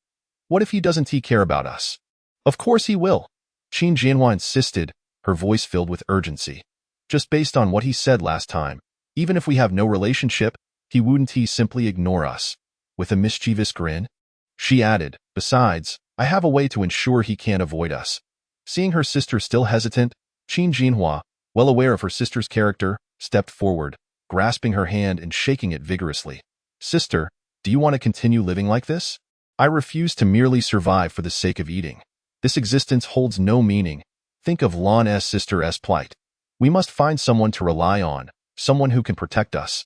What if he doesn't care about us? Of course he will. Qin Jianhua insisted, her voice filled with urgency. Just based on what he said last time, even if we have no relationship, he wouldn't simply ignore us. With a mischievous grin, she added, besides, I have a way to ensure he can't avoid us. Seeing her sister still hesitant, Qin Jianhua, well aware of her sister's character, stepped forward, grasping her hand and shaking it vigorously. Sister, do you want to continue living like this? I refuse to merely survive for the sake of eating. This existence holds no meaning. Think of Lan's sister's plight. We must find someone to rely on, someone who can protect us.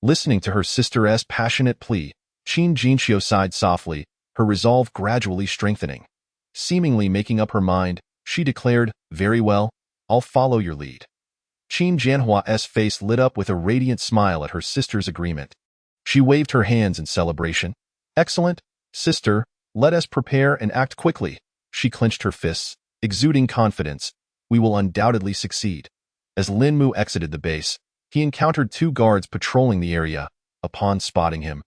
Listening to her sister's passionate plea, Qin Jianxia sighed softly, her resolve gradually strengthening. Seemingly making up her mind, she declared, very well, I'll follow your lead. Qin Jianhua's face lit up with a radiant smile at her sister's agreement. She waved her hands in celebration. Excellent, sister, let us prepare and act quickly. She clenched her fists, exuding confidence. We will undoubtedly succeed. As Lin Mu exited the base, he encountered 2 guards patrolling the area. Upon spotting him,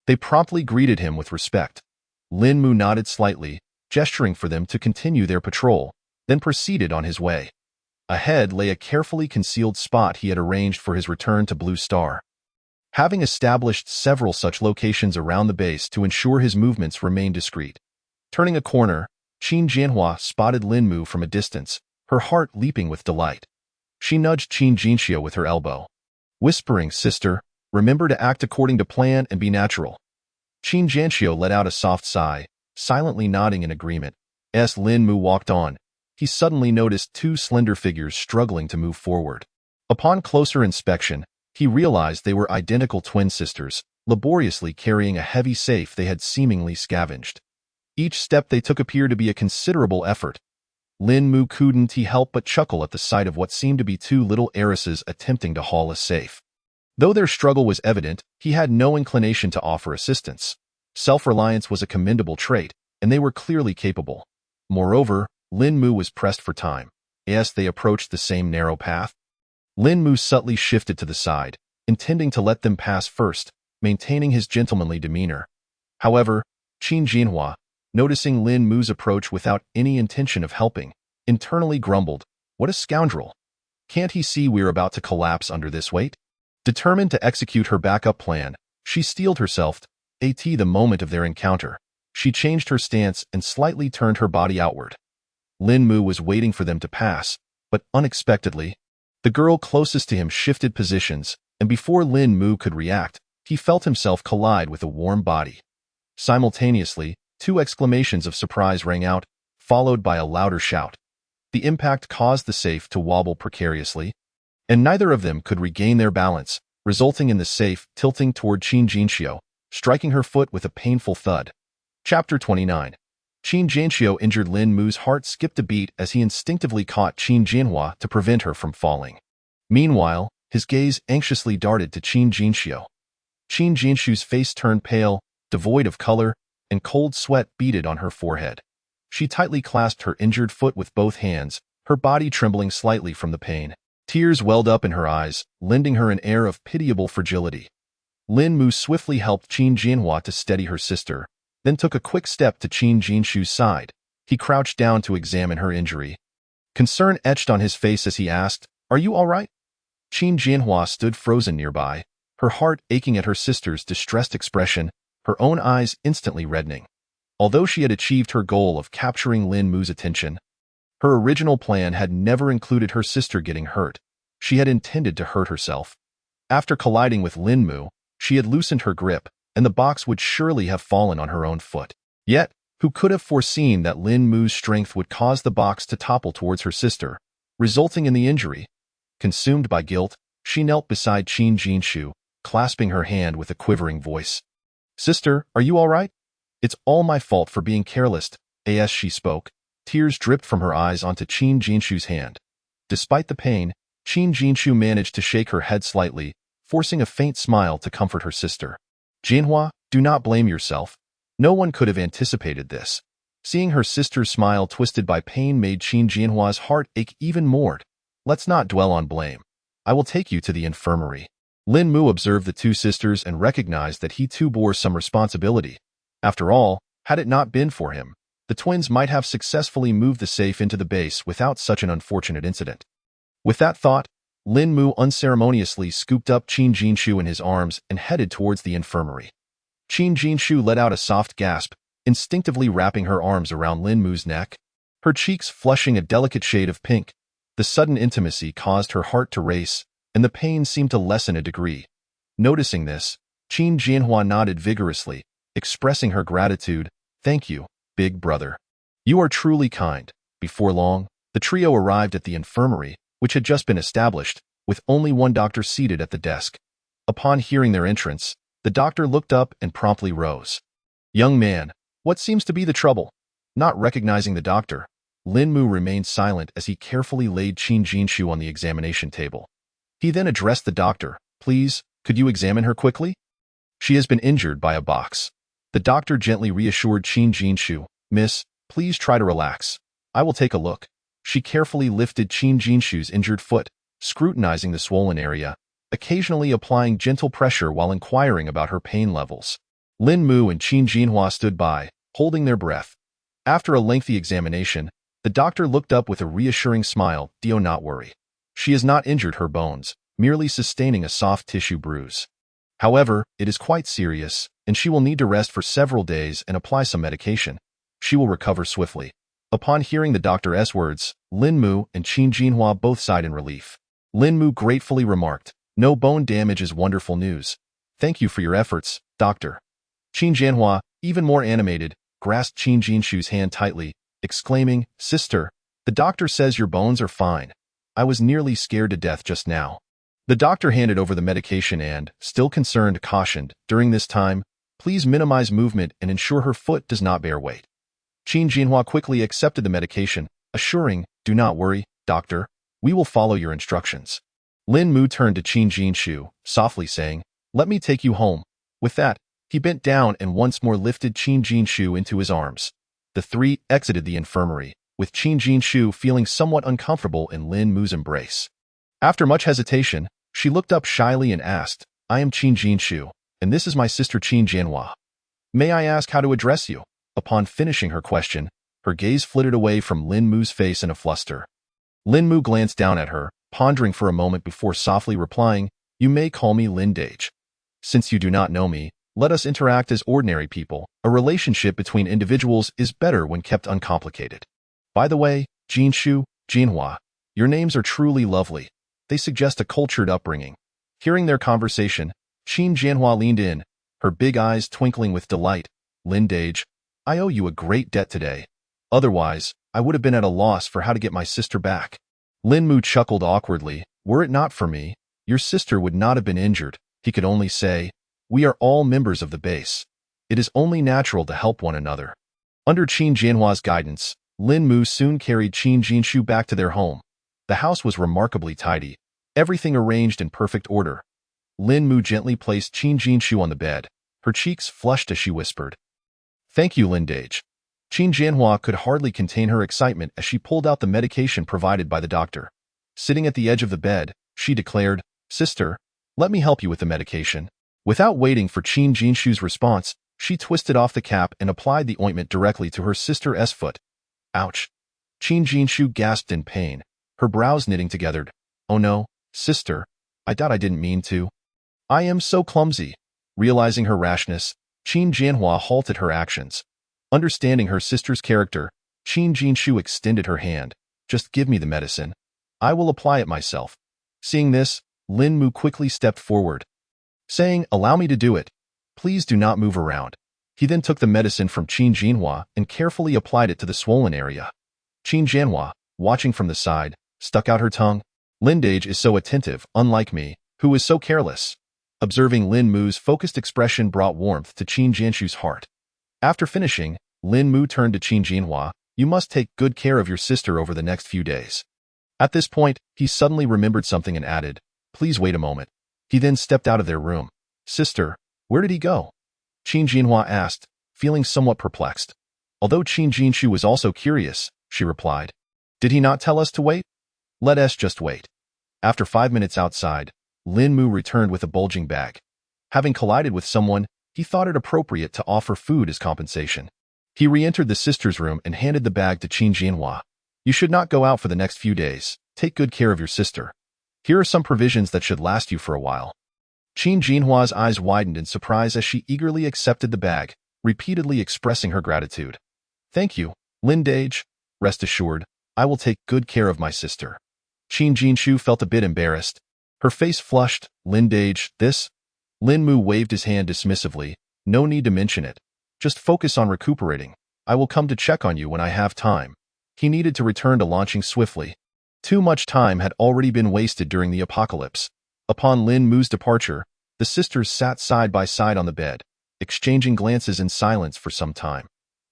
they promptly greeted him with respect. Lin Mu nodded slightly, gesturing for them to continue their patrol, then proceeded on his way. Ahead lay a carefully concealed spot he had arranged for his return to Blue Star. Having established several such locations around the base to ensure his movements remained discreet. Turning a corner, Qin Jianhua spotted Lin Mu from a distance, her heart leaping with delight. She nudged Qin Jinxiu with her elbow, whispering, "Sister, remember to act according to plan and be natural." Qin Jinxiu let out a soft sigh, silently nodding in agreement. As Lin Mu walked on, he suddenly noticed two slender figures struggling to move forward. Upon closer inspection, he realized they were identical twin sisters, laboriously carrying a heavy safe they had seemingly scavenged. Each step they took appeared to be a considerable effort. Lin Mu couldn't help but chuckle at the sight of what seemed to be two little heiresses attempting to haul a safe. Though their struggle was evident, he had no inclination to offer assistance. Self-reliance was a commendable trait, and they were clearly capable. Moreover, Lin Mu was pressed for time. As they approached the same narrow path, Lin Mu subtly shifted to the side, intending to let them pass first, maintaining his gentlemanly demeanor. However, Qin Jinhua, noticing Lin Mu's approach without any intention of helping, internally grumbled, "What a scoundrel! Can't he see we're about to collapse under this weight?" Determined to execute her backup plan, she steeled herself. At the moment of their encounter, she changed her stance and slightly turned her body outward. Lin Mu was waiting for them to pass, but unexpectedly, the girl closest to him shifted positions, and before Lin Mu could react, he felt himself collide with a warm body. Simultaneously, two exclamations of surprise rang out, followed by a louder shout. The impact caused the safe to wobble precariously, and neither of them could regain their balance, resulting in the safe tilting toward Qin Jinxiu, striking her foot with a painful thud. Chapter 29. Qin Jinxiu injured Lin Mu's heart skipped a beat as he instinctively caught Qin Jinhua to prevent her from falling. Meanwhile, his gaze anxiously darted to Qin Jinxiu. Qin Jinxiu's face turned pale, devoid of color, and cold sweat beaded on her forehead. She tightly clasped her injured foot with both hands, her body trembling slightly from the pain. Tears welled up in her eyes, lending her an air of pitiable fragility. Lin Mu swiftly helped Qin Jinhua to steady her sister, then took a quick step to Qin Jinxiu's side. He crouched down to examine her injury. Concern etched on his face as he asked, "Are you all right?" Qin Jinhua stood frozen nearby, her heart aching at her sister's distressed expression, her own eyes instantly reddening. Although she had achieved her goal of capturing Lin Mu's attention, her original plan had never included her sister getting hurt. She had intended to hurt herself. After colliding with Lin Mu, she had loosened her grip, and the box would surely have fallen on her own foot. Yet, who could have foreseen that Lin Mu's strength would cause the box to topple towards her sister, resulting in the injury? Consumed by guilt, she knelt beside Qin Jinxiu, clasping her hand with a quivering voice. "Sister, are you all right? It's all my fault for being careless." As she spoke, tears dripped from her eyes onto Qin Jinxiu's hand. Despite the pain, Qin Jinxiu managed to shake her head slightly, forcing a faint smile to comfort her sister. "Jinhua, do not blame yourself. No one could have anticipated this." Seeing her sister's smile twisted by pain made Qin Jinhua's heart ache even more. "Let's not dwell on blame. I will take you to the infirmary." Lin Mu observed the two sisters and recognized that he too bore some responsibility. After all, had it not been for him, the twins might have successfully moved the safe into the base without such an unfortunate incident. With that thought, Lin Mu unceremoniously scooped up Qin Jinxiu in his arms and headed towards the infirmary. Qin Jinxiu let out a soft gasp, instinctively wrapping her arms around Lin Mu's neck, her cheeks flushing a delicate shade of pink. The sudden intimacy caused her heart to race, and the pain seemed to lessen a degree. Noticing this, Qin Jinhua nodded vigorously, expressing her gratitude. "Thank you, big brother. You are truly kind." Before long, the trio arrived at the infirmary, which had just been established, with only one doctor seated at the desk. Upon hearing their entrance, the doctor looked up and promptly rose. "Young man, what seems to be the trouble?" Not recognizing the doctor, Lin Mu remained silent as he carefully laid Qin Jinxiu on the examination table. He then addressed the doctor. "Please, could you examine her quickly? She has been injured by a box." The doctor gently reassured Qin Jinxiu. "Miss, please try to relax. I will take a look." She carefully lifted Qin Jinxiu's injured foot, scrutinizing the swollen area, occasionally applying gentle pressure while inquiring about her pain levels. Lin Mu and Qin Jinhua stood by, holding their breath. After a lengthy examination, The doctor looked up with a reassuring smile. "Do not worry. She has not injured her bones, merely sustaining a soft tissue bruise. However, it is quite serious, and she will need to rest for several days and apply some medication. She will recover swiftly." Upon hearing the doctor's words, Lin Mu and Qin Jinhua both sighed in relief. Lin Mu gratefully remarked, "No bone damage is wonderful news. Thank you for your efforts, doctor." Qin Jinhua, even more animated, grasped Qin Jinshu's hand tightly, exclaiming, "Sister, the doctor says your bones are fine. I was nearly scared to death just now." The doctor handed over the medication and, still concerned, cautioned, "During this time, please minimize movement and ensure her foot does not bear weight." Qin Jinhua quickly accepted the medication, assuring, "Do not worry, doctor. We will follow your instructions." Lin Mu turned to Qin Jinshu, softly saying, "Let me take you home." With that, he bent down and once more lifted Qin Jinshu into his arms. The three exited the infirmary, with Qin Jinshu feeling somewhat uncomfortable in Lin Mu's embrace. After much hesitation, she looked up shyly and asked, "I am Qin Jinshu, and this is my sister Qin Jinhua. May I ask how to address you?" Upon finishing her question, her gaze flitted away from Lin Mu's face in a fluster. Lin Mu glanced down at her, pondering for a moment before softly replying, "You may call me Lin Dage. Since you do not know me, let us interact as ordinary people. A relationship between individuals is better when kept uncomplicated. By the way, Jinshu, Jinhua, your names are truly lovely. They suggest a cultured upbringing." Hearing their conversation, Qin Jinhua leaned in, her big eyes twinkling with delight. "Lin Dage, I owe you a great debt today. Otherwise, I would have been at a loss for how to get my sister back." Lin Mu chuckled awkwardly. "Were it not for me, your sister would not have been injured." He could only say, "We are all members of the base. It is only natural to help one another." Under Qin Jinhua's guidance, Lin Mu soon carried Qin Jinshu back to their home. The house was remarkably tidy, everything arranged in perfect order. Lin Mu gently placed Qin Jinshu on the bed. Her cheeks flushed as she whispered, "Thank you, Lin Dage." Qin Jinhua could hardly contain her excitement as she pulled out the medication provided by the doctor. Sitting at the edge of the bed, she declared, "Sister, let me help you with the medication." Without waiting for Qin Jinshu's response, she twisted off the cap and applied the ointment directly to her sister's foot. "Ouch!" Qin Jinshu gasped in pain, her brows knitting together. "Oh no, sister, I didn't mean to. I am so clumsy." Realizing her rashness, Qin Jinhua halted her actions. Understanding her sister's character, Qin Jinshu extended her hand. "Just give me the medicine. I will apply it myself." Seeing this, Lin Mu quickly stepped forward, saying, "Allow me to do it. Please do not move around." He then took the medicine from Qin Jinhua and carefully applied it to the swollen area. Qin Jinhua, watching from the side, stuck out her tongue. "Lin Dage is so attentive, unlike me, who is so careless." Observing Lin Mu's focused expression brought warmth to Qin Jinshu's heart. After finishing, Lin Mu turned to Qin Jinhua, "You must take good care of your sister over the next few days." At this point, he suddenly remembered something and added, "Please wait a moment." He then stepped out of their room. "Sister, where did he go?" Qin Jinhua asked, feeling somewhat perplexed. Although Qin Jinshu was also curious, she replied, "Did he not tell us to wait? Let us just wait." After 5 minutes outside, Lin Mu returned with a bulging bag. Having collided with someone, he thought it appropriate to offer food as compensation. He re-entered the sister's room and handed the bag to Qin Jinhua. "You should not go out for the next few days. Take good care of your sister. Here are some provisions that should last you for a while." Qin Jinhua's eyes widened in surprise as she eagerly accepted the bag, repeatedly expressing her gratitude. "Thank you, Lin Dage. Rest assured, I will take good care of my sister." Qin Jinshu felt a bit embarrassed. Her face flushed. "Lin Dage, this?" Lin Mu waved his hand dismissively. "No need to mention it. Just focus on recuperating. I will come to check on you when I have time." He needed to return to launching swiftly. Too much time had already been wasted during the apocalypse. Upon Lin Mu's departure, the sisters sat side by side on the bed, exchanging glances in silence for some time.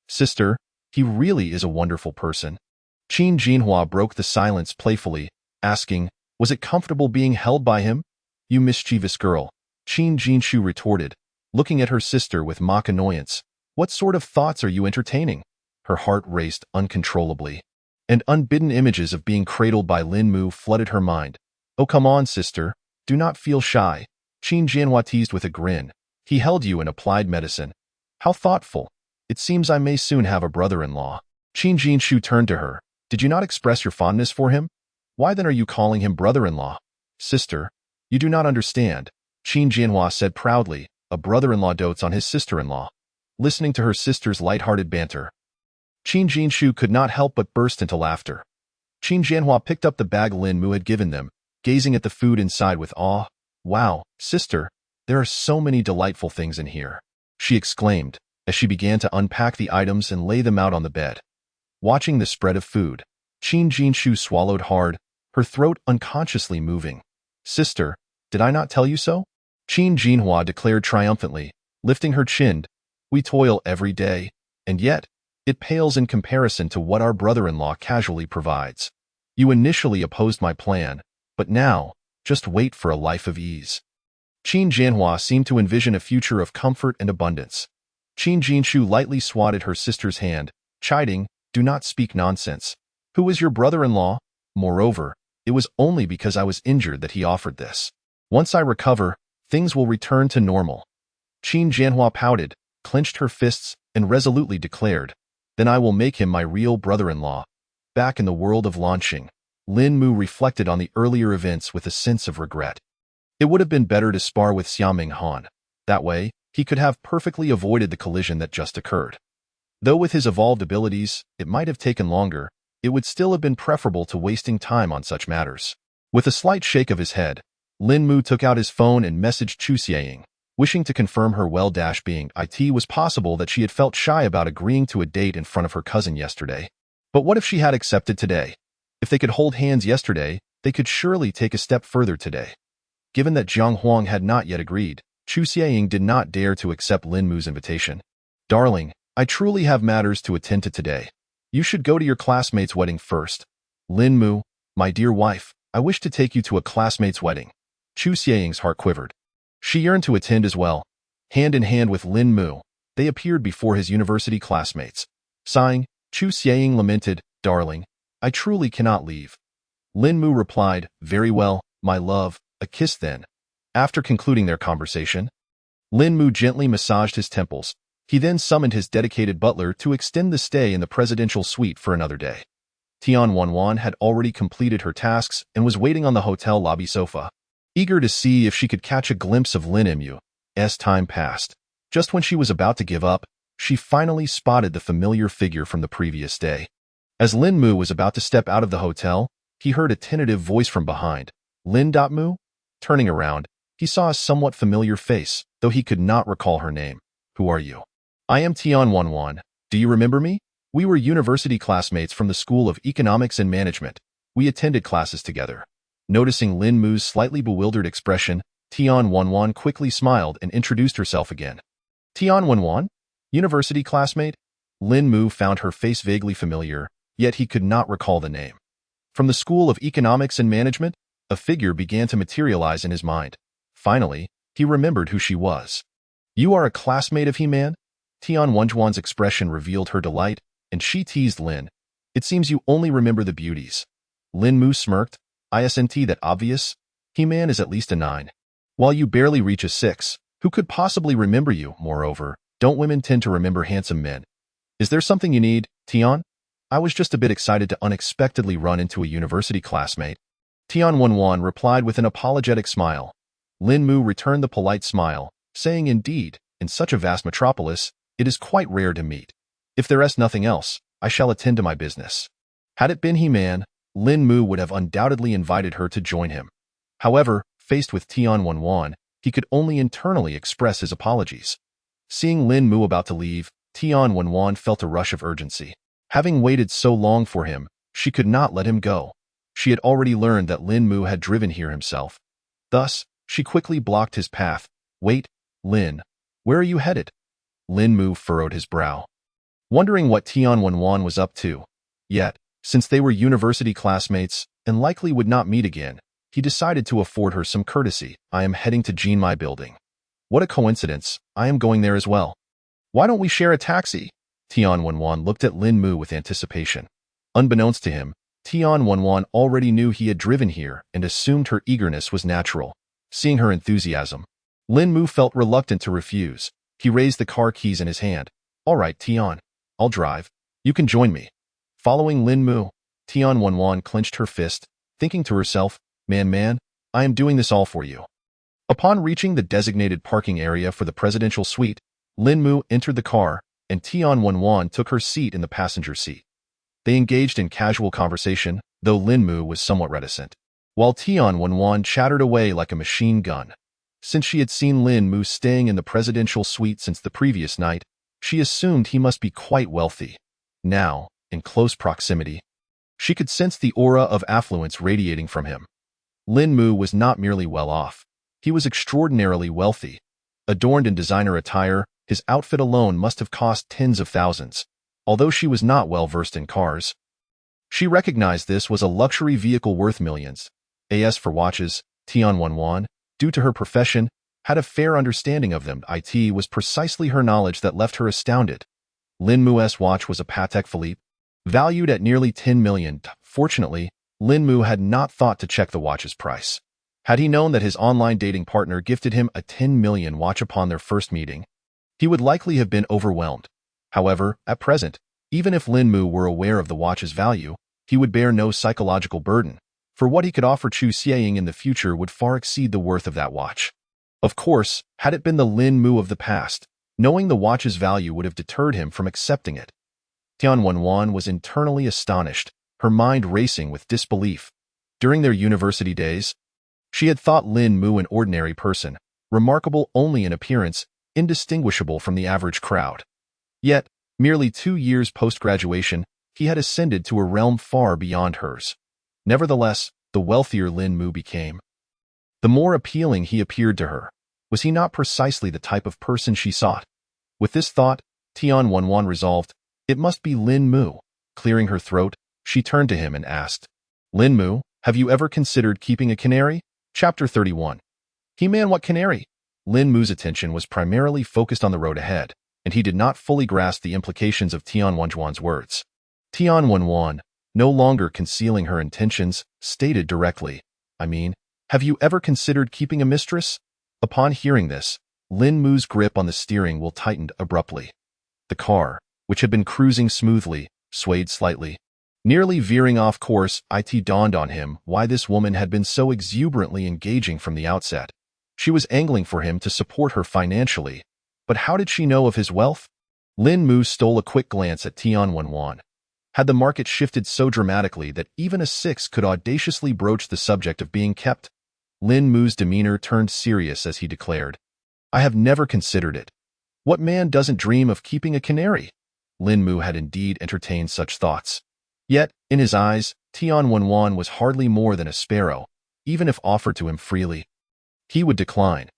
"Sister, he really is a wonderful person." Qin Jinhua broke the silence playfully, asking, "Was it comfortable being held by him?" "You mischievous girl," Qin Jinshu retorted, looking at her sister with mock annoyance. "What sort of thoughts are you entertaining?" Her heart raced uncontrollably, and unbidden images of being cradled by Lin Mu flooded her mind. "Oh, come on, sister. Do not feel shy," Qin Jinhua teased with a grin. "He held you and applied medicine. How thoughtful. It seems I may soon have a brother-in-law." Qin Jinshu turned to her, Did you not express your fondness for him? Why then are you calling him brother-in-law? Sister, you do not understand, Qin Jianhua said proudly. A brother-in-law dotes on his sister-in-law. Listening to her sister's light-hearted banter, Qin Jinshu could not help but burst into laughter. Qin Jianhua picked up the bag Lin Mu had given them, gazing at the food inside with awe. Wow, sister, there are so many delightful things in here, she exclaimed, as she began to unpack the items and lay them out on the bed. Watching the spread of food, Qin Jinshu swallowed hard, her throat unconsciously moving. Sister, did I not tell you so? Qin Jinhua declared triumphantly, lifting her chin. We toil every day, and yet, it pales in comparison to what our brother-in-law casually provides. You initially opposed my plan, but now, just wait for a life of ease. Qin Jianhua seemed to envision a future of comfort and abundance. Qin Jinshu lightly swatted her sister's hand, chiding, do not speak nonsense. Who is your brother-in-law? Moreover, it was only because I was injured that he offered this. Once I recover, things will return to normal. Qin Jianhua pouted, clenched her fists, and resolutely declared, then I will make him my real brother-in-law. Back in the world of launching, Lin Mu reflected on the earlier events with a sense of regret. It would have been better to spar with Xiaming Han. That way, he could have perfectly avoided the collision that just occurred. Though with his evolved abilities, it might have taken longer, it would still have been preferable to wasting time on such matters. With a slight shake of his head, Lin Mu took out his phone and messaged Chu Xiaoying, wishing to confirm her well-being. It was possible that she had felt shy about agreeing to a date in front of her cousin yesterday. But what if she had accepted today? If they could hold hands yesterday, they could surely take a step further today. Given that Jiang Huang had not yet agreed, Chu Xiaoying did not dare to accept Lin Mu's invitation. Darling, I truly have matters to attend to today. You should go to your classmate's wedding first. Lin Mu, my dear wife, I wish to take you to a classmate's wedding. Chu Xiaoying's heart quivered. She yearned to attend as well. Hand in hand with Lin Mu, they appeared before his university classmates. Sighing, Chu Xiaoying lamented, darling, I truly cannot leave. Lin Mu replied, very well, my love, a kiss then. After concluding their conversation, Lin Mu gently massaged his temples. He then summoned his dedicated butler to extend the stay in the presidential suite for another day. Tian Wanwan had already completed her tasks and was waiting on the hotel lobby sofa, eager to see if she could catch a glimpse of Lin Mu. As time passed, just when she was about to give up, she finally spotted the familiar figure from the previous day. As Lin Mu was about to step out of the hotel, he heard a tentative voice from behind. Lin Mu? Turning around, he saw a somewhat familiar face, though he could not recall her name. Who are you? I am Tian Wanwan. Do you remember me? We were university classmates from the School of Economics and Management. We attended classes together. Noticing Lin Mu's slightly bewildered expression, Tian Wanwan quickly smiled and introduced herself again. Tian Wanwan? University classmate? Lin Mu found her face vaguely familiar, yet he could not recall the name. From the School of Economics and Management, a figure began to materialize in his mind. Finally, he remembered who she was. You are a classmate of He-Man? Tian Wanwan's expression revealed her delight, and she teased Lin. It seems you only remember the beauties. Lin Mu smirked. Isn't that obvious? He-Man is at least a 9. While you barely reach a 6, who could possibly remember you? Moreover, don't women tend to remember handsome men? Is there something you need, Tian? I was just a bit excited to unexpectedly run into a university classmate. Tian Wanwan replied with an apologetic smile. Lin Mu returned the polite smile, saying indeed, in such a vast metropolis, it is quite rare to meet. If there is nothing else, I shall attend to my business. Had it been He-Man, Lin Mu would have undoubtedly invited her to join him. However, faced with Tian Wanwan, he could only internally express his apologies. Seeing Lin Mu about to leave, Tian Wanwan felt a rush of urgency. Having waited so long for him, she could not let him go. She had already learned that Lin Mu had driven here himself. Thus, she quickly blocked his path. Wait, Lin, where are you headed? Lin Mu furrowed his brow, wondering what Tian Wanwan was up to. Yet, since they were university classmates and likely would not meet again, he decided to afford her some courtesy. I am heading to Jinmai building. What a coincidence, I am going there as well. Why don't we share a taxi? Tian Wanwan looked at Lin Mu with anticipation. Unbeknownst to him, Tian Wanwan already knew he had driven here and assumed her eagerness was natural. Seeing her enthusiasm, Lin Mu felt reluctant to refuse. He raised the car keys in his hand. All right, Tian, I'll drive. You can join me. Following Lin Mu, Tian clenched her fist, thinking to herself, man, I am doing this all for you. Upon reaching the designated parking area for the presidential suite, Lin Mu entered the car, and Tian took her seat in the passenger seat. They engaged in casual conversation, though Lin Mu was somewhat reticent, while Tian chattered away like a machine gun. Since she had seen Lin Mu staying in the presidential suite since the previous night, she assumed he must be quite wealthy. Now, in close proximity, she could sense the aura of affluence radiating from him. Lin Mu was not merely well off. He was extraordinarily wealthy. Adorned in designer attire, his outfit alone must have cost tens of thousands. Although she was not well versed in cars, she recognized this was a luxury vehicle worth millions. As for watches, Tian, due to her profession, had a fair understanding of them. It was precisely her knowledge that left her astounded. Lin Mu's watch was a Patek Philippe, valued at nearly 10 million. Fortunately, Lin Mu had not thought to check the watch's price. Had he known that his online dating partner gifted him a 10 million watch upon their first meeting, he would likely have been overwhelmed. However, at present, even if Lin Mu were aware of the watch's value, he would bear no psychological burden, for what he could offer Chu Xieying in the future would far exceed the worth of that watch. Of course, had it been the Lin Mu of the past, knowing the watch's value would have deterred him from accepting it. Tian was internally astonished, her mind racing with disbelief. During their university days, she had thought Lin Mu an ordinary person, remarkable only in appearance, indistinguishable from the average crowd. Yet, merely 2 years post-graduation, he had ascended to a realm far beyond hers. Nevertheless, the wealthier Lin Mu became, the more appealing he appeared to her. Was he not precisely the type of person she sought? With this thought, Tian resolved, it must be Lin Mu. Clearing her throat, she turned to him and asked, Lin Mu, have you ever considered keeping a canary? Chapter 31. He-Man, what canary? Lin Mu's attention was primarily focused on the road ahead, and he did not fully grasp the implications of Tian words. Tian, no longer concealing her intentions, stated directly, have you ever considered keeping a mistress? Upon hearing this, Lin Mu's grip on the steering wheel tightened abruptly. The car, which had been cruising smoothly, swayed slightly. Nearly veering off course, it dawned on him why this woman had been so exuberantly engaging from the outset. She was angling for him to support her financially. But how did she know of his wealth? Lin Mu stole a quick glance at Tian. Had the market shifted so dramatically that even a 6 could audaciously broach the subject of being kept? Lin Mu's demeanor turned serious as he declared, I have never considered it. What man doesn't dream of keeping a canary? Lin Mu had indeed entertained such thoughts. Yet, in his eyes, Tian was hardly more than a sparrow. Even if offered to him freely, he would decline.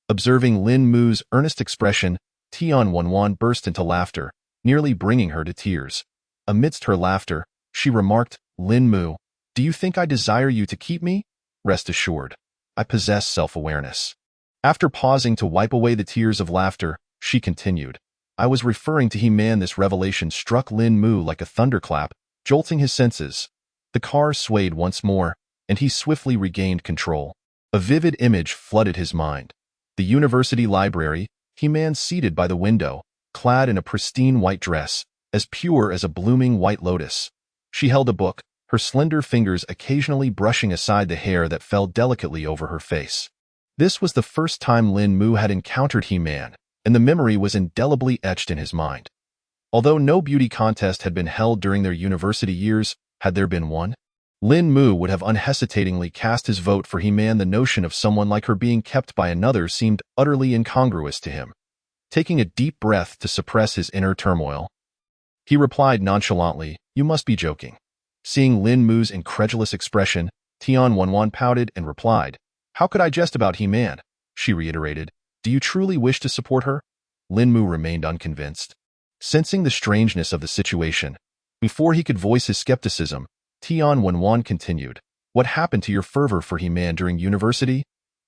Observing Lin Mu's earnest expression, Tian burst into laughter, nearly bringing her to tears. Amidst her laughter, she remarked, Lin Mu, do you think I desire you to keep me? Rest assured, I possess self-awareness. After pausing to wipe away the tears of laughter, she continued, I was referring to He-Man. This revelation struck Lin Mu like a thunderclap, jolting his senses. The car swayed once more, and he swiftly regained control. A vivid image flooded his mind. The university library, He-Man seated by the window, clad in a pristine white dress, as pure as a blooming white lotus. She held a book, her slender fingers occasionally brushing aside the hair that fell delicately over her face. This was the first time Lin Mu had encountered He-Man, and the memory was indelibly etched in his mind. Although no beauty contest had been held during their university years, had there been one? Lin Mu would have unhesitatingly cast his vote for He-Man. The notion of someone like her being kept by another seemed utterly incongruous to him. Taking a deep breath to suppress his inner turmoil, he replied nonchalantly, you must be joking. Seeing Lin Mu's incredulous expression, Tian pouted and replied, how could I jest about He-Man? She reiterated, do you truly wish to support her? Lin Mu remained unconvinced. Sensing the strangeness of the situation, before he could voice his skepticism, Tian continued, what happened to your fervor for He-Man during university?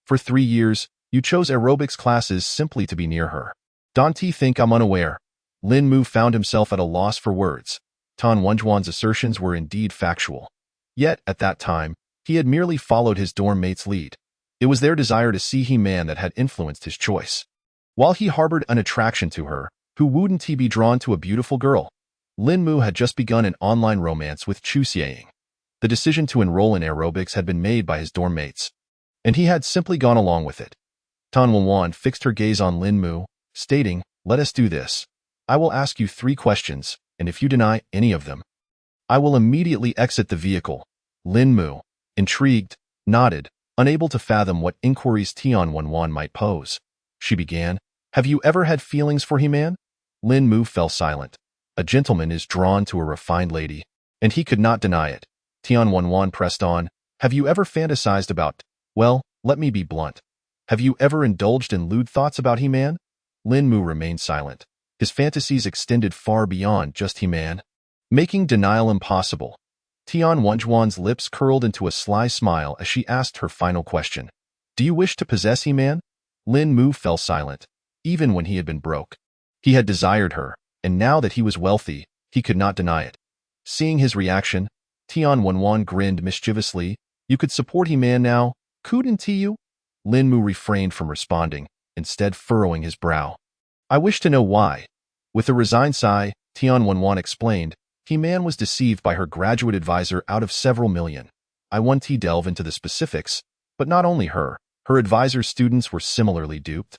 For 3 years, you chose aerobics classes simply to be near her. Don't you think I'm unaware? Lin Mu found himself at a loss for words. Tan Wenjuan's assertions were indeed factual. Yet, at that time, he had merely followed his dorm mate's lead. It was their desire to see He-Man that had influenced his choice. While he harbored an attraction to her, who wouldn't he be drawn to a beautiful girl? Lin Mu had just begun an online romance with Chu Xieying. The decision to enroll in aerobics had been made by his dorm mates, and he had simply gone along with it. Tan Wenwan fixed her gaze on Lin Mu, stating, "Let us do this. I will ask you 3 questions, and if you deny any of them, I will immediately exit the vehicle." Lin Mu, intrigued, nodded, unable to fathom what inquiries Tian Wenwan might pose. She began, "Have you ever had feelings for He-Man?" Lin Mu fell silent. A gentleman is drawn to a refined lady, and he could not deny it. Tian Wenwan pressed on, "Have you ever fantasized about, well, let me be blunt. Have you ever indulged in lewd thoughts about He-Man?" Lin Mu remained silent. His fantasies extended far beyond just He-Man, making denial impossible. Tian Wenjuan's lips curled into a sly smile as she asked her final question. "Do you wish to possess He-Man?" Lin Mu fell silent. Even when he had been broke, he had desired her, and now that he was wealthy, he could not deny it. Seeing his reaction, Tian Wenwan grinned mischievously. "You could support He-Man now, couldn't you?" Lin Mu refrained from responding, instead furrowing his brow. "I wish to know why." With a resigned sigh, Tian Wenwan explained, He-Man was deceived by her graduate advisor out of several million. I want to delve into the specifics, but not only her advisor's students were similarly duped.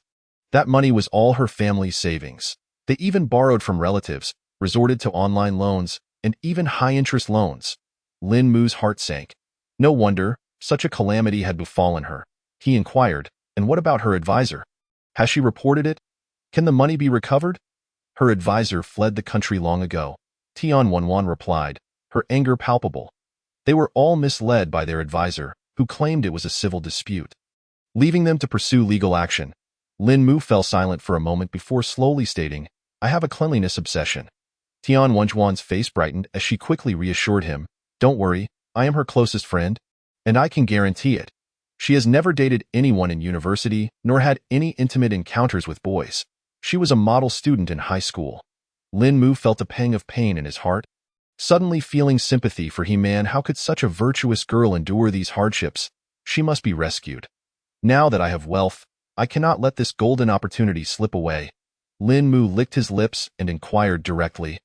That money was all her family's savings. They even borrowed from relatives, resorted to online loans, and even high-interest loans. Lin Mu's heart sank. No wonder, such a calamity had befallen her. He inquired, "And what about her advisor? Has she reported it? Can the money be recovered?" "Her advisor fled the country long ago," Tian Wenwan replied, her anger palpable. They were all misled by their advisor, who claimed it was a civil dispute, leaving them to pursue legal action. Lin Mu fell silent for a moment before slowly stating, "I have a cleanliness obsession." Tian Wenjuan's face brightened as she quickly reassured him, "Don't worry, I am her closest friend, and I can guarantee it. She has never dated anyone in university, nor had any intimate encounters with boys. She was a model student in high school." Lin Mu felt a pang of pain in his heart. Suddenly feeling sympathy for He-Man, how could such a virtuous girl endure these hardships? She must be rescued. "Now that I have wealth, I cannot let this golden opportunity slip away." Lin Mu licked his lips and inquired directly,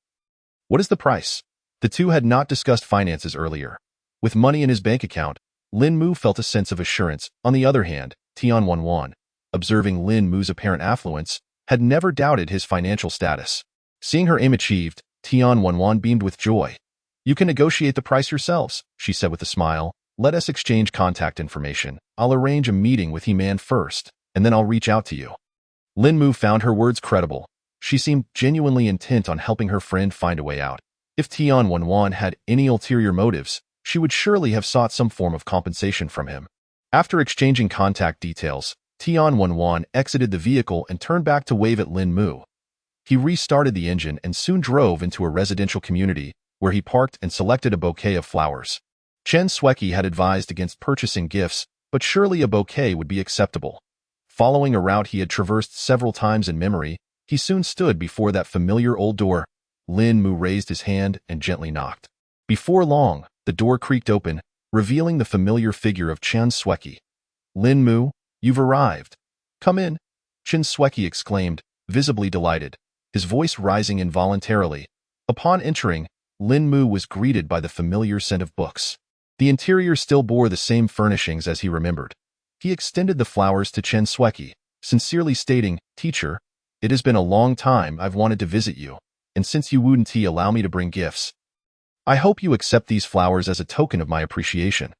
"What is the price?" The two had not discussed finances earlier. With money in his bank account, Lin Mu felt a sense of assurance. On the other hand, Tian Wenwan, observing Lin Mu's apparent affluence, had never doubted his financial status. Seeing her aim achieved, Tian Wenwan beamed with joy. "You can negotiate the price yourselves," she said with a smile. "Let us exchange contact information. I'll arrange a meeting with He-Man first, and then I'll reach out to you." Lin Mu found her words credible. She seemed genuinely intent on helping her friend find a way out. If Tian Wenwan had any ulterior motives, she would surely have sought some form of compensation from him. After exchanging contact details, Tian Wenwan exited the vehicle and turned back to wave at Lin Mu. He restarted the engine and soon drove into a residential community, where he parked and selected a bouquet of flowers. Chen Sweki had advised against purchasing gifts, but surely a bouquet would be acceptable. Following a route he had traversed several times in memory, he soon stood before that familiar old door. Lin Mu raised his hand and gently knocked. Before long, the door creaked open, revealing the familiar figure of Chen Sweki. "Lin Mu, you've arrived. Come in," Chen Sweki exclaimed, visibly delighted, his voice rising involuntarily. Upon entering, Lin Mu was greeted by the familiar scent of books. The interior still bore the same furnishings as he remembered. He extended the flowers to Chen Sweki, sincerely stating, "Teacher, it has been a long time I've wanted to visit you, and since you wouldn't allow me to bring gifts, I hope you accept these flowers as a token of my appreciation."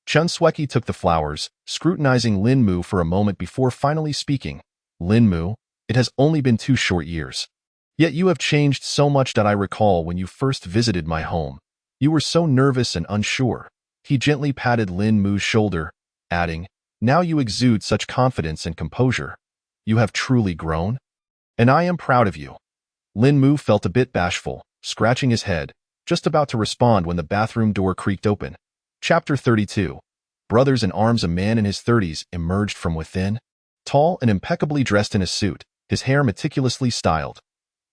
Chen Sweki took the flowers, scrutinizing Lin Mu for a moment before finally speaking. "Lin Mu, it has only been 2 short years. Yet you have changed so much that I recall when you first visited my home. You were so nervous and unsure." He gently patted Lin Mu's shoulder, adding, "Now you exude such confidence and composure. You have truly grown, and I am proud of you." Lin Mu felt a bit bashful, scratching his head, just about to respond when the bathroom door creaked open. Chapter 32. Brothers in Arms. A man in his 30s emerged from within, tall and impeccably dressed in a suit, his hair meticulously styled.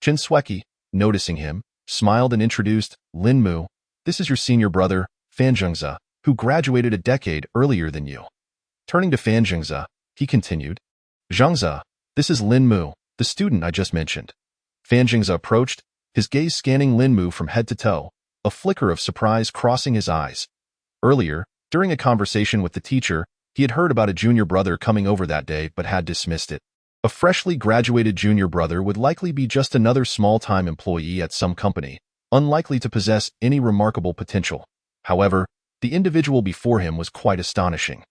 Chen Sweki, noticing him, smiled and introduced, "Lin Mu, this is your senior brother, Fan Zhengze, who graduated a decade earlier than you." Turning to Fan Zhengze, he continued, "Zhengze, this is Lin Mu, the student I just mentioned." Fan Zhengze approached, his gaze scanning Lin Mu from head to toe, a flicker of surprise crossing his eyes. Earlier, during a conversation with the teacher, he had heard about a junior brother coming over that day but had dismissed it. A freshly graduated junior brother would likely be just another small-time employee at some company, unlikely to possess any remarkable potential. However, the individual before him was quite astonishing.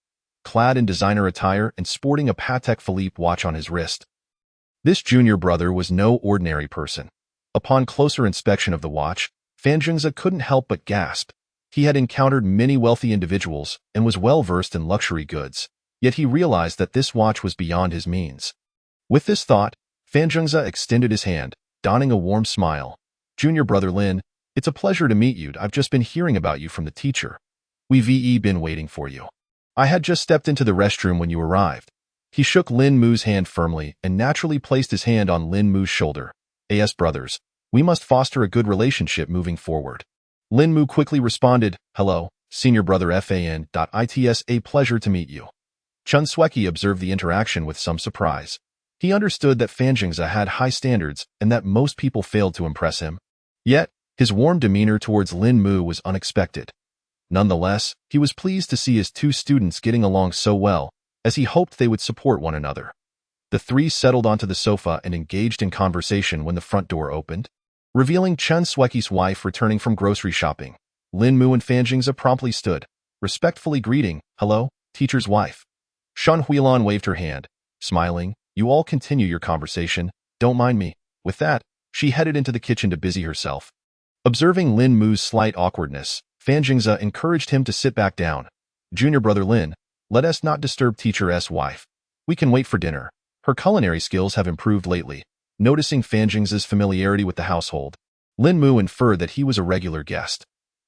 Clad in designer attire and sporting a Patek Philippe watch on his wrist. This junior brother was no ordinary person. Upon closer inspection of the watch, Fan Zhengze couldn't help but gasp. He had encountered many wealthy individuals and was well-versed in luxury goods, yet he realized that this watch was beyond his means. With this thought, Fan Zhengze extended his hand, donning a warm smile. "Junior brother Lin, it's a pleasure to meet you. I've just been hearing about you from the teacher. We've been waiting for you. I had just stepped into the restroom when you arrived." He shook Lin Mu's hand firmly and naturally placed his hand on Lin Mu's shoulder. "As brothers, we must foster a good relationship moving forward." Lin Mu quickly responded, "Hello, senior brother Fan. It's a pleasure to meet you." Chun Sweki observed the interaction with some surprise. He understood that Fan Zhengze had high standards and that most people failed to impress him. Yet, his warm demeanor towards Lin Mu was unexpected. Nonetheless, he was pleased to see his two students getting along so well, as he hoped they would support one another. The three settled onto the sofa and engaged in conversation when the front door opened, revealing Chun Sweki's wife returning from grocery shopping. Lin Mu and Fan Zhengze promptly stood, respectfully greeting, "Hello, teacher's wife." Shan Huilan waved her hand, smiling, "You all continue your conversation, don't mind me." With that, she headed into the kitchen to busy herself. Observing Lin Mu's slight awkwardness, Fan Zhengze encouraged him to sit back down. "Junior brother Lin, let us not disturb teacher's wife. We can wait for dinner. Her culinary skills have improved lately." Noticing Fan Zhengze's familiarity with the household, Lin Mu inferred that he was a regular guest.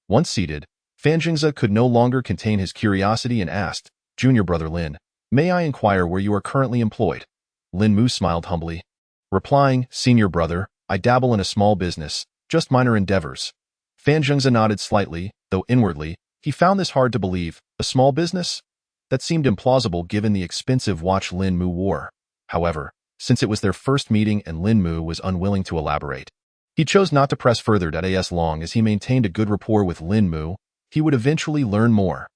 Once seated, Fan Zhengze could no longer contain his curiosity and asked, "Junior brother Lin, may I inquire where you are currently employed?" Lin Mu smiled humbly, replying, "Senior brother, I dabble in a small business, just minor endeavors." Fan Zhengze nodded slightly, though inwardly, he found this hard to believe. A small business? That seemed implausible given the expensive watch Lin Mu wore. However, since it was their first meeting and Lin Mu was unwilling to elaborate, he chose not to press further. As long as he maintained a good rapport with Lin Mu, he would eventually learn more.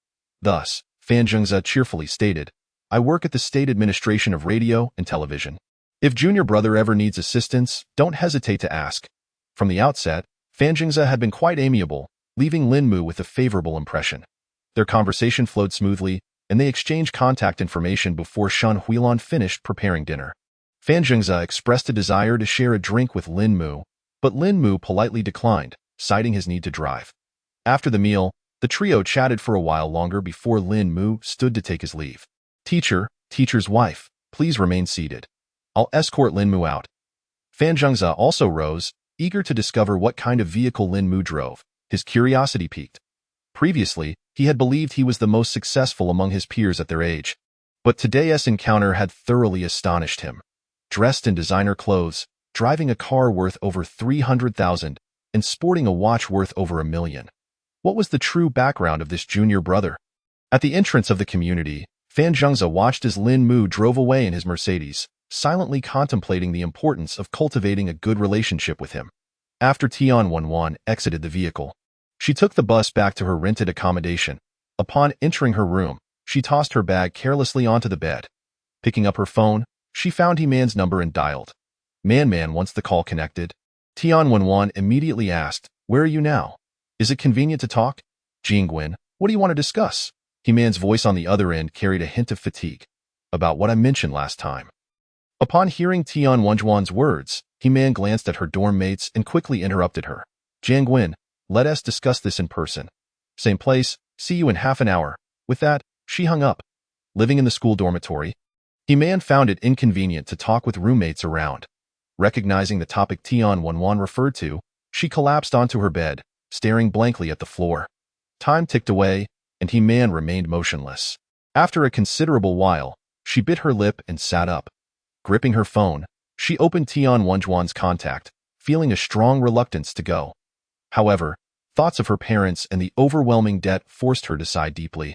Thus, Fan Zhengze cheerfully stated, "I work at the State Administration of Radio and Television. If junior brother ever needs assistance, don't hesitate to ask." From the outset, Fan Zhengze had been quite amiable, leaving Lin Mu with a favorable impression. Their conversation flowed smoothly, and they exchanged contact information before Shan Huilan finished preparing dinner. Fan Zhengze expressed a desire to share a drink with Lin Mu, but Lin Mu politely declined, citing his need to drive. After the meal, the trio chatted for a while longer before Lin Mu stood to take his leave. "Teacher's wife, please remain seated. I'll escort Lin Mu out." Fan Zhengze also rose, eager to discover what kind of vehicle Lin Mu drove. His curiosity piqued. Previously, he had believed he was the most successful among his peers at their age. But today's encounter had thoroughly astonished him. Dressed in designer clothes, driving a car worth over 300,000, and sporting a watch worth over 1 million. What was the true background of this junior brother? At the entrance of the community, Fan Zhengze watched as Lin Mu drove away in his Mercedes, silently contemplating the importance of cultivating a good relationship with him. After Tian Wenwan exited the vehicle, she took the bus back to her rented accommodation. Upon entering her room, she tossed her bag carelessly onto the bed. Picking up her phone, she found He-Man's number and dialed. Man, once the call connected, Tian Wenwan immediately asked, "Where are you now? Is it convenient to talk?" "Jingwen, what do you want to discuss?" He-Man's voice on the other end carried a hint of fatigue. "About what I mentioned last time." Upon hearing Tian Wenjuan's words, He-Man glanced at her dorm mates and quickly interrupted her. "Jiangwen, let us discuss this in person. Same place, see you in half an hour." With that, she hung up. Living in the school dormitory, He-Man found it inconvenient to talk with roommates around. Recognizing the topic Tian Wenwan referred to, she collapsed onto her bed, staring blankly at the floor. Time ticked away, and He-Man remained motionless. After a considerable while, she bit her lip and sat up. Gripping her phone, she opened Tian Wenjuan's contact, feeling a strong reluctance to go. However, thoughts of her parents and the overwhelming debt forced her to sigh deeply,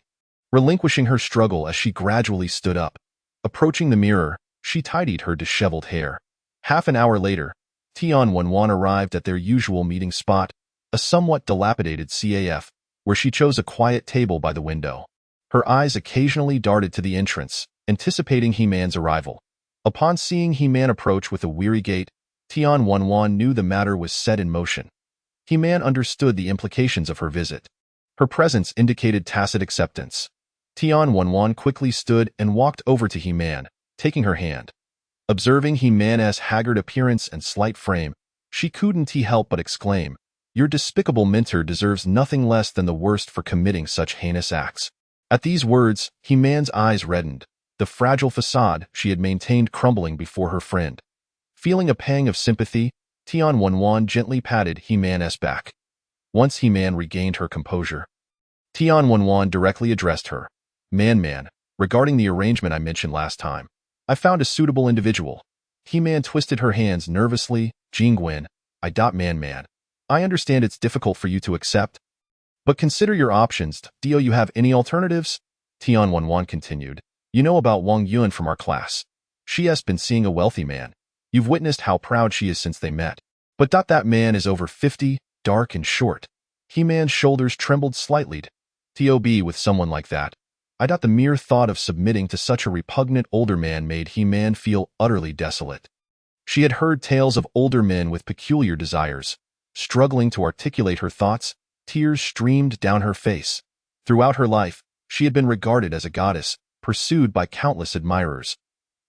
relinquishing her struggle as she gradually stood up. Approaching the mirror, she tidied her disheveled hair. Half an hour later, Tian arrived at their usual meeting spot, a somewhat dilapidated CAF, where she chose a quiet table by the window. Her eyes occasionally darted to the entrance, anticipating He-Man's arrival. Upon seeing He-Man approach with a weary gait, Tian knew the matter was set in motion. He-Man understood the implications of her visit. Her presence indicated tacit acceptance. Tian quickly stood and walked over to He-Man, taking her hand. Observing He-Man's haggard appearance and slight frame, she couldn't help but exclaim, "Your despicable mentor deserves nothing less than the worst for committing such heinous acts." At these words, He-Man's eyes reddened, the fragile facade she had maintained crumbling before her friend. Feeling a pang of sympathy, Tian gently patted He-Man's back. Once He-Man regained her composure, Tian directly addressed her. Man, regarding the arrangement I mentioned last time, I found a suitable individual." He-Man twisted her hands nervously. "Jingwen, man. I understand it's difficult for you to accept, but consider your options. Do you have any alternatives?" Tian continued. "You know about Wang Yun from our class. She has been seeing a wealthy man. You've witnessed how proud she is since they met. But that man is over 50, dark and short." He-Man's shoulders trembled slightly. "To be with someone like that. The mere thought of submitting to such a repugnant older man made He-Man feel utterly desolate." She had heard tales of older men with peculiar desires. Struggling to articulate her thoughts, tears streamed down her face. Throughout her life, she had been regarded as a goddess, pursued by countless admirers.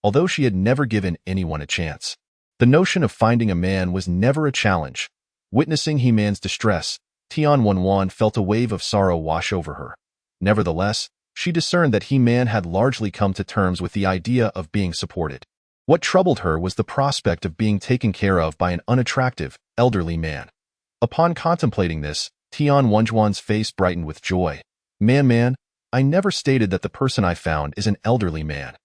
Although she had never given anyone a chance, the notion of finding a man was never a challenge. Witnessing He-Man's distress, Tian felt a wave of sorrow wash over her. Nevertheless, she discerned that He-Man had largely come to terms with the idea of being supported. What troubled her was the prospect of being taken care of by an unattractive, elderly man. Upon contemplating this, Tian face brightened with joy. Man, I never stated that the person I found is an elderly man."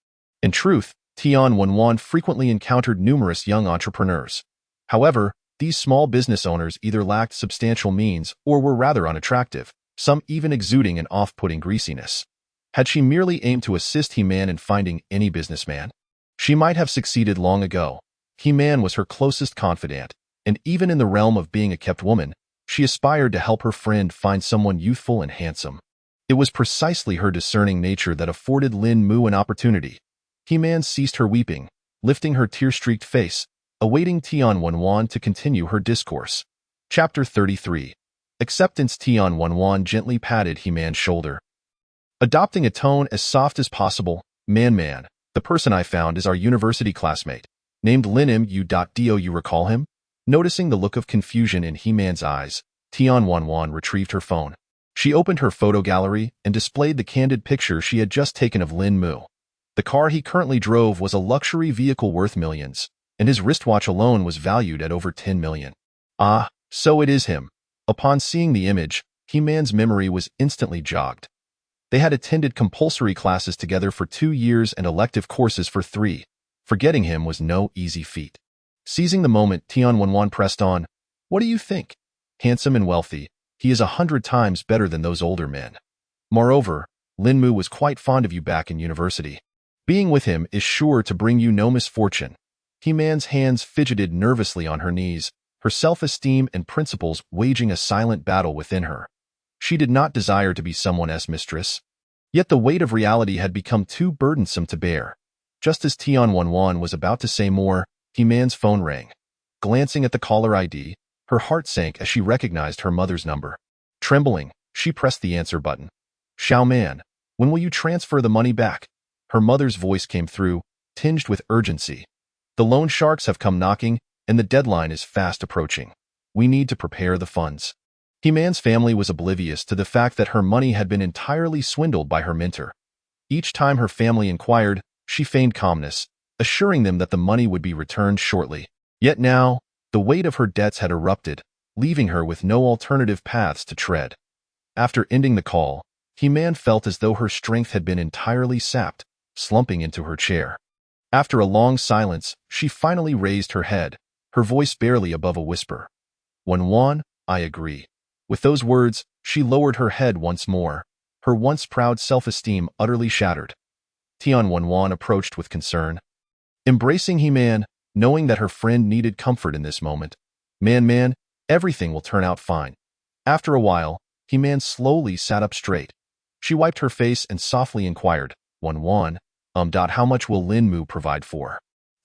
In truth, Tian frequently encountered numerous young entrepreneurs. However, these small business owners either lacked substantial means or were rather unattractive, some even exuding an off-putting greasiness. Had she merely aimed to assist He-Man in finding any businessman, she might have succeeded long ago. He-Man was her closest confidant, and even in the realm of being a kept woman, she aspired to help her friend find someone youthful and handsome. It was precisely her discerning nature that afforded Lin Mu an opportunity. He-Man ceased her weeping, lifting her tear-streaked face, awaiting Tian to continue her discourse. Chapter 33. Acceptance. Tian gently patted He-Man's shoulder. Adopting a tone as soft as possible, man, the person I found is our university classmate, named Lin Mu. Do you recall him? Noticing the look of confusion in He-Man's eyes, Tian retrieved her phone. She opened her photo gallery and displayed the candid picture she had just taken of Lin Mu. The car he currently drove was a luxury vehicle worth millions, and his wristwatch alone was valued at over 10 million. Ah, so it is him. Upon seeing the image, He-Man's memory was instantly jogged. They had attended compulsory classes together for 2 years and elective courses for 3. Forgetting him was no easy feat. Seizing the moment, Tian pressed on. "What do you think? Handsome and wealthy, he is 100 times better than those older men. Moreover, Lin Mu was quite fond of you back in university. Being with him is sure to bring you no misfortune." He-Man's hands fidgeted nervously on her knees, her self-esteem and principles waging a silent battle within her. She did not desire to be someone else's mistress. Yet the weight of reality had become too burdensome to bear. Just as Tian was about to say more, He-Man's phone rang. Glancing at the caller ID, her heart sank as she recognized her mother's number. Trembling, she pressed the answer button. "Xiao Man, when will you transfer the money back?" Her mother's voice came through, tinged with urgency. "The loan sharks have come knocking, and the deadline is fast approaching. We need to prepare the funds." He-Man's family was oblivious to the fact that her money had been entirely swindled by her mentor. Each time her family inquired, she feigned calmness, assuring them that the money would be returned shortly. Yet now, the weight of her debts had erupted, leaving her with no alternative paths to tread. After ending the call, He-Man felt as though her strength had been entirely sapped, slumping into her chair. After a long silence, she finally raised her head, her voice barely above a whisper. "Wan, I agree." With those words, she lowered her head once more, her once proud self-esteem utterly shattered. Tian approached with concern. Embracing He-Man, knowing that her friend needed comfort in this moment. Man, everything will turn out fine. After a while, He-Man slowly sat up straight. She wiped her face and softly inquired, how much will Lin Mu provide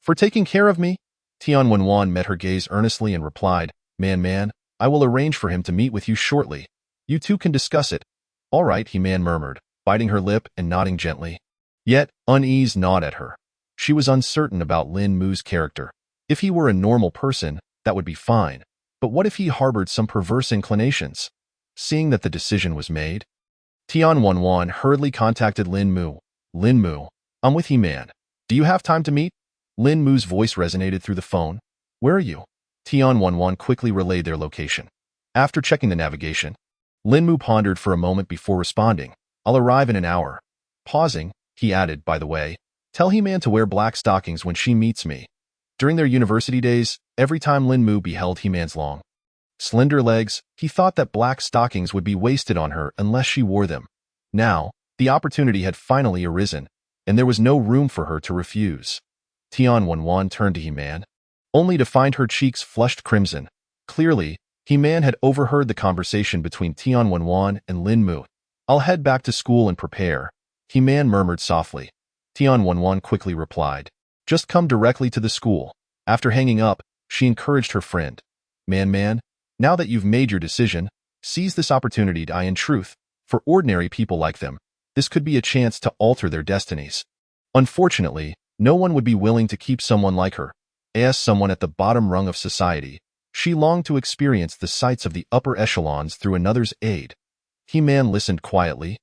for taking care of me? Tian Wenwan met her gaze earnestly and replied, Man, I will arrange for him to meet with you shortly. You two can discuss it. All right, He-Man murmured, biting her lip and nodding gently. Yet, unease gnawed at her. She was uncertain about Lin Mu's character. If he were a normal person, that would be fine. But what if he harbored some perverse inclinations? Seeing that the decision was made, Tian Wenwan hurriedly contacted Lin Mu. Lin Mu, I'm with He-Man. Do you have time to meet? Lin Mu's voice resonated through the phone. Where are you? Tian Wenwan quickly relayed their location. After checking the navigation, Lin Mu pondered for a moment before responding. I'll arrive in an hour. Pausing, he added, by the way, tell He-Man to wear black stockings when she meets me. During their university days, every time Lin Mu beheld He-Man's long, slender legs, he thought that black stockings would be wasted on her unless she wore them. Now, the opportunity had finally arisen, and there was no room for her to refuse. Tian Wenwan turned to He-Man, only to find her cheeks flushed crimson. Clearly, He-Man had overheard the conversation between Tian Wenwan and Lin Mu. I'll head back to school and prepare, He-Man murmured softly. Tian Wenwan quickly replied, just come directly to the school. After hanging up, she encouraged her friend. Man, now that you've made your decision, seize this opportunity. In truth, for ordinary people like them, this could be a chance to alter their destinies. Unfortunately, no one would be willing to keep someone like her. As someone at the bottom rung of society, she longed to experience the sights of the upper echelons through another's aid. He-Man listened quietly,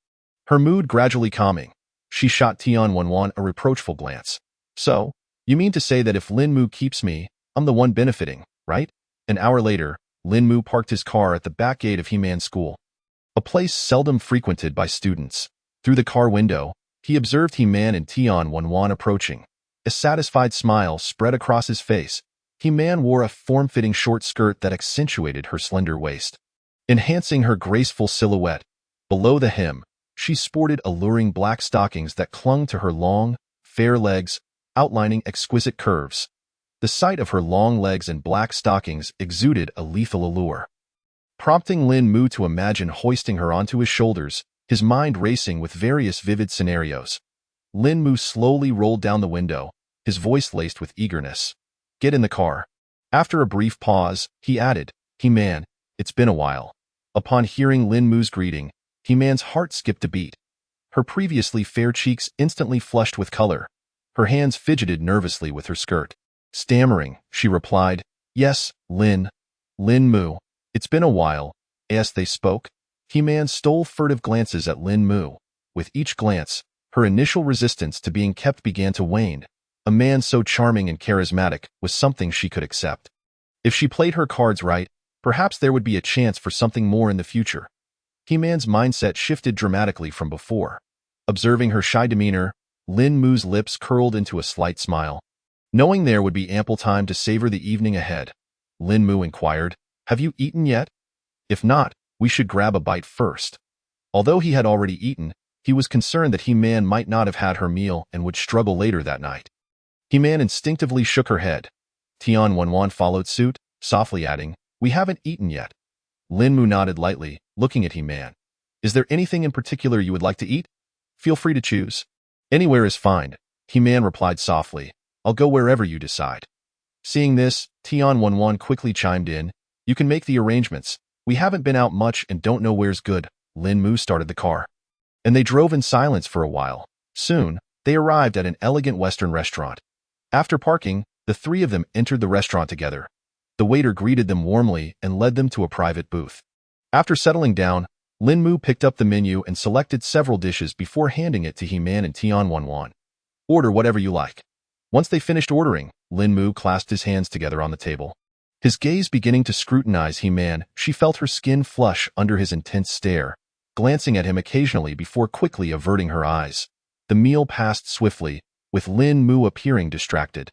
her mood gradually calming. She shot Tian Wenwan a reproachful glance. So, you mean to say that if Lin Mu keeps me, I'm the one benefiting, right? An hour later, Lin Mu parked his car at the back gate of He-Man's school, a place seldom frequented by students. Through the car window, he observed He-Man and Tian Wenwan approaching. A satisfied smile spread across his face. He-Man wore a form-fitting short skirt that accentuated her slender waist, enhancing her graceful silhouette. Below the hem, she sported alluring black stockings that clung to her long, fair legs, outlining exquisite curves. The sight of her long legs and black stockings exuded a lethal allure, prompting Lin Mu to imagine hoisting her onto his shoulders, his mind racing with various vivid scenarios. Lin Mu slowly rolled down the window, his voice laced with eagerness. Get in the car. After a brief pause, he added, He-Man, it's been a while. Upon hearing Lin Mu's greeting, He-Man's heart skipped a beat. Her previously fair cheeks instantly flushed with color. Her hands fidgeted nervously with her skirt. Stammering, she replied, Yes, Lin Mu. It's been a while. As they spoke, He-Man stole furtive glances at Lin Mu. With each glance, her initial resistance to being kept began to wane. A man so charming and charismatic was something she could accept. If she played her cards right, perhaps there would be a chance for something more in the future. He-Man's mindset shifted dramatically from before. Observing her shy demeanor, Lin Mu's lips curled into a slight smile. Knowing there would be ample time to savor the evening ahead, Lin Mu inquired, Have you eaten yet? If not, we should grab a bite first. Although he had already eaten, he was concerned that He-Man might not have had her meal and would struggle later that night. He-Man instinctively shook her head. Tian Wenwan followed suit, softly adding, We haven't eaten yet. Lin Mu nodded lightly, looking at He-Man. Is there anything in particular you would like to eat? Feel free to choose. Anywhere is fine, He-Man replied softly. I'll go wherever you decide. Seeing this, Tian Wenwan quickly chimed in, You can make the arrangements. We haven't been out much and don't know where's good. Lin Mu started the car, and they drove in silence for a while. Soon, they arrived at an elegant Western restaurant. After parking, the three of them entered the restaurant together. The waiter greeted them warmly and led them to a private booth. After settling down, Lin Mu picked up the menu and selected several dishes before handing it to He-Man and Tian Wenwan. Order whatever you like. Once they finished ordering, Lin Mu clasped his hands together on the table. His gaze beginning to scrutinize He-Man, she felt her skin flush under his intense stare, glancing at him occasionally before quickly averting her eyes. The meal passed swiftly, with Lin Mu appearing distracted.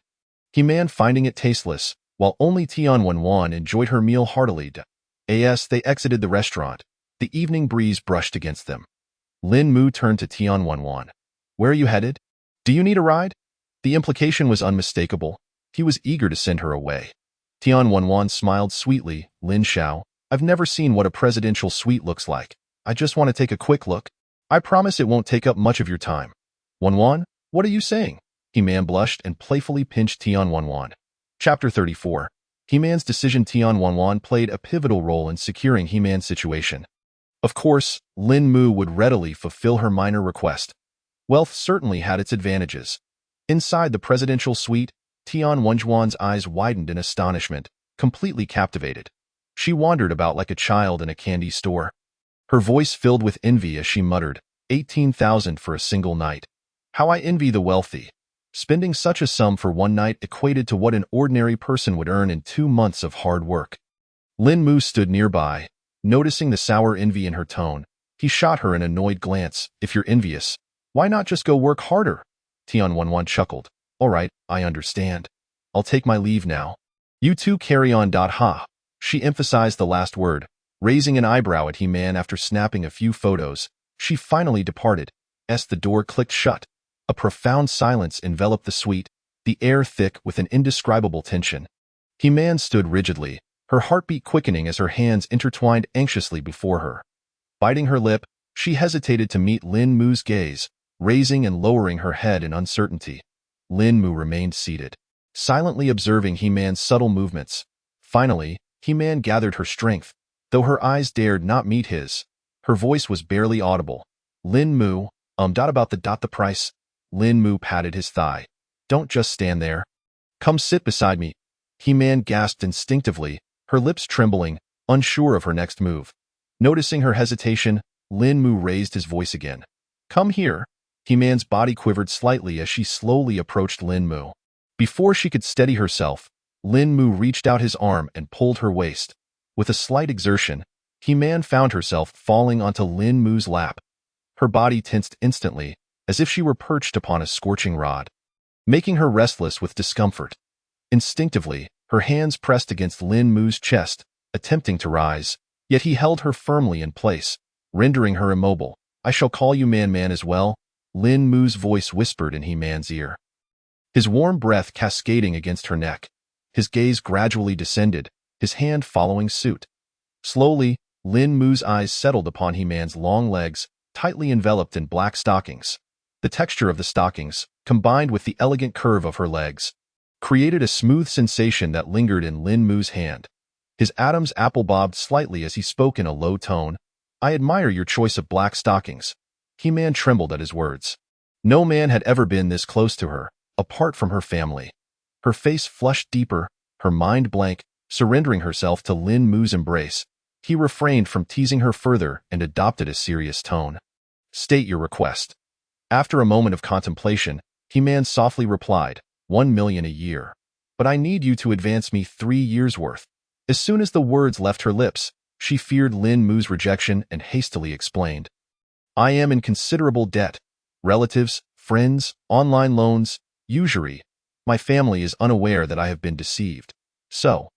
He-Man finding it tasteless, while only Tian Wenwan enjoyed her meal heartily. As they exited the restaurant, the evening breeze brushed against them. Lin Mu turned to Tian Wenwan. Where are you headed? Do you need a ride? The implication was unmistakable. He was eager to send her away. Tian Wanwan smiled sweetly. Lin Xiao, I've never seen what a presidential suite looks like. I just want to take a quick look. I promise it won't take up much of your time. Wanwan, what are you saying? He-Man blushed and playfully pinched Tian Wanwan. Chapter 34. He-Man's decision. Tian Wanwan played a pivotal role in securing He-Man's situation. Of course, Lin Mu would readily fulfill her minor request. Wealth certainly had its advantages. Inside the presidential suite, Tian Wanjuan's eyes widened in astonishment, completely captivated. She wandered about like a child in a candy store. Her voice filled with envy as she muttered, 18,000 for a single night. How I envy the wealthy. Spending such a sum for one night equated to what an ordinary person would earn in 2 months of hard work. Lin Mu stood nearby. Noticing the sour envy in her tone, he shot her an annoyed glance. If you're envious, why not just go work harder? Tian Wanwan chuckled. All right, I understand. I'll take my leave now. You two carry on. Ha. She emphasized the last word, raising an eyebrow at He-Man after snapping a few photos. She finally departed. As the door clicked shut, a profound silence enveloped the suite, the air thick with an indescribable tension. He-Man stood rigidly, her heartbeat quickening as her hands intertwined anxiously before her. Biting her lip, she hesitated to meet Lin Mu's gaze, raising and lowering her head in uncertainty. Lin Mu remained seated, silently observing He-Man's subtle movements. Finally, He-Man gathered her strength. Though her eyes dared not meet his, her voice was barely audible. Lin Mu, about the price. Lin Mu patted his thigh. Don't just stand there. Come sit beside me. He-Man gasped instinctively, her lips trembling, unsure of her next move. Noticing her hesitation, Lin Mu raised his voice again. Come here. He-Man's body quivered slightly as she slowly approached Lin Mu. Before she could steady herself, Lin Mu reached out his arm and pulled her waist. With a slight exertion, He-Man found herself falling onto Lin Mu's lap. Her body tensed instantly, as if she were perched upon a scorching rod, making her restless with discomfort. Instinctively, her hands pressed against Lin Mu's chest, attempting to rise, yet he held her firmly in place, rendering her immobile. I shall call you Man-Man as well, Lin Mu's voice whispered in He-Man's ear. His warm breath cascading against her neck. His gaze gradually descended, his hand following suit. Slowly, Lin Mu's eyes settled upon He-Man's long legs, tightly enveloped in black stockings. The texture of the stockings, combined with the elegant curve of her legs, created a smooth sensation that lingered in Lin Mu's hand. His Adam's apple bobbed slightly as he spoke in a low tone. I admire your choice of black stockings. He-Man trembled at his words. No man had ever been this close to her, apart from her family. Her face flushed deeper, her mind blank, surrendering herself to Lin Mu's embrace. He refrained from teasing her further and adopted a serious tone. State your request. After a moment of contemplation, He-Man softly replied, 1 million a year. But I need you to advance me 3 years' worth. As soon as the words left her lips, she feared Lin Mu's rejection and hastily explained. I am in considerable debt. Relatives, friends, online loans, usury. My family is unaware that I have been deceived. So,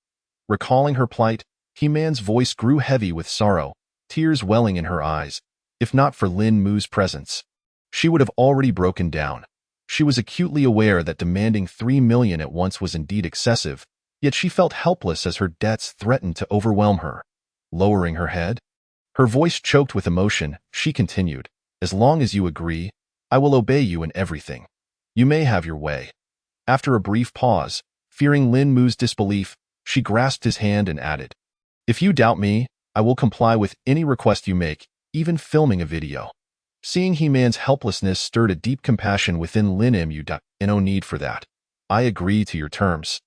recalling her plight, He-Man's voice grew heavy with sorrow, tears welling in her eyes. If not for Lin Mu's presence, she would have already broken down. She was acutely aware that demanding 3 million at once was indeed excessive, yet she felt helpless as her debts threatened to overwhelm her. Lowering her head, her voice choked with emotion, she continued, as long as you agree, I will obey you in everything. You may have your way. After a brief pause, fearing Lin Mu's disbelief, she grasped his hand and added, if you doubt me, I will comply with any request you make, even filming a video. Seeing He-Man's helplessness stirred a deep compassion within Lin Mu. No need for that. I agree to your terms.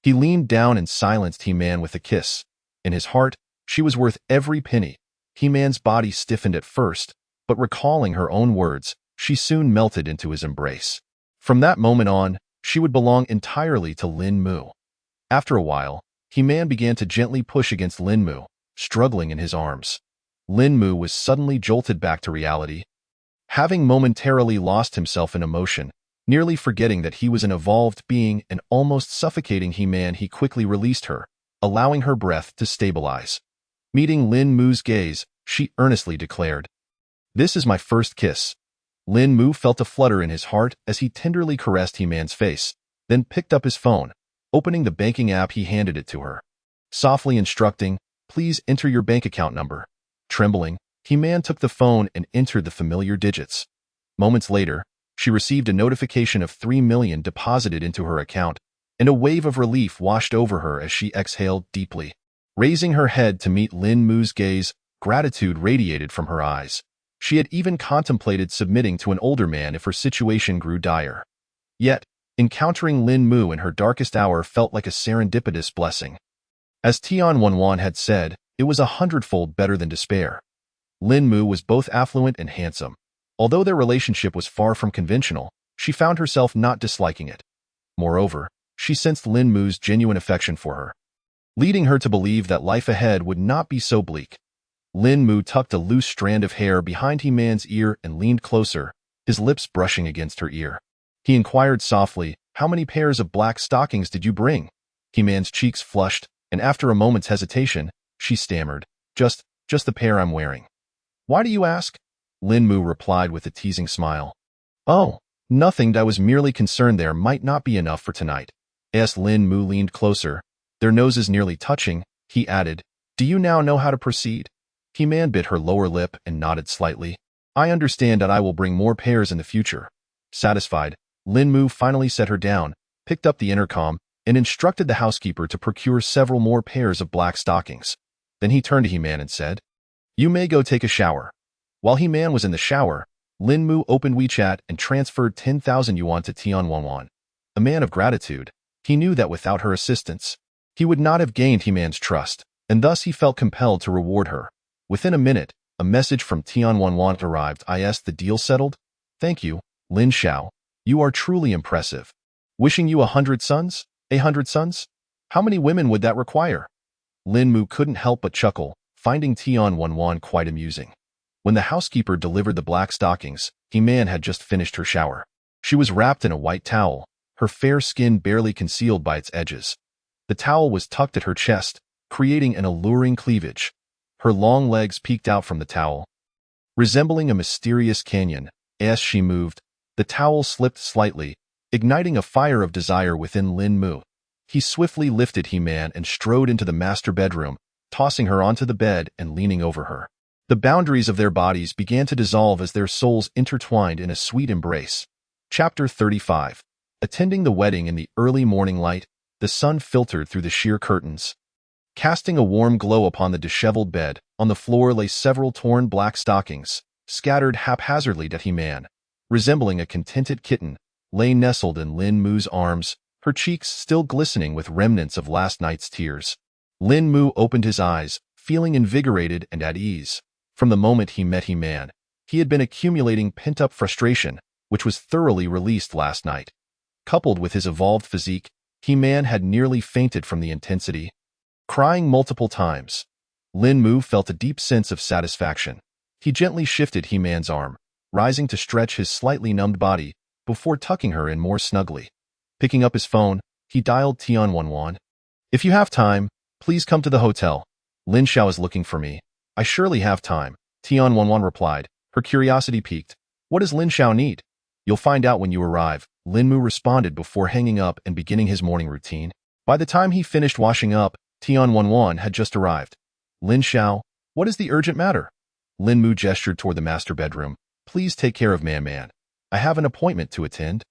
He leaned down and silenced He-Man with a kiss. In his heart, she was worth every penny. He-Man's body stiffened at first, but recalling her own words, she soon melted into his embrace. From that moment on, she would belong entirely to Lin Mu. After a while, He-Man began to gently push against Lin Mu, struggling in his arms. Lin Mu was suddenly jolted back to reality. Having momentarily lost himself in emotion, nearly forgetting that he was an evolved being and almost suffocating He-Man, he quickly released her, allowing her breath to stabilize. Meeting Lin Mu's gaze, she earnestly declared, This is my first kiss. Lin Mu felt a flutter in his heart as he tenderly caressed He-Man's face, then picked up his phone, Opening the banking app, he handed it to her, softly instructing, "Please enter your bank account number." Trembling, He-Man took the phone and entered the familiar digits. Moments later, she received a notification of 3 million deposited into her account, and a wave of relief washed over her as she exhaled deeply. Raising her head to meet Lin Mu's gaze, gratitude radiated from her eyes. She had even contemplated submitting to an older man if her situation grew dire. Yet, encountering Lin Mu in her darkest hour felt like a serendipitous blessing. As Tian Wanwan had said, it was 100-fold better than despair. Lin Mu was both affluent and handsome. Although their relationship was far from conventional, she found herself not disliking it. Moreover, she sensed Lin Mu's genuine affection for her, leading her to believe that life ahead would not be so bleak. Lin Mu tucked a loose strand of hair behind He-Man's ear and leaned closer, his lips brushing against her ear. He inquired softly, "How many pairs of black stockings did you bring?" He-Man's cheeks flushed, and after a moment's hesitation, she stammered, Just the pair I'm wearing." "Why do you ask?" Lin Mu replied with a teasing smile. "Oh, nothing. I was merely concerned there might not be enough for tonight." As Lin Mu leaned closer, their noses nearly touching, he added, "Do you now know how to proceed?" He-Man bit her lower lip and nodded slightly. "I understand that I will bring more pairs in the future." Satisfied, Lin Mu finally set her down, picked up the intercom, and instructed the housekeeper to procure several more pairs of black stockings. Then he turned to He-Man and said, "You may go take a shower." While He-Man was in the shower, Lin Mu opened WeChat and transferred 10,000 yuan to Tian Wanwan. A man of gratitude, he knew that without her assistance, he would not have gained He-Man's trust, and thus he felt compelled to reward her. Within a minute, a message from Tian Wanwan arrived. "Is the deal settled? Thank you, Lin Xiao. You are truly impressive. Wishing you 100 sons? 100 sons? How many women would that require?" Lin Mu couldn't help but chuckle, finding Tian Wanwan quite amusing. When the housekeeper delivered the black stockings, He-Man had just finished her shower. She was wrapped in a white towel, her fair skin barely concealed by its edges. The towel was tucked at her chest, creating an alluring cleavage. Her long legs peeked out from the towel, resembling a mysterious canyon. As she moved, the towel slipped slightly, igniting a fire of desire within Lin Mu. He swiftly lifted He-Man and strode into the master bedroom, tossing her onto the bed and leaning over her. The boundaries of their bodies began to dissolve as their souls intertwined in a sweet embrace. Chapter 35. Attending the wedding in the early morning light, the sun filtered through the sheer curtains, casting a warm glow upon the disheveled bed. On the floor lay several torn black stockings, scattered haphazardly. He-Man, resembling a contented kitten, lay nestled in Lin Mu's arms, her cheeks still glistening with remnants of last night's tears. Lin Mu opened his eyes, feeling invigorated and at ease. From the moment he met He-Man, he had been accumulating pent-up frustration, which was thoroughly released last night. Coupled with his evolved physique, He-Man had nearly fainted from the intensity. Crying multiple times, Lin Mu felt a deep sense of satisfaction. He gently shifted He-Man's arm, rising to stretch his slightly numbed body, before tucking her in more snugly. Picking up his phone, he dialed Tian Wanwan. "If you have time, please come to the hotel. Lin Xiao is looking for me." "I surely have time," Tian Wanwan replied, her curiosity piqued. "What does Lin Xiao need?" "You'll find out when you arrive," Lin Mu responded before hanging up and beginning his morning routine. By the time he finished washing up, Tian Wanwan had just arrived. "Lin Xiao, what is the urgent matter?" Lin Mu gestured toward the master bedroom. "Please take care of Man. I have an appointment to attend."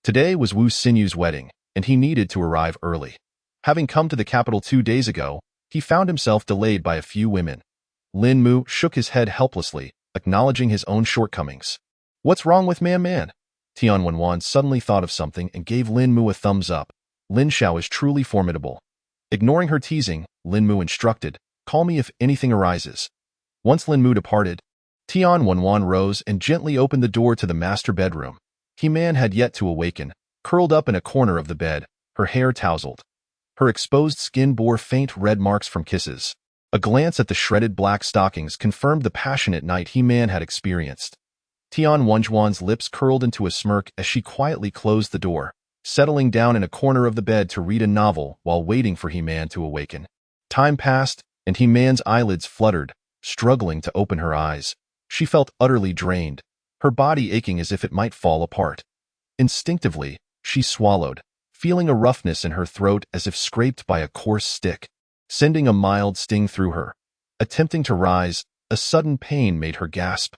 Today was Wu Sinyu's wedding, and he needed to arrive early. Having come to the capital 2 days ago, he found himself delayed by a few women. Lin Mu shook his head helplessly, acknowledging his own shortcomings. "What's wrong with Man?" Tian Wanwan suddenly thought of something and gave Lin Mu a thumbs up. "Lin Xiao is truly formidable." Ignoring her teasing, Lin Mu instructed, "Call me if anything arises." Once Lin Mu departed, Tian Wanwan rose and gently opened the door to the master bedroom. He-Man had yet to awaken, curled up in a corner of the bed, her hair tousled. Her exposed skin bore faint red marks from kisses. A glance at the shredded black stockings confirmed the passionate night He-Man had experienced. Tian Wanjuan's lips curled into a smirk as she quietly closed the door, settling down in a corner of the bed to read a novel while waiting for He-Man to awaken. Time passed, and He-Man's eyelids fluttered, struggling to open her eyes. She felt utterly drained, her body aching as if it might fall apart. Instinctively, she swallowed, feeling a roughness in her throat as if scraped by a coarse stick, sending a mild sting through her. Attempting to rise, a sudden pain made her gasp.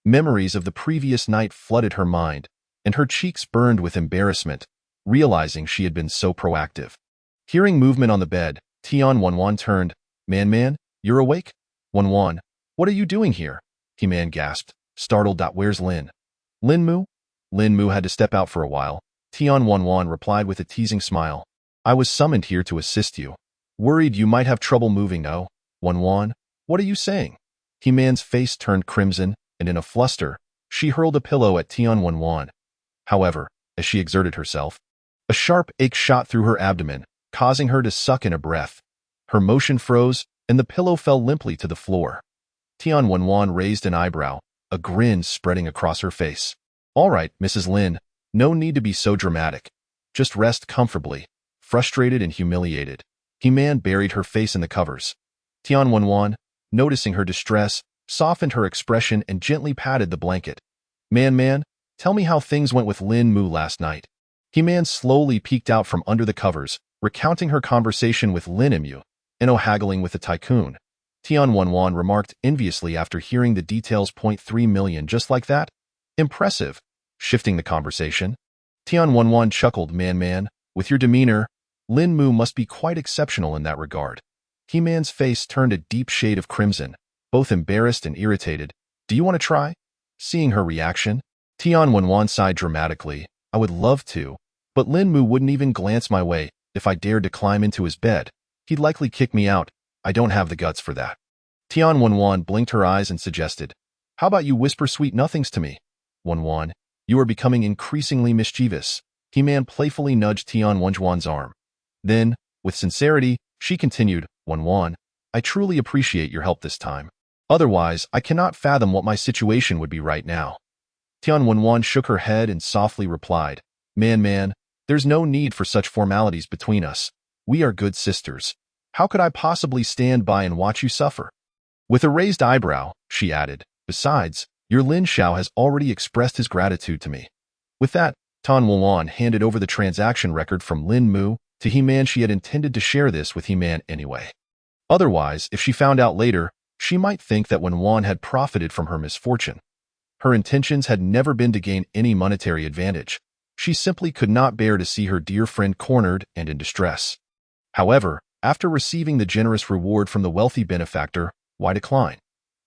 Memories of the previous night flooded her mind, and her cheeks burned with embarrassment, realizing she had been so proactive. Hearing movement on the bed, Tian turned. Man, you're awake? Wan, what are you doing here? He-Man gasped, startled. Where's Lin? Lin Mu? Lin Mu had to step out for a while. Tian replied with a teasing smile. I was summoned here to assist you. Worried you might have trouble moving, no? Wan, what are you saying? He-Man's face turned crimson, and in a fluster, she hurled a pillow at Tian. However, as she exerted herself, a sharp ache shot through her abdomen, causing her to suck in a breath. Her motion froze, and the pillow fell limply to the floor. Tian raised an eyebrow, a grin spreading across her face. All right, Mrs. Lin, no need to be so dramatic. Just rest comfortably. Frustrated and humiliated, He-Man buried her face in the covers. Tian, noticing her distress, softened her expression and gently patted the blanket. Man, tell me how things went with Lin Mu last night. He-Man slowly peeked out from under the covers, recounting her conversation with Lin Mu, and haggling with the tycoon. Tian remarked enviously after hearing the details. 3 million just like that? Impressive. Shifting the conversation, Tian chuckled. Man, with your demeanor, Lin Mu must be quite exceptional in that regard. He-Man's face turned a deep shade of crimson, both embarrassed and irritated. Do you want to try? Seeing her reaction, Tian sighed dramatically. I would love to, but Lin Mu wouldn't even glance my way. If I dared to climb into his bed, he'd likely kick me out. I don't have the guts for that. Tian blinked her eyes and suggested, how about you whisper sweet nothings to me? Wan, you are becoming increasingly mischievous. He-Man playfully nudged Tian's arm. Then, with sincerity, she continued, Wan, I truly appreciate your help this time. Otherwise, I cannot fathom what my situation would be right now. Tian shook her head and softly replied, Man, there's no need for such formalities between us. We are good sisters. How could I possibly stand by and watch you suffer? With a raised eyebrow, she added, besides, your Lin Xiao has already expressed his gratitude to me. With that, Tian handed over the transaction record from Lin Mu to He-Man. She had intended to share this with He-Man anyway. Otherwise, if she found out later, she might think that Wan had profited from her misfortune. Her intentions had never been to gain any monetary advantage. She simply could not bear to see her dear friend cornered and in distress. However, after receiving the generous reward from the wealthy benefactor, why decline?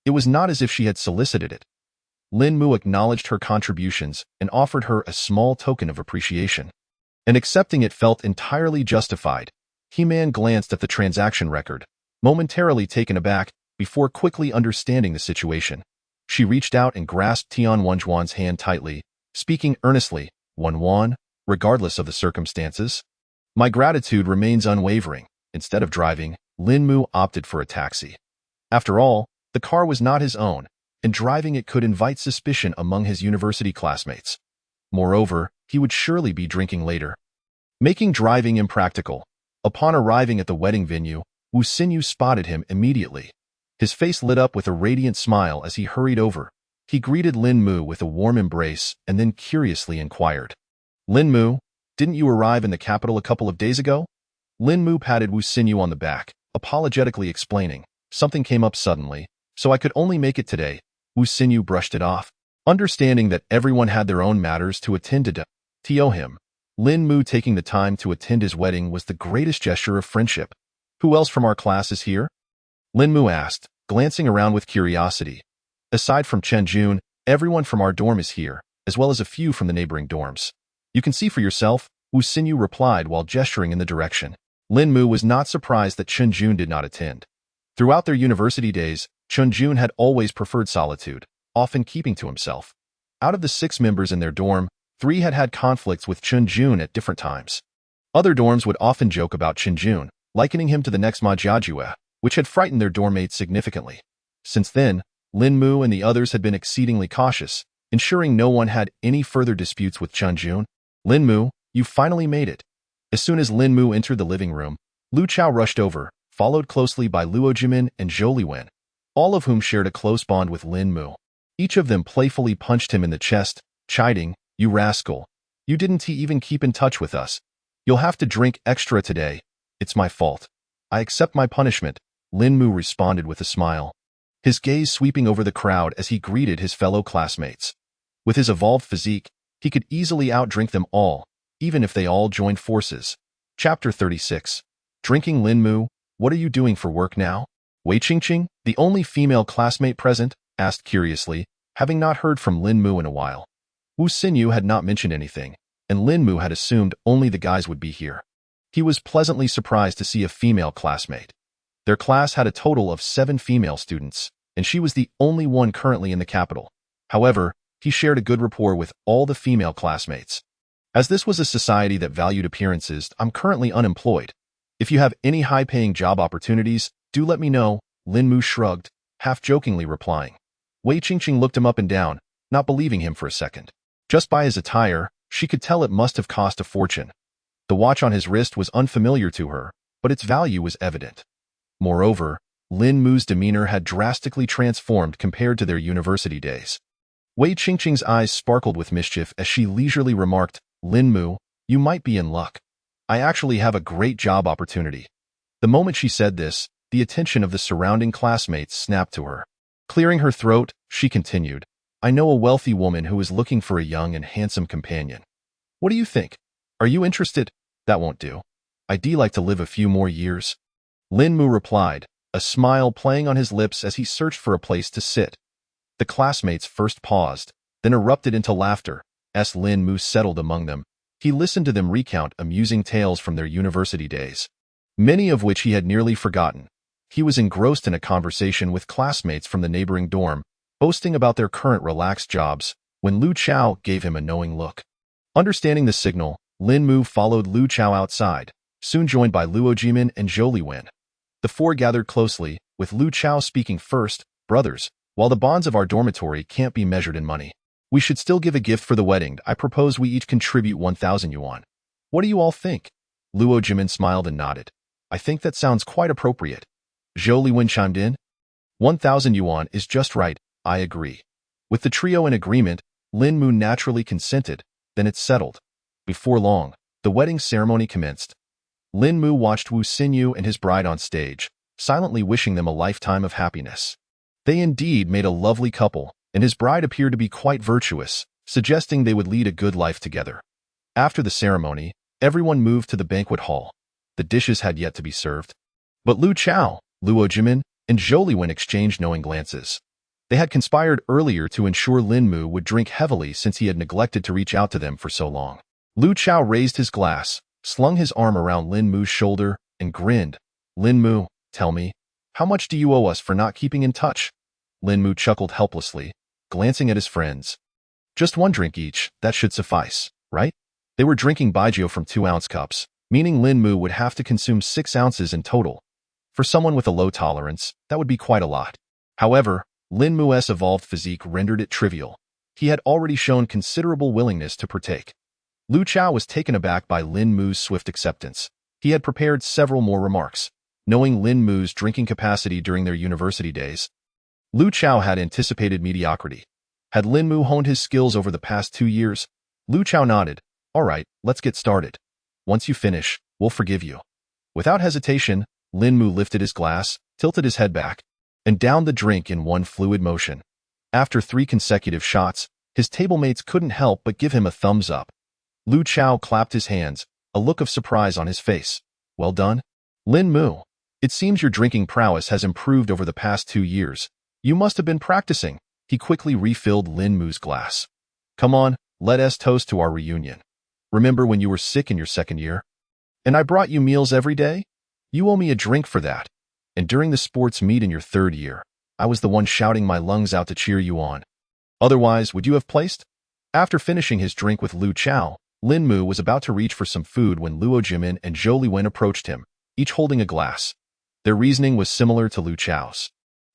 It was not as if she had solicited it. Lin Mu acknowledged her contributions and offered her a small token of appreciation. And accepting it felt entirely justified. He-Man glanced at the transaction record, momentarily taken aback, before quickly understanding the situation. She reached out and grasped Tian's hand tightly, speaking earnestly, Wan, regardless of the circumstances, my gratitude remains unwavering. Instead of driving, Lin Mu opted for a taxi. After all, the car was not his own, and driving it could invite suspicion among his university classmates. Moreover, he would surely be drinking later, making driving impractical. Upon arriving at the wedding venue, Wu Xinyu spotted him immediately. His face lit up with a radiant smile as he hurried over. He greeted Lin Mu with a warm embrace and then curiously inquired, Lin Mu, didn't you arrive in the capital a couple of days ago? Lin Mu patted Wu Xinyu on the back, apologetically explaining, something came up suddenly, so I could only make it today. Wu Xinyu brushed it off, understanding that everyone had their own matters to attend to him. Lin Mu taking the time to attend his wedding was the greatest gesture of friendship. Who else from our class is here? Lin Mu asked, glancing around with curiosity. Aside from Chen Jun, everyone from our dorm is here, as well as a few from the neighboring dorms. You can see for yourself, Wu Xinyu replied while gesturing in the direction. Lin Mu was not surprised that Chen Jun did not attend. Throughout their university days, Chen Jun had always preferred solitude, often keeping to himself. Out of the 6 members in their dorm, 3 had had conflicts with Chen Jun at different times. Other dorms would often joke about Chen Jun, likening him to the next Ma Jiajue, which had frightened their dorm mates significantly. Since then, Lin Mu and the others had been exceedingly cautious, ensuring no one had any further disputes with Chen Jun. Lin Mu, you finally made it. As soon as Lin Mu entered the living room, Lu Chao rushed over, followed closely by Luo Jimin and Zhou Liwen, all of whom shared a close bond with Lin Mu. Each of them playfully punched him in the chest, chiding, you rascal. You didn't even keep in touch with us. You'll have to drink extra today. It's my fault. I accept my punishment, Lin Mu responded with a smile, his gaze sweeping over the crowd as he greeted his fellow classmates. With his evolved physique, he could easily outdrink them all, even if they all joined forces. Chapter 36. Drinking. Lin Mu, what are you doing for work now? Wei Qingqing, the only female classmate present, asked curiously, having not heard from Lin Mu in a while. Wu Xinyu had not mentioned anything, and Lin Mu had assumed only the guys would be here. He was pleasantly surprised to see a female classmate. Their class had a total of 7 female students, and she was the only one currently in the capital. However, he shared a good rapport with all the female classmates. As this was a society that valued appearances, I'm currently unemployed. If you have any high-paying job opportunities, do let me know, Lin Mu shrugged, half-jokingly replying. Wei Qingqing looked him up and down, not believing him for a second. Just by his attire, she could tell it must have cost a fortune. The watch on his wrist was unfamiliar to her, but its value was evident. Moreover, Lin Mu's demeanor had drastically transformed compared to their university days. Wei Qingqing's eyes sparkled with mischief as she leisurely remarked, Lin Mu, you might be in luck. I actually have a great job opportunity. The moment she said this, the attention of the surrounding classmates snapped to her. Clearing her throat, she continued, I know a wealthy woman who is looking for a young and handsome companion. What do you think? Are you interested? That won't do. I'd like to live a few more years. Lin Mu replied, a smile playing on his lips as he searched for a place to sit. The classmates first paused, then erupted into laughter. As Lin Mu settled among them, he listened to them recount amusing tales from their university days, many of which he had nearly forgotten. He was engrossed in a conversation with classmates from the neighboring dorm, boasting about their current relaxed jobs, when Lu Chao gave him a knowing look. Understanding the signal, Lin Mu followed Lu Chao outside, soon joined by Luo Jimin and Zhou Liwen. The four gathered closely, with Lu Chao speaking first, brothers, while the bonds of our dormitory can't be measured in money, we should still give a gift for the wedding. I propose we each contribute 1,000 yuan. What do you all think? Luo Jimin smiled and nodded. I think that sounds quite appropriate. Zhou Liwen chimed in. 1,000 yuan is just right, I agree. With the trio in agreement, Lin Mu naturally consented, then it's settled. Before long, the wedding ceremony commenced. Lin Mu watched Wu Xinyu and his bride on stage, silently wishing them a lifetime of happiness. They indeed made a lovely couple, and his bride appeared to be quite virtuous, suggesting they would lead a good life together. After the ceremony, everyone moved to the banquet hall. The dishes had yet to be served. But Lu Chao, Luo Jimin, and Zhou Liwen exchanged knowing glances. They had conspired earlier to ensure Lin Mu would drink heavily since he had neglected to reach out to them for so long. Lu Chao raised his glass, slung his arm around Lin Mu's shoulder, and grinned. Lin Mu, tell me, how much do you owe us for not keeping in touch? Lin Mu chuckled helplessly, glancing at his friends. Just one drink each, that should suffice, right? They were drinking baijiu from 2-ounce cups, meaning Lin Mu would have to consume 6 ounces in total. For someone with a low tolerance, that would be quite a lot. However, Lin Mu's evolved physique rendered it trivial. He had already shown considerable willingness to partake. Lu Chao was taken aback by Lin Mu's swift acceptance. He had prepared several more remarks. Knowing Lin Mu's drinking capacity during their university days, Lu Chao had anticipated mediocrity. Had Lin Mu honed his skills over the past 2 years? Lu Chao nodded. All right, let's get started. Once you finish, we'll forgive you. Without hesitation, Lin Mu lifted his glass, tilted his head back, and downed the drink in one fluid motion. After 3 consecutive shots, his tablemates couldn't help but give him a thumbs up. Lu Chao clapped his hands, a look of surprise on his face. Well done, Lin Mu. It seems your drinking prowess has improved over the past 2 years. You must have been practicing. He quickly refilled Lin Mu's glass. Come on, let us toast to our reunion. Remember when you were sick in your 2nd year? And I brought you meals every day? You owe me a drink for that. And during the sports meet in your 3rd year, I was the one shouting my lungs out to cheer you on. Otherwise, would you have placed? After finishing his drink with Lu Chao, Lin Mu was about to reach for some food when Luo Jimin and Zhou Liwen approached him, each holding a glass. Their reasoning was similar to Lu Chao's.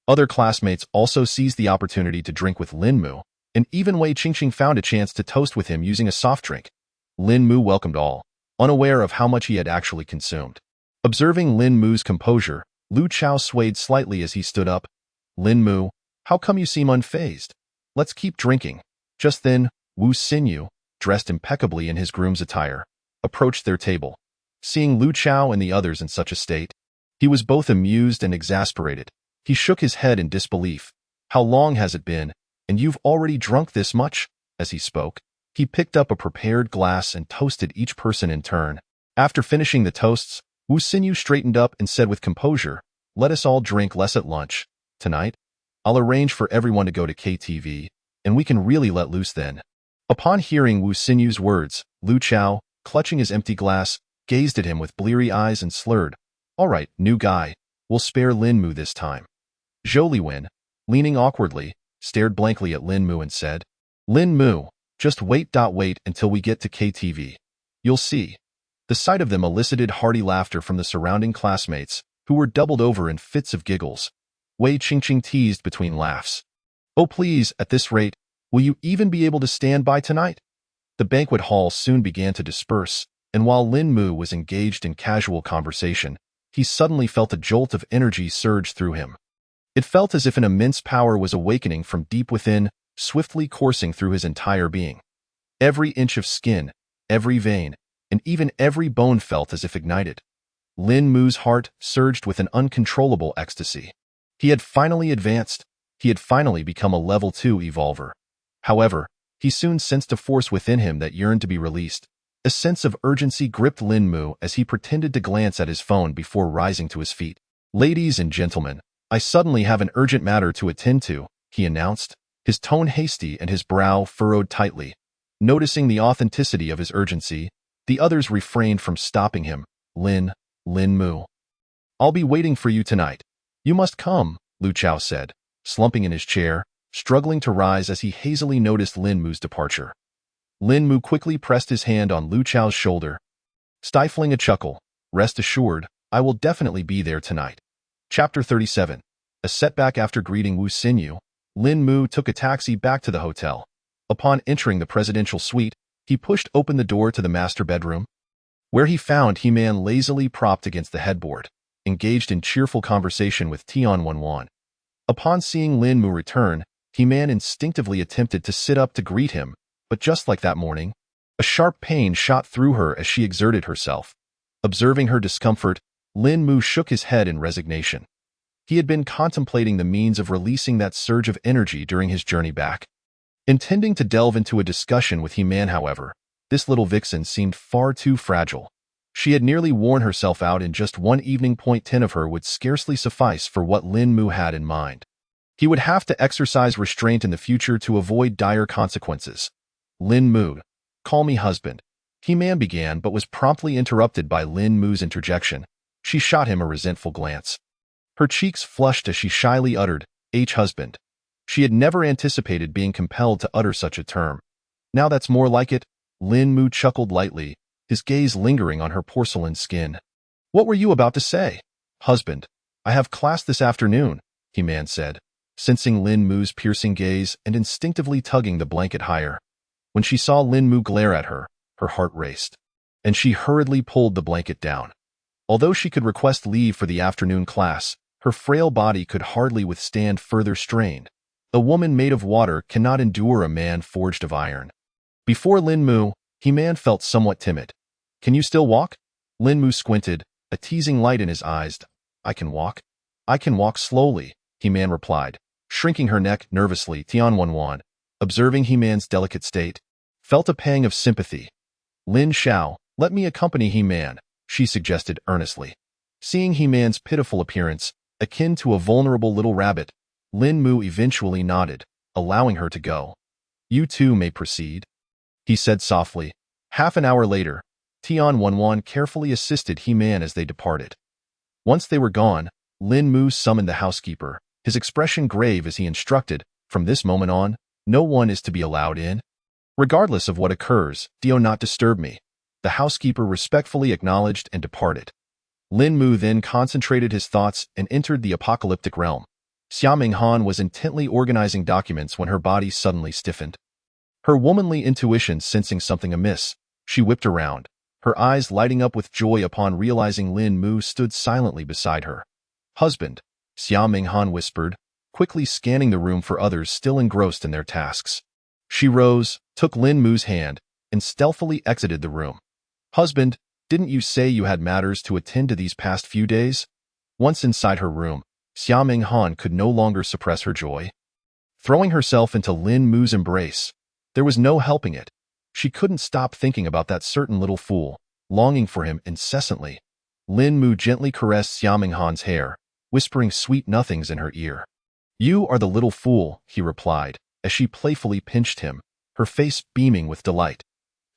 Other classmates also seized the opportunity to drink with Lin Mu, and even Wei Qingqing found a chance to toast with him using a soft drink. Lin Mu welcomed all, unaware of how much he had actually consumed. Observing Lin Mu's composure, Lu Chao swayed slightly as he stood up. Lin Mu, how come you seem unfazed? Let's keep drinking. Just then, Wu Xinyu, dressed impeccably in his groom's attire, approached their table. seeing Lu Chao and the others in such a state. He was both amused and exasperated. He shook his head in disbelief. How long has it been, and you've already drunk this much? As he spoke, he picked up a prepared glass and toasted each person in turn. After finishing the toasts, Wu Xinyu straightened up and said with composure, "Let us all drink less at lunch. Tonight, I'll arrange for everyone to go to KTV, and we can really let loose then." Upon hearing Wu Xinyu's words, Lu Chao, clutching his empty glass, gazed at him with bleary eyes and slurred, "All right, new guy, we'll spare Lin Mu this time." Zhou Liwen, leaning awkwardly, stared blankly at Lin Mu and said, "Lin Mu, just wait until we get to KTV. You'll see." The sight of them elicited hearty laughter from the surrounding classmates, who were doubled over in fits of giggles. Wei Qingqing teased between laughs, "Oh please, at this rate, will you even be able to stand by tonight?" The banquet hall soon began to disperse, and while Lin Mu was engaged in casual conversation, he suddenly felt a jolt of energy surge through him. It felt as if an immense power was awakening from deep within, swiftly coursing through his entire being. Every inch of skin, every vein, and even every bone felt as if ignited. Lin Mu's heart surged with an uncontrollable ecstasy. He had finally advanced. He had finally become a level 2 evolver. However, he soon sensed a force within him that yearned to be released. A sense of urgency gripped Lin Mu as he pretended to glance at his phone before rising to his feet. "Ladies and gentlemen, I suddenly have an urgent matter to attend to," he announced, his tone hasty and his brow furrowed tightly. Noticing the authenticity of his urgency, the others refrained from stopping him. Lin Mu. "I'll be waiting for you tonight. You must come," Lu Chao said, slumping in his chair, struggling to rise as he hazily noticed Lin Mu's departure. Lin Mu quickly pressed his hand on Lu Chao's shoulder, stifling a chuckle. "Rest assured, I will definitely be there tonight." Chapter 37. A setback. After greeting Wu Xinyu, Lin Mu took a taxi back to the hotel. Upon entering the presidential suite, he pushed open the door to the master bedroom, where he found He-Man lazily propped against the headboard, engaged in cheerful conversation with Tian Wanwan. Upon seeing Lin Mu return, He-Man instinctively attempted to sit up to greet him, but just like that morning, a sharp pain shot through her as she exerted herself. Observing her discomfort, Lin Mu shook his head in resignation. He had been contemplating the means of releasing that surge of energy during his journey back. Intending to delve into a discussion with He-Man, however, this little vixen seemed far too fragile. She had nearly worn herself out in just one evening. 10 of her would scarcely suffice for what Lin Mu had in mind. He would have to exercise restraint in the future to avoid dire consequences. "Lin Mu, call me husband," He-Man began, but was promptly interrupted by Lin Mu's interjection. She shot him a resentful glance. Her cheeks flushed as she shyly uttered, "Husband." She had never anticipated being compelled to utter such a term. "Now that's more like it," Lin Mu chuckled lightly, his gaze lingering on her porcelain skin. "What were you about to say?" "Husband, I have class this afternoon," He-Man said, sensing Lin Mu's piercing gaze and instinctively tugging the blanket higher. When she saw Lin Mu glare at her, her heart raced, and she hurriedly pulled the blanket down. Although she could request leave for the afternoon class, her frail body could hardly withstand further strain. A woman made of water cannot endure a man forged of iron. Before Lin Mu, He-Man felt somewhat timid. "Can you still walk?" Lin Mu squinted, a teasing light in his eyes. "I can walk. I can walk slowly," He-Man replied, shrinking her neck nervously. Tian Wanwan, observing He-Man's delicate state, felt a pang of sympathy. "Lin Xiao, let me accompany He-Man," she suggested earnestly. Seeing He-Man's pitiful appearance, akin to a vulnerable little rabbit, Lin Mu eventually nodded, allowing her to go. "You too may proceed," he said softly. Half an hour later, Tian Wanwan carefully assisted He-Man as they departed. Once they were gone, Lin Mu summoned the housekeeper, his expression grave as he instructed, "From this moment on, no one is to be allowed in. Regardless of what occurs, do not disturb me." The housekeeper respectfully acknowledged and departed. Lin Mu then concentrated his thoughts and entered the apocalyptic realm. Xia Minghan was intently organizing documents when her body suddenly stiffened. Her womanly intuition sensing something amiss, she whipped around, her eyes lighting up with joy upon realizing Lin Mu stood silently beside her. "Husband," Xia Minghan whispered, quickly scanning the room for others still engrossed in their tasks. She rose, took Lin Mu's hand, and stealthily exited the room. "Husband," Didn't you say you had matters to attend to these past few days? Once inside her room, Xia Minghan could no longer suppress her joy. Throwing herself into Lin Mu's embrace, there was no helping it. She couldn't stop thinking about that certain little fool, longing for him incessantly. Lin Mu gently caressed Xia Minghan's hair, whispering sweet nothings in her ear. "You are the little fool," he replied, as she playfully pinched him, her face beaming with delight.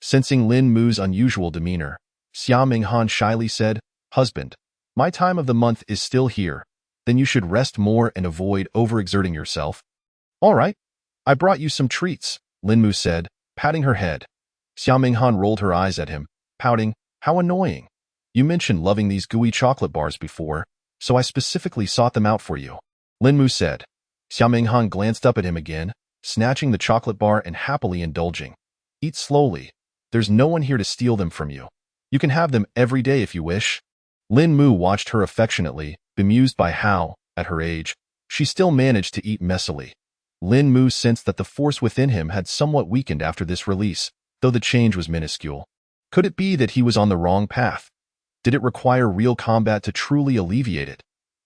Sensing Lin Mu's unusual demeanor, Xia Minghan shyly said, "Husband, my time of the month is still here. Then you should rest more and avoid overexerting yourself." "All right, I brought you some treats," Lin Mu said, patting her head. Xia Minghan rolled her eyes at him, pouting, "How annoying. You mentioned loving these gooey chocolate bars before, so I specifically sought them out for you," Lin Mu said. Xia Minghan glanced up at him again, snatching the chocolate bar and happily indulging. "Eat slowly. There's no one here to steal them from you. You can have them every day if you wish." Lin Mu watched her affectionately, bemused by how, at her age, she still managed to eat messily. Lin Mu sensed that the force within him had somewhat weakened after this release, though the change was minuscule. Could it be that he was on the wrong path? Did it require real combat to truly alleviate it?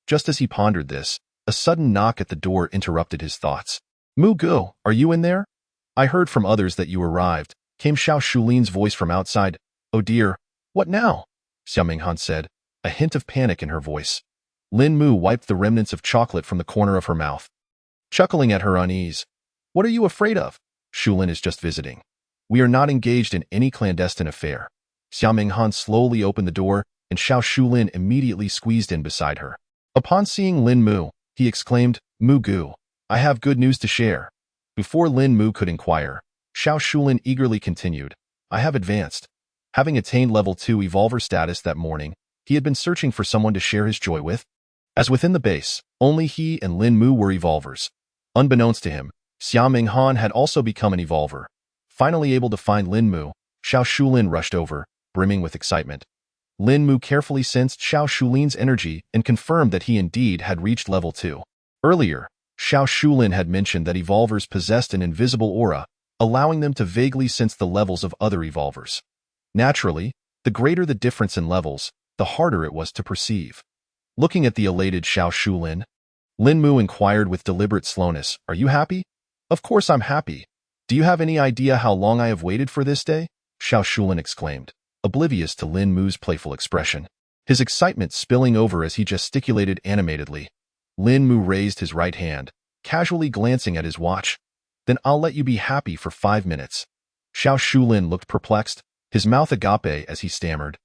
Just as he pondered this, a sudden knock at the door interrupted his thoughts. "Mu Gu, are you in there? I heard from others that you arrived," came Xiao Shulin's voice from outside. "Oh dear, what now?" Xia Minghan said, a hint of panic in her voice. Lin Mu wiped the remnants of chocolate from the corner of her mouth, chuckling at her unease. "What are you afraid of? Shulin is just visiting. We are not engaged in any clandestine affair." Xia Minghan slowly opened the door, and Xiao Shulin immediately squeezed in beside her. Upon seeing Lin Mu, he exclaimed, "Mu Gu, I have good news to share." Before Lin Mu could inquire, Xiao Shulin eagerly continued, "I have advanced. Having attained level 2 evolver status that morning, he had been searching for someone to share his joy with. As within the base, only he and Lin Mu were evolvers. Unbeknownst to him, Xia Minghan had also become an evolver. Finally able to find Lin Mu, Xiao Shulin rushed over, brimming with excitement. Lin Mu carefully sensed Xiao Shulin's energy and confirmed that he indeed had reached level 2. Earlier, Xiao Shulin had mentioned that evolvers possessed an invisible aura, allowing them to vaguely sense the levels of other evolvers. Naturally, the greater the difference in levels, the harder it was to perceive. Looking at the elated Xiao Shulin, Lin Mu inquired with deliberate slowness, "Are you happy?" "Of course I'm happy. Do you have any idea how long I have waited for this day?" Xiao Shulin exclaimed, oblivious to Lin Mu's playful expression, his excitement spilling over as he gesticulated animatedly. Lin Mu raised his right hand, casually glancing at his watch. "Then I'll let you be happy for 5 minutes." Xiao Shulin looked perplexed, his mouth agape as he stammered.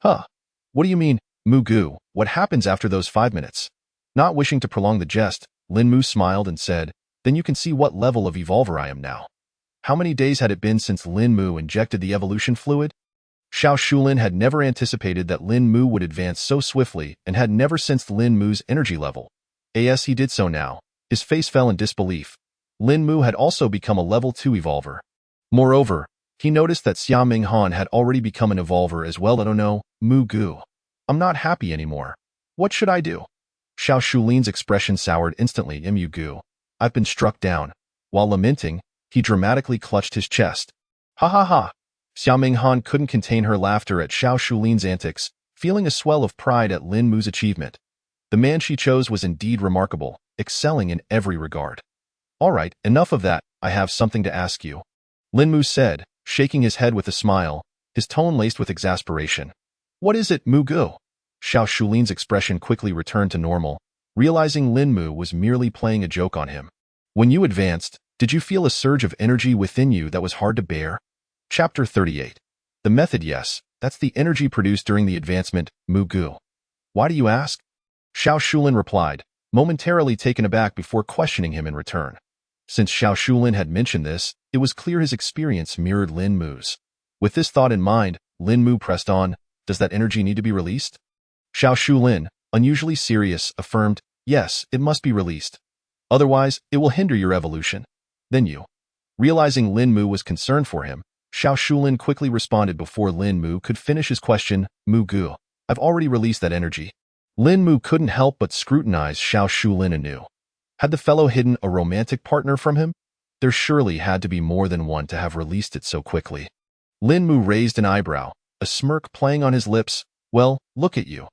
"Huh? What do you mean, Mu Gu? What happens after those 5 minutes?" Not wishing to prolong the jest, Lin Mu smiled and said, "Then you can see what level of evolver I am now." How many days had it been since Lin Mu injected the evolution fluid? Xiao Shulin had never anticipated that Lin Mu would advance so swiftly and had never sensed Lin Mu's energy level. As he did so now, his face fell in disbelief. Lin Mu had also become a level 2 evolver. Moreover, he noticed that Xia Minghan had already become an evolver as well. "Oh no, Mu Gu. I'm not happy anymore. What should I do?" Xiao Shulin's expression soured instantly. "Mu Gu, I've been struck down." While lamenting, he dramatically clutched his chest. "Ha ha ha!" Xia Minghan couldn't contain her laughter at Xiao Shulin's antics, feeling a swell of pride at Lin Mu's achievement. The man she chose was indeed remarkable, excelling in every regard. "All right, enough of that, I have something to ask you," Lin Mu said, shaking his head with a smile, his tone laced with exasperation. "What is it, Mu Gu?" Xiao Shulin's expression quickly returned to normal, realizing Lin Mu was merely playing a joke on him. "When you advanced, did you feel a surge of energy within you that was hard to bear?" Chapter 38. The method. Yes, that's the energy produced during the advancement, Mu Gu. "Why do you ask?" Xiao Shulin replied, momentarily taken aback before questioning him in return. Since Xiao Shulin had mentioned this, it was clear his experience mirrored Lin Mu's. With this thought in mind, Lin Mu pressed on, "Does that energy need to be released?" Xiao Shulin, unusually serious, affirmed, "Yes, it must be released. Otherwise, it will hinder your evolution." "Then you." Realizing Lin Mu was concerned for him, Xiao Shulin quickly responded before Lin Mu could finish his question, "Mu Gu, I've already released that energy." Lin Mu couldn't help but scrutinize Xiao Shulin anew. Had the fellow hidden a romantic partner from him? There surely had to be more than one to have released it so quickly. Lin Mu raised an eyebrow, a smirk playing on his lips. Well, look at you.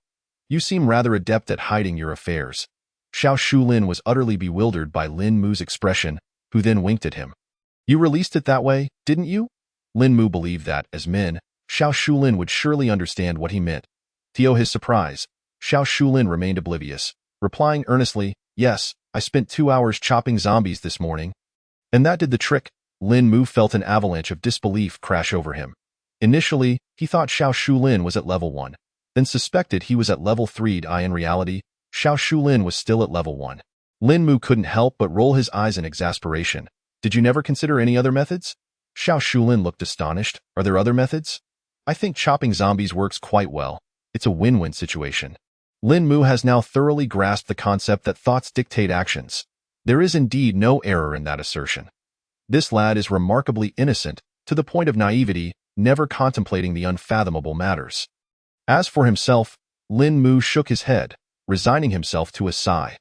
You seem rather adept at hiding your affairs. Xiao Shulin was utterly bewildered by Lin Mu's expression, who then winked at him. You released it that way, didn't you? Lin Mu believed that, as men, Xiao Shulin would surely understand what he meant. To his surprise, Xiao Shulin remained oblivious, replying earnestly, Yes, I spent 2 hours chopping zombies this morning. And that did the trick. Lin Mu felt an avalanche of disbelief crash over him. Initially, he thought Xiao Shulin was at level 1, then suspected he was at level 3. In reality, Xiao Shulin was still at level 1. Lin Mu couldn't help but roll his eyes in exasperation. Did you never consider any other methods? Xiao Shulin looked astonished. Are there other methods? I think chopping zombies works quite well. It's a win-win situation. Lin Mu has now thoroughly grasped the concept that thoughts dictate actions. There is indeed no error in that assertion. This lad is remarkably innocent, to the point of naivety, never contemplating the unfathomable matters. As for himself, Lin Mu shook his head, resigning himself to a sigh.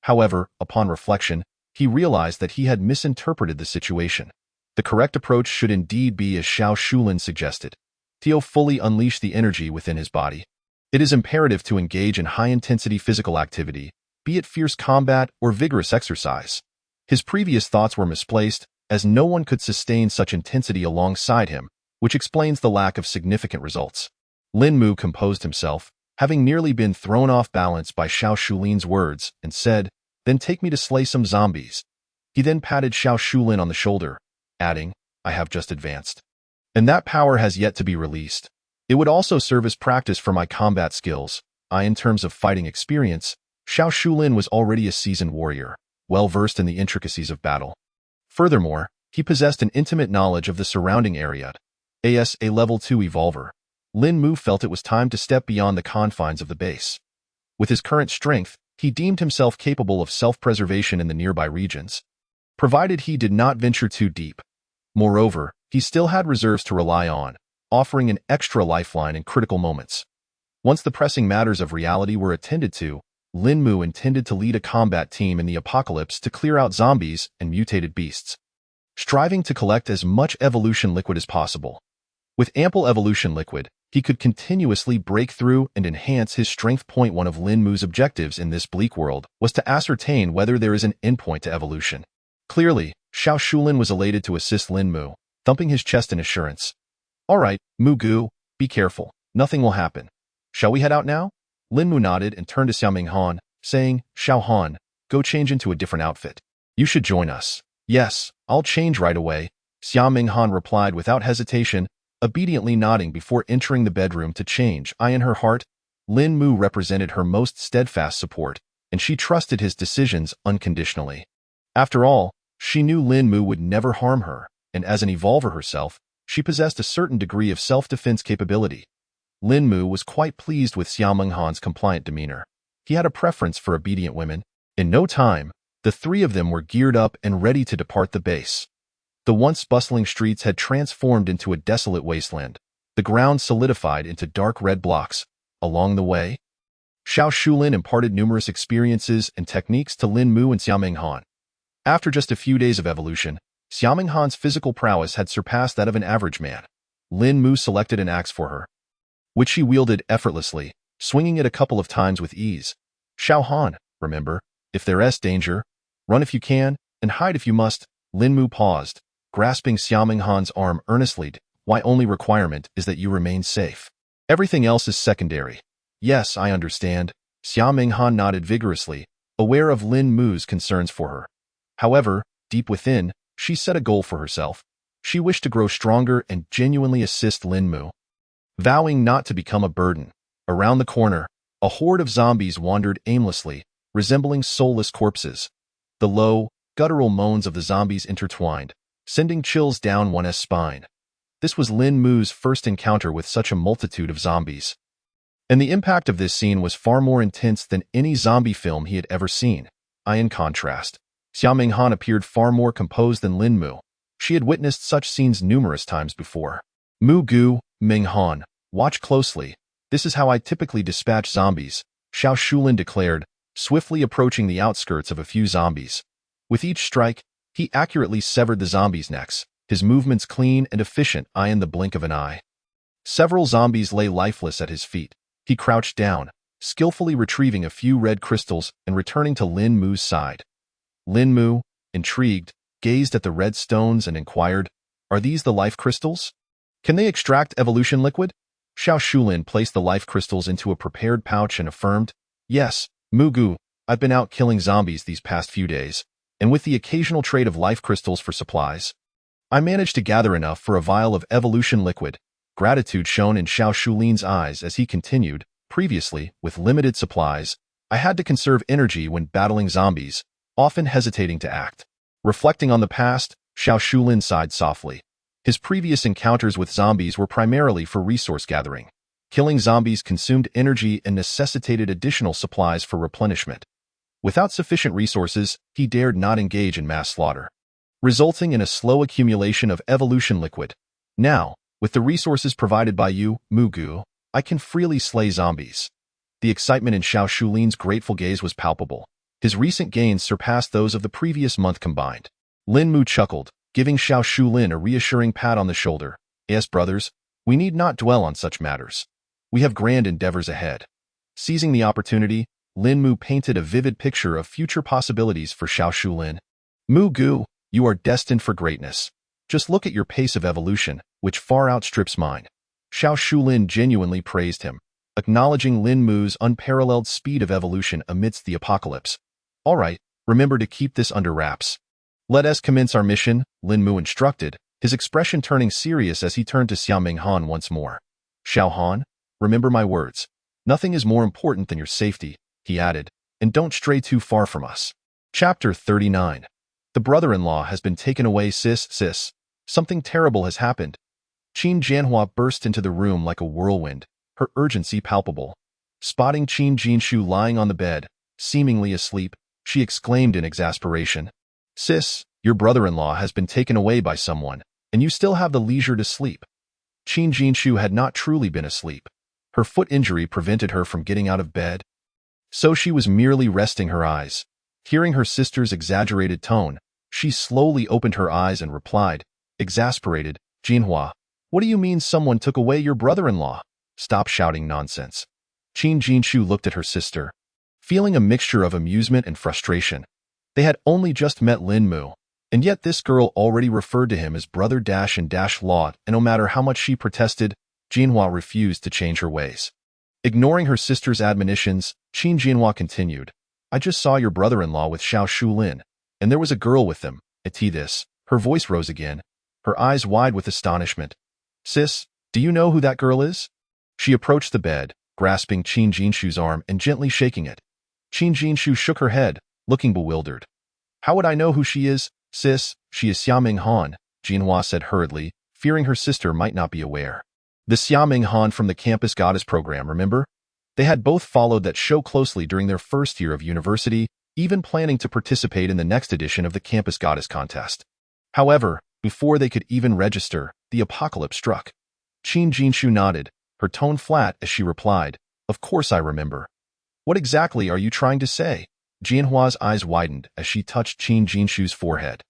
However, upon reflection, he realized that he had misinterpreted the situation. The correct approach should indeed be as Xiao Shulin suggested. Tio fully unleashed the energy within his body. It is imperative to engage in high-intensity physical activity, be it fierce combat or vigorous exercise. His previous thoughts were misplaced, as no one could sustain such intensity alongside him, which explains the lack of significant results. Lin Mu composed himself, having nearly been thrown off balance by Xiao Shulin's words, and said, Then take me to slay some zombies. He then patted Xiao Shulin on the shoulder, adding, I have just advanced. And that power has yet to be released. It would also serve as practice for my combat skills. In terms of fighting experience, Xiao Shulin was already a seasoned warrior, well versed in the intricacies of battle. Furthermore, he possessed an intimate knowledge of the surrounding area. As a level 2 evolver, Lin Mu felt it was time to step beyond the confines of the base. With his current strength, he deemed himself capable of self-preservation in the nearby regions, provided he did not venture too deep. Moreover, he still had reserves to rely on, offering an extra lifeline in critical moments. Once the pressing matters of reality were attended to, Lin Mu intended to lead a combat team in the apocalypse to clear out zombies and mutated beasts, striving to collect as much evolution liquid as possible. With ample evolution liquid, he could continuously break through and enhance his strength. One of Lin Mu's objectives in this bleak world was to ascertain whether there is an endpoint to evolution. Clearly, Xiao Shulin was elated to assist Lin Mu, thumping his chest in assurance. All right, Mu Gu, be careful. Nothing will happen. Shall we head out now? Lin Mu nodded and turned to Xiao Han, saying, Xiao Han, go change into a different outfit. You should join us. Yes, I'll change right away, Xiao Han replied without hesitation, obediently nodding before entering the bedroom to change. In her heart, Lin Mu represented her most steadfast support, and she trusted his decisions unconditionally. After all, she knew Lin Mu would never harm her, and as an evolver herself, she possessed a certain degree of self-defense capability. Lin Mu was quite pleased with Xiao Han's compliant demeanor. He had a preference for obedient women. In no time, the three of them were geared up and ready to depart the base. The once bustling streets had transformed into a desolate wasteland, the ground solidified into dark red blocks. Along the way, Xiao Shulin imparted numerous experiences and techniques to Lin Mu and Xiao Han. After just a few days of evolution, Xiao Han's physical prowess had surpassed that of an average man. Lin Mu selected an axe for her, which she wielded effortlessly, swinging it a couple of times with ease. Xiao Han, remember, if there's danger, run if you can, and hide if you must. Lin Mu paused, grasping Xiao Han's arm earnestly. My only requirement is that you remain safe. Everything else is secondary. Yes, I understand. Xiao Han nodded vigorously, aware of Lin Mu's concerns for her. However, deep within, she set a goal for herself. She wished to grow stronger and genuinely assist Lin Mu. Vowing not to become a burden, around the corner, a horde of zombies wandered aimlessly, resembling soulless corpses. The low, guttural moans of the zombies intertwined, sending chills down one's spine. This was Lin Mu's first encounter with such a multitude of zombies. And the impact of this scene was far more intense than any zombie film he had ever seen. In contrast, Xiao Han appeared far more composed than Lin Mu. She had witnessed such scenes numerous times before. Mu Gu, Ming Han, watch closely. This is how I typically dispatch zombies, Xiao Shulin declared, swiftly approaching the outskirts of a few zombies. With each strike, he accurately severed the zombies' necks, his movements clean and efficient in the blink of an eye. Several zombies lay lifeless at his feet. He crouched down, skillfully retrieving a few red crystals and returning to Lin Mu's side. Lin Mu, intrigued, gazed at the red stones and inquired, "Are these the life crystals? Can they extract evolution liquid?" Xiao Shulin placed the life crystals into a prepared pouch and affirmed, "Yes, Mugu, I've been out killing zombies these past few days, and with the occasional trade of life crystals for supplies, I managed to gather enough for a vial of evolution liquid." Gratitude shone in Xiao Shulin's eyes as he continued, "Previously, with limited supplies, I had to conserve energy when battling zombies, often hesitating to act." Reflecting on the past, Xiao Shulin sighed softly. His previous encounters with zombies were primarily for resource gathering. Killing zombies consumed energy and necessitated additional supplies for replenishment. Without sufficient resources, he dared not engage in mass slaughter, resulting in a slow accumulation of evolution liquid. Now, with the resources provided by you, Mugu, I can freely slay zombies. The excitement in Xiao Shulin's grateful gaze was palpable. His recent gains surpassed those of the previous month combined. Lin Mu chuckled, giving Xiao Shulin a reassuring pat on the shoulder. "Yes, brothers, we need not dwell on such matters. We have grand endeavors ahead." Seizing the opportunity, Lin Mu painted a vivid picture of future possibilities for Xiao Shulin. "Mugu, you are destined for greatness. Just look at your pace of evolution, which far outstrips mine." Xiao Shulin genuinely praised him, acknowledging Lin Mu's unparalleled speed of evolution amidst the apocalypse. "All right, remember to keep this under wraps. Let us commence our mission," Lin Mu instructed, his expression turning serious as he turned to Xiaoming Han once more. "Xiao Han, remember my words. Nothing is more important than your safety," he added, "and don't stray too far from us." Chapter 39. The brother-in-law has been taken away. Sis. Something terrible has happened. Qin Jianhua burst into the room like a whirlwind, her urgency palpable. Spotting Qin Jinshu lying on the bed, seemingly asleep, she exclaimed in exasperation, "Sis, your brother-in-law has been taken away by someone, and you still have the leisure to sleep." Qin Jinshu had not truly been asleep. Her foot injury prevented her from getting out of bed, so she was merely resting her eyes. Hearing her sister's exaggerated tone, she slowly opened her eyes and replied, exasperated, "Jinhua, what do you mean someone took away your brother-in-law? Stop shouting nonsense." Qin Jinshu looked at her sister, feeling a mixture of amusement and frustration. They had only just met Lin Mu, and yet this girl already referred to him as brother and law, and no matter how much she protested, Jinhua refused to change her ways. Ignoring her sister's admonitions, Qin Jinhua continued, "I just saw your brother-in-law with Xiao Shulin, and there was a girl with them." This, her voice rose again, her eyes wide with astonishment. "Sis, do you know who that girl is?" She approached the bed, grasping Qin Jinshu's arm and gently shaking it. Qin Jinshu shook her head, looking bewildered. "How would I know who she is, sis? She is Xiaoming Han," Jinhua said hurriedly, fearing her sister might not be aware. The Xiaoming Han from the Campus Goddess program, remember? They had both followed that show closely during their first year of university, even planning to participate in the next edition of the Campus Goddess contest. However, before they could even register, the apocalypse struck. Qin Jinshu nodded, her tone flat as she replied, "Of course I remember. What exactly are you trying to say?" Jianhua's eyes widened as she touched Qin Jinshu's forehead.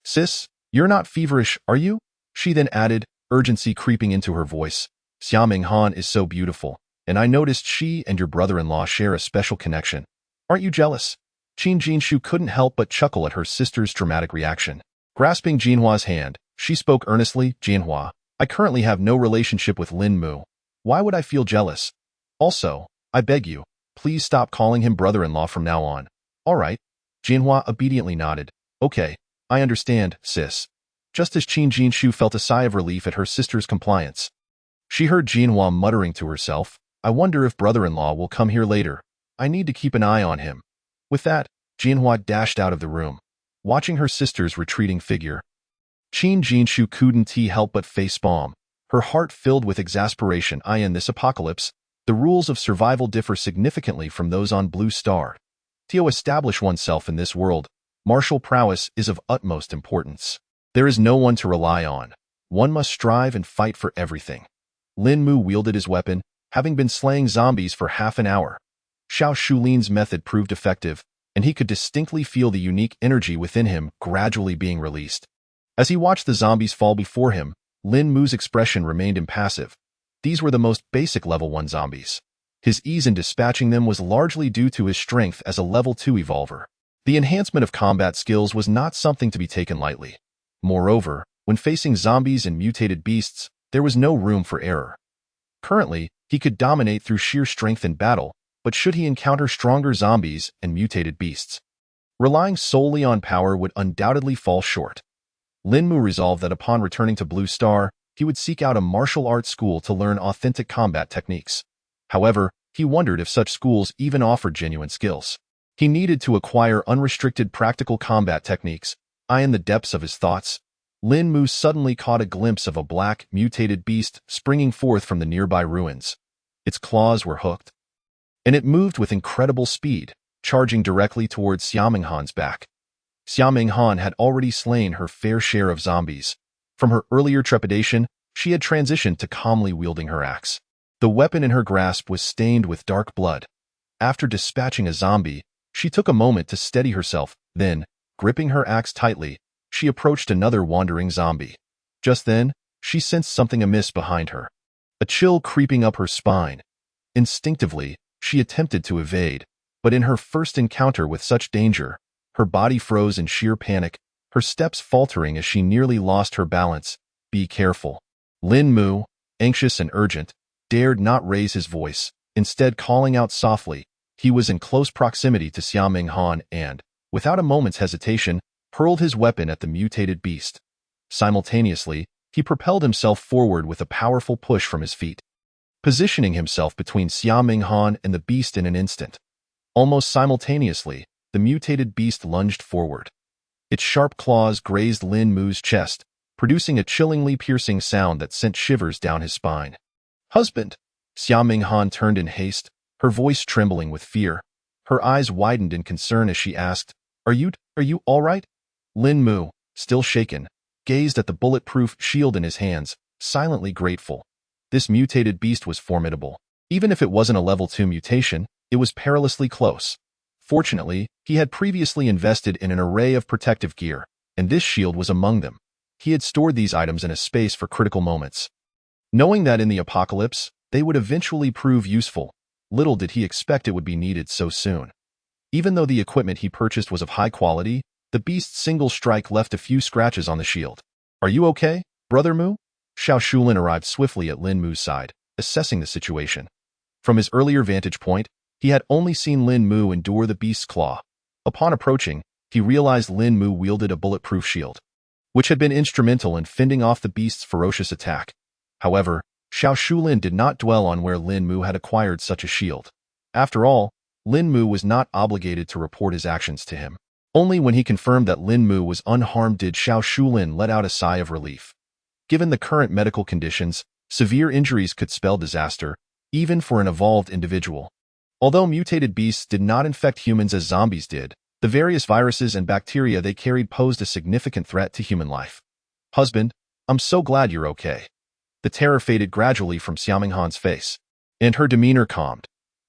"Sis, you're not feverish, are you?" She then added, urgency creeping into her voice. "Xiaoming Han is so beautiful, and I noticed she and your brother-in-law share a special connection. Aren't you jealous?" Qin Jinshu couldn't help but chuckle at her sister's dramatic reaction. Grasping Jinhua's hand, she spoke earnestly, "Jinhua, I currently have no relationship with Lin Mu. Why would I feel jealous? Also, I beg you, please stop calling him brother-in-law from now on." "All right." Jinhua obediently nodded. "Okay, I understand, sis." Just as Qin Jinshu felt a sigh of relief at her sister's compliance, she heard Jinhua muttering to herself, "I wonder if brother-in-law will come here later. I need to keep an eye on him." With that, Jinhua dashed out of the room, watching her sister's retreating figure. Qin Jinshu couldn't help but facepalm, her heart filled with exasperation. In this apocalypse, the rules of survival differ significantly from those on Blue Star. To establish oneself in this world, martial prowess is of utmost importance. There is no one to rely on. One must strive and fight for everything. Lin Mu wielded his weapon, having been slaying zombies for half an hour. Xiao Shulin's method proved effective, and he could distinctly feel the unique energy within him gradually being released. As he watched the zombies fall before him, Lin Mu's expression remained impassive. These were the most basic level 1 zombies. His ease in dispatching them was largely due to his strength as a level 2 evolver. The enhancement of combat skills was not something to be taken lightly. Moreover, when facing zombies and mutated beasts, there was no room for error. Currently, he could dominate through sheer strength in battle, but should he encounter stronger zombies and mutated beasts, relying solely on power would undoubtedly fall short. Lin Mu resolved that upon returning to Blue Star, he would seek out a martial arts school to learn authentic combat techniques. However, he wondered if such schools even offered genuine skills. He needed to acquire unrestricted practical combat techniques. In the depths of his thoughts, Lin Mu suddenly caught a glimpse of a black, mutated beast springing forth from the nearby ruins. Its claws were hooked, and it moved with incredible speed, charging directly towards Xiaominghan's back. Xiaominghan had already slain her fair share of zombies. From her earlier trepidation, she had transitioned to calmly wielding her axe. The weapon in her grasp was stained with dark blood. After dispatching a zombie, she took a moment to steady herself, then, gripping her axe tightly, she approached another wandering zombie. Just then, she sensed something amiss behind her, a chill creeping up her spine. Instinctively, she attempted to evade, but in her first encounter with such danger, her body froze in sheer panic, her steps faltering as she nearly lost her balance. Be careful. Lin Mu, anxious and urgent, dared not raise his voice, instead calling out softly. He was in close proximity to Xiaominghan and, without a moment's hesitation, hurled his weapon at the mutated beast. Simultaneously, he propelled himself forward with a powerful push from his feet, positioning himself between Xiaominghan and the beast in an instant. Almost simultaneously, the mutated beast lunged forward. Its sharp claws grazed Lin Mu's chest, producing a chillingly piercing sound that sent shivers down his spine. "Husband!" Xiaominghan turned in haste, her voice trembling with fear. Her eyes widened in concern as she asked, Are you all right?" Lin Mu, still shaken, gazed at the bulletproof shield in his hands, silently grateful. This mutated beast was formidable. Even if it wasn't a level 2 mutation, it was perilously close. Fortunately, he had previously invested in an array of protective gear, and this shield was among them. He had stored these items in a space for critical moments. Knowing that in the apocalypse, they would eventually prove useful, little did he expect it would be needed so soon. Even though the equipment he purchased was of high quality, the beast's single strike left a few scratches on the shield. "Are you okay, Brother Mu?" Xiao Shulin arrived swiftly at Lin Mu's side, assessing the situation. From his earlier vantage point, he had only seen Lin Mu endure the beast's claw. Upon approaching, he realized Lin Mu wielded a bulletproof shield, which had been instrumental in fending off the beast's ferocious attack. However, Xiao Shulin did not dwell on where Lin Mu had acquired such a shield. After all, Lin Mu was not obligated to report his actions to him. Only when he confirmed that Lin Mu was unharmed did Xiao Shulin let out a sigh of relief. Given the current medical conditions, severe injuries could spell disaster, even for an evolved individual. Although mutated beasts did not infect humans as zombies did, the various viruses and bacteria they carried posed a significant threat to human life. "Husband, I'm so glad you're okay." The terror faded gradually from Xiaominghan's face, and her demeanor calmed.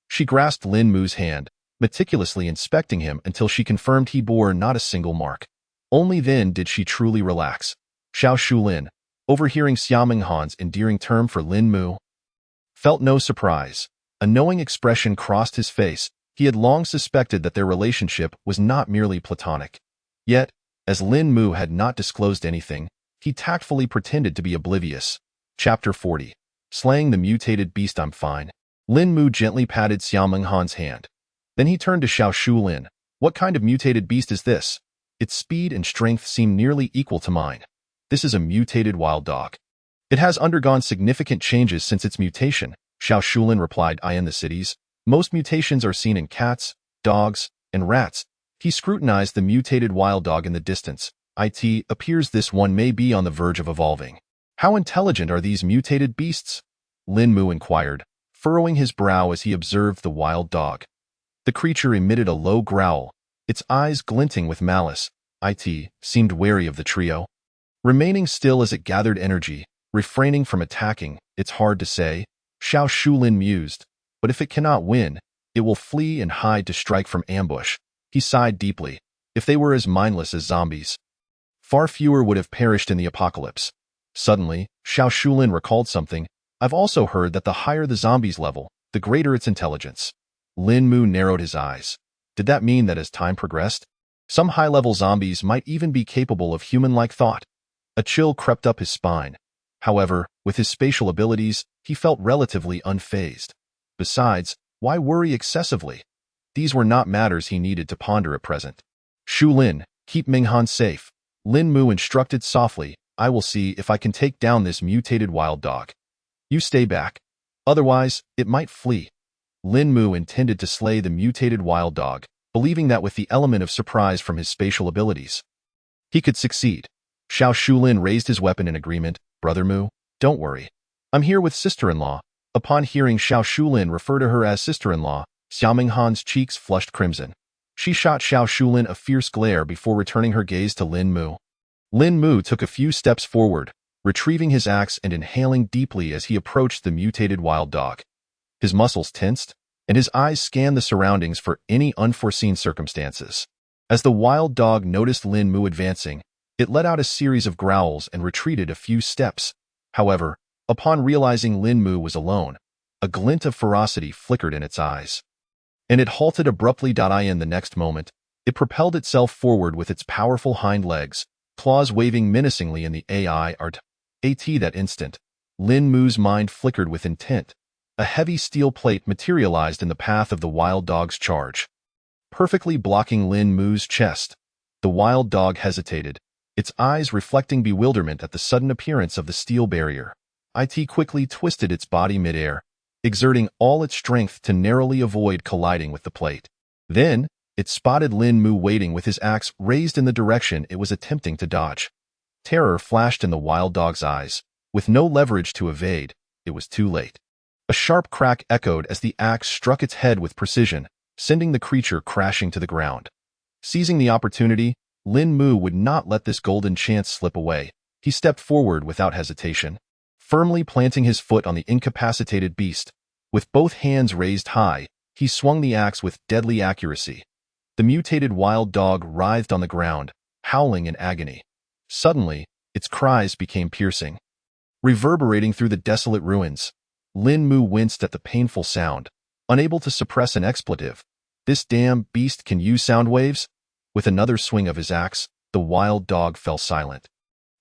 She grasped Lin Mu's hand, meticulously inspecting him until she confirmed he bore not a single mark. Only then did she truly relax. Xiao Shulin, overhearing Xiaominghan's endearing term for Lin Mu, felt no surprise. A knowing expression crossed his face. He had long suspected that their relationship was not merely platonic. Yet, as Lin Mu had not disclosed anything, he tactfully pretended to be oblivious. Chapter 40. Slaying the Mutated Beast. "I'm fine." Lin Mu gently patted Xiaominghan's hand. Then he turned to Xiao Shulin. "What kind of mutated beast is this? Its speed and strength seem nearly equal to mine." "This is a mutated wild dog. It has undergone significant changes since its mutation," Xiao Shulin replied. "In the cities, most mutations are seen in cats, dogs, and rats." He scrutinized the mutated wild dog in the distance. "It appears this one may be on the verge of evolving." "How intelligent are these mutated beasts?" Lin Mu inquired, furrowing his brow as he observed the wild dog. The creature emitted a low growl, its eyes glinting with malice. It seemed wary of the trio, remaining still as it gathered energy, refraining from attacking. "It's hard to say," Xiao Shulin mused, "but if it cannot win, it will flee and hide to strike from ambush." He sighed deeply. If they were as mindless as zombies, far fewer would have perished in the apocalypse. Suddenly, Xiao Shulin recalled something. I've also heard that the higher the zombie's level, the greater its intelligence. Lin Mu narrowed his eyes. Did that mean that as time progressed, some high-level zombies might even be capable of human-like thought? A chill crept up his spine. However, with his spatial abilities, he felt relatively unfazed. Besides, why worry excessively? These were not matters he needed to ponder at present. Shu Lin, keep Minghan safe. Lin Mu instructed softly. I will see if I can take down this mutated wild dog. You stay back. Otherwise, it might flee. Lin Mu intended to slay the mutated wild dog, believing that with the element of surprise from his spatial abilities, he could succeed. Xiao Shulin raised his weapon in agreement. Brother Mu, don't worry. I'm here with sister-in-law. Upon hearing Xiao Shulin refer to her as sister-in-law, Xiao Minghan's cheeks flushed crimson. She shot Xiao Shulin a fierce glare before returning her gaze to Lin Mu. Lin Mu took a few steps forward, retrieving his axe and inhaling deeply as he approached the mutated wild dog. His muscles tensed, and his eyes scanned the surroundings for any unforeseen circumstances. As the wild dog noticed Lin Mu advancing, it let out a series of growls and retreated a few steps. However, upon realizing Lin Mu was alone, a glint of ferocity flickered in its eyes, and it halted abruptly. In the next moment, it propelled itself forward with its powerful hind legs, claws waving menacingly in the AT. That instant, Lin Mu's mind flickered with intent. A heavy steel plate materialized in the path of the wild dog's charge, perfectly blocking Lin Mu's chest. The wild dog hesitated, its eyes reflecting bewilderment at the sudden appearance of the steel barrier. It quickly twisted its body midair, exerting all its strength to narrowly avoid colliding with the plate. Then, it spotted Lin Mu waiting with his axe raised in the direction it was attempting to dodge. Terror flashed in the wild dog's eyes. With no leverage to evade, it was too late. A sharp crack echoed as the axe struck its head with precision, sending the creature crashing to the ground. Seizing the opportunity, Lin Mu would not let this golden chance slip away. He stepped forward without hesitation, firmly planting his foot on the incapacitated beast. With both hands raised high, he swung the axe with deadly accuracy. The mutated wild dog writhed on the ground, howling in agony. Suddenly, its cries became piercing, reverberating through the desolate ruins. Lin Mu winced at the painful sound, unable to suppress an expletive. This damn beast can use sound waves? With another swing of his axe, the wild dog fell silent.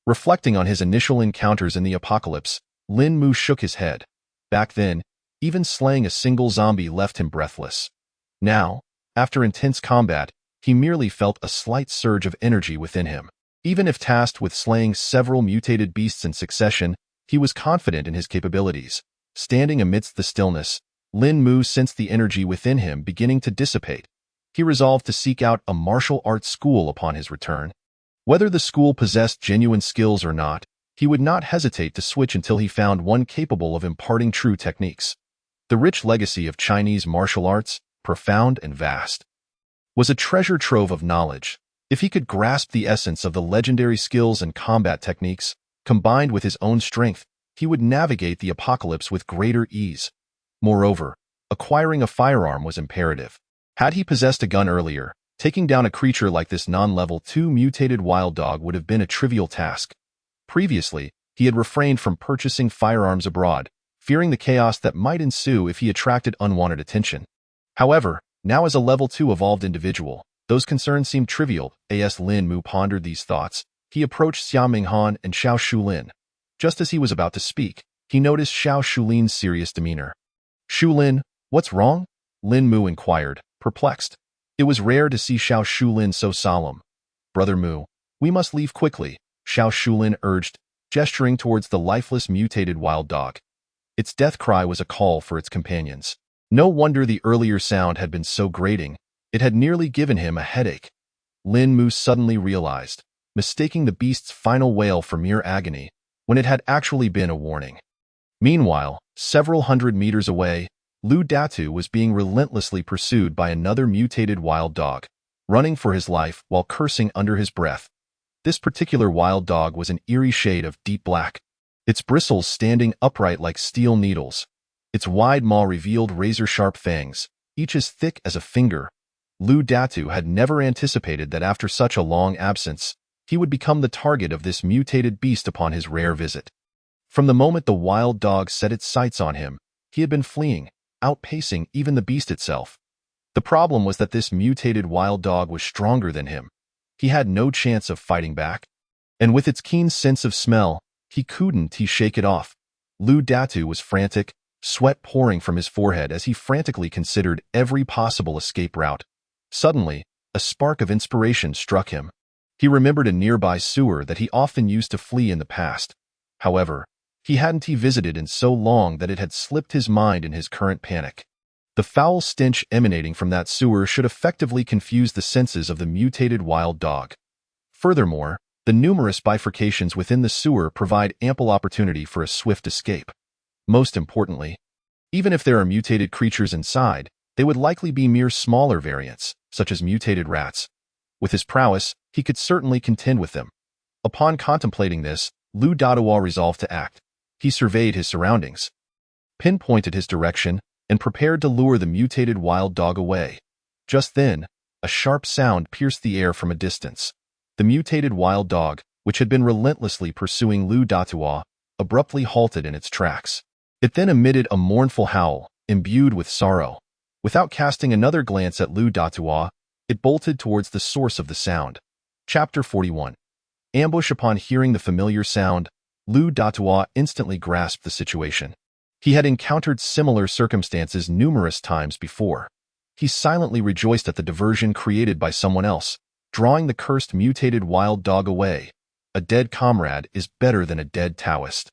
Reflecting on his initial encounters in the apocalypse, Lin Mu shook his head. Back then, even slaying a single zombie left him breathless. Now, after intense combat, he merely felt a slight surge of energy within him. Even if tasked with slaying several mutated beasts in succession, he was confident in his capabilities. Standing amidst the stillness, Lin Mu sensed the energy within him beginning to dissipate. He resolved to seek out a martial arts school upon his return. Whether the school possessed genuine skills or not, he would not hesitate to switch until he found one capable of imparting true techniques. The rich legacy of Chinese martial arts, profound and vast, was a treasure trove of knowledge. If he could grasp the essence of the legendary skills and combat techniques, combined with his own strength, he would navigate the apocalypse with greater ease. Moreover, acquiring a firearm was imperative. Had he possessed a gun earlier, taking down a creature like this non-level 2 mutated wild dog would have been a trivial task. Previously, he had refrained from purchasing firearms abroad, fearing the chaos that might ensue if he attracted unwanted attention. However, now as a level 2 evolved individual, those concerns seemed trivial. As Lin Mu pondered these thoughts, he approached Xiao Minghan and Xiao Shulin. Just as he was about to speak, he noticed Xiao Shulin's serious demeanor. Shulin, what's wrong? Lin Mu inquired, perplexed. It was rare to see Xiao Shulin so solemn. Brother Mu, we must leave quickly, Xiao Shulin urged, gesturing towards the lifeless mutated wild dog. Its death cry was a call for its companions. No wonder the earlier sound had been so grating. It had nearly given him a headache. Lin Mu suddenly realized, mistaking the beast's final wail for mere agony, when it had actually been a warning. Meanwhile, several hundred meters away, Lu Datu was being relentlessly pursued by another mutated wild dog, running for his life while cursing under his breath. This particular wild dog was an eerie shade of deep black, its bristles standing upright like steel needles. Its wide maw revealed razor-sharp fangs, each as thick as a finger. Lu Datu had never anticipated that after such a long absence, he would become the target of this mutated beast upon his rare visit. From the moment the wild dog set its sights on him, he had been fleeing, outpacing even the beast itself. The problem was that this mutated wild dog was stronger than him. He had no chance of fighting back. And with its keen sense of smell, he couldn't shake it off. Lu Datu was frantic, sweat pouring from his forehead as he frantically considered every possible escape route. Suddenly, a spark of inspiration struck him. He remembered a nearby sewer that he often used to flee in the past. However, he hadn't visited in so long that it had slipped his mind in his current panic. The foul stench emanating from that sewer should effectively confuse the senses of the mutated wild dog. Furthermore, the numerous bifurcations within the sewer provide ample opportunity for a swift escape. Most importantly, even if there are mutated creatures inside, they would likely be mere smaller variants, such as mutated rats. With his prowess, he could certainly contend with them. Upon contemplating this, Lu Dadawa resolved to act. He surveyed his surroundings, pinpointed his direction, and prepared to lure the mutated wild dog away. Just then, a sharp sound pierced the air from a distance. The mutated wild dog, which had been relentlessly pursuing Lu Dadawa, abruptly halted in its tracks. It then emitted a mournful howl, imbued with sorrow. Without casting another glance at Lu Dadawa, it bolted towards the source of the sound. Chapter 41. Ambush. Upon hearing the familiar sound, Lu Dadawa instantly grasped the situation. He had encountered similar circumstances numerous times before. He silently rejoiced at the diversion created by someone else, drawing the cursed mutated wild dog away. A dead comrade is better than a dead Taoist,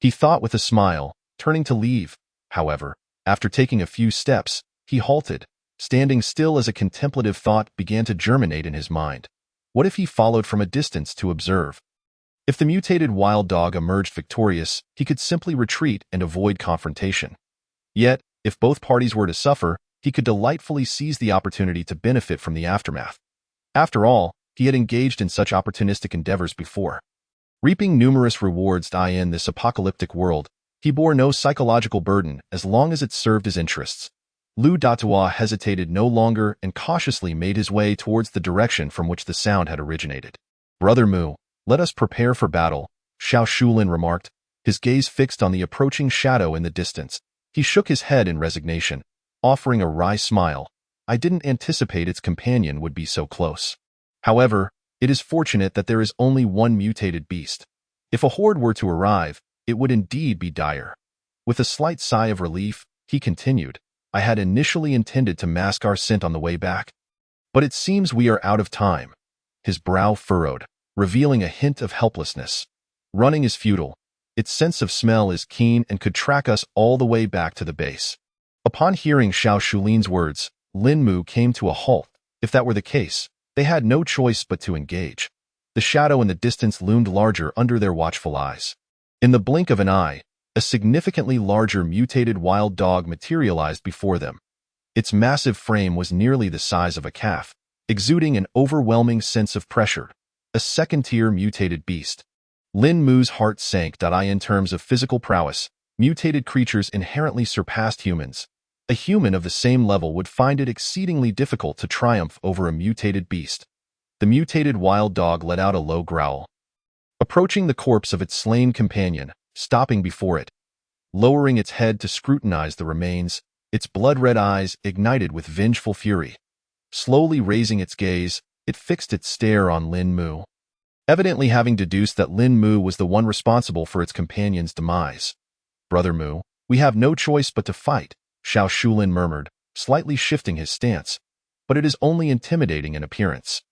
he thought with a smile, turning to leave. However, after taking a few steps, he halted, standing still as a contemplative thought began to germinate in his mind. What if he followed from a distance to observe? If the mutated wild dog emerged victorious, he could simply retreat and avoid confrontation. Yet, if both parties were to suffer, he could delightfully seize the opportunity to benefit from the aftermath. After all, he had engaged in such opportunistic endeavors before. Reaping numerous rewards in this apocalyptic world, he bore no psychological burden as long as it served his interests. Lu Dadawa hesitated no longer and cautiously made his way towards the direction from which the sound had originated. "Brother Mu, let us prepare for battle," Xiao Shulin remarked, his gaze fixed on the approaching shadow in the distance. He shook his head in resignation, offering a wry smile. "I didn't anticipate its companion would be so close. However, it is fortunate that there is only one mutated beast. If a horde were to arrive, it would indeed be dire." With a slight sigh of relief, he continued, "I had initially intended to mask our scent on the way back, but it seems we are out of time." His brow furrowed, revealing a hint of helplessness. Running is futile. Its sense of smell is keen and could track us all the way back to the base. Upon hearing Xiao Shulin's words, Lin Mu came to a halt. If that were the case, they had no choice but to engage. The shadow in the distance loomed larger under their watchful eyes. In the blink of an eye, a significantly larger mutated wild dog materialized before them. Its massive frame was nearly the size of a calf, exuding an overwhelming sense of pressure. A second-tier mutated beast. Lin Mu's heart sank. In terms of physical prowess, mutated creatures inherently surpassed humans. A human of the same level would find it exceedingly difficult to triumph over a mutated beast. The mutated wild dog let out a low growl, approaching the corpse of its slain companion, stopping before it. Lowering its head to scrutinize the remains, its blood-red eyes ignited with vengeful fury. Slowly raising its gaze, it fixed its stare on Lin Mu, evidently having deduced that Lin Mu was the one responsible for its companion's demise. "Brother Mu, we have no choice but to fight," Xiao Shulin murmured, slightly shifting his stance. "But it is only intimidating in appearance.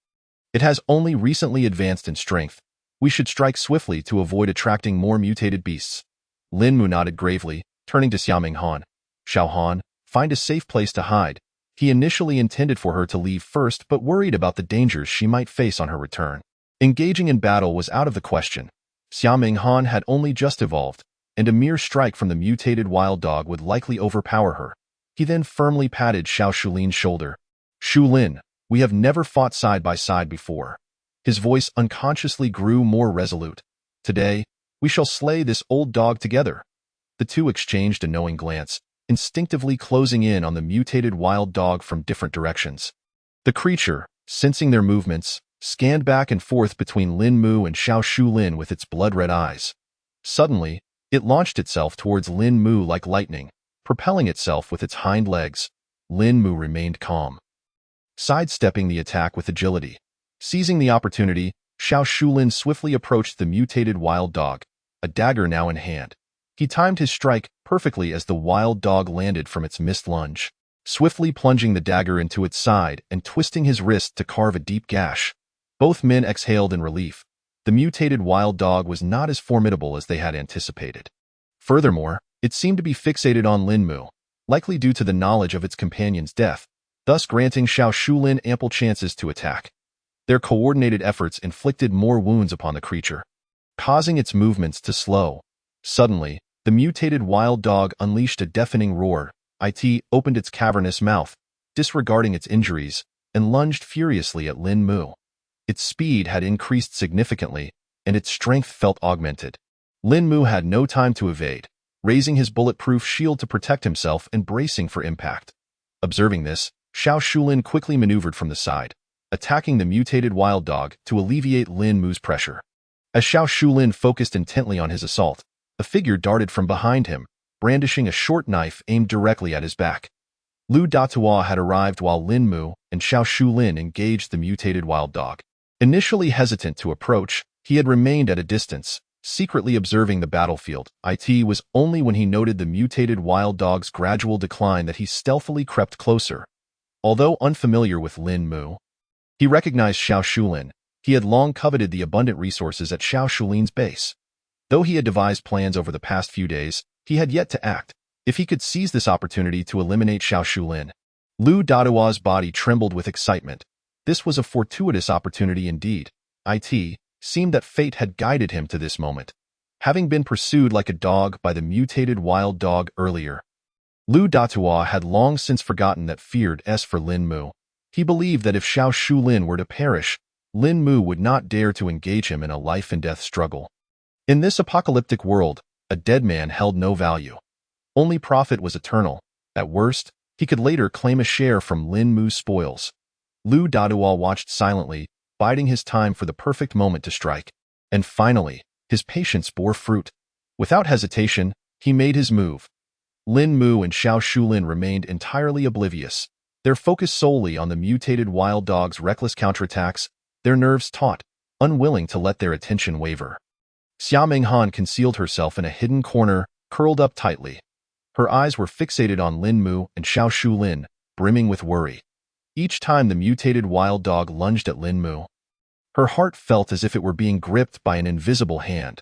It has only recently advanced in strength. We should strike swiftly to avoid attracting more mutated beasts." Lin Mu nodded gravely, turning to Xiaoming Han. "Xiao Han, find a safe place to hide." He initially intended for her to leave first but worried about the dangers she might face on her return. Engaging in battle was out of the question. Xiaoming Han had only just evolved, and a mere strike from the mutated wild dog would likely overpower her. He then firmly patted Xiao Shulin's shoulder. "Shulin, we have never fought side by side before." His voice unconsciously grew more resolute. "Today, we shall slay this old dog together." The two exchanged a knowing glance, instinctively closing in on the mutated wild dog from different directions. The creature, sensing their movements, scanned back and forth between Lin Mu and Xiao Shulin with its blood-red eyes. Suddenly, It launched itself towards Lin Mu like lightning, propelling itself with its hind legs. Lin Mu remained calm, sidestepping the attack with agility. Seizing the opportunity, Xiao Shulin swiftly approached the mutated wild dog, a dagger now in hand. He timed his strike perfectly as the wild dog landed from its missed lunge, swiftly plunging the dagger into its side and twisting his wrist to carve a deep gash. Both men exhaled in relief. The mutated wild dog was not as formidable as they had anticipated. Furthermore, it seemed to be fixated on Lin Mu, likely due to the knowledge of its companion's death, thus granting Xiao Shulin ample chances to attack. Their coordinated efforts inflicted more wounds upon the creature, causing its movements to slow. Suddenly, the mutated wild dog unleashed a deafening roar. It opened its cavernous mouth, disregarding its injuries, and lunged furiously at Lin Mu. Its speed had increased significantly, and its strength felt augmented. Lin Mu had no time to evade, raising his bulletproof shield to protect himself and bracing for impact. Observing this, Xiao Shulin quickly maneuvered from the side, attacking the mutated wild dog to alleviate Lin Mu's pressure. As Xiao Shulin focused intently on his assault, a figure darted from behind him, brandishing a short knife aimed directly at his back. Lu Datua had arrived while Lin Mu and Xiao Shulin engaged the mutated wild dog. Initially hesitant to approach, he had remained at a distance, secretly observing the battlefield. It was only when he noted the mutated wild dog's gradual decline that he stealthily crept closer. Although unfamiliar with Lin Mu, he recognized Xiao Shulin. He had long coveted the abundant resources at Xiao Shulin's base. Though he had devised plans over the past few days, he had yet to act. If he could seize this opportunity to eliminate Xiao Shulin, Lu Datua's body trembled with excitement. This was a fortuitous opportunity indeed. It seemed that fate had guided him to this moment. Having been pursued like a dog by the mutated wild dog earlier, Lu Datua had long since forgotten that feared for Lin Mu. He believed that if Xiao Shulin were to perish, Lin Mu would not dare to engage him in a life-and-death struggle. In this apocalyptic world, a dead man held no value. Only profit was eternal. At worst, he could later claim a share from Lin Mu's spoils. Lu Datua watched silently, biding his time for the perfect moment to strike. And finally, his patience bore fruit. Without hesitation, he made his move. Lin Mu and Xiao Shulin remained entirely oblivious, their focus solely on the mutated wild dog's reckless counterattacks, their nerves taut, unwilling to let their attention waver. Xia Minghan concealed herself in a hidden corner, curled up tightly. Her eyes were fixated on Lin Mu and Xiao Shulin, brimming with worry. Each time the mutated wild dog lunged at Lin Mu, her heart felt as if it were being gripped by an invisible hand.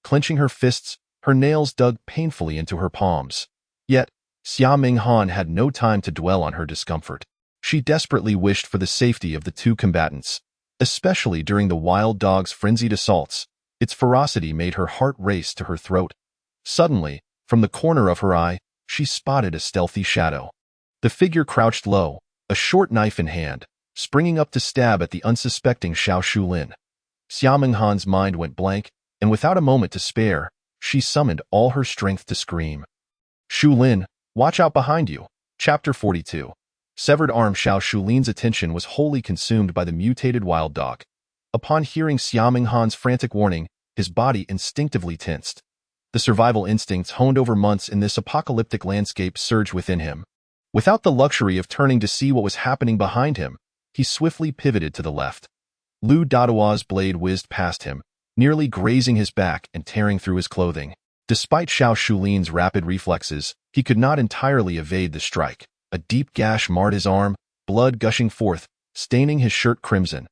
Clenching her fists, her nails dug painfully into her palms. Yet, Xia Minghan had no time to dwell on her discomfort. She desperately wished for the safety of the two combatants, especially during the wild dog's frenzied assaults. Its ferocity made her heart race to her throat. Suddenly, from the corner of her eye, she spotted a stealthy shadow. The figure crouched low, a short knife in hand, springing up to stab at the unsuspecting Xiao Shulin. Xia Minghan's mind went blank, and without a moment to spare, she summoned all her strength to scream. Shulin, watch out behind you. Chapter 42. Severed arm. Xiao Shulin's attention was wholly consumed by the mutated wild dog. Upon hearing Xia Minghan's frantic warning, his body instinctively tensed. The survival instincts honed over months in this apocalyptic landscape surged within him. Without the luxury of turning to see what was happening behind him, he swiftly pivoted to the left. Lu Datua's blade whizzed past him, nearly grazing his back and tearing through his clothing. Despite Xiao Shulin's rapid reflexes, he could not entirely evade the strike. A deep gash marred his arm, blood gushing forth, staining his shirt crimson.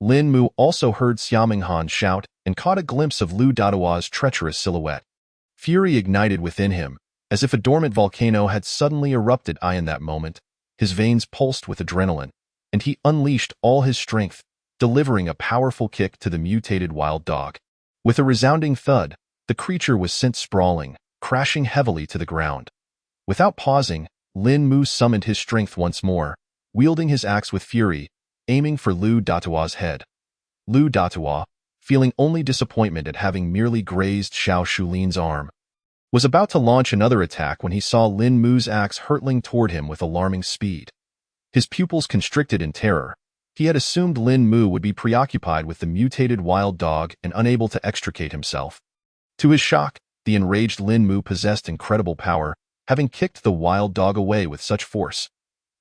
Lin Mu also heard Xia Minghan shout and caught a glimpse of Lu Datua's treacherous silhouette. Fury ignited within him, as if a dormant volcano had suddenly erupted. In that moment, his veins pulsed with adrenaline, and he unleashed all his strength, delivering a powerful kick to the mutated wild dog. With a resounding thud, the creature was sent sprawling, crashing heavily to the ground. Without pausing, Lin Mu summoned his strength once more, wielding his axe with fury, aiming for Lu Datua's head. Lu Datua, feeling only disappointment at having merely grazed Xiao Shulin's arm, was about to launch another attack when he saw Lin Mu's axe hurtling toward him with alarming speed. His pupils constricted in terror. He had assumed Lin Mu would be preoccupied with the mutated wild dog and unable to extricate himself. To his shock, The enraged Lin Mu possessed incredible power, having kicked the wild dog away with such force.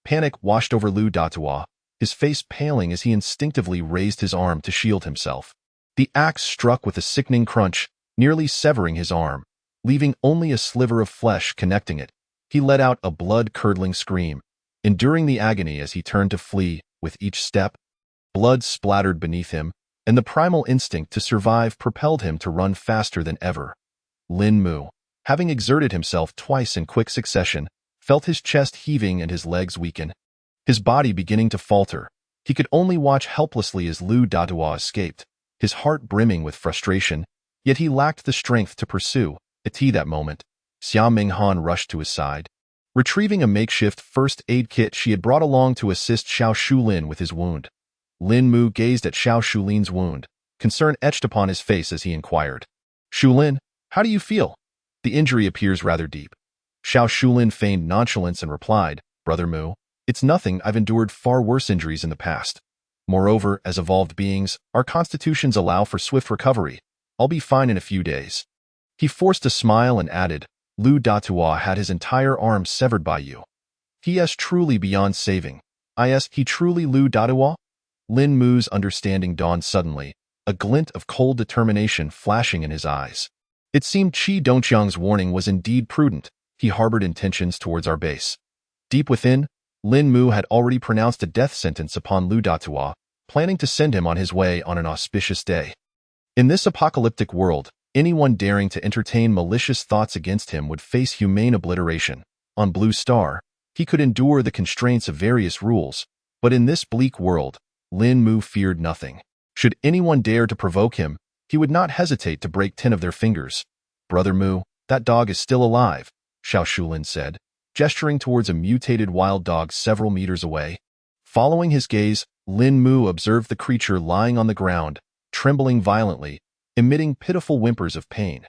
Panic washed over Lu Datua, his face paling as he instinctively raised his arm to shield himself. The axe struck with a sickening crunch, nearly severing his arm, leaving only a sliver of flesh connecting it. He let out a blood-curdling scream, enduring the agony as he turned to flee. With each step, blood splattered beneath him, and the primal instinct to survive propelled him to run faster than ever. Lin Mu, having exerted himself twice in quick succession, felt his chest heaving and his legs weaken, his body beginning to falter. He could only watch helplessly as Lu Datua escaped, his heart brimming with frustration, yet he lacked the strength to pursue. At that moment, Xia Minghan rushed to his side, retrieving a makeshift first aid kit she had brought along to assist Xiao Shulin with his wound. Lin Mu gazed at Xiao Shulin's wound, concern etched upon his face as he inquired, "Shulin, how do you feel? The injury appears rather deep." Xiao Shulin feigned nonchalance and replied, "Brother Mu, it's nothing. I've endured far worse injuries in the past. Moreover, as evolved beings, our constitutions allow for swift recovery. I'll be fine in a few days." He forced a smile and added, "Lu Datua had his entire arm severed by you. He is truly beyond saving. He truly Lu Datua?" Lin Mu's understanding dawned suddenly, a glint of cold determination flashing in his eyes. It seemed Qi Dongqiang's warning was indeed prudent. He harbored intentions towards our base. Deep within, Lin Mu had already pronounced a death sentence upon Lu Datua, planning to send him on his way on an auspicious day. In this apocalyptic world, anyone daring to entertain malicious thoughts against him would face humane obliteration. On Blue Star, he could endure the constraints of various rules, but in this bleak world, Lin Mu feared nothing. Should anyone dare to provoke him, he would not hesitate to break 10 of their fingers. "Brother Mu, that dog is still alive," Xiao Shulin said, gesturing towards a mutated wild dog several meters away. Following his gaze, Lin Mu observed the creature lying on the ground, trembling violently, emitting pitiful whimpers of pain.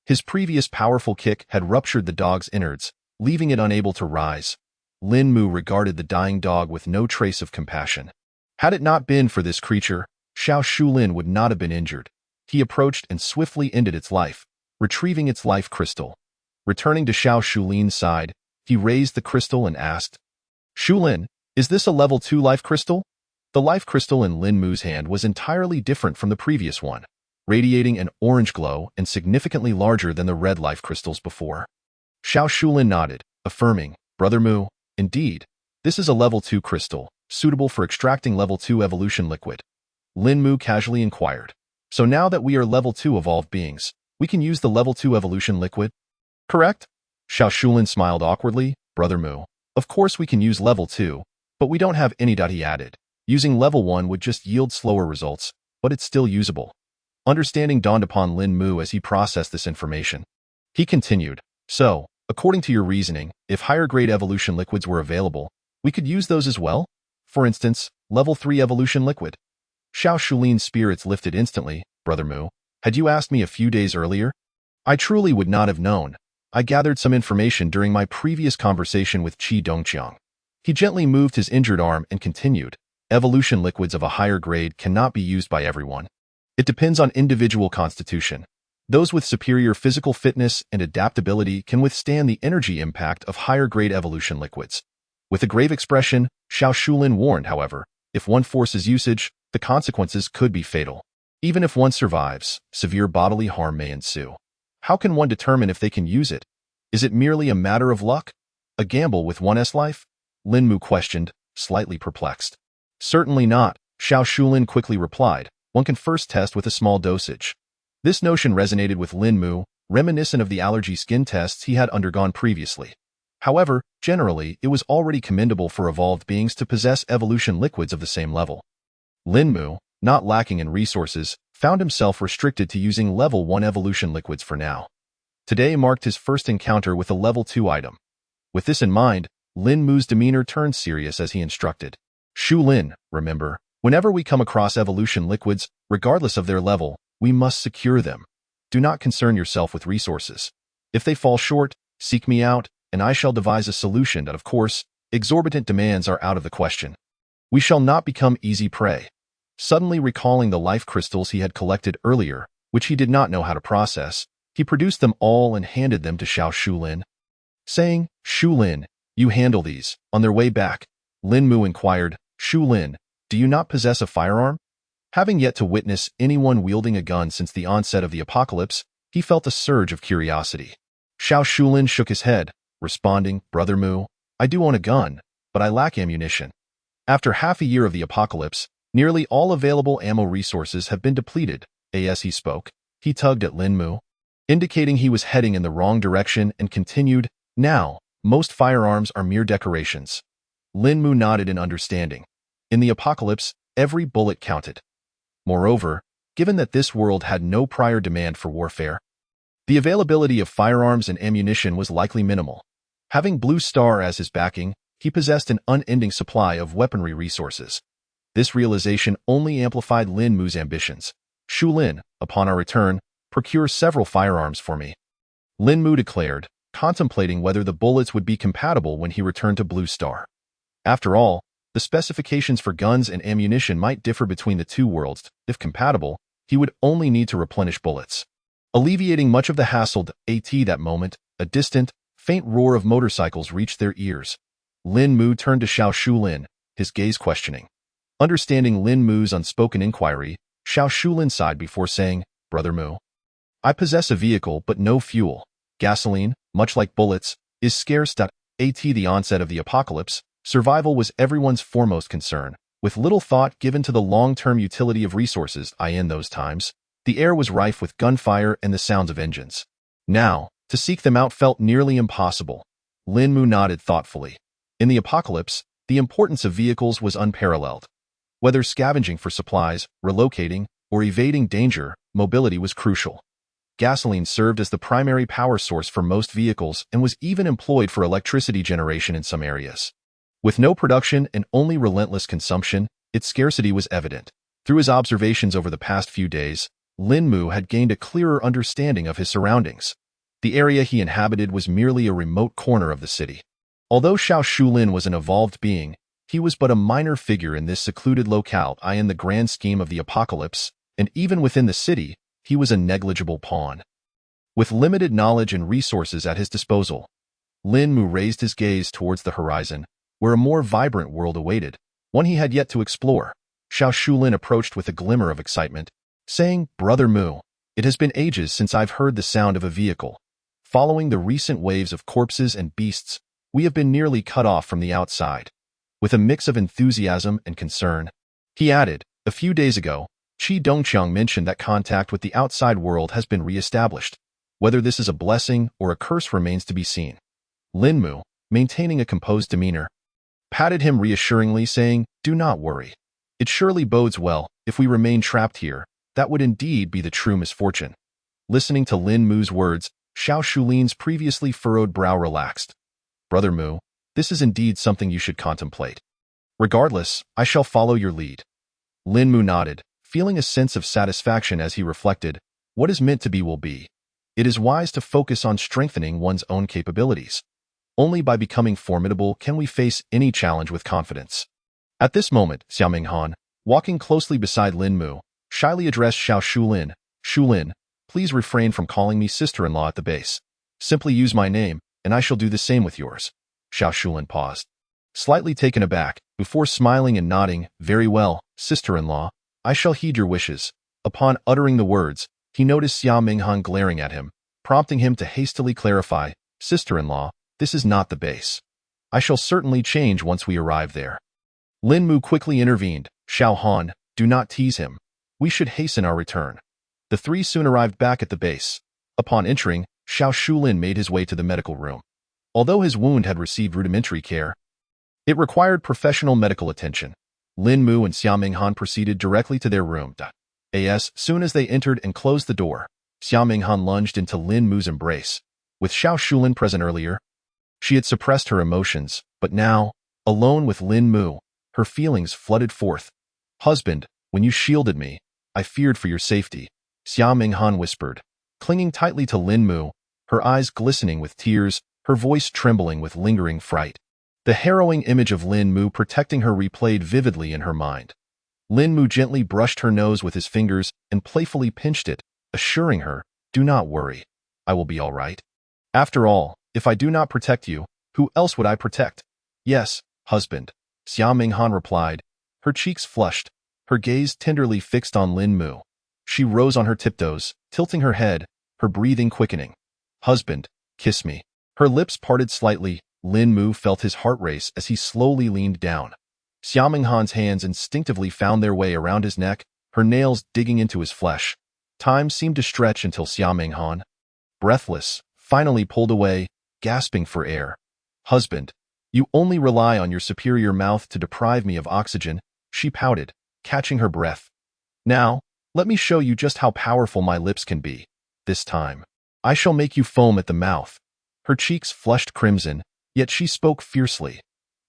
His previous powerful kick had ruptured the dog's innards, leaving it unable to rise. Lin Mu regarded the dying dog with no trace of compassion. Had it not been for this creature, Xiao Shulin would not have been injured. He approached and swiftly ended its life, retrieving its life crystal. Returning to Xiao Shulin's side, he raised the crystal and asked, "Shulin, is this a level 2 life crystal?" The life crystal in Lin Mu's hand was entirely different from the previous one, radiating an orange glow and significantly larger than the red life crystals before. Xiao Shulin nodded, affirming, "Brother Mu, indeed, this is a level 2 crystal, suitable for extracting level 2 evolution liquid." Lin Mu casually inquired, "So now that we are level 2 evolved beings, we can use the level 2 evolution liquid?" "Correct?" Xiao Shulin smiled awkwardly, "Brother Mu, of course we can use level 2, but we don't have any." He added, "Using level 1 would just yield slower results, but it's still usable." Understanding dawned upon Lin Mu as he processed this information. He continued, "So, according to your reasoning, if higher-grade evolution liquids were available, we could use those as well? For instance, level 3 evolution liquid." Xiao Shulin's spirits lifted instantly. "Brother Mu, had you asked me a few days earlier, I truly would not have known. I gathered some information during my previous conversation with Qi Dongqiang." He gently moved his injured arm and continued, "Evolution liquids of a higher grade cannot be used by everyone. It depends on individual constitution. Those with superior physical fitness and adaptability can withstand the energy impact of higher-grade evolution liquids." With a grave expression, Xiao Shulin warned, however, if one forces usage, the consequences could be fatal. Even if one survives, severe bodily harm may ensue. How can one determine if they can use it? Is it merely a matter of luck? A gamble with one's life? Lin Mu questioned, slightly perplexed. "Certainly not," Xiao Shulin quickly replied. "One can first test with a small dosage." This notion resonated with Lin Mu, reminiscent of the allergy skin tests he had undergone previously. However, generally, it was already commendable for evolved beings to possess evolution liquids of the same level. Lin Mu, not lacking in resources, found himself restricted to using level 1 evolution liquids for now. Today marked his first encounter with a level 2 item. With this in mind, Lin Mu's demeanor turned serious as he instructed, "Shulin, remember, whenever we come across evolution liquids, regardless of their level, we must secure them. Do not concern yourself with resources. If they fall short, seek me out, and I shall devise a solution that, of course, exorbitant demands are out of the question. We shall not become easy prey." Suddenly recalling the life crystals he had collected earlier, which he did not know how to process, He produced them all and handed them to Xiao Shulin, saying, "Shulin, you handle these." On their way back, Lin Mu inquired, "Shulin, do you not possess a firearm?" Having yet to witness anyone wielding a gun since the onset of the apocalypse, he felt a surge of curiosity. Xiao Shulin shook his head, responding, "Brother Mu, I do own a gun, but I lack ammunition." After half a year of the apocalypse, nearly all available ammo resources have been depleted. As he spoke, he tugged at Lin Mu, indicating he was heading in the wrong direction, and continued, "Now, most firearms are mere decorations." Lin Mu nodded in understanding. In the apocalypse, every bullet counted. Moreover, given that this world had no prior demand for warfare, the availability of firearms and ammunition was likely minimal. Having Blue Star as his backing, he possessed an unending supply of weaponry resources. This realization only amplified Lin Mu's ambitions. "Shulin, upon our return, procure several firearms for me," Lin Mu declared, contemplating whether the bullets would be compatible when he returned to Blue Star. After all, the specifications for guns and ammunition might differ between the two worlds. If compatible, he would only need to replenish bullets. Alleviating much of the hassle. At that moment, a distant, faint roar of motorcycles reached their ears. Lin Mu turned to Xiao Shulin, his gaze questioning. Understanding Lin Mu's unspoken inquiry, Xiao Shulin sighed before saying, "Brother Mu, I possess a vehicle but no fuel. Gasoline, much like bullets, is scarce. At the onset of the apocalypse, survival was everyone's foremost concern, with little thought given to the long-term utility of resources. In those times, the air was rife with gunfire and the sounds of engines. Now, to seek them out felt nearly impossible." Lin Mu nodded thoughtfully. In the apocalypse, the importance of vehicles was unparalleled. Whether scavenging for supplies, relocating, or evading danger, mobility was crucial. Gasoline served as the primary power source for most vehicles and was even employed for electricity generation in some areas. With no production and only relentless consumption, its scarcity was evident. Through his observations over the past few days, Lin Mu had gained a clearer understanding of his surroundings. The area he inhabited was merely a remote corner of the city. Although Xiao Shulin was an evolved being, he was but a minor figure in this secluded locale. In the grand scheme of the apocalypse, and even within the city, he was a negligible pawn. With limited knowledge and resources at his disposal, Lin Mu raised his gaze towards the horizon, where a more vibrant world awaited, one he had yet to explore. Xiao Shulin approached with a glimmer of excitement, saying, "Brother Mu, it has been ages since I've heard the sound of a vehicle. Following the recent waves of corpses and beasts, we have been nearly cut off from the outside." With a mix of enthusiasm and concern, he added, "A few days ago, Qi Dongqiang mentioned that contact with the outside world has been re-established. Whether this is a blessing or a curse remains to be seen." Lin Mu, maintaining a composed demeanor, patted him reassuringly, saying, "Do not worry. It surely bodes well. If we remain trapped here, that would indeed be the true misfortune." Listening to Lin Mu's words, Xiao Shulin's previously furrowed brow relaxed. "Brother Mu, this is indeed something you should contemplate. Regardless, I shall follow your lead." Lin Mu nodded, feeling a sense of satisfaction as he reflected, "What is meant to be will be." It is wise to focus on strengthening one's own capabilities. Only by becoming formidable can we face any challenge with confidence. At this moment, Xiao Minghan, walking closely beside Lin Mu, shyly addressed Xiao Shulin. "Shulin, please refrain from calling me sister-in-law at the base. Simply use my name, and I shall do the same with yours." Xiao Shulin paused, slightly taken aback, before smiling and nodding, "Very well, sister-in-law, I shall heed your wishes." Upon uttering the words, he noticed Xiao Minghan glaring at him, prompting him to hastily clarify, "Sister-in-law, this is not the base. I shall certainly change once we arrive there." Lin Mu quickly intervened, "Xiao Han, do not tease him. We should hasten our return." The three soon arrived back at the base. Upon entering, Xiao Shulin made his way to the medical room. Although his wound had received rudimentary care, it required professional medical attention. Lin Mu and Xiao Minghan proceeded directly to their room. As soon as they entered and closed the door, Xiao Minghan lunged into Lin Mu's embrace. With Xiao Shulin present earlier, she had suppressed her emotions, but now, alone with Lin Mu, her feelings flooded forth. "Husband, when you shielded me, I feared for your safety," Xiao Minghan whispered, clinging tightly to Lin Mu, her eyes glistening with tears, her voice trembling with lingering fright. The harrowing image of Lin Mu protecting her replayed vividly in her mind. Lin Mu gently brushed her nose with his fingers and playfully pinched it, assuring her, "Do not worry. I will be all right. After all, if I do not protect you, who else would I protect? Yes, husband, Xia Minghan replied, her cheeks flushed, her gaze tenderly fixed on Lin Mu. She rose on her tiptoes, tilting her head, her breathing quickening. Husband, kiss me. Her lips parted slightly. Lin Mu felt his heart race as he slowly leaned down. Xia Minghan's hands instinctively found their way around his neck, her nails digging into his flesh. Time seemed to stretch until Xia Minghan, breathless, finally pulled away, gasping for air. Husband, you only rely on your superior mouth to deprive me of oxygen, she pouted, catching her breath. Now, let me show you just how powerful my lips can be. This time, I shall make you foam at the mouth. Her cheeks flushed crimson, yet she spoke fiercely.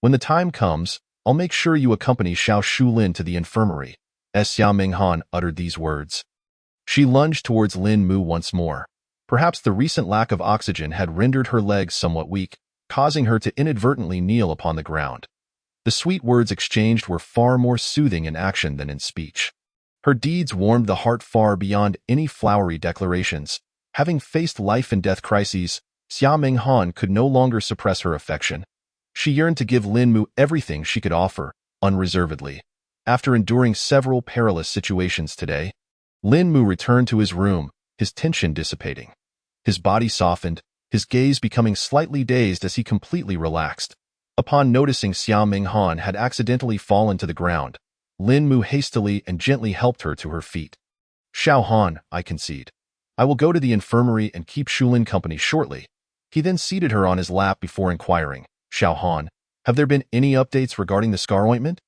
When the time comes, I'll make sure you accompany Xiao Shulin to the infirmary. As Xia Minghan uttered these words, she lunged towards Lin Mu once more. Perhaps the recent lack of oxygen had rendered her legs somewhat weak, causing her to inadvertently kneel upon the ground. The sweet words exchanged were far more soothing in action than in speech. Her deeds warmed the heart far beyond any flowery declarations. Having faced life and death crises, Xia Minghan could no longer suppress her affection. She yearned to give Lin Mu everything she could offer, unreservedly. After enduring several perilous situations today, Lin Mu returned to his room, his tension dissipating. His body softened, his gaze becoming slightly dazed as he completely relaxed. Upon noticing Xia Minghan had accidentally fallen to the ground, Lin Mu hastily and gently helped her to her feet. Xiao Han, I concede. I will go to the infirmary and keep Shulin company shortly. He then seated her on his lap before inquiring, Xiao Han, have there been any updates regarding the scar ointment?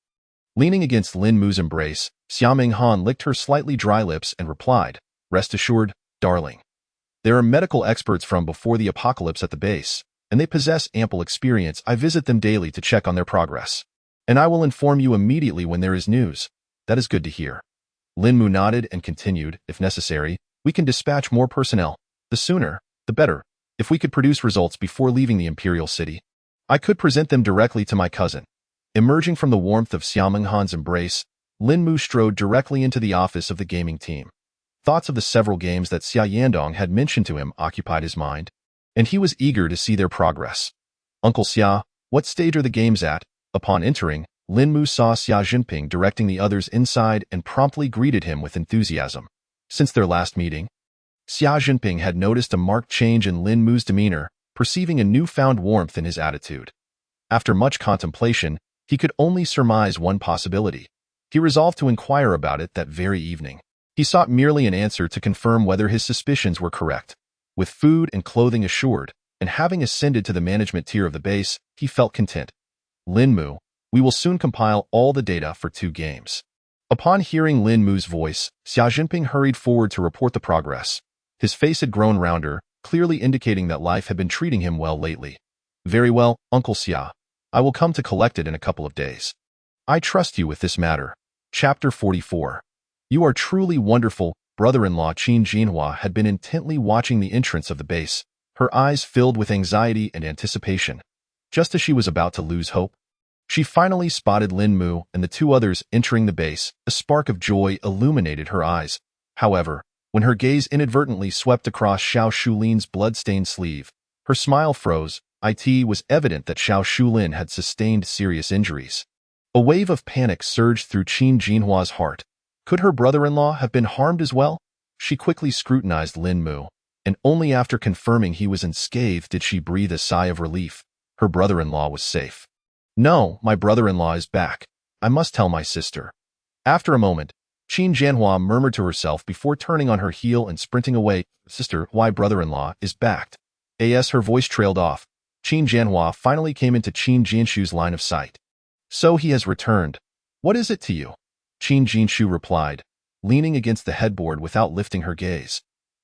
Leaning against Lin Mu's embrace, Xia Minghan licked her slightly dry lips and replied, rest assured, darling. There are medical experts from before the apocalypse at the base, and they possess ample experience. I visit them daily to check on their progress. And I will inform you immediately when there is news. That is good to hear. Lin Mu nodded and continued, if necessary, we can dispatch more personnel. The sooner, the better. If we could produce results before leaving the imperial city, I could present them directly to my cousin. Emerging from the warmth of Xia Minghan's embrace, Lin Mu strode directly into the office of the gaming team. Thoughts of the several games that Xia Yandong had mentioned to him occupied his mind, and he was eager to see their progress. Uncle Xia, what stage are the games at? Upon entering, Lin Mu saw Xia Jinping directing the others inside and promptly greeted him with enthusiasm. Since their last meeting, Xia Jinping had noticed a marked change in Lin Mu's demeanor, perceiving a newfound warmth in his attitude. After much contemplation, he could only surmise one possibility. He resolved to inquire about it that very evening. He sought merely an answer to confirm whether his suspicions were correct. With food and clothing assured, and having ascended to the management tier of the base, he felt content. Lin Mu, we will soon compile all the data for 2 games. Upon hearing Lin Mu's voice, Xia Jinping hurried forward to report the progress. His face had grown rounder, clearly indicating that life had been treating him well lately. Very well, Uncle Xia. I will come to collect it in a couple of days. I trust you with this matter. Chapter 44. You are truly wonderful. Brother-in-law Qin Jinhua had been intently watching the entrance of the base, her eyes filled with anxiety and anticipation. Just as she was about to lose hope, she finally spotted Lin Mu and the 2 others entering the base. A spark of joy illuminated her eyes. However, when her gaze inadvertently swept across Xiao Shulin's blood-stained sleeve, her smile froze. It was evident that Xiao Shulin had sustained serious injuries. A wave of panic surged through Qin Jinhua's heart. Could her brother-in-law have been harmed as well? She quickly scrutinized Lin Mu, and only after confirming he was unscathed did she breathe a sigh of relief. Her brother-in-law was safe. No, my brother-in-law is back. I must tell my sister. After a moment, Qin Jinhua murmured to herself before turning on her heel and sprinting away. Sister, why brother-in-law is back? As her voice trailed off, Qin Jinhua finally came into Qin Jinshu's line of sight. So he has returned. What is it to you? Qin Jinshu replied, leaning against the headboard without lifting her gaze.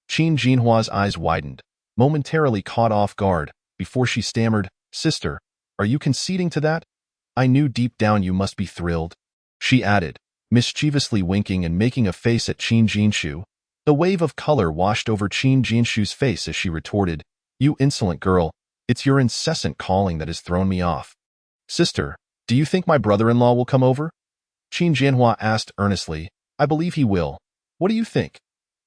Qin Jinhua's eyes widened, momentarily caught off guard, before she stammered, Sister, are you conceding to that? I knew deep down you must be thrilled. She added, mischievously winking and making a face at Qin Jinshu. The wave of color washed over Qin Jinshu's face as she retorted, You insolent girl, it's your incessant calling that has thrown me off. Sister, do you think my brother-in-law will come over? Qin Jinhua asked earnestly. I believe he will. What do you think?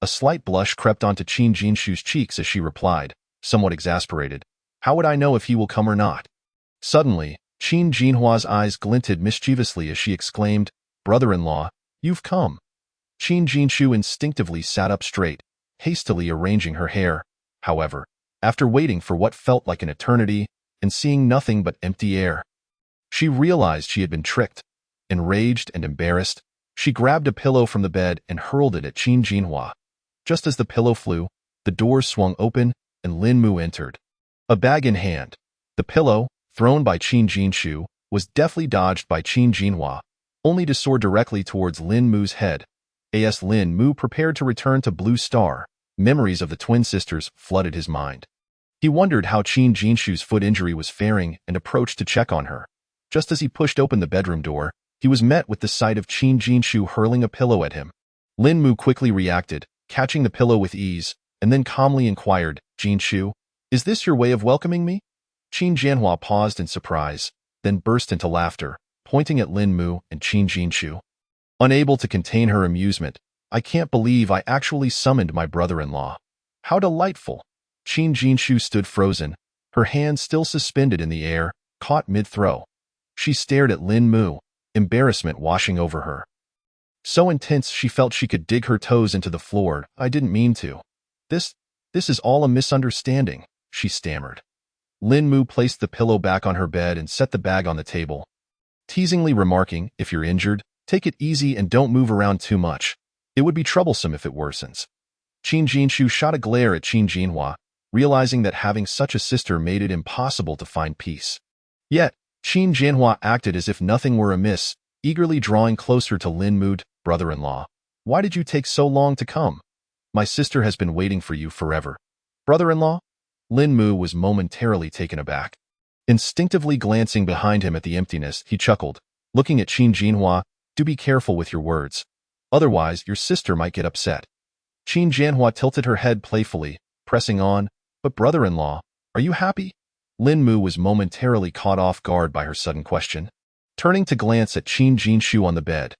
A slight blush crept onto Qin Jinshu's cheeks as she replied, somewhat exasperated, "How would I know if he will come or not?" Suddenly, Qin Jinhua's eyes glinted mischievously as she exclaimed, "Brother-in-law, you've come." Qin Jinshu instinctively sat up straight, hastily arranging her hair. However, after waiting for what felt like an eternity and seeing nothing but empty air, she realized she had been tricked. Enraged and embarrassed, she grabbed a pillow from the bed and hurled it at Qin Jinhua. Just as the pillow flew, the doors swung open and Lin Mu entered. A bag in hand, the pillow, thrown by Qin Jinshu, was deftly dodged by Qin Jinhua, only to soar directly towards Lin Mu's head. As Lin Mu prepared to return to Blue Star, memories of the twin sisters flooded his mind. He wondered how Qin Jinshu's foot injury was faring and approached to check on her. Just as he pushed open the bedroom door, he was met with the sight of Qin Jinshu hurling a pillow at him. Lin Mu quickly reacted, catching the pillow with ease, and then calmly inquired, "Jinshu, is this your way of welcoming me?" Qin Jianhua paused in surprise, then burst into laughter, pointing at Lin Mu and Qin Jinshu. Unable to contain her amusement, "I can't believe I actually summoned my brother-in-law. How delightful!" Qin Jinshu stood frozen, her hand still suspended in the air, caught mid-throw. She stared at Lin Mu, embarrassment washing over her. So intense she felt she could dig her toes into the floor. "I didn't mean to. This is all a misunderstanding," she stammered. Lin Mu placed the pillow back on her bed and set the bag on the table, teasingly remarking, "If you're injured, take it easy and don't move around too much. It would be troublesome if it worsens." Qin Jinshu shot a glare at Qin Jinhua, realizing that having such a sister made it impossible to find peace. Yet, Qin Jianhua acted as if nothing were amiss, eagerly drawing closer to Lin Mu. "Brother-in-law, why did you take so long to come? My sister has been waiting for you forever." "Brother-in-law?" Lin Mu was momentarily taken aback. Instinctively glancing behind him at the emptiness, he chuckled, looking at Qin Jinhua, "Do be careful with your words. Otherwise, your sister might get upset." Qin Jianhua tilted her head playfully, pressing on, "But brother-in-law, are you happy?" Lin Mu was momentarily caught off guard by her sudden question. Turning to glance at Qin Jinshu on the bed,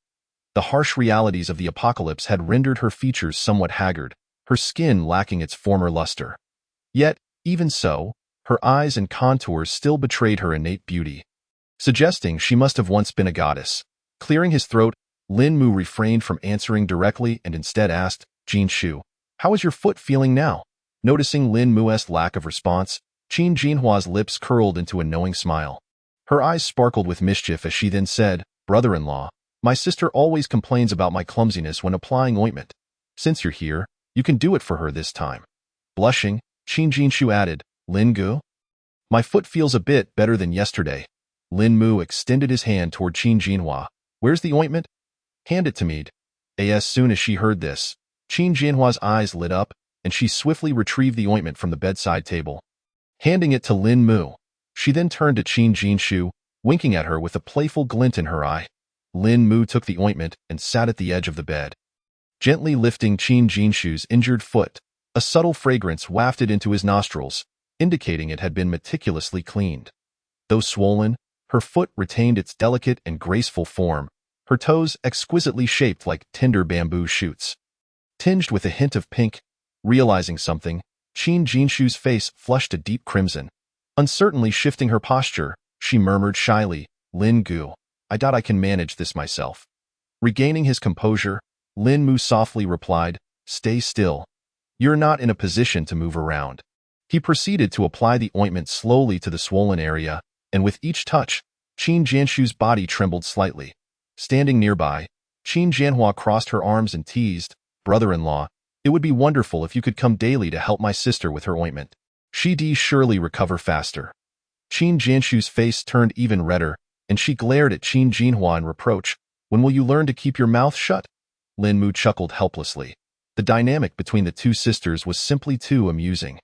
the harsh realities of the apocalypse had rendered her features somewhat haggard, her skin lacking its former luster. Yet, even so, her eyes and contours still betrayed her innate beauty, suggesting she must have once been a goddess. Clearing his throat, Lin Mu refrained from answering directly and instead asked, "Jinshu, how is your foot feeling now?" Noticing Lin Mu's lack of response, Qin Jinhua's lips curled into a knowing smile. Her eyes sparkled with mischief as she then said, "Brother-in-law, my sister always complains about my clumsiness when applying ointment. Since you're here, you can do it for her this time." Blushing, Qin Jinshu added, "Lin Gu? My foot feels a bit better than yesterday." Lin Mu extended his hand toward Qin Jinhua. "Where's the ointment? Hand it to me." As soon as she heard this, Qin Jinhua's eyes lit up, and she swiftly retrieved the ointment from the bedside table. Handing it to Lin Mu, she then turned to Qin Jinshu, winking at her with a playful glint in her eye. Lin Mu took the ointment and sat at the edge of the bed. Gently lifting Qin Jinshu's injured foot, a subtle fragrance wafted into his nostrils, indicating it had been meticulously cleaned. Though swollen, her foot retained its delicate and graceful form, her toes exquisitely shaped like tender bamboo shoots. Tinged with a hint of pink, realizing something, Qin Jinshu's face flushed a deep crimson. Uncertainly shifting her posture, she murmured shyly, "Lin Gu, I doubt I can manage this myself." Regaining his composure, Lin Mu softly replied, "Stay still. You're not in a position to move around." He proceeded to apply the ointment slowly to the swollen area, and with each touch, Qin Jinshu's body trembled slightly. Standing nearby, Qin Jianhua crossed her arms and teased, "Brother-in-law, it would be wonderful if you could come daily to help my sister with her ointment. She'd surely recover faster." Qin Jinshu's face turned even redder, and she glared at Qin Jinhua in reproach. "When will you learn to keep your mouth shut?" Lin Mu chuckled helplessly. The dynamic between the two sisters was simply too amusing.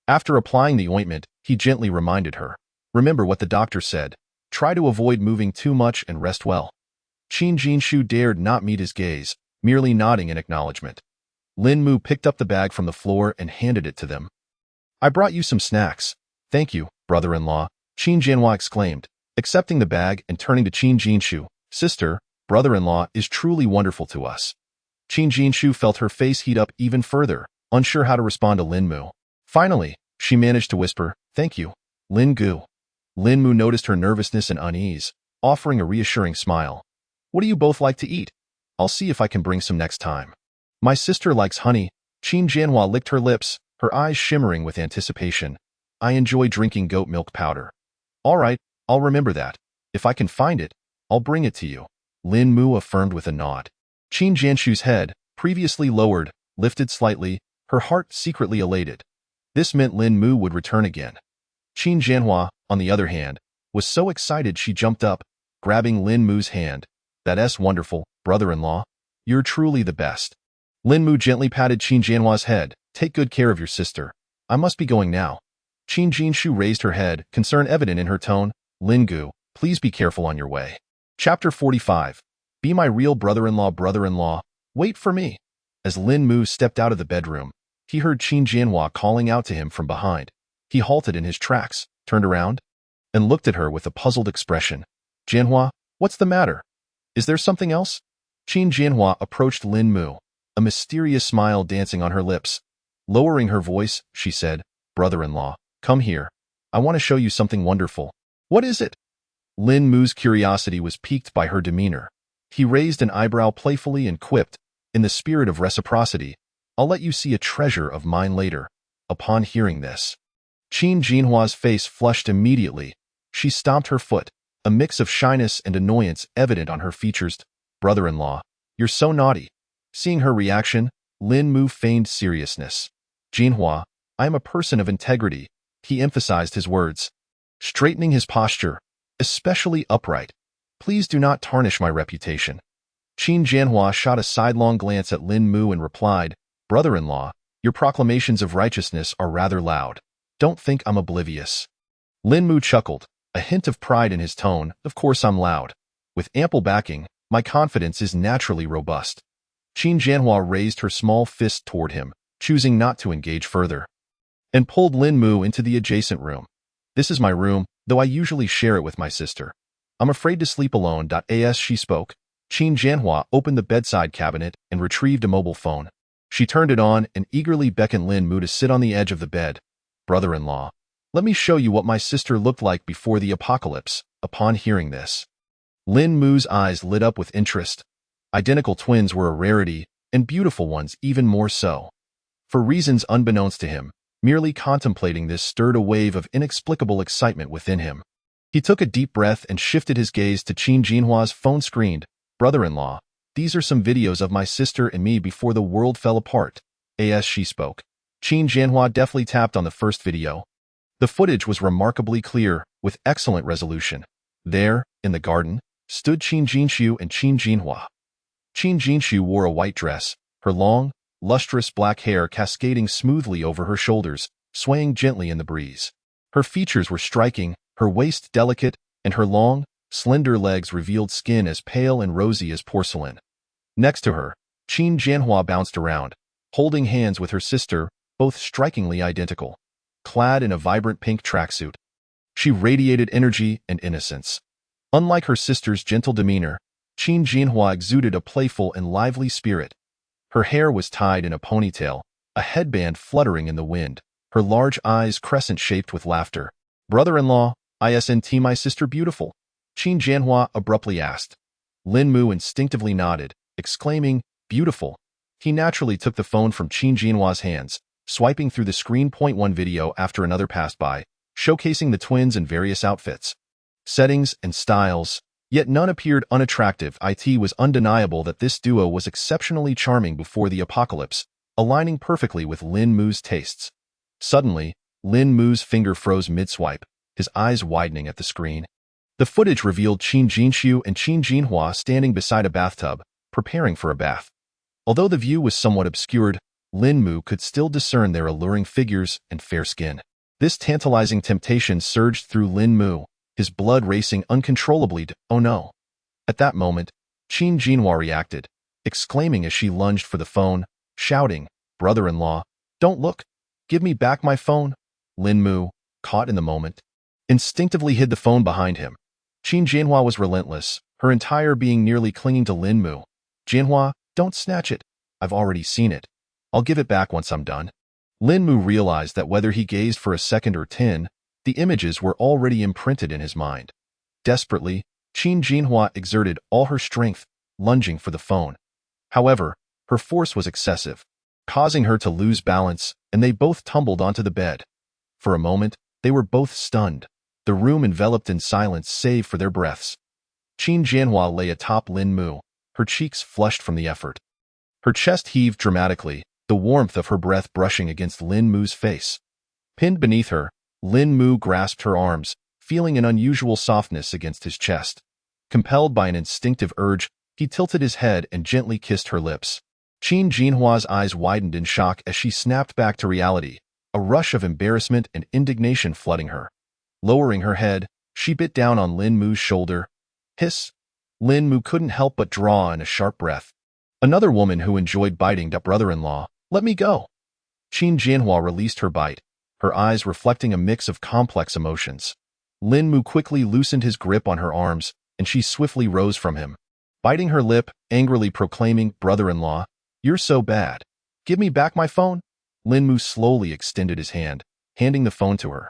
After applying the ointment, he gently reminded her, "Remember what the doctor said. Try to avoid moving too much and rest well." Qin Jinshu dared not meet his gaze, merely nodding in acknowledgement. Lin Mu picked up the bag from the floor and handed it to them. "I brought you some snacks." "Thank you, brother-in-law," Qin Jianhua exclaimed, accepting the bag and turning to Qin Jinshu. "Sister, brother-in-law is truly wonderful to us." Qin Jinshu felt her face heat up even further, unsure how to respond to Lin Mu. Finally, she managed to whisper, "Thank you, Lin Gu." Lin Mu noticed her nervousness and unease, offering a reassuring smile. "What do you both like to eat? I'll see if I can bring some next time." "My sister likes honey." Qin Jianhua licked her lips, her eyes shimmering with anticipation. "I enjoy drinking goat milk powder." "All right, I'll remember that. If I can find it, I'll bring it to you," Lin Mu affirmed with a nod. Qin Jianshu's head, previously lowered, lifted slightly, her heart secretly elated. This meant Lin Mu would return again. Qin Jianhua, on the other hand, was so excited she jumped up, grabbing Lin Mu's hand. "That's wonderful, brother-in-law. You're truly the best." Lin Mu gently patted Qin Jianhua's head. "Take good care of your sister. I must be going now." Qin Jinshu raised her head, concern evident in her tone. "Lin Gu, please be careful on your way." Chapter 45. Be my real brother-in-law, wait for me. As Lin Mu stepped out of the bedroom, he heard Qin Jianhua calling out to him from behind. He halted in his tracks, turned around, and looked at her with a puzzled expression. "Jianhua, what's the matter? Is there something else?" Qin Jianhua approached Lin Mu, a mysterious smile dancing on her lips. Lowering her voice, she said, "Brother-in-law, come here. I want to show you something wonderful." "What is it?" Lin Mu's curiosity was piqued by her demeanor. He raised an eyebrow playfully and quipped, in the spirit of reciprocity, "I'll let you see a treasure of mine later." Upon hearing this, Qin Jinhua's face flushed immediately. She stomped her foot, a mix of shyness and annoyance evident on her features. "Brother-in-law, you're so naughty." Seeing her reaction, Lin Mu feigned seriousness. "Jinhua, I am a person of integrity," he emphasized his words, straightening his posture, especially upright. "Please do not tarnish my reputation." Qin Jianhua shot a sidelong glance at Lin Mu and replied, "Brother-in-law, your proclamations of righteousness are rather loud. Don't think I'm oblivious." Lin Mu chuckled, a hint of pride in his tone. "Of course I'm loud. With ample backing, my confidence is naturally robust." Qin Jianhua raised her small fist toward him, choosing not to engage further, and pulled Lin Mu into the adjacent room. "This is my room, though I usually share it with my sister. I'm afraid to sleep alone." As she spoke, Qin Jianhua opened the bedside cabinet and retrieved a mobile phone. She turned it on and eagerly beckoned Lin Mu to sit on the edge of the bed. "Brother-in-law, let me show you what my sister looked like before the apocalypse." Upon hearing this, Lin Mu's eyes lit up with interest. Identical twins were a rarity, and beautiful ones even more so. For reasons unbeknownst to him, merely contemplating this stirred a wave of inexplicable excitement within him. He took a deep breath and shifted his gaze to Qin Jinhua's phone screen. "Brother-in-law, these are some videos of my sister and me before the world fell apart." As she spoke, Qin Jianhua deftly tapped on the first video. The footage was remarkably clear, with excellent resolution. There, in the garden, stood Qin Jinshu and Qin Jinhua. Qin Jinshu wore a white dress, her long, lustrous black hair cascading smoothly over her shoulders, swaying gently in the breeze. Her features were striking, her waist delicate, and her long, slender legs revealed skin as pale and rosy as porcelain. Next to her, Qin Jianhua bounced around, holding hands with her sister, both strikingly identical. Clad in a vibrant pink tracksuit, she radiated energy and innocence. Unlike her sister's gentle demeanor, Qin Jinhua exuded a playful and lively spirit. Her hair was tied in a ponytail, a headband fluttering in the wind, her large eyes crescent-shaped with laughter. "Brother-in-law, isn't my sister beautiful?" Qin Jianhua abruptly asked. Lin Mu instinctively nodded, exclaiming, "Beautiful." He naturally took the phone from Qin Jinhua's hands, swiping through the screen. One video after another passed by, showcasing the twins in various outfits, settings, and styles, yet none appeared unattractive. It was undeniable that this duo was exceptionally charming before the apocalypse, aligning perfectly with Lin Mu's tastes. Suddenly, Lin Mu's finger froze mid-swipe, his eyes widening at the screen. The footage revealed Qin Jinshu and Qin Jinhua standing beside a bathtub, preparing for a bath. Although the view was somewhat obscured, Lin Mu could still discern their alluring figures and fair skin. This tantalizing temptation surged through Lin Mu, his blood racing uncontrollably. "Oh no." At that moment, Qin Jinhua reacted, exclaiming as she lunged for the phone, shouting, "Brother-in-law, don't look. Give me back my phone." Lin Mu, caught in the moment, instinctively hid the phone behind him. Qin Jinhua was relentless, her entire being nearly clinging to Lin Mu. "Jinhua, don't snatch it." I've already seen it. I'll give it back once I'm done. Lin Mu realized that whether he gazed for a second or 10, the images were already imprinted in his mind. Desperately, Qin Jinhua exerted all her strength, lunging for the phone. However, her force was excessive, causing her to lose balance, and they both tumbled onto the bed. For a moment, they were both stunned, the room enveloped in silence save for their breaths. Qin Jinhua lay atop Lin Mu, her cheeks flushed from the effort. Her chest heaved dramatically, the warmth of her breath brushing against Lin Mu's face. Pinned beneath her, Lin Mu grasped her arms, feeling an unusual softness against his chest. Compelled by an instinctive urge, he tilted his head and gently kissed her lips. Qin Jinhua's eyes widened in shock as she snapped back to reality, a rush of embarrassment and indignation flooding her. Lowering her head, she bit down on Lin Mu's shoulder. Hiss! Lin Mu couldn't help but draw in a sharp breath. Another woman who enjoyed biting the brother-in-law. Let me go. Qin Jinhua released her bite, her eyes reflecting a mix of complex emotions. Lin Mu quickly loosened his grip on her arms, and she swiftly rose from him. Biting her lip, angrily proclaiming, brother-in-law, you're so bad. Give me back my phone. Lin Mu slowly extended his hand, handing the phone to her.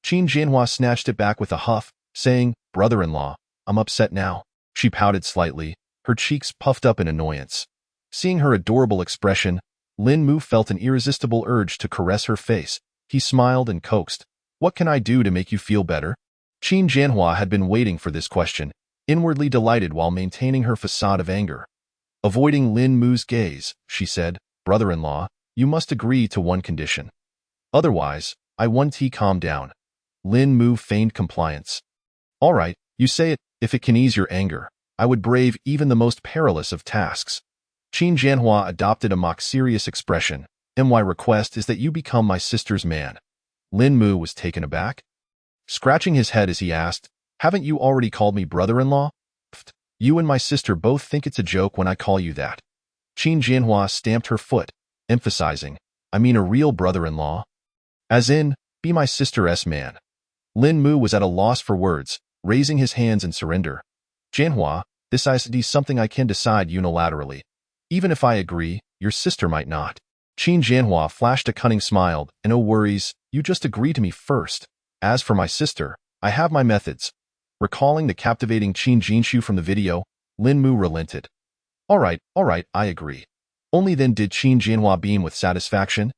Qin Jinhua snatched it back with a huff, saying, brother-in-law, I'm upset now. She pouted slightly, her cheeks puffed up in annoyance. Seeing her adorable expression, Lin Mu felt an irresistible urge to caress her face. He smiled and coaxed. What can I do to make you feel better? Qin Jinhua had been waiting for this question, inwardly delighted while maintaining her facade of anger. Avoiding Lin Mu's gaze, she said, brother-in-law, you must agree to one condition. Otherwise, I want to calm down. Lin Mu feigned compliance. All right, you say it, if it can ease your anger. I would brave even the most perilous of tasks. Qin Jinhua adopted a mock-serious expression. My request is that you become my sister's man. Lin Mu was taken aback. Scratching his head as he asked, haven't you already called me brother-in-law? You and my sister both think it's a joke when I call you that. Qin Jinhua stamped her foot, emphasizing, I mean a real brother-in-law. As in, be my sister's man. Lin Mu was at a loss for words, raising his hands in surrender. Jinhua, this is something I can decide unilaterally. Even if I agree, your sister might not. Qin Jinhua flashed a cunning smile, and no worries, you just agree to me first. As for my sister, I have my methods. Recalling the captivating Qin Jinshu from the video, Lin Mu relented. All right, I agree. Only then did Qin Jinhua beam with satisfaction.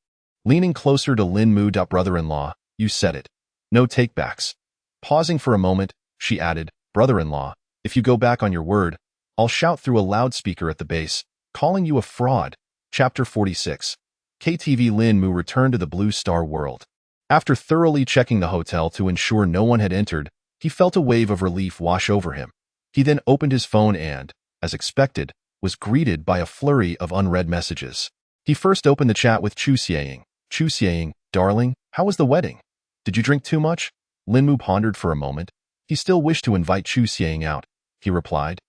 Leaning closer to Lin Mu, brother-in-law, you said it. No takebacks. Pausing for a moment, she added, brother-in-law, if you go back on your word, I'll shout through a loudspeaker at the base, calling you a fraud. Chapter 46. KTV. Lin Mu returned to the Blue Star world. After thoroughly checking the hotel to ensure no one had entered, he felt a wave of relief wash over him. He then opened his phone and, as expected, was greeted by a flurry of unread messages. He first opened the chat with Chu Xieying. Chu Xieying, darling, how was the wedding? Did you drink too much? Lin Mu pondered for a moment. He still wished to invite Chu Xieying out. He replied,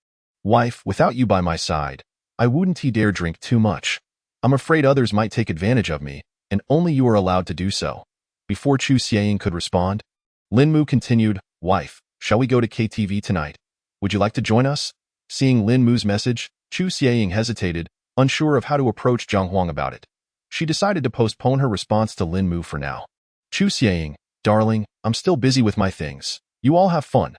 wife, without you by my side, I wouldn't dare drink too much. I'm afraid others might take advantage of me, and only you are allowed to do so. Before Chu Xieying could respond, Lin Mu continued, wife, shall we go to KTV tonight? Would you like to join us? Seeing Lin Mu's message, Chu Xieying hesitated, unsure of how to approach Zhang Huang about it. She decided to postpone her response to Lin Mu for now. Chu Xieying, darling, I'm still busy with my things. You all have fun.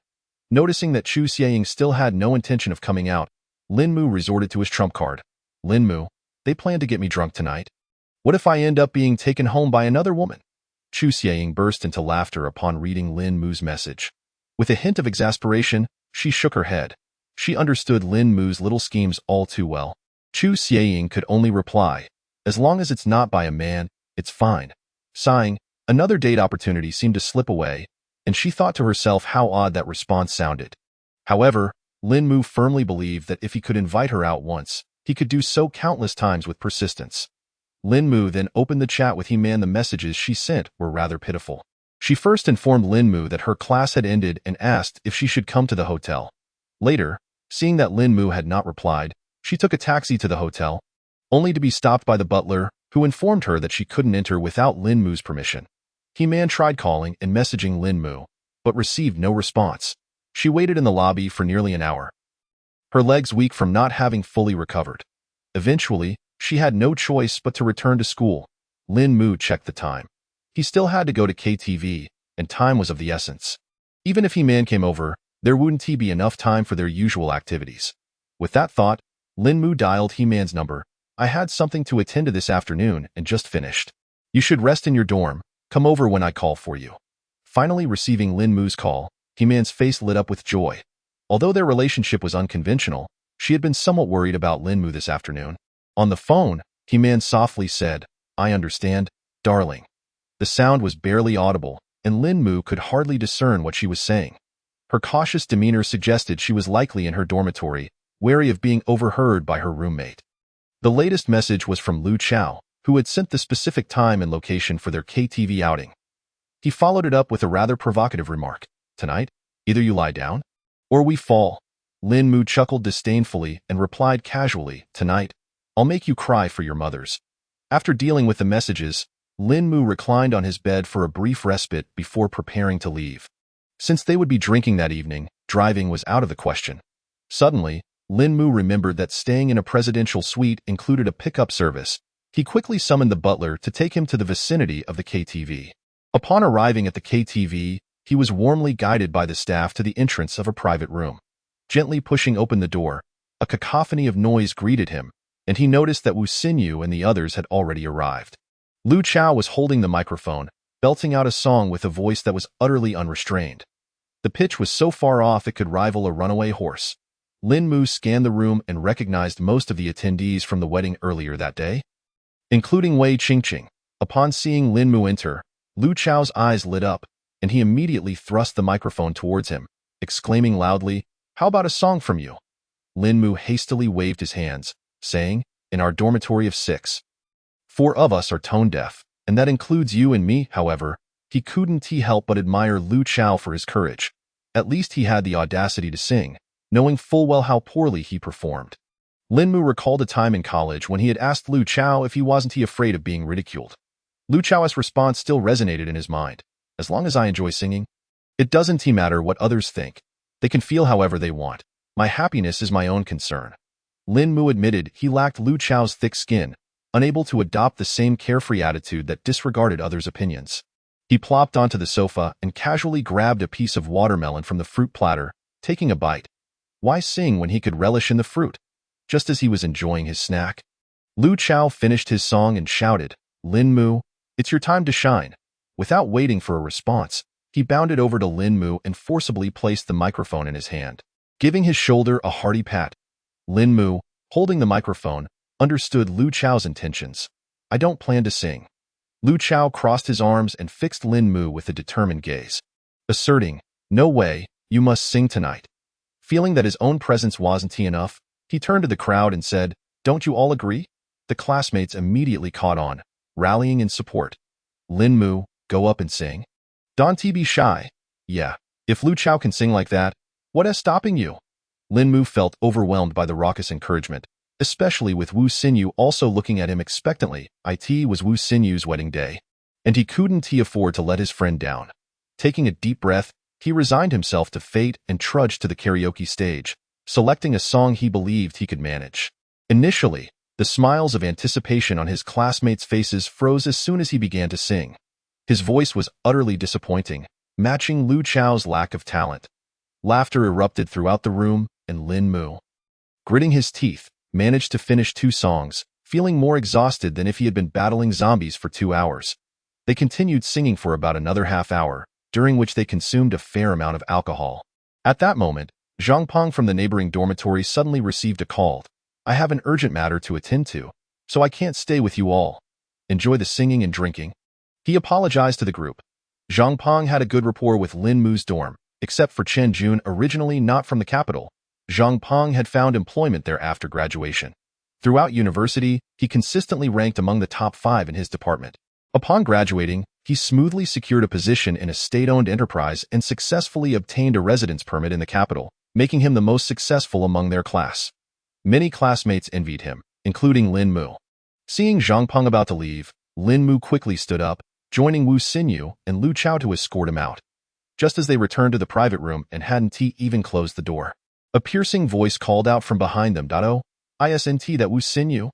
Noticing that Chu Xieying still had no intention of coming out, Lin Mu resorted to his trump card. Lin Mu, they plan to get me drunk tonight. What if I end up being taken home by another woman? Chu Xieying burst into laughter upon reading Lin Mu's message. With a hint of exasperation, she shook her head. She understood Lin Mu's little schemes all too well. Chu Xieying could only reply, as long as it's not by a man, it's fine. Sighing, another date opportunity seemed to slip away, and she thought to herself how odd that response sounded. However, Lin Mu firmly believed that if he could invite her out once, he could do so countless times with persistence. Lin Mu then opened the chat with him, and the messages she sent were rather pitiful. She first informed Lin Mu that her class had ended and asked if she should come to the hotel. Later, seeing that Lin Mu had not replied, she took a taxi to the hotel, only to be stopped by the butler, who informed her that she couldn't enter without Lin Mu's permission. He-Man tried calling and messaging Lin Mu, but received no response. She waited in the lobby for nearly an hour, her legs weak from not having fully recovered. Eventually, She had no choice but to return to school. Lin Mu checked the time. He still had to go to KTV, and time was of the essence. Even if He-Man came over, there wouldn't be enough time for their usual activities. With that thought, Lin Mu dialed He-Man's number. I had something to attend to this afternoon and just finished. You should rest in your dorm. Come over when I call for you. Finally receiving Lin Mu's call, He-Man's face lit up with joy. Although their relationship was unconventional, she had been somewhat worried about Lin Mu this afternoon. On the phone, He-Man softly said, I understand, darling. The sound was barely audible, and Lin Mu could hardly discern what she was saying. Her cautious demeanor suggested she was likely in her dormitory, wary of being overheard by her roommate. The latest message was from Lu Chao, who had sent the specific time and location for their KTV outing. He followed it up with a rather provocative remark. Tonight, either you lie down, or we fall. Lin Mu chuckled disdainfully and replied casually, Tonight, I'll make you cry for your mothers. After dealing with the messages, Lin Mu reclined on his bed for a brief respite before preparing to leave. Since they would be drinking that evening, driving was out of the question. Suddenly, Lin Mu remembered that staying in a presidential suite included a pickup service. He quickly summoned the butler to take him to the vicinity of the KTV. Upon arriving at the KTV, he was warmly guided by the staff to the entrance of a private room. Gently pushing open the door, a cacophony of noise greeted him, and he noticed that Wu Xinyu and the others had already arrived. Lu Chao was holding the microphone, belting out a song with a voice that was utterly unrestrained. The pitch was so far off it could rival a runaway horse. Lin Mu scanned the room and recognized most of the attendees from the wedding earlier that day, including Wei Qingqing. Upon seeing Lin Mu enter, Lu Chao's eyes lit up, and he immediately thrust the microphone towards him, exclaiming loudly, How about a song from you? Lin Mu hastily waved his hands, saying, In our dormitory of 6. 4 of us are tone deaf, and that includes you and me. However, he couldn't help but admire Lu Chao for his courage. At least he had the audacity to sing, knowing full well how poorly he performed. Lin Mu recalled a time in college when he had asked Lu Chao if he wasn't afraid of being ridiculed. Lu Chao's response still resonated in his mind. As long as I enjoy singing, it doesn't matter what others think. They can feel however they want. My happiness is my own concern. Lin Mu admitted he lacked Lu Chao's thick skin, unable to adopt the same carefree attitude that disregarded others' opinions. He plopped onto the sofa and casually grabbed a piece of watermelon from the fruit platter, taking a bite. Why sing when he could relish in the fruit? Just as he was enjoying his snack, Lu Chao finished his song and shouted, Lin Mu, it's your time to shine. Without waiting for a response, he bounded over to Lin Mu and forcibly placed the microphone in his hand, giving his shoulder a hearty pat. Lin Mu, holding the microphone, understood Lu Chao's intentions. I don't plan to sing. Lu Chao crossed his arms and fixed Lin Mu with a determined gaze, asserting, No way, you must sing tonight. Feeling that his own presence wasn't enough, he turned to the crowd and said, Don't you all agree? The classmates immediately caught on, rallying in support. Lin Mu, go up and sing. Don't be shy. Yeah, if Lu Chao can sing like that, what is stopping you? Lin Mu felt overwhelmed by the raucous encouragement, especially with Wu Xinyu also looking at him expectantly. It was Wu Xinyu's wedding day, and he couldn't afford to let his friend down. Taking a deep breath, he resigned himself to fate and trudged to the karaoke stage, selecting a song he believed he could manage. Initially, the smiles of anticipation on his classmates' faces froze as soon as he began to sing. His voice was utterly disappointing, matching Lu Chao's lack of talent. Laughter erupted throughout the room, and Lin Mu, gritting his teeth, managed to finish 2 songs, feeling more exhausted than if he had been battling zombies for 2 hours. They continued singing for about another half hour, during which they consumed a fair amount of alcohol. At that moment, Zhang Peng from the neighboring dormitory suddenly received a call. I have an urgent matter to attend to, so I can't stay with you all. Enjoy the singing and drinking. He apologized to the group. Zhang Peng had a good rapport with Lin Mu's dorm, except for Chen Jun, originally not from the capital. Zhang Peng had found employment there after graduation. Throughout university, he consistently ranked among the top 5 in his department. Upon graduating, he smoothly secured a position in a state-owned enterprise and successfully obtained a residence permit in the capital, making him the most successful among their class. Many classmates envied him, including Lin Mu. Seeing Zhang Peng about to leave, Lin Mu quickly stood up, joining Wu Xinyu and Lu Chao to escort him out. Just as they returned to the private room and hadn't even closed the door, a piercing voice called out from behind them, "Oh, isn't that Wu Xinyu?"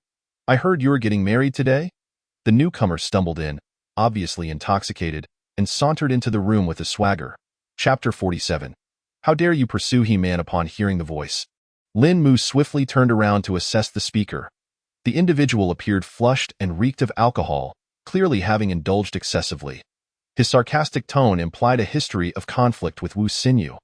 I heard you were getting married today? The newcomer stumbled in, obviously intoxicated, and sauntered into the room with a swagger. Chapter 47. How dare you pursue He-Man upon hearing the voice? Lin Mu swiftly turned around to assess the speaker. The individual appeared flushed and reeked of alcohol, clearly having indulged excessively. His sarcastic tone implied a history of conflict with Wu Xinyu.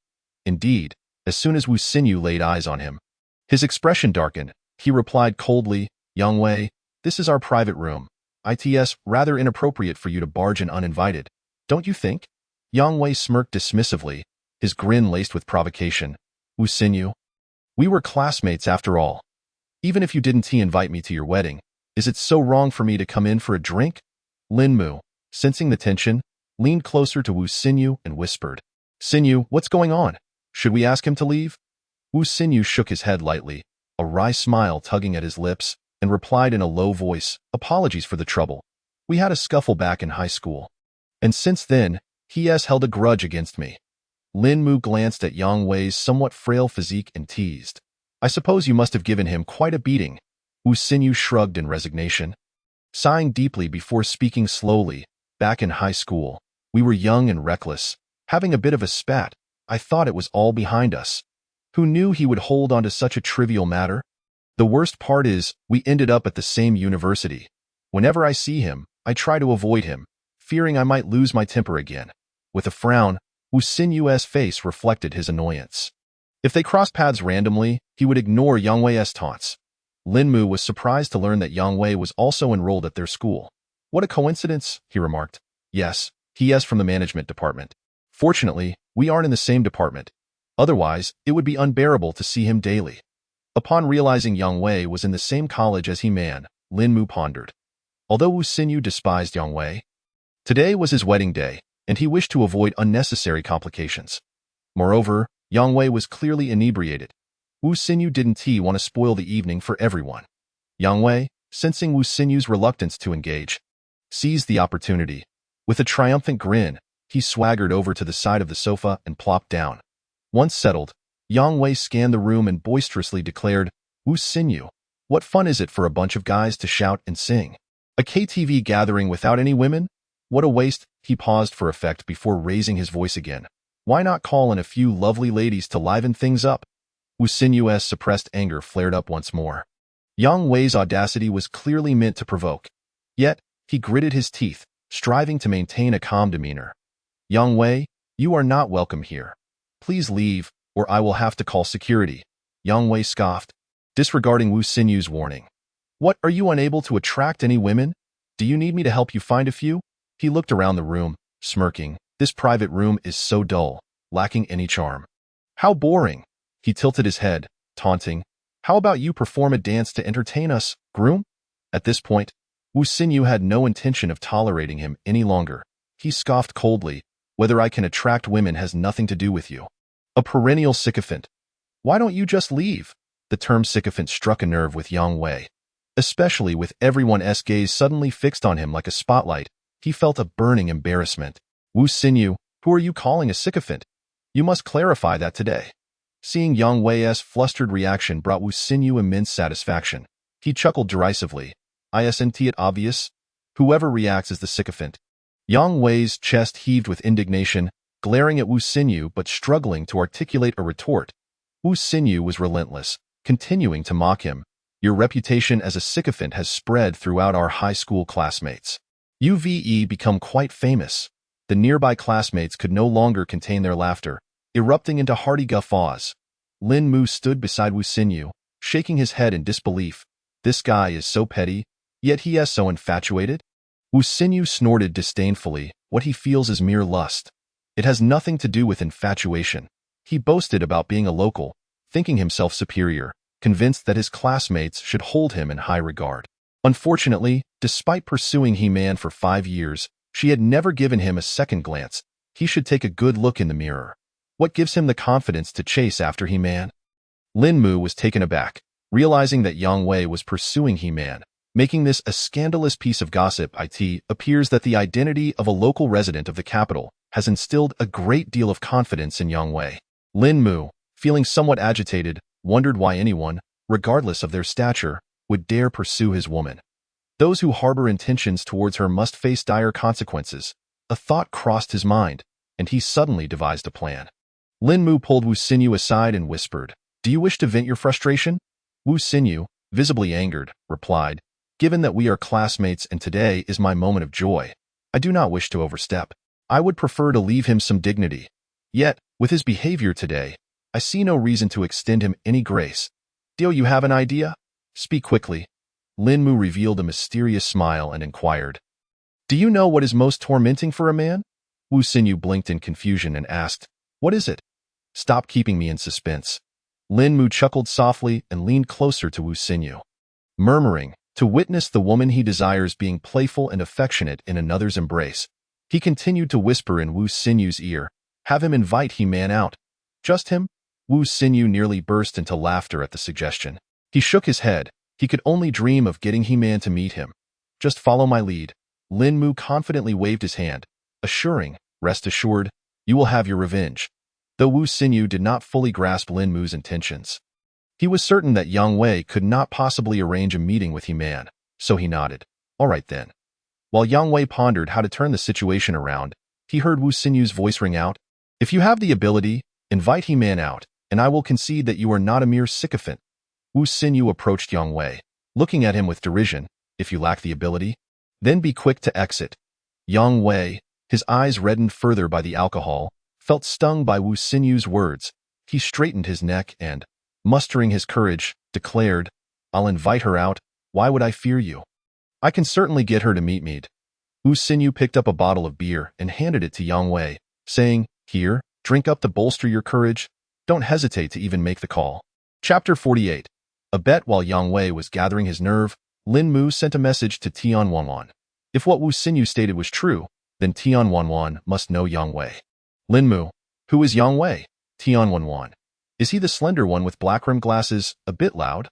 Indeed, as soon as Wu Xinyu laid eyes on him, his expression darkened. He replied coldly, "Yang Wei, this is our private room. It's rather inappropriate for you to barge in uninvited, don't you think?" Yang Wei smirked dismissively, his grin laced with provocation. "Wu Xinyu, we were classmates after all. Even if you didn't invite me to your wedding, is it so wrong for me to come in for a drink?" Lin Mu, sensing the tension, leaned closer to Wu Xinyu and whispered, "Xinyu, what's going on? Should we ask him to leave?" Wu Xinyu shook his head lightly, a wry smile tugging at his lips, and replied in a low voice, "Apologies for the trouble. We had a scuffle back in high school. And since then, he has held a grudge against me." Lin Mu glanced at Yang Wei's somewhat frail physique and teased, "I suppose you must have given him quite a beating." Wu Xinyu shrugged in resignation. Sighing deeply before speaking slowly, "Back in high school, we were young and reckless, having a bit of a spat. I thought it was all behind us. Who knew he would hold on to such a trivial matter? The worst part is, we ended up at the same university. Whenever I see him, I try to avoid him, fearing I might lose my temper again." With a frown, Wu Xinyu's face reflected his annoyance. If they crossed paths randomly, he would ignore Yang Wei's taunts. Lin Mu was surprised to learn that Yang Wei was also enrolled at their school. "What a coincidence," he remarked. "Yes, he is from the management department. Fortunately, we aren't in the same department. Otherwise, it would be unbearable to see him daily." Upon realizing Yang Wei was in the same college as He-Man, Lin Mu pondered. Although Wu Xinyu despised Yang Wei, today was his wedding day, and he wished to avoid unnecessary complications. Moreover, Yang Wei was clearly inebriated. Wu Xinyu didn't want to spoil the evening for everyone. Yang Wei, sensing Wu Xinyu's reluctance to engage, seized the opportunity. With a triumphant grin, he swaggered over to the side of the sofa and plopped down. Once settled, Yang Wei scanned the room and boisterously declared, "Wu Xinyu, what fun is it for a bunch of guys to shout and sing? A KTV gathering without any women? What a waste." He paused for effect before raising his voice again. "Why not call in a few lovely ladies to liven things up?" Wu Xinyu's suppressed anger flared up once more. Yang Wei's audacity was clearly meant to provoke. Yet, he gritted his teeth, striving to maintain a calm demeanor. "Yang Wei, you are not welcome here. Please leave, or I will have to call security." Yang Wei scoffed, disregarding Wu Xinyu's warning. "What, are you unable to attract any women? Do you need me to help you find a few?" He looked around the room, smirking. "This private room is so dull, lacking any charm." "How boring." He tilted his head, taunting. "How about you perform a dance to entertain us, groom?" At this point, Wu Xinyu had no intention of tolerating him any longer. He scoffed coldly, "Whether I can attract women has nothing to do with you. A perennial sycophant. Why don't you just leave?" The term sycophant struck a nerve with Yang Wei. Especially with everyone's gaze suddenly fixed on him like a spotlight, he felt a burning embarrassment. "Wu Xinyu, who are you calling a sycophant? You must clarify that today." Seeing Yang Wei's flustered reaction brought Wu Xinyu immense satisfaction. He chuckled derisively. "Isn't it obvious? Whoever reacts is the sycophant." Yang Wei's chest heaved with indignation, glaring at Wu Xinyu but struggling to articulate a retort. Wu Xinyu was relentless, continuing to mock him. "Your reputation as a sycophant has spread throughout our high school classmates. You've become quite famous." The nearby classmates could no longer contain their laughter, erupting into hearty guffaws. Lin Mu stood beside Wu Xinyu, shaking his head in disbelief. This guy is so petty, yet he is so infatuated? Wu Xinyu snorted disdainfully. "What he feels is mere lust. It has nothing to do with infatuation." He boasted about being a local, thinking himself superior, convinced that his classmates should hold him in high regard. Unfortunately, despite pursuing He-Man for 5 years, she had never given him a second glance. He should take a good look in the mirror. What gives him the confidence to chase after He-Man? Lin Mu was taken aback, realizing that Yang Wei was pursuing He-Man, making this a scandalous piece of gossip. It appears that the identity of a local resident of the capital has instilled a great deal of confidence in Yang Wei. Lin Mu, feeling somewhat agitated, wondered why anyone, regardless of their stature, would dare pursue his woman. Those who harbor intentions towards her must face dire consequences. A thought crossed his mind, and he suddenly devised a plan. Lin Mu pulled Wu Xinyu aside and whispered, "Do you wish to vent your frustration?" Wu Xinyu, visibly angered, replied, "Given that we are classmates and today is my moment of joy, I do not wish to overstep. I would prefer to leave him some dignity. Yet, with his behavior today, I see no reason to extend him any grace. Do you have an idea? Speak quickly." Lin Mu revealed a mysterious smile and inquired, "Do you know what is most tormenting for a man?" Wu Xinyu blinked in confusion and asked, "What is it?" "Stop keeping me in suspense." Lin Mu chuckled softly and leaned closer to Wu Xinyu, murmuring, to witness the woman he desires being playful and affectionate in another's embrace. He continued to whisper in Wu Xinyu's ear, "Have him invite He-Man out." "Just him?" Wu Xinyu nearly burst into laughter at the suggestion. He shook his head. He could only dream of getting He-Man to meet him. "Just follow my lead." Lin Mu confidently waved his hand, assuring, "Rest assured, you will have your revenge." Though Wu Xinyu did not fully grasp Lin Mu's intentions, he was certain that Yang Wei could not possibly arrange a meeting with He-Man, so he nodded. "All right then." While Yang Wei pondered how to turn the situation around, he heard Wu Xinyu's voice ring out, "If you have the ability, invite He-Man out, and I will concede that you are not a mere sycophant." Wu Xinyu approached Yang Wei, looking at him with derision. "If you lack the ability, then be quick to exit." Yang Wei, his eyes reddened further by the alcohol, felt stung by Wu Xinyu's words. He straightened his neck and, mustering his courage, declared, "I'll invite her out. Why would I fear you? I can certainly get her to meet me." Wu Xinyu picked up a bottle of beer and handed it to Yang Wei, saying, "Here, drink up to bolster your courage. Don't hesitate to even make the call." Chapter 48. A bet. While Yang Wei was gathering his nerve, Lin Mu sent a message to Tian Wanwan. If what Wu Xinyu stated was true, then Tian Wanwan must know Yang Wei. "Lin Mu, who is Yang Wei?" Tian Wanwan. "Is he the slender one with black-rimmed glasses, a bit loud?"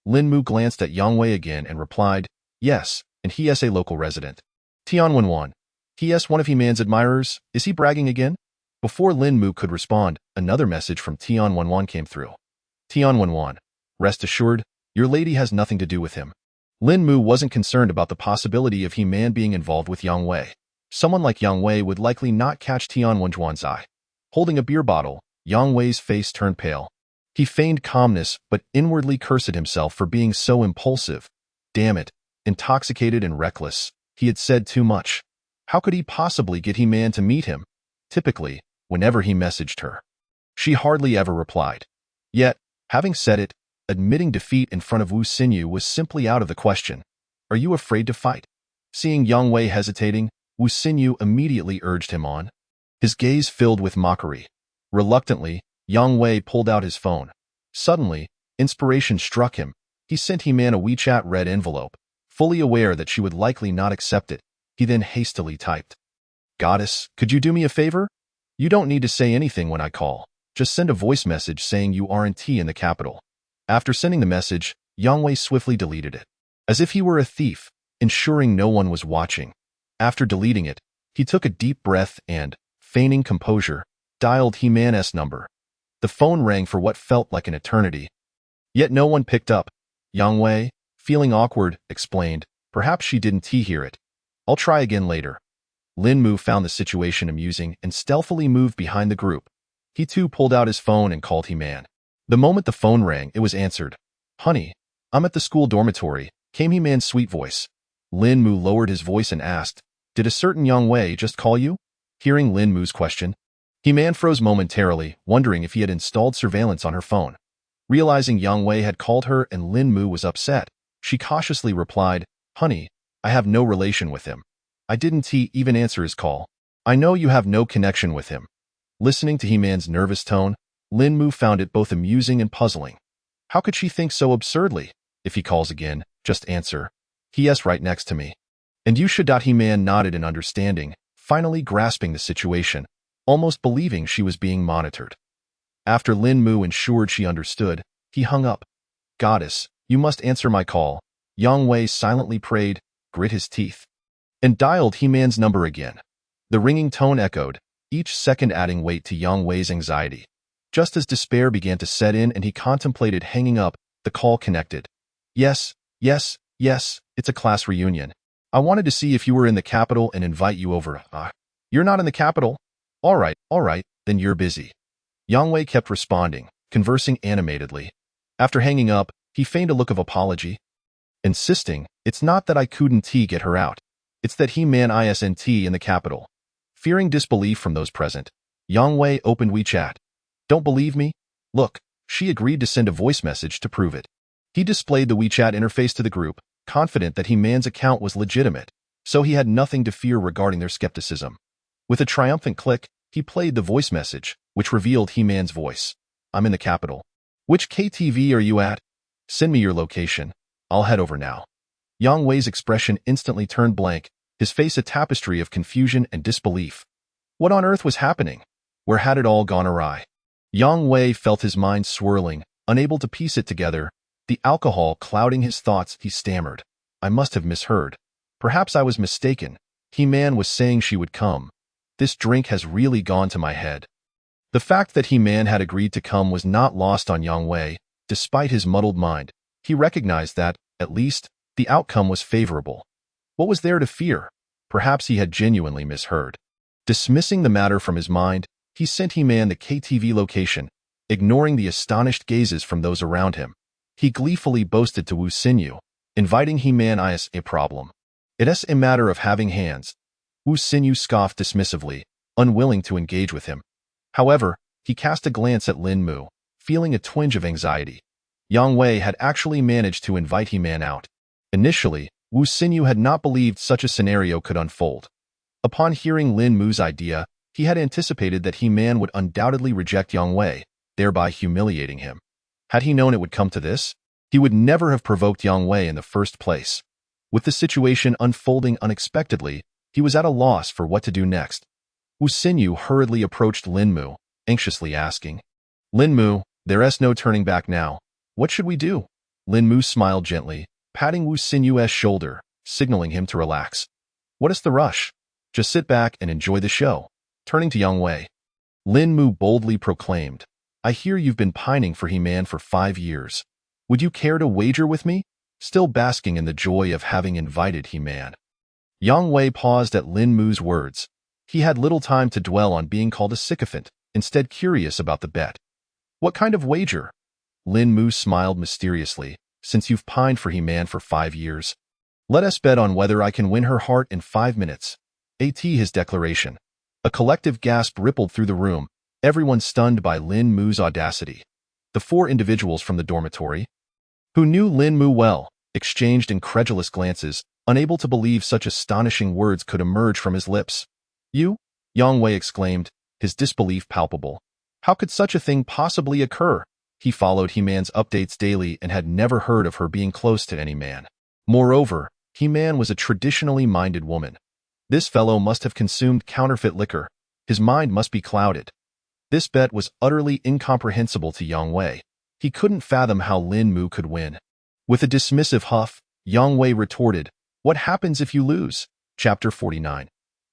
Lin Mu glanced at Yang Wei again and replied, "Yes, and he is a local resident." Tian Wanwan. "He is one of He-Man's admirers. Is he bragging again?" Before Lin Mu could respond, another message from Tian Wanwan came through. Tian Wanwan. "Rest assured, your lady has nothing to do with him." Lin Mu wasn't concerned about the possibility of He-Man being involved with Yang Wei. Someone like Yang Wei would likely not catch Tian Wanwan's eye. Holding a beer bottle, Yang Wei's face turned pale. He feigned calmness but inwardly cursed himself for being so impulsive. Damn it, intoxicated and reckless. He had said too much. How could he possibly get He-Man to meet him? Typically, whenever he messaged her, she hardly ever replied. Yet, having said it, admitting defeat in front of Wu Xinyu was simply out of the question. "Are you afraid to fight?" Seeing Yang Wei hesitating, Wu Xinyu immediately urged him on. His gaze filled with mockery. Reluctantly, Yang Wei pulled out his phone. Suddenly, inspiration struck him. He sent He-Man a WeChat red envelope. Fully aware that she would likely not accept it, he then hastily typed, "Goddess, could you do me a favor? You don't need to say anything when I call. Just send a voice message saying you aren't in the capital." After sending the message, Yang Wei swiftly deleted it, as if he were a thief, ensuring no one was watching. After deleting it, he took a deep breath and, feigning composure, dialed He-Man's number. The phone rang for what felt like an eternity. Yet no one picked up. Yang Wei, feeling awkward, explained, "Perhaps she didn't hear it. I'll try again later." Lin Mu found the situation amusing and stealthily moved behind the group. He too pulled out his phone and called He-Man. The moment the phone rang, it was answered. "Honey, I'm at the school dormitory," came He-Man's sweet voice. Lin Mu lowered his voice and asked, "Did a certain Yang Wei just call you?" Hearing Lin Mu's question, He-Man froze momentarily, wondering if he had installed surveillance on her phone. Realizing Yang Wei had called her and Lin Mu was upset, she cautiously replied, "Honey, I have no relation with him. I didn't even answer his call. I know you have no connection with him." Listening to He-Man's nervous tone, Lin Mu found it both amusing and puzzling. How could she think so absurdly? "If he calls again, just answer. He is right next to me." "And you should." He-Man nodded in understanding, finally grasping the situation, almost believing she was being monitored. After Lin Mu ensured she understood, he hung up. "Goddess, you must answer my call." Yang Wei silently prayed, grit his teeth, and dialed He-Man's number again. The ringing tone echoed, each second adding weight to Yang Wei's anxiety. Just as despair began to set in and he contemplated hanging up, the call connected. "Yes, Yes, yes, it's a class reunion. I wanted to see if you were in the capital and invite you over. You're not in the capital? All right, then you're busy. Yang Wei kept responding, conversing animatedly. After hanging up, he feigned a look of apology, insisting, it's not that I couldn't get her out. It's that he man isn't in the capital. Fearing disbelief from those present, Yang Wei opened WeChat. Don't believe me? Look, she agreed to send a voice message to prove it. He displayed the WeChat interface to the group, confident that he man's account was legitimate, so he had nothing to fear regarding their skepticism. With a triumphant click, he played the voice message, which revealed he man's voice. I'm in the capital. Which KTV are you at? Send me your location. I'll head over now. Yang Wei's expression instantly turned blank, his face a tapestry of confusion and disbelief. What on earth was happening? Where had it all gone awry? Yang Wei felt his mind swirling, unable to piece it together. The alcohol clouding his thoughts, he stammered. I must have misheard. Perhaps I was mistaken. He-Man was saying she would come. This drink has really gone to my head. The fact that He-Man had agreed to come was not lost on Yang Wei. Despite his muddled mind, he recognized that, at least, the outcome was favorable. What was there to fear? Perhaps he had genuinely misheard. Dismissing the matter from his mind, he sent He-Man the KTV location, ignoring the astonished gazes from those around him. He gleefully boasted to Wu Xinyu, inviting He-Man is a problem. It is a matter of having hands. Wu Xinyu scoffed dismissively, unwilling to engage with him. However, he cast a glance at Lin Mu, feeling a twinge of anxiety. Yang Wei had actually managed to invite He-Man out. Initially, Wu Xinyu had not believed such a scenario could unfold. Upon hearing Lin Mu's idea, he had anticipated that He-Man would undoubtedly reject Yang Wei, thereby humiliating him. Had he known it would come to this, he would never have provoked Yang Wei in the first place. With the situation unfolding unexpectedly, he was at a loss for what to do next. Wu Xinyu hurriedly approached Lin Mu, anxiously asking, Lin Mu, there's no turning back now. What should we do? Lin Mu smiled gently, patting Wu Xinyu's shoulder, signaling him to relax. What is the rush? Just sit back and enjoy the show. Turning to Yang Wei, Lin Mu boldly proclaimed, I hear you've been pining for He-Man for 5 years. Would you care to wager with me? Still basking in the joy of having invited He-Man. Yang Wei paused at Lin Mu's words. He had little time to dwell on being called a sycophant, instead curious about the bet. What kind of wager? Lin Mu smiled mysteriously. Since you've pined for He-Man for 5 years, let us bet on whether I can win her heart in 5 minutes. His declaration. A collective gasp rippled through the room, everyone stunned by Lin Mu's audacity. The 4 individuals from the dormitory, who knew Lin Mu well, exchanged incredulous glances, unable to believe such astonishing words could emerge from his lips. You? Yang Wei exclaimed, his disbelief palpable. How could such a thing possibly occur? He followed He-Man's updates daily and had never heard of her being close to any man. Moreover, He-Man was a traditionally minded woman. This fellow must have consumed counterfeit liquor. His mind must be clouded. This bet was utterly incomprehensible to Yang Wei. He couldn't fathom how Lin Mu could win. With a dismissive huff, Yang Wei retorted, What happens if you lose? Chapter 49.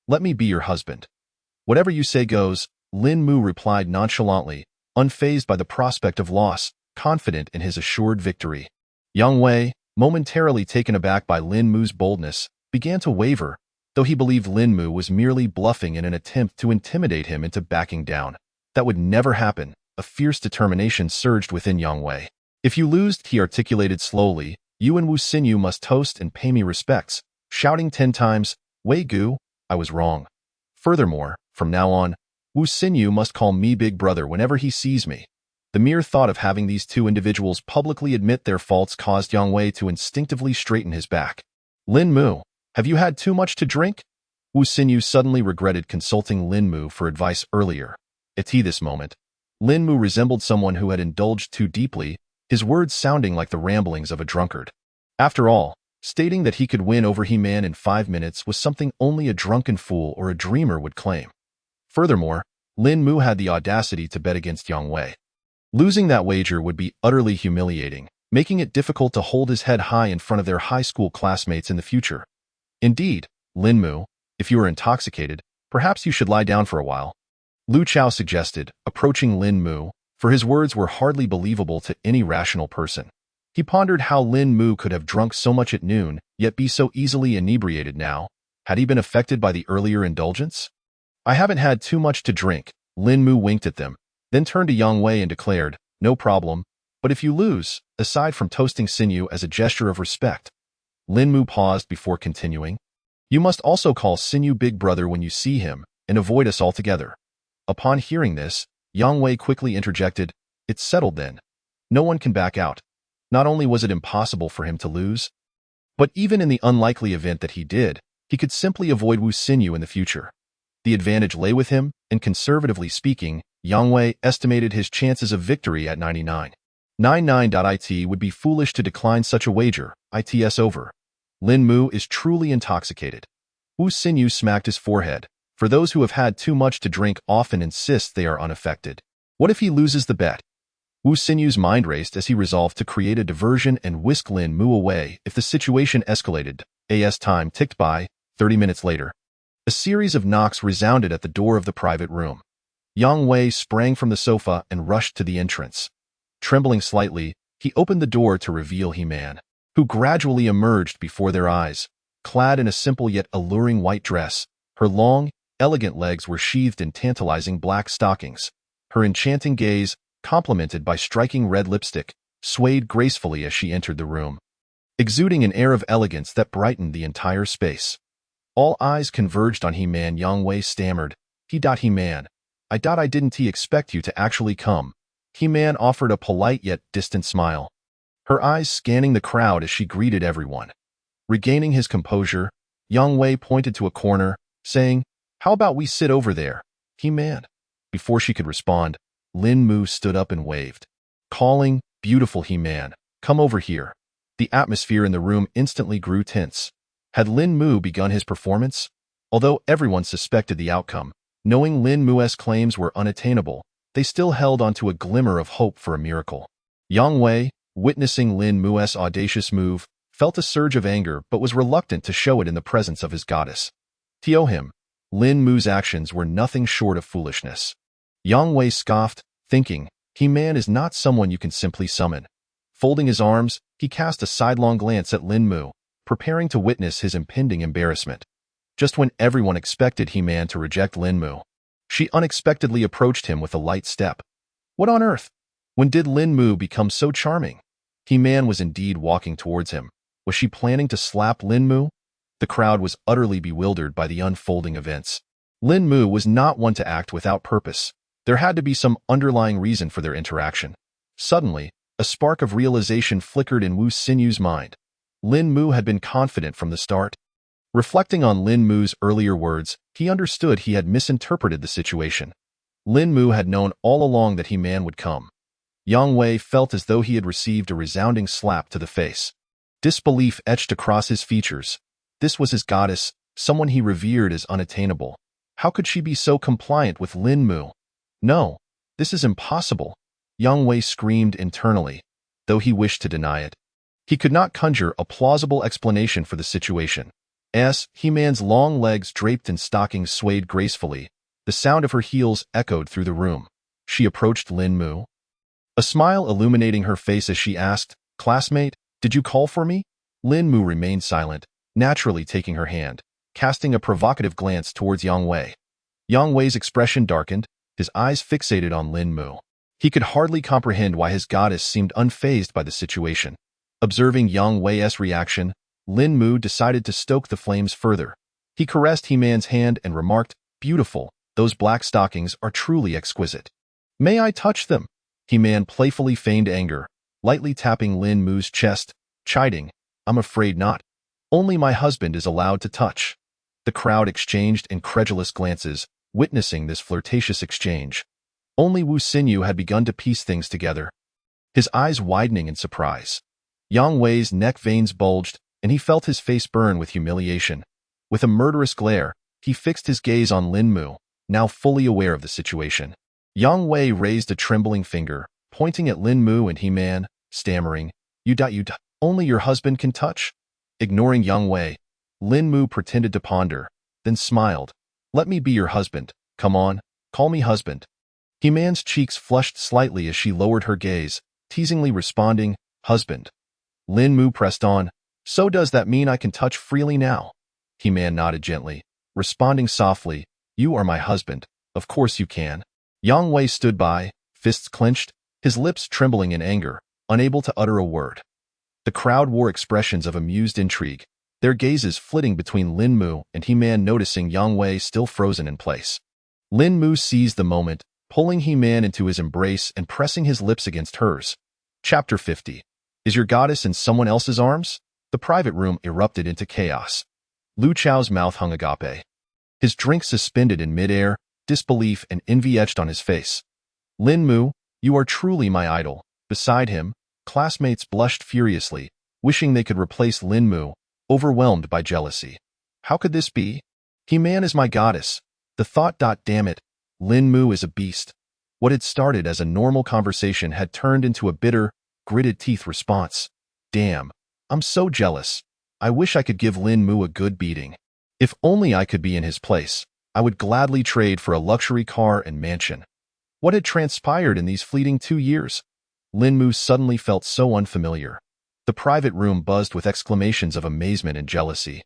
Let me be your husband. Whatever you say goes, Lin Mu replied nonchalantly, unfazed by the prospect of loss, confident in his assured victory. Yang Wei, momentarily taken aback by Lin Mu's boldness, began to waver, though he believed Lin Mu was merely bluffing in an attempt to intimidate him into backing down. That would never happen. A fierce determination surged within Yang Wei. If you lose, he articulated slowly, you and Wu Xinyu must toast and pay me respects, shouting 10 times, Wei Gu, I was wrong. Furthermore, from now on, Wu Xinyu must call me Big Brother whenever he sees me. The mere thought of having these 2 individuals publicly admit their faults caused Yang Wei to instinctively straighten his back. Lin Mu, have you had too much to drink? Wu Xinyu suddenly regretted consulting Lin Mu for advice earlier. At this moment, Lin Mu resembled someone who had indulged too deeply, his words sounding like the ramblings of a drunkard. After all, stating that he could win over He-Man in 5 minutes was something only a drunken fool or a dreamer would claim. Furthermore, Lin Mu had the audacity to bet against Yang Wei. Losing that wager would be utterly humiliating, making it difficult to hold his head high in front of their high school classmates in the future. Indeed, Lin Mu, if you are intoxicated, perhaps you should lie down for a while. Lu Chao suggested, approaching Lin Mu, for his words were hardly believable to any rational person. He pondered how Lin Mu could have drunk so much at noon, yet be so easily inebriated now. Had he been affected by the earlier indulgence? I haven't had too much to drink. Lin Mu winked at them, then turned to Yang Wei and declared, no problem, but if you lose, aside from toasting Sinew as a gesture of respect. Lin Mu paused before continuing. You must also call Sinew Big Brother when you see him, and avoid us altogether. Upon hearing this, Yang Wei quickly interjected, it's settled then. No one can back out. Not only was it impossible for him to lose, but even in the unlikely event that he did, he could simply avoid Wu Sinew in the future. The advantage lay with him, and conservatively speaking, Yang Wei estimated his chances of victory at 99.99. It would be foolish to decline such a wager. It's over. Lin Mu is truly intoxicated. Wu Sinew smacked his forehead. For those who have had too much to drink often insist they are unaffected. What if he loses the bet? Wu Sinew's mind raced as he resolved to create a diversion and whisk Lin Mu away if the situation escalated. As time ticked by, 30 minutes later, a series of knocks resounded at the door of the private room. Yang Wei sprang from the sofa and rushed to the entrance. Trembling slightly, he opened the door to reveal He-Man, who gradually emerged before their eyes, clad in a simple yet alluring white dress. Her long, elegant legs were sheathed in tantalizing black stockings. Her enchanting gaze, complemented by striking red lipstick, swayed gracefully as she entered the room, exuding an air of elegance that brightened the entire space. All eyes converged on He-Man. Yang Wei stammered, He-Man, I didn't expect you to actually come. He-Man offered a polite yet distant smile, her eyes scanning the crowd as she greeted everyone. Regaining his composure, Yang Wei pointed to a corner, saying, how about we sit over there, He-Man? Before she could respond, Lin Mu stood up and waved, calling, beautiful He-Man, come over here. The atmosphere in the room instantly grew tense. Had Lin Mu begun his performance? Although everyone suspected the outcome, knowing Lin Mu's claims were unattainable, they still held onto a glimmer of hope for a miracle. Yang Wei, witnessing Lin Mu's audacious move, felt a surge of anger but was reluctant to show it in the presence of his goddess. To him, Lin Mu's actions were nothing short of foolishness. Yang Wei scoffed, thinking, He-Man is not someone you can simply summon. Folding his arms, he cast a sidelong glance at Lin Mu, preparing to witness his impending embarrassment. Just when everyone expected He-Man to reject Lin Mu, she unexpectedly approached him with a light step. What on earth? When did Lin Mu become so charming? He-Man was indeed walking towards him. Was she planning to slap Lin Mu? The crowd was utterly bewildered by the unfolding events. Lin Mu was not one to act without purpose. There had to be some underlying reason for their interaction. Suddenly, a spark of realization flickered in Wu Sinew's mind. Lin Mu had been confident from the start. Reflecting on Lin Mu's earlier words, he understood he had misinterpreted the situation. Lin Mu had known all along that He-Man would come. Yang Wei felt as though he had received a resounding slap to the face. Disbelief etched across his features. This was his goddess, someone he revered as unattainable. How could she be so compliant with Lin Mu? No, this is impossible, Yang Wei screamed internally, though he wished to deny it. He could not conjure a plausible explanation for the situation. As He-Man's long legs draped in stockings swayed gracefully, the sound of her heels echoed through the room. She approached Lin Mu, a smile illuminating her face as she asked, classmate, did you call for me? Lin Mu remained silent, naturally taking her hand, casting a provocative glance towards Yang Wei. Yang Wei's expression darkened, his eyes fixated on Lin Mu. He could hardly comprehend why his goddess seemed unfazed by the situation. Observing Yang Wei's reaction, Lin Mu decided to stoke the flames further. He caressed He-Man's hand and remarked, beautiful, those black stockings are truly exquisite. May I touch them? He-Man playfully feigned anger, lightly tapping Lin Mu's chest, chiding, I'm afraid not. Only my husband is allowed to touch. The crowd exchanged incredulous glances, witnessing this flirtatious exchange. Only Wu Sinew had begun to piece things together, his eyes widening in surprise. Yang Wei's neck veins bulged, and he felt his face burn with humiliation. With a murderous glare, he fixed his gaze on Lin Mu, now fully aware of the situation. Yang Wei raised a trembling finger, pointing at Lin Mu and He-Man, stammering, You only your husband can touch? Ignoring Yang Wei, Lin Mu pretended to ponder, then smiled. Let me be your husband. Come on, call me husband. He-Man's cheeks flushed slightly as she lowered her gaze, teasingly responding, husband. Lin Mu pressed on. So does that mean I can touch freely now? He-Man nodded gently, responding softly, you are my husband. Of course you can. Yang Wei stood by, fists clenched, his lips trembling in anger, unable to utter a word. The crowd wore expressions of amused intrigue, their gazes flitting between Lin Mu and He-Man, noticing Yang Wei still frozen in place. Lin Mu seized the moment, pulling He-Man into his embrace and pressing his lips against hers. Chapter 50. Is your goddess in someone else's arms? The private room erupted into chaos. Lu Chao's mouth hung agape. His drink suspended in midair, disbelief and envy etched on his face. Lin Mu, you are truly my idol. Beside him, classmates blushed furiously, wishing they could replace Lin Mu, overwhelmed by jealousy. How could this be? He-Man is my goddess. The thought. Damn it. Lin Mu is a beast. What had started as a normal conversation had turned into a bitter, gritted teeth response. Damn. I'm so jealous. I wish I could give Lin Mu a good beating. If only I could be in his place, I would gladly trade for a luxury car and mansion. What had transpired in these fleeting 2 years? Lin Mu suddenly felt so unfamiliar. The private room buzzed with exclamations of amazement and jealousy.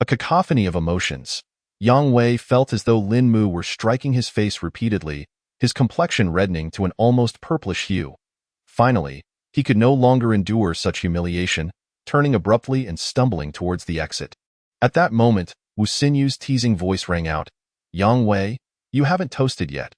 A cacophony of emotions. Yang Wei felt as though Lin Mu were striking his face repeatedly, his complexion reddening to an almost purplish hue. Finally, he could no longer endure such humiliation, turning abruptly and stumbling towards the exit. At that moment, Wu Sinyu's teasing voice rang out. Yang Wei, you haven't toasted yet.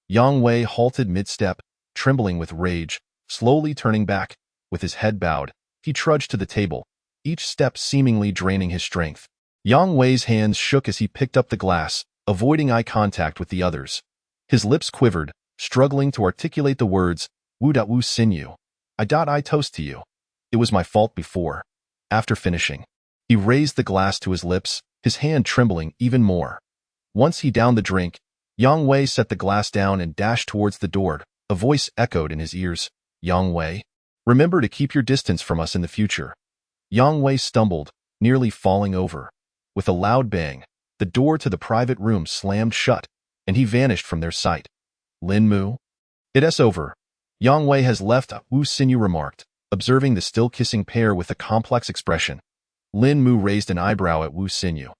Yang Wei halted mid-step, trembling with rage, slowly turning back. With his head bowed, he trudged to the table, each step seemingly draining his strength. Yang Wei's hands shook as he picked up the glass, avoiding eye contact with the others. His lips quivered, struggling to articulate the words, Wu Sinyu. I toast to you. It was my fault before. After finishing, he raised the glass to his lips, his hand trembling even more. Once he downed the drink, Yang Wei set the glass down and dashed towards the door. A voice echoed in his ears. Yang Wei, remember to keep your distance from us in the future. Yang Wei stumbled, nearly falling over. With a loud bang, the door to the private room slammed shut, and he vanished from their sight. Lin Mu? It's over. Yang Wei has left, Wu Sinyu remarked, observing the still-kissing pair with a complex expression. Lin Mu raised an eyebrow at Wu Sinyu.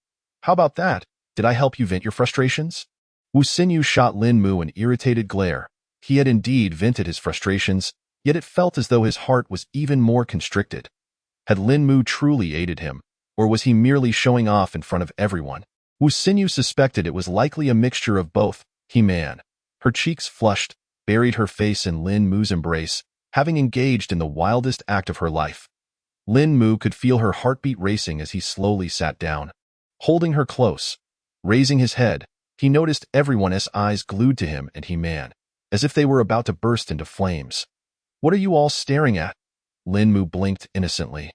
How about that? Did I help you vent your frustrations? Wu Sinyu shot Lin Mu an irritated glare. He had indeed vented his frustrations, yet it felt as though his heart was even more constricted. Had Lin Mu truly aided him, or was he merely showing off in front of everyone? Wu Sinyu suspected it was likely a mixture of both. He-Man. Her cheeks flushed, buried her face in Lin Mu's embrace, having engaged in the wildest act of her life. Lin Mu could feel her heartbeat racing as he slowly sat down. Holding her close, raising his head, he noticed everyone's eyes glued to him and He-Man, as if they were about to burst into flames. What are you all staring at? Lin Mu blinked innocently.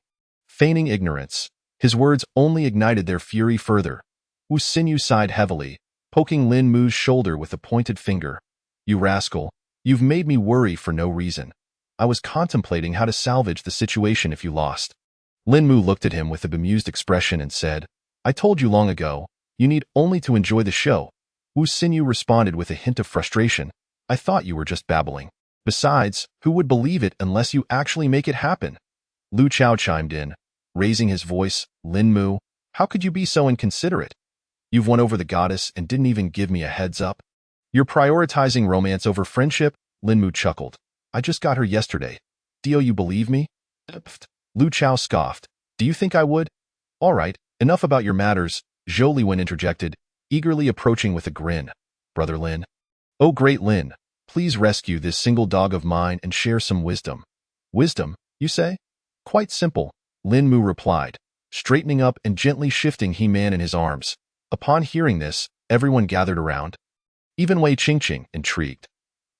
Feigning ignorance, his words only ignited their fury further. Wu Sinyu sighed heavily, poking Lin Mu's shoulder with a pointed finger. You rascal, you've made me worry for no reason. I was contemplating how to salvage the situation if you lost. Lin Mu looked at him with a bemused expression and said, I told you long ago, you need only to enjoy the show. Wu Sinyu responded with a hint of frustration. I thought you were just babbling. Besides, who would believe it unless you actually make it happen? Lu Chao chimed in, raising his voice. Lin Mu, how could you be so inconsiderate? You've won over the goddess and didn't even give me a heads up. You're prioritizing romance over friendship? Lin Mu chuckled. I just got her yesterday. Do you believe me? Lu Chao scoffed. Do you think I would? All right, enough about your matters, Zhou Liwen interjected, eagerly approaching with a grin. Brother Lin. Oh great Lin, please rescue this single dog of mine and share some wisdom. Wisdom, you say? Quite simple, Lin Mu replied, straightening up and gently shifting He-Man in his arms. Upon hearing this, everyone gathered around. Even Wei Qingqing, intrigued.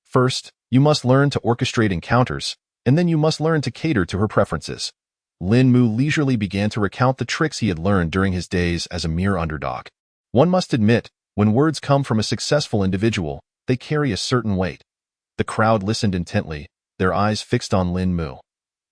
First, you must learn to orchestrate encounters, and then you must learn to cater to her preferences. Lin Mu leisurely began to recount the tricks he had learned during his days as a mere underdog. One must admit, when words come from a successful individual, they carry a certain weight. The crowd listened intently, their eyes fixed on Lin Mu.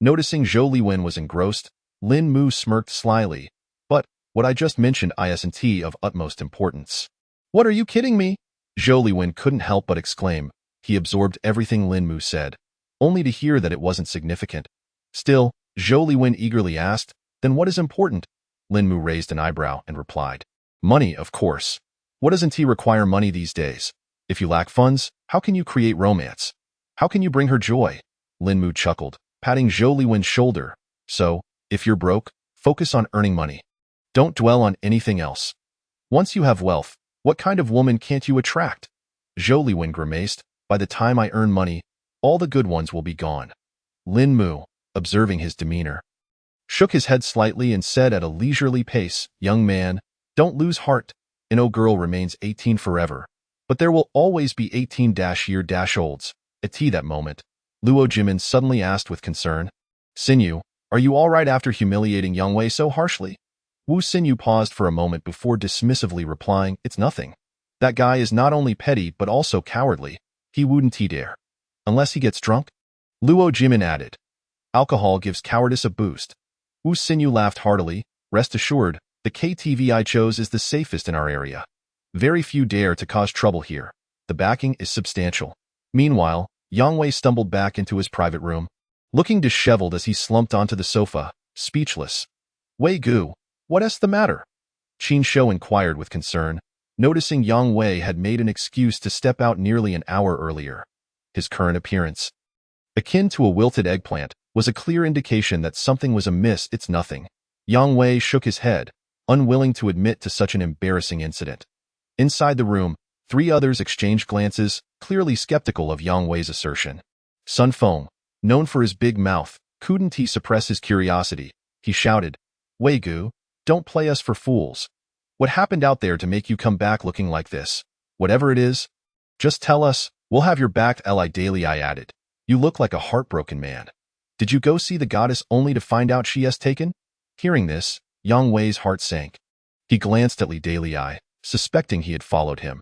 Noticing Zhou Liwen was engrossed, Lin Mu smirked slyly. But, what I just mentioned isn't of utmost importance. What are you kidding me? Zhou Liwen couldn't help but exclaim. He absorbed everything Lin Mu said, only to hear that it wasn't significant. Still, Zhou Liwen eagerly asked. Then what is important? Lin Mu raised an eyebrow and replied. Money, of course. What doesn't he require money these days? If you lack funds, how can you create romance? How can you bring her joy? Lin Mu chuckled, patting Zhou Liwen's shoulder. So, if you're broke, focus on earning money. Don't dwell on anything else. Once you have wealth, what kind of woman can't you attract? Zhou Liwen grimaced. By the time I earn money, all the good ones will be gone. Lin Mu, observing his demeanor, shook his head slightly and said at a leisurely pace, Young man, don't lose heart. No girl remains 18 forever. But there will always be 18-year-olds. At that moment, Luo Jimin suddenly asked with concern, Xinyu, are you all right after humiliating Yang Wei so harshly? Wu Xinyu paused for a moment before dismissively replying, It's nothing. That guy is not only petty but also cowardly. He wouldn't dare. Unless he gets drunk? Luo Jimin added. Alcohol gives cowardice a boost. Wu Xinyu laughed heartily. Rest assured, the KTV I chose is the safest in our area. Very few dare to cause trouble here. The backing is substantial. Meanwhile, Yang Wei stumbled back into his private room, looking disheveled as he slumped onto the sofa, speechless. Wei Gu, what's the matter? Qin Shou inquired with concern, noticing Yang Wei had made an excuse to step out nearly an hour earlier. His current appearance, akin to a wilted eggplant, was a clear indication that something was amiss. It's nothing. Yang Wei shook his head, unwilling to admit to such an embarrassing incident. Inside the room, three others exchanged glances, clearly skeptical of Yang Wei's assertion. Sun Feng, known for his big mouth, couldn't he suppress his curiosity. He shouted, Wei Gu, don't play us for fools. What happened out there to make you come back looking like this? Whatever it is, just tell us, we'll have your back. Li Daily I added. You look like a heartbroken man. Did you go see the goddess only to find out she has taken? Hearing this, Yang Wei's heart sank. He glanced at Li Daily I, suspecting he had followed him.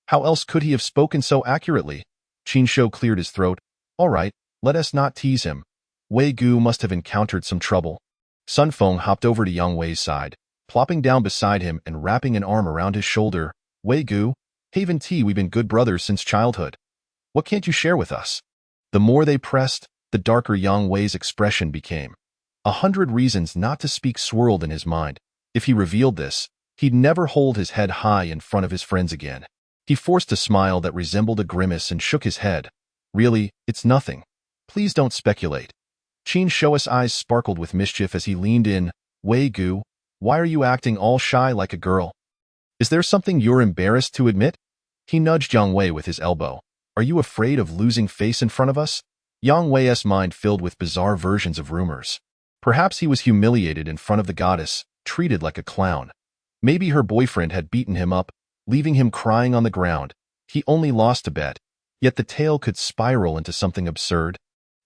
How else could he have spoken so accurately? Qin Shou cleared his throat. All right, let us not tease him. Wei Gu must have encountered some trouble. Sun Feng hopped over to Yang Wei's side, plopping down beside him and wrapping an arm around his shoulder. Wei Gu, Haven T, we've been good brothers since childhood. What can't you share with us? The more they pressed, the darker Yang Wei's expression became. 100 reasons not to speak swirled in his mind. If he revealed this, he'd never hold his head high in front of his friends again. He forced a smile that resembled a grimace and shook his head. Really, it's nothing. Please don't speculate. Qin Shou's eyes sparkled with mischief as he leaned in. Wei Gu, why are you acting all shy like a girl? Is there something you're embarrassed to admit? He nudged Yang Wei with his elbow. Are you afraid of losing face in front of us? Yang Wei's mind filled with bizarre versions of rumors. Perhaps he was humiliated in front of the goddess, treated like a clown. Maybe her boyfriend had beaten him up, leaving him crying on the ground. He only lost a bet. Yet the tale could spiral into something absurd,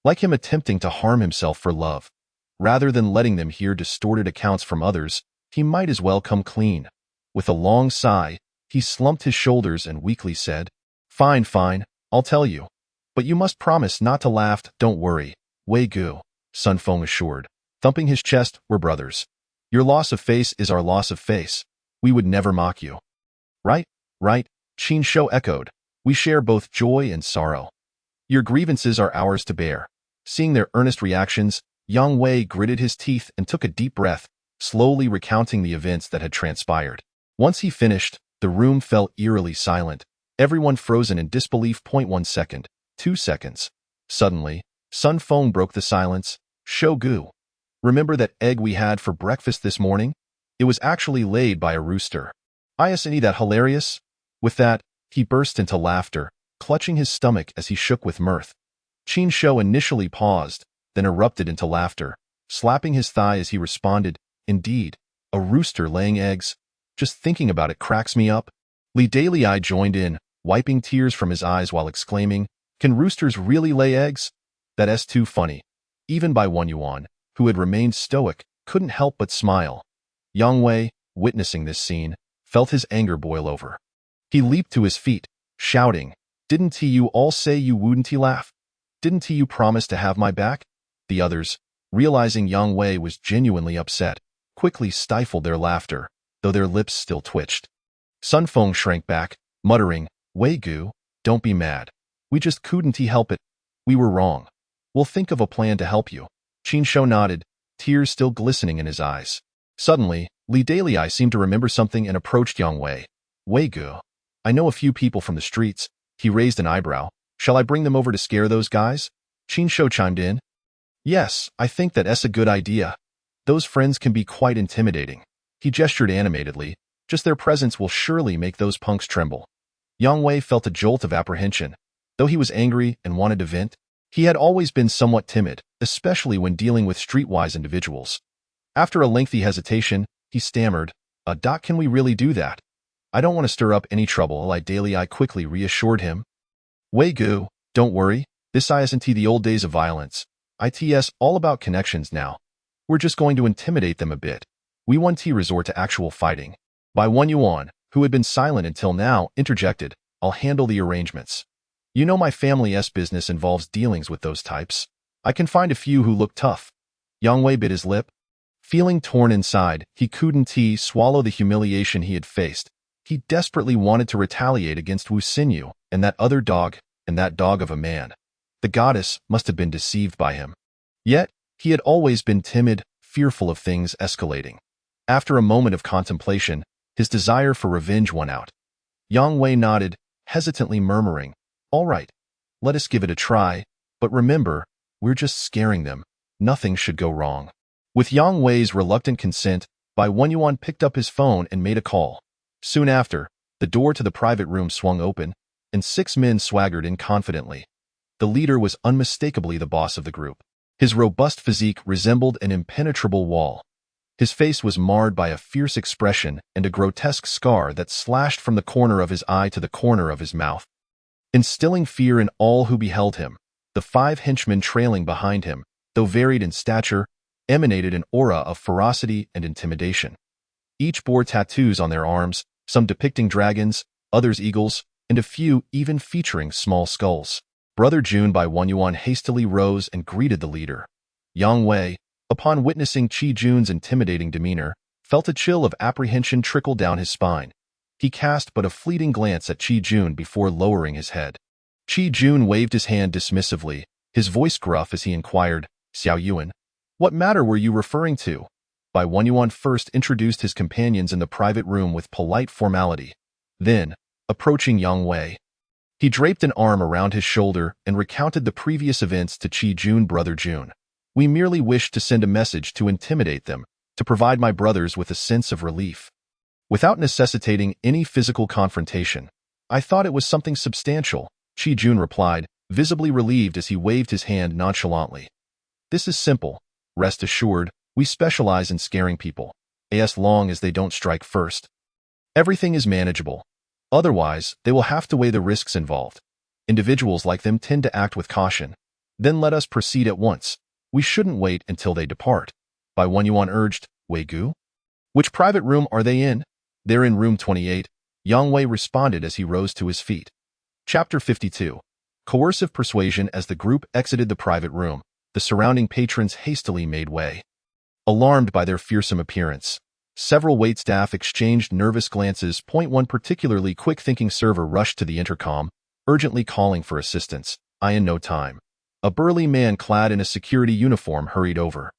like him attempting to harm himself for love. Rather than letting them hear distorted accounts from others, he might as well come clean. With a long sigh, he slumped his shoulders and weakly said, Fine, fine, I'll tell you. But you must promise not to laugh. Don't worry, Wei Gu, Sun Feng assured, thumping his chest. We're brothers. Your loss of face is our loss of face. We would never mock you. Right, right, Qin Shou echoed. We share both joy and sorrow. Your grievances are ours to bear. Seeing their earnest reactions, Yang Wei gritted his teeth and took a deep breath, slowly recounting the events that had transpired. Once he finished, the room fell eerily silent, everyone frozen in disbelief. 1 second, 2 seconds. Suddenly, Sun Feng broke the silence. Shou Gu, remember that egg we had for breakfast this morning? It was actually laid by a rooster. Isn't that hilarious? With that, he burst into laughter, clutching his stomach as he shook with mirth. Qin Shou initially paused, then erupted into laughter, slapping his thigh as he responded, Indeed, a rooster laying eggs? Just thinking about it cracks me up. Li Daily I joined in, wiping tears from his eyes while exclaiming, Can roosters really lay eggs? That's too funny. Even by Wang Yuan, who had remained stoic, couldn't help but smile. Yang Wei, witnessing this scene, felt his anger boil over. He leaped to his feet, shouting, Didn't you all say you wouldn't laugh? Didn't you promise to have my back? The others, realizing Yang Wei was genuinely upset, quickly stifled their laughter, though their lips still twitched. Sun Feng shrank back, muttering, Wei Gu, don't be mad. We just couldn't help it. We were wrong. We'll think of a plan to help you. Qin Shou nodded, tears still glistening in his eyes. Suddenly, Li Dalai seemed to remember something and approached Yang Wei. Wei Gu, I know a few people from the streets. He raised an eyebrow. Shall I bring them over to scare those guys? Qin Shou chimed in. Yes, I think that's a good idea. Those friends can be quite intimidating. He gestured animatedly. Just their presence will surely make those punks tremble. Yang Wei felt a jolt of apprehension. Though he was angry and wanted to vent, he had always been somewhat timid, especially when dealing with streetwise individuals. After a lengthy hesitation, he stammered, Doc, can we really do that? I don't want to stir up any trouble, Li Dalai quickly reassured him. Wei Gu, don't worry, this isn't the old days of violence. It's all about connections now. We're just going to intimidate them a bit. We won't resort to actual fighting. Bai Yuan, who had been silent until now, interjected, I'll handle the arrangements. You know my family's business involves dealings with those types. I can find a few who look tough. Yang Wei bit his lip. Feeling torn inside, he couldn't swallow the humiliation he had faced. He desperately wanted to retaliate against Wu Xinyu and that other dog, and that dog of a man. The goddess must have been deceived by him. Yet, he had always been timid, fearful of things escalating. After a moment of contemplation, his desire for revenge won out. Yang Wei nodded, hesitantly murmuring, All right, let us give it a try, but remember, we're just scaring them. Nothing should go wrong. With Yang Wei's reluctant consent, Bai Yuan picked up his phone and made a call. Soon after, the door to the private room swung open, and 6 men swaggered in confidently. The leader was unmistakably the boss of the group. His robust physique resembled an impenetrable wall. His face was marred by a fierce expression and a grotesque scar that slashed from the corner of his eye to the corner of his mouth. Instilling fear in all who beheld him, the 5 henchmen trailing behind him, though varied in stature, emanated an aura of ferocity and intimidation. Each bore tattoos on their arms, some depicting dragons, others eagles, and a few even featuring small skulls. Brother Jun Bai Yuan hastily rose and greeted the leader. Yang Wei, upon witnessing Qi Jun's intimidating demeanor, felt a chill of apprehension trickle down his spine. He cast but a fleeting glance at Qi Jun before lowering his head. Qi Jun waved his hand dismissively, his voice gruff as he inquired, Xiao Yuan, what matter were you referring to? Bai Yuan first introduced his companions in the private room with polite formality. Then, approaching Yang Wei, he draped an arm around his shoulder and recounted the previous events to Qi Jun. Brother Jun, we merely wished to send a message to intimidate them, to provide my brothers with a sense of relief. Without necessitating any physical confrontation, I thought it was something substantial, Qi Jun replied, visibly relieved as he waved his hand nonchalantly. This is simple. Rest assured, we specialize in scaring people, as long as they don't strike first. Everything is manageable. Otherwise, they will have to weigh the risks involved. Individuals like them tend to act with caution. Then let us proceed at once. We shouldn't wait until they depart. Bai Yuan urged, Wei Gu? Which private room are they in? They're in room 28, Yang Wei responded as he rose to his feet. Chapter 52. Coercive persuasion. As the group exited the private room, the surrounding patrons hastily made way. Alarmed by their fearsome appearance, several waitstaff exchanged nervous glances. One particularly quick-thinking server rushed to the intercom, urgently calling for assistance. In no time, a burly man clad in a security uniform hurried over.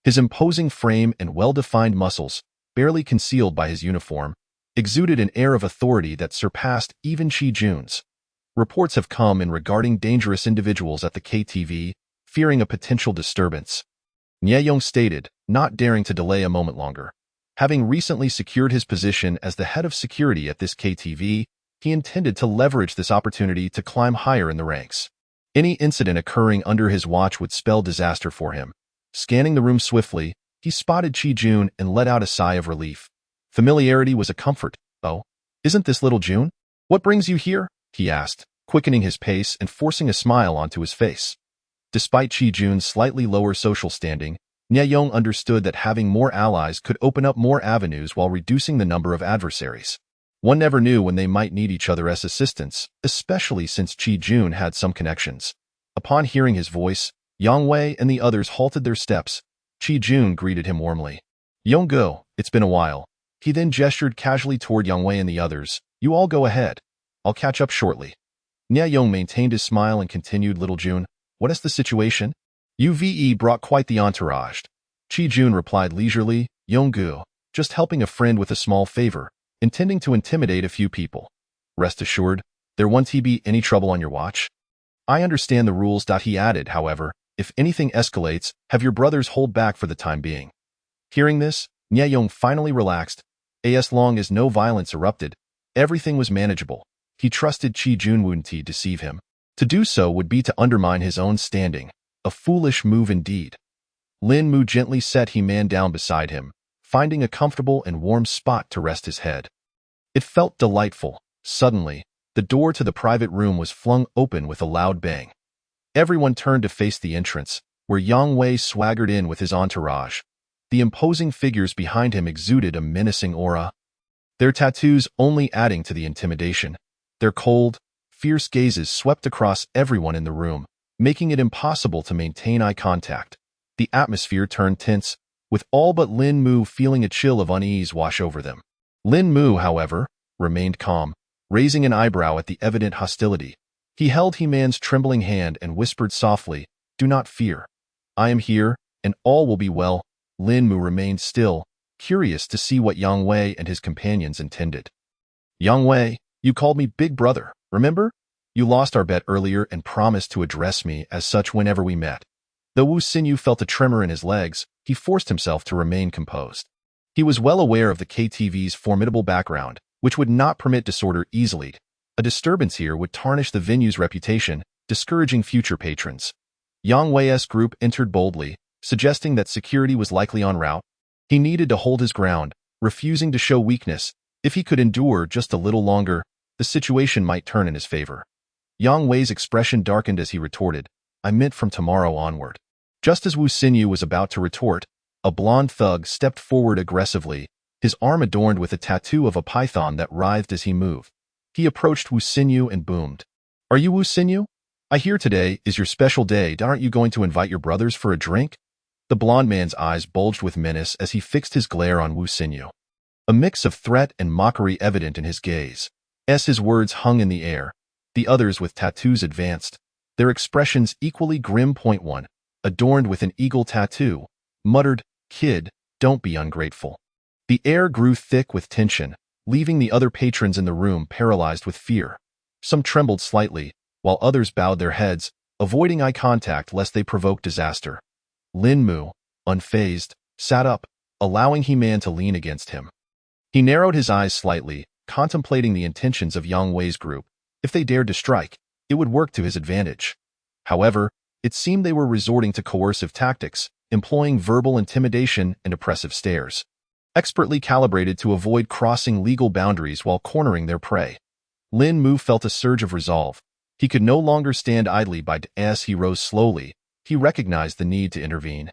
His imposing frame and well-defined muscles, barely concealed by his uniform, exuded an air of authority that surpassed even Qi Jun's. Reports have come in regarding dangerous individuals at the KTV, fearing a potential disturbance. Nie Yong stated, not daring to delay a moment longer. Having recently secured his position as the head of security at this KTV, he intended to leverage this opportunity to climb higher in the ranks. Any incident occurring under his watch would spell disaster for him. Scanning the room swiftly, he spotted Qi Jun and let out a sigh of relief. Familiarity was a comfort. Oh, isn't this little Jun? What brings you here? He asked, quickening his pace and forcing a smile onto his face. Despite Qi Jun's slightly lower social standing, Nie Yong understood that having more allies could open up more avenues while reducing the number of adversaries. One never knew when they might need each other's assistance, especially since Qi Jun had some connections. Upon hearing his voice, Yang Wei and the others halted their steps. Qi Jun greeted him warmly. Yonggo, it's been a while. He then gestured casually toward Yang Wei and the others. You all go ahead. I'll catch up shortly. Nie Yong maintained his smile and continued, Little Jun, what is the situation? UVE brought quite the entourage. Jun replied leisurely, Yonggu, just helping a friend with a small favor, intending to intimidate a few people. Rest assured, there won't be any trouble on your watch. I understand the rules. He added, however, if anything escalates, have your brothers hold back for the time being. Hearing this, Yong finally relaxed. As long as no violence erupted, everything was manageable. He trusted Jun wouldn't deceive him. To do so would be to undermine his own standing, a foolish move indeed. Lin Mu gently set he man down beside him, finding a comfortable and warm spot to rest his head. It felt delightful. Suddenly, the door to the private room was flung open with a loud bang. Everyone turned to face the entrance, where Yang Wei swaggered in with his entourage. The imposing figures behind him exuded a menacing aura, their tattoos only adding to the intimidation. Their cold, fierce gazes swept across everyone in the room, making it impossible to maintain eye contact. The atmosphere turned tense, with all but Lin Mu feeling a chill of unease wash over them. Lin Mu, however, remained calm, raising an eyebrow at the evident hostility. He held He-Man's trembling hand and whispered softly, "Do not fear. I am here, and all will be well." Lin Mu remained still, curious to see what Yang Wei and his companions intended. "Yang Wei, you called me Big Brother, remember? You lost our bet earlier and promised to address me as such whenever we met." Though Wu Xinyu felt a tremor in his legs, he forced himself to remain composed. He was well aware of the KTV's formidable background, which would not permit disorder easily. A disturbance here would tarnish the venue's reputation, discouraging future patrons. Yang Wei's group entered boldly, suggesting that security was likely en route. He needed to hold his ground, refusing to show weakness. If he could endure just a little longer, the situation might turn in his favor. Yang Wei's expression darkened as he retorted, "I meant from tomorrow onward." Just as Wu Xinyu was about to retort, a blonde thug stepped forward aggressively, his arm adorned with a tattoo of a python that writhed as he moved. He approached Wu Xinyu and boomed, "Are you Wu Xinyu? I hear today is your special day. Aren't you going to invite your brothers for a drink?" The blonde man's eyes bulged with menace as he fixed his glare on Wu Xinyu. A mix of threat and mockery evident in his gaze. As his words hung in the air, the others with tattoos advanced, their expressions equally grim. One, adorned with an eagle tattoo, muttered, "Kid, don't be ungrateful." The air grew thick with tension, leaving the other patrons in the room paralyzed with fear. Some trembled slightly, while others bowed their heads, avoiding eye contact lest they provoke disaster. Lin Mu, unfazed, sat up, allowing He-Man to lean against him. He narrowed his eyes slightly, contemplating the intentions of Yang Wei's group. If they dared to strike, it would work to his advantage. However, it seemed they were resorting to coercive tactics, employing verbal intimidation and oppressive stares, expertly calibrated to avoid crossing legal boundaries while cornering their prey. Lin Mu felt a surge of resolve. He could no longer stand idly by. As he rose slowly, he recognized the need to intervene.